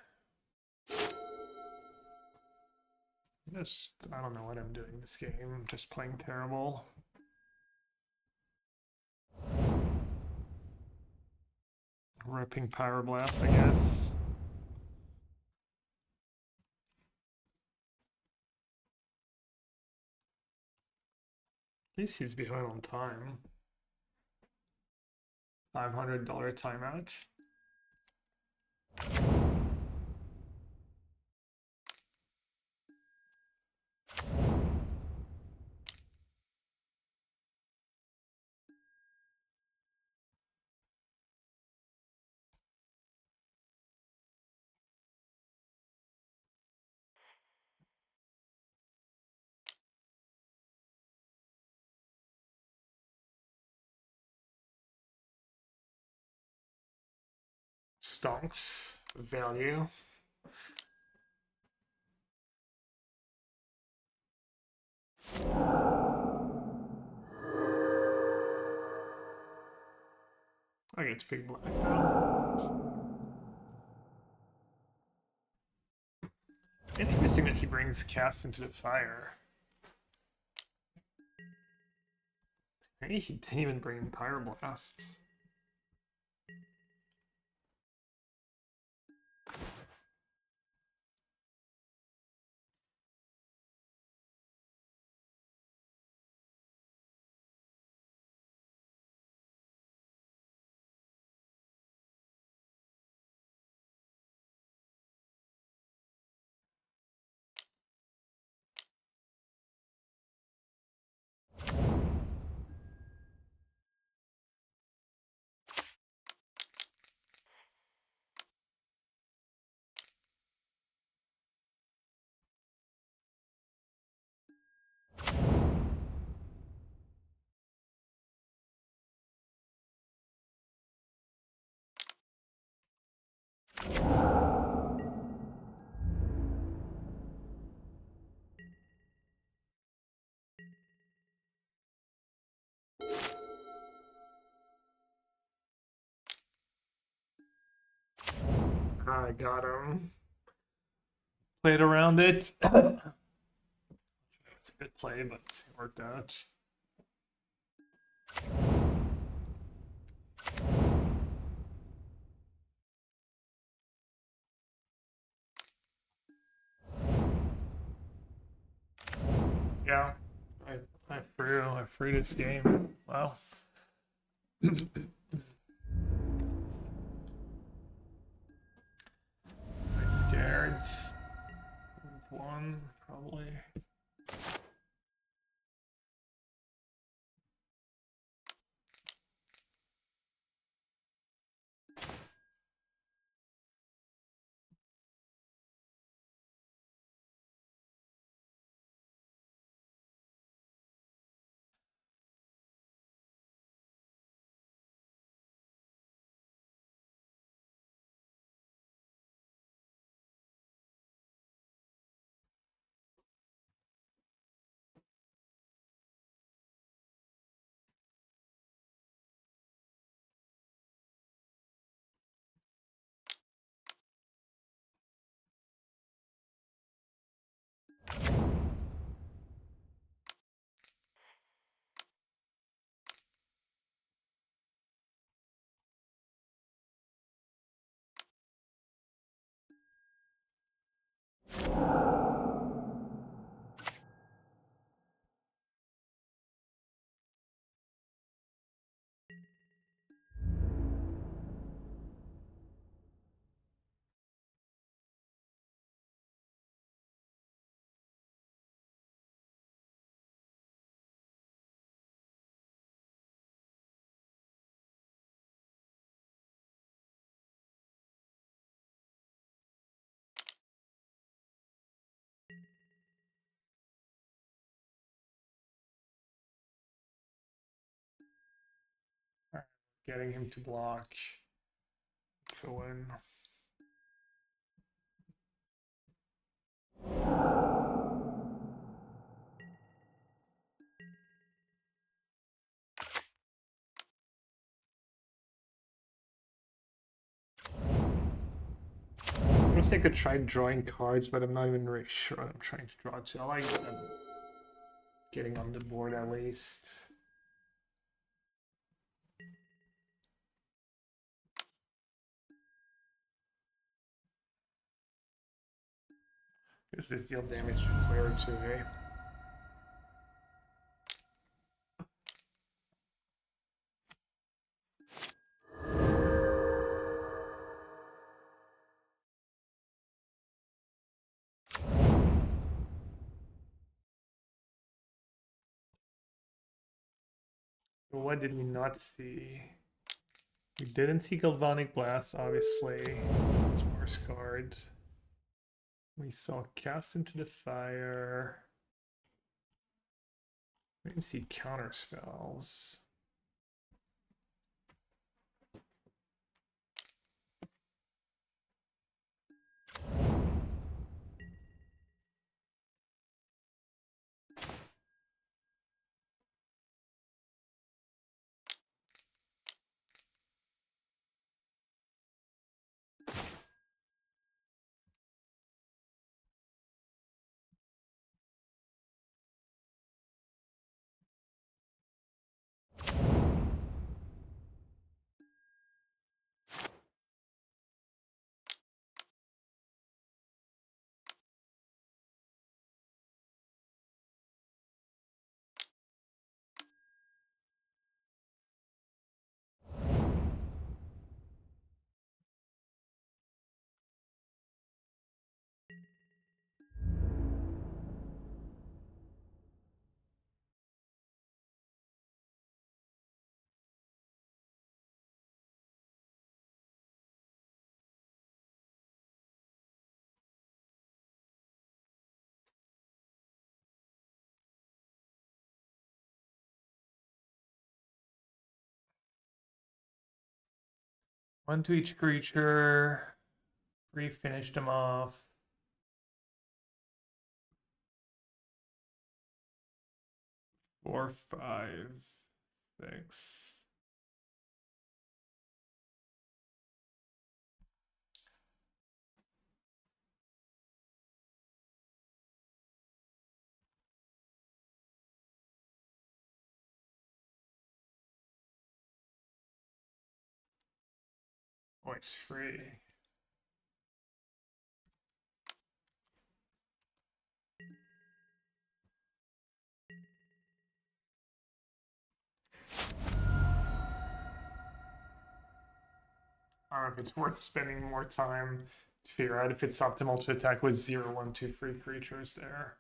I don't know what I'm doing this game. I'm just playing terrible. Ripping Power Blast, I guess. At least he's behind on time. $500 timeout. Stonks. Value. I get to pick black now. Interesting that he brings cast into the fire. Maybe he didn't even bring in Pyroblast. I got him. Played around it. It's a good play, but it worked out. Yeah, I threw this game. Wow. I'm scared. Move one, probably. getting him to block. So when I guess I could try drawing cards, but I'm not even really sure what I'm trying to draw to. I like getting on the board at least. Does this deal damage to player 2, eh? What did we not see? We didn't see Galvanic Blast, obviously. It's worst card. We saw Cast into the Fire. We didn't see counter spells. One to each creature. Finish them off. Four, 5, 6. Oh, it's free. I don't know if it's worth spending more time to figure out if it's optimal to attack with 0, 1, 2 free creatures there.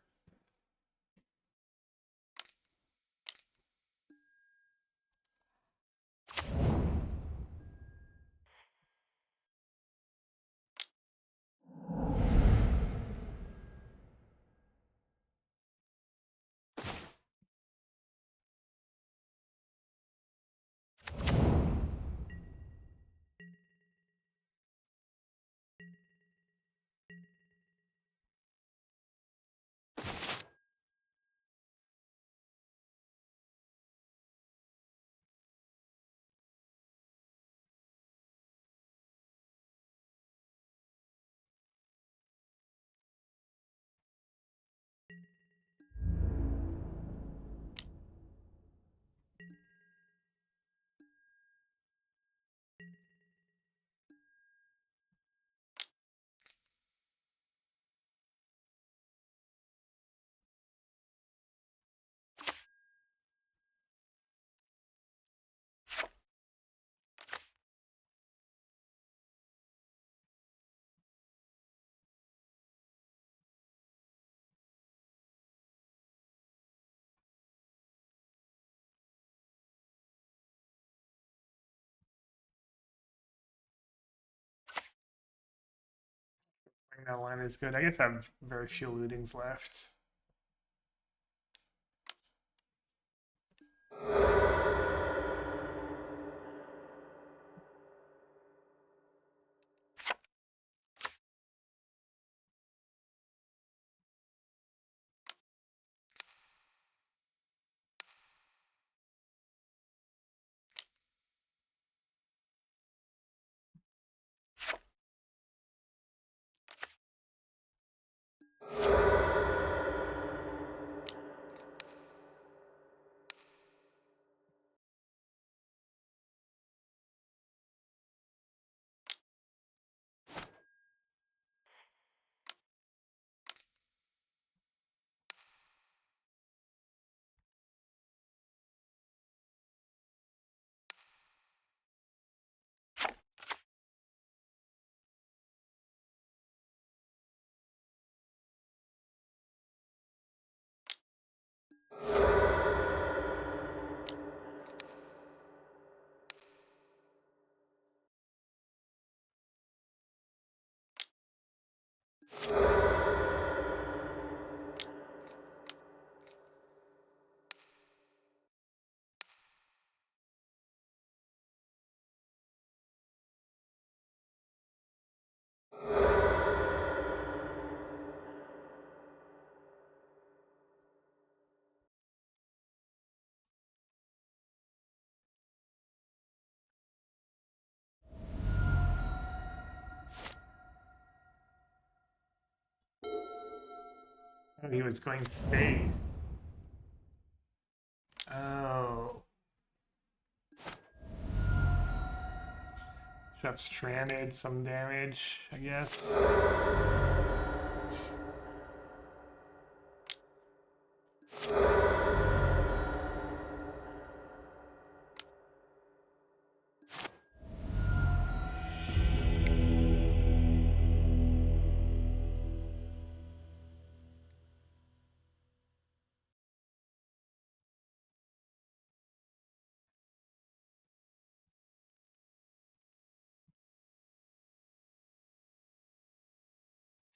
That line is good. I guess I have very few lootings left. Oh, he was going face. Oh. Chef stranded, some damage, I guess.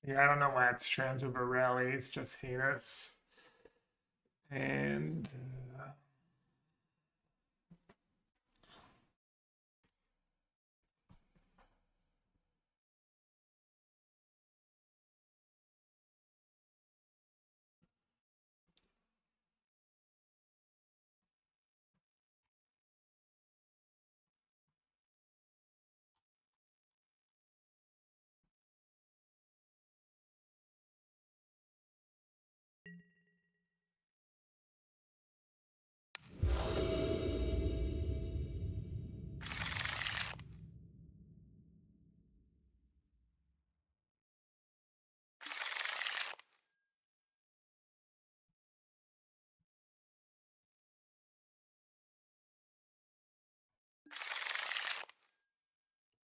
Yeah, I don't know why it's trans over rally, it's just heinous. And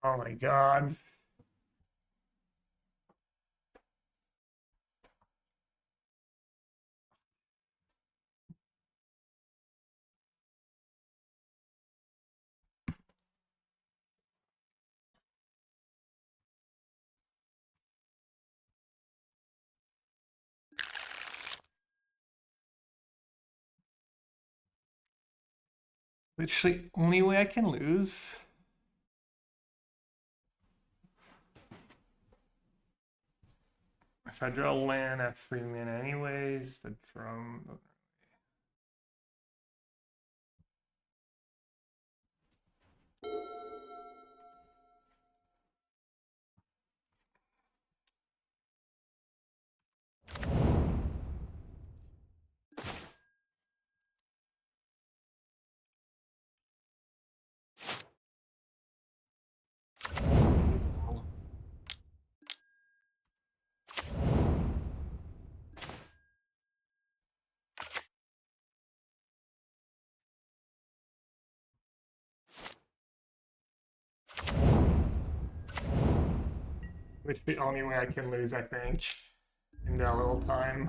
oh my god. Literally, only way I can lose. If I draw land at free min anyways, the drum. Which the only way I can lose, I think, in that little time.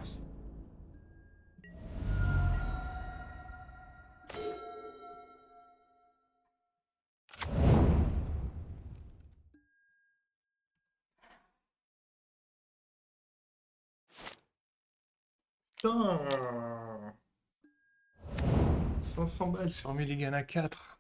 Putain! 500 balles sur Mulligan à 4.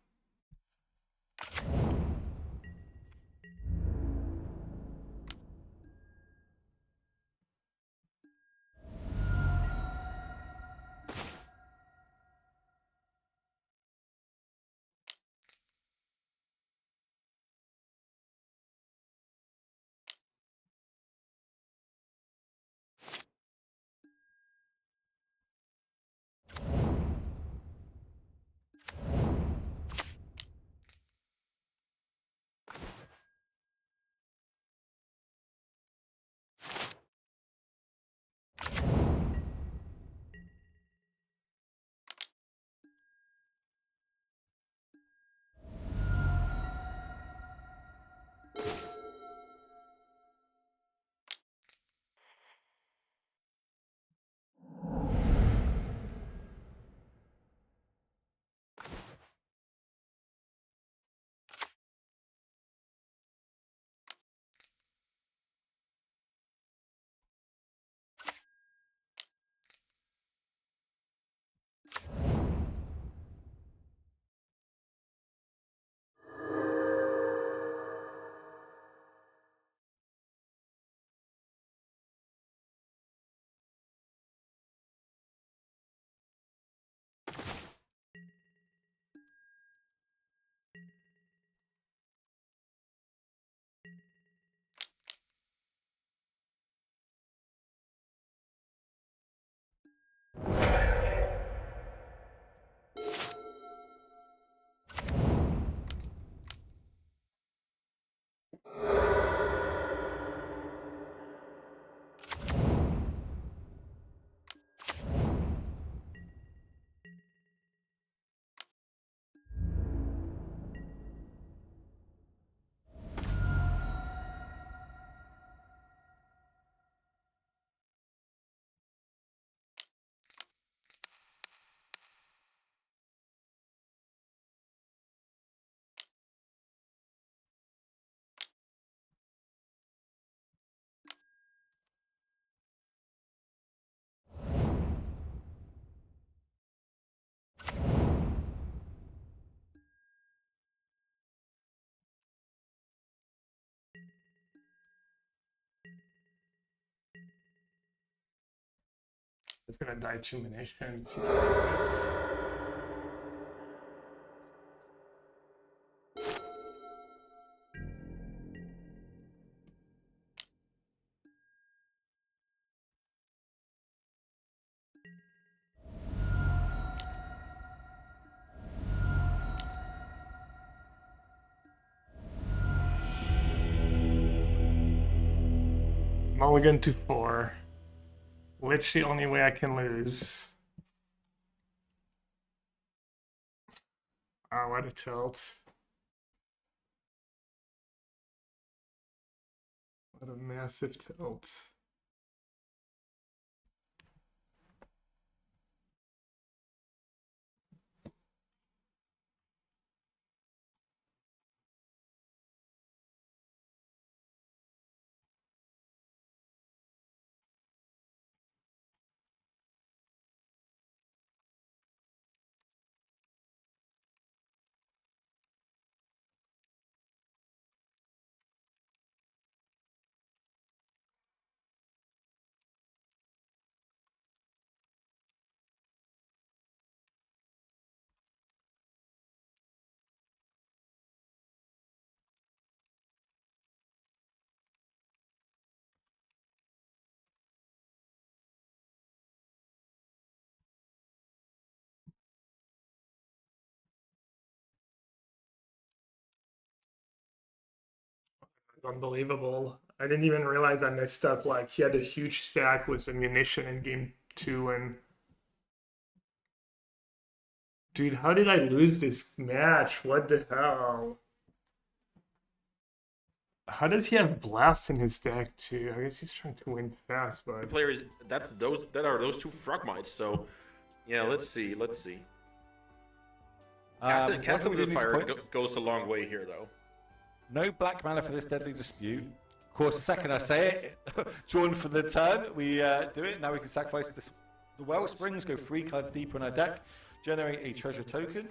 It's gonna die 2 munitions if you don't use it. Mulligan to 4. Which the only way I can lose. Oh, what a tilt. What a massive tilt. Unbelievable. I didn't even realize I messed up. Like, he had a huge stack with ammunition in game 2, and dude, how did I lose this match? What the hell? How does he have blast in his deck too? I guess he's trying to win fast, but The player is that are those 2 frogmites. So yeah, let's see. Casting the fire goes a long way here, though. No black mana for this deadly dispute. Of course, the second I say it, drawn for the turn, we do it. Now we can sacrifice this. The Wellsprings, go 3 cards deeper in our deck, generate a treasure token.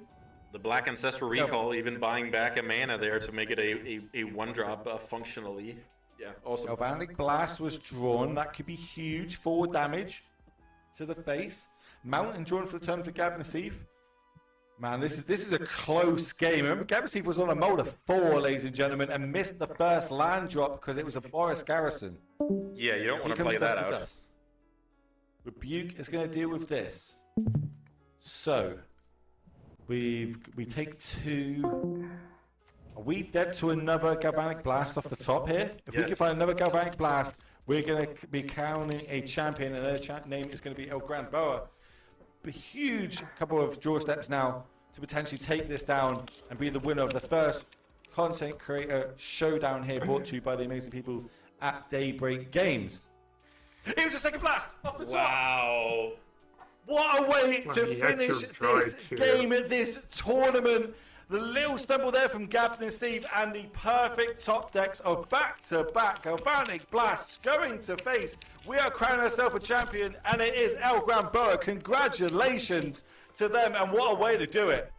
The Black Ancestral Recall, even buying back a mana there to make it a 1-drop functionally. Yeah, awesome. Galvanic Blast was drawn. That could be huge. 4 damage to the face. Mountain drawn for the turn for Nassif. Man, this is a close game. Remember, Nassif was on a mold of 4, ladies and gentlemen, and missed the first land drop because it was a Boris Garrison. Yeah, you don't want to play that out. Dust. Rebuke is going to deal with this. So, we take 2. Are we dead to another Galvanic Blast off the top here? If we can find another Galvanic Blast, we're going to be counting a champion, and their name is going to be El Gran Boa. A huge couple of draw steps now to potentially take this down and be the winner of the first content creator showdown here, brought to you by the amazing people at Daybreak Games. It was a second blast off the top. Wow. What a way to finish this game at this tournament. The little stumble there from Nassif and the perfect top decks of back-to-back Galvanic Blasts going to face. We are crowning ourselves a champion, and it is El Gran Boa. Congratulations to them, and what a way to do it.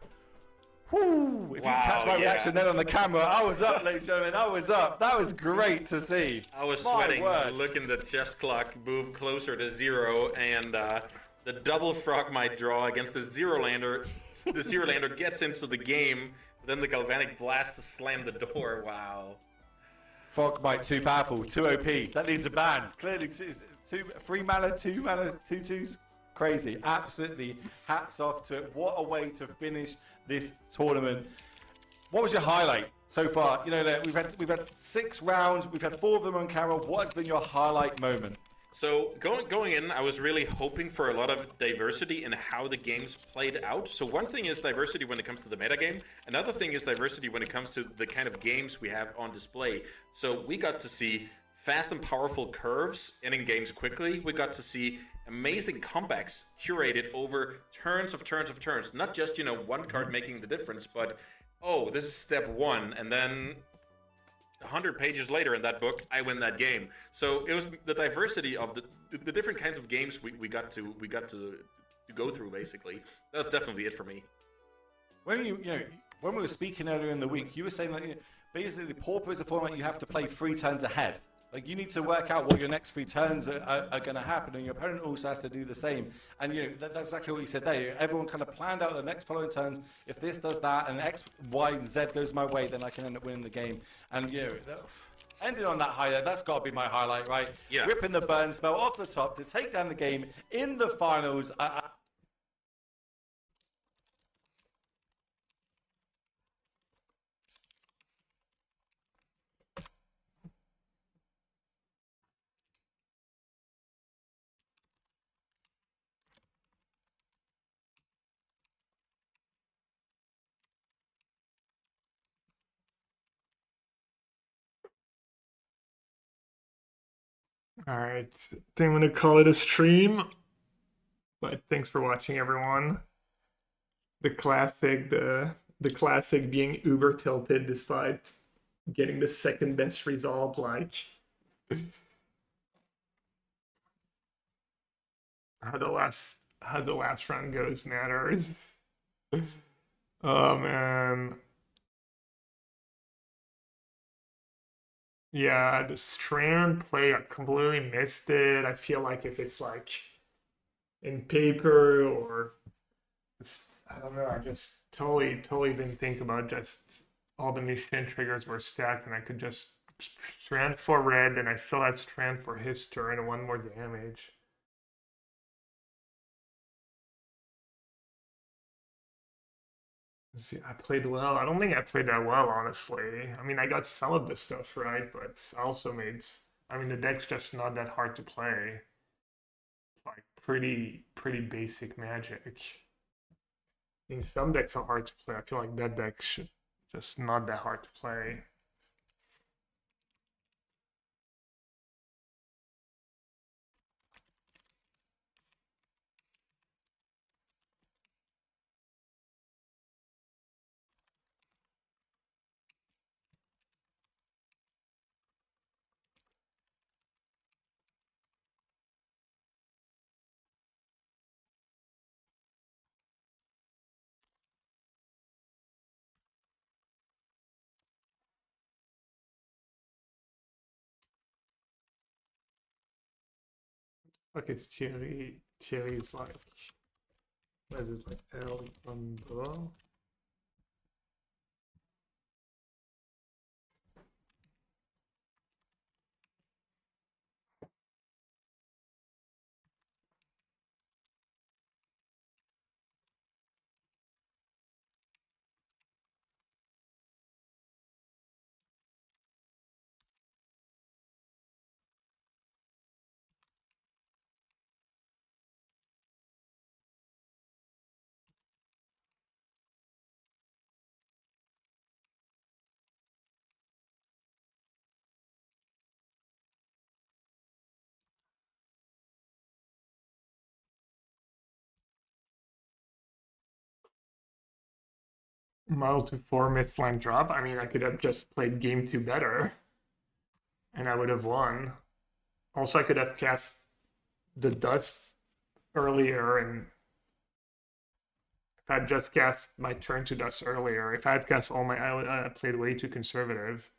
Whew. If you catch my reaction then on the camera, I was up, ladies and gentlemen. I was up. That was great to see. I was sweating, looking the chess clock move closer to 0, and the double Frogmite draw against the Zero-Lander. The Zero-Lander gets into the game, but then the Galvanic Blast to slam the door. Wow. Frogmite too powerful, too OP. That needs a ban. Clearly, 3 mana, 2 mana, 2/2s. Crazy. Absolutely. Hats off to it. What a way to finish this tournament. What was your highlight so far? You know, we've had 6 rounds. We've had 4 of them on camera. What has been your highlight moment? So going in, I was really hoping for a lot of diversity in how the games played out. So one thing is diversity when it comes to the metagame. Another thing is diversity when it comes to the kind of games we have on display. So we got to see fast and powerful curves ending games quickly. We got to see amazing comebacks curated over turns. Not just, one card making the difference, but, oh, this is step 1, and then 100 pages later in that book, I win that game. So it was the diversity of the different kinds of games we got to go through. Basically, that's definitely it for me. When when we were speaking earlier in the week, you were saying that basically the Pauper is a format you have to play 3 turns ahead. Like, you need to work out what your next 3 turns are going to happen, and your opponent also has to do the same. And that's exactly what you said there. Everyone kind of planned out the next following turns. If this does that, and X, Y, Z goes my way, then I can end up winning the game. And ending on that high, that's got to be my highlight, right? Yeah. Ripping the burn spell off the top to take down the game in the finals. All right, I think I'm gonna call it a stream. But thanks for watching, everyone. The classic being uber tilted despite getting the second best result. Like how the last round goes matters. Oh man. Yeah, the Strand play, I completely missed it. I feel like if it's like in paper or I don't know, I just totally didn't think about just all the machine triggers were stacked and I could just Strand for red and I still had Strand for his turn and 1 more damage. See, I played well. I don't think I played that well, honestly. I mean, I got some of the stuff right, but I also made. I mean, the deck's just not that hard to play. Like pretty basic Magic. I mean, some decks are hard to play. I feel like that deck should just not that hard to play. Like it's Thierry. Thierry's like, what is it like L below? Model to 4 mid-line drop. I mean, I could have just played game 2 better, and I would have won. Also, I could have cast the dust earlier, and if I'd just cast my turn to dust earlier, if I had cast all my, I played way too conservative.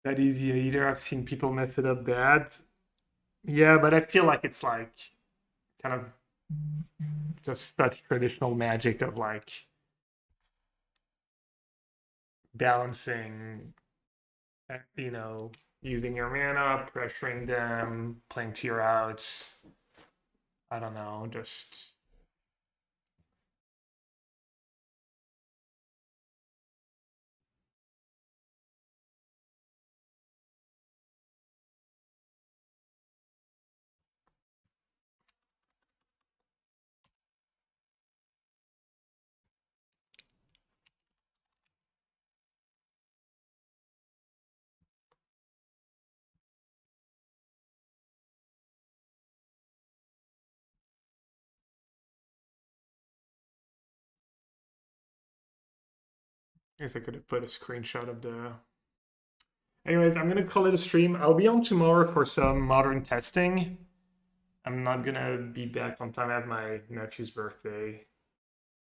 that easy either. I've seen people mess it up bad. Yeah, but I feel like it's like kind of just such traditional magic of like balancing, you know, using your mana, pressuring them, playing to your outs. I don't know, just I guess I could have put a screenshot of the. Anyways, I'm gonna call it a stream. I'll be on tomorrow for some modern testing. I'm not gonna be back on time. I have my nephew's birthday,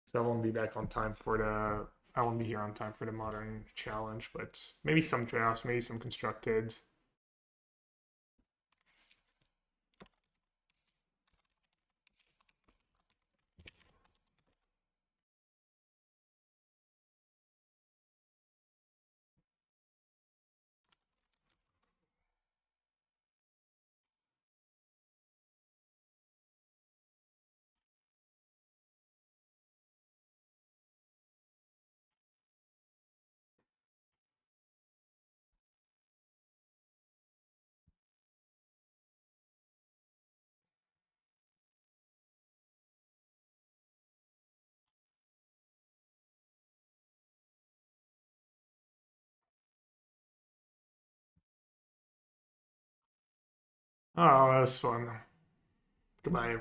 so I won't be back on time for the. I won't be here on time for the modern challenge, but maybe some drafts, maybe some constructed. Oh, that was fun. Goodbye, everyone.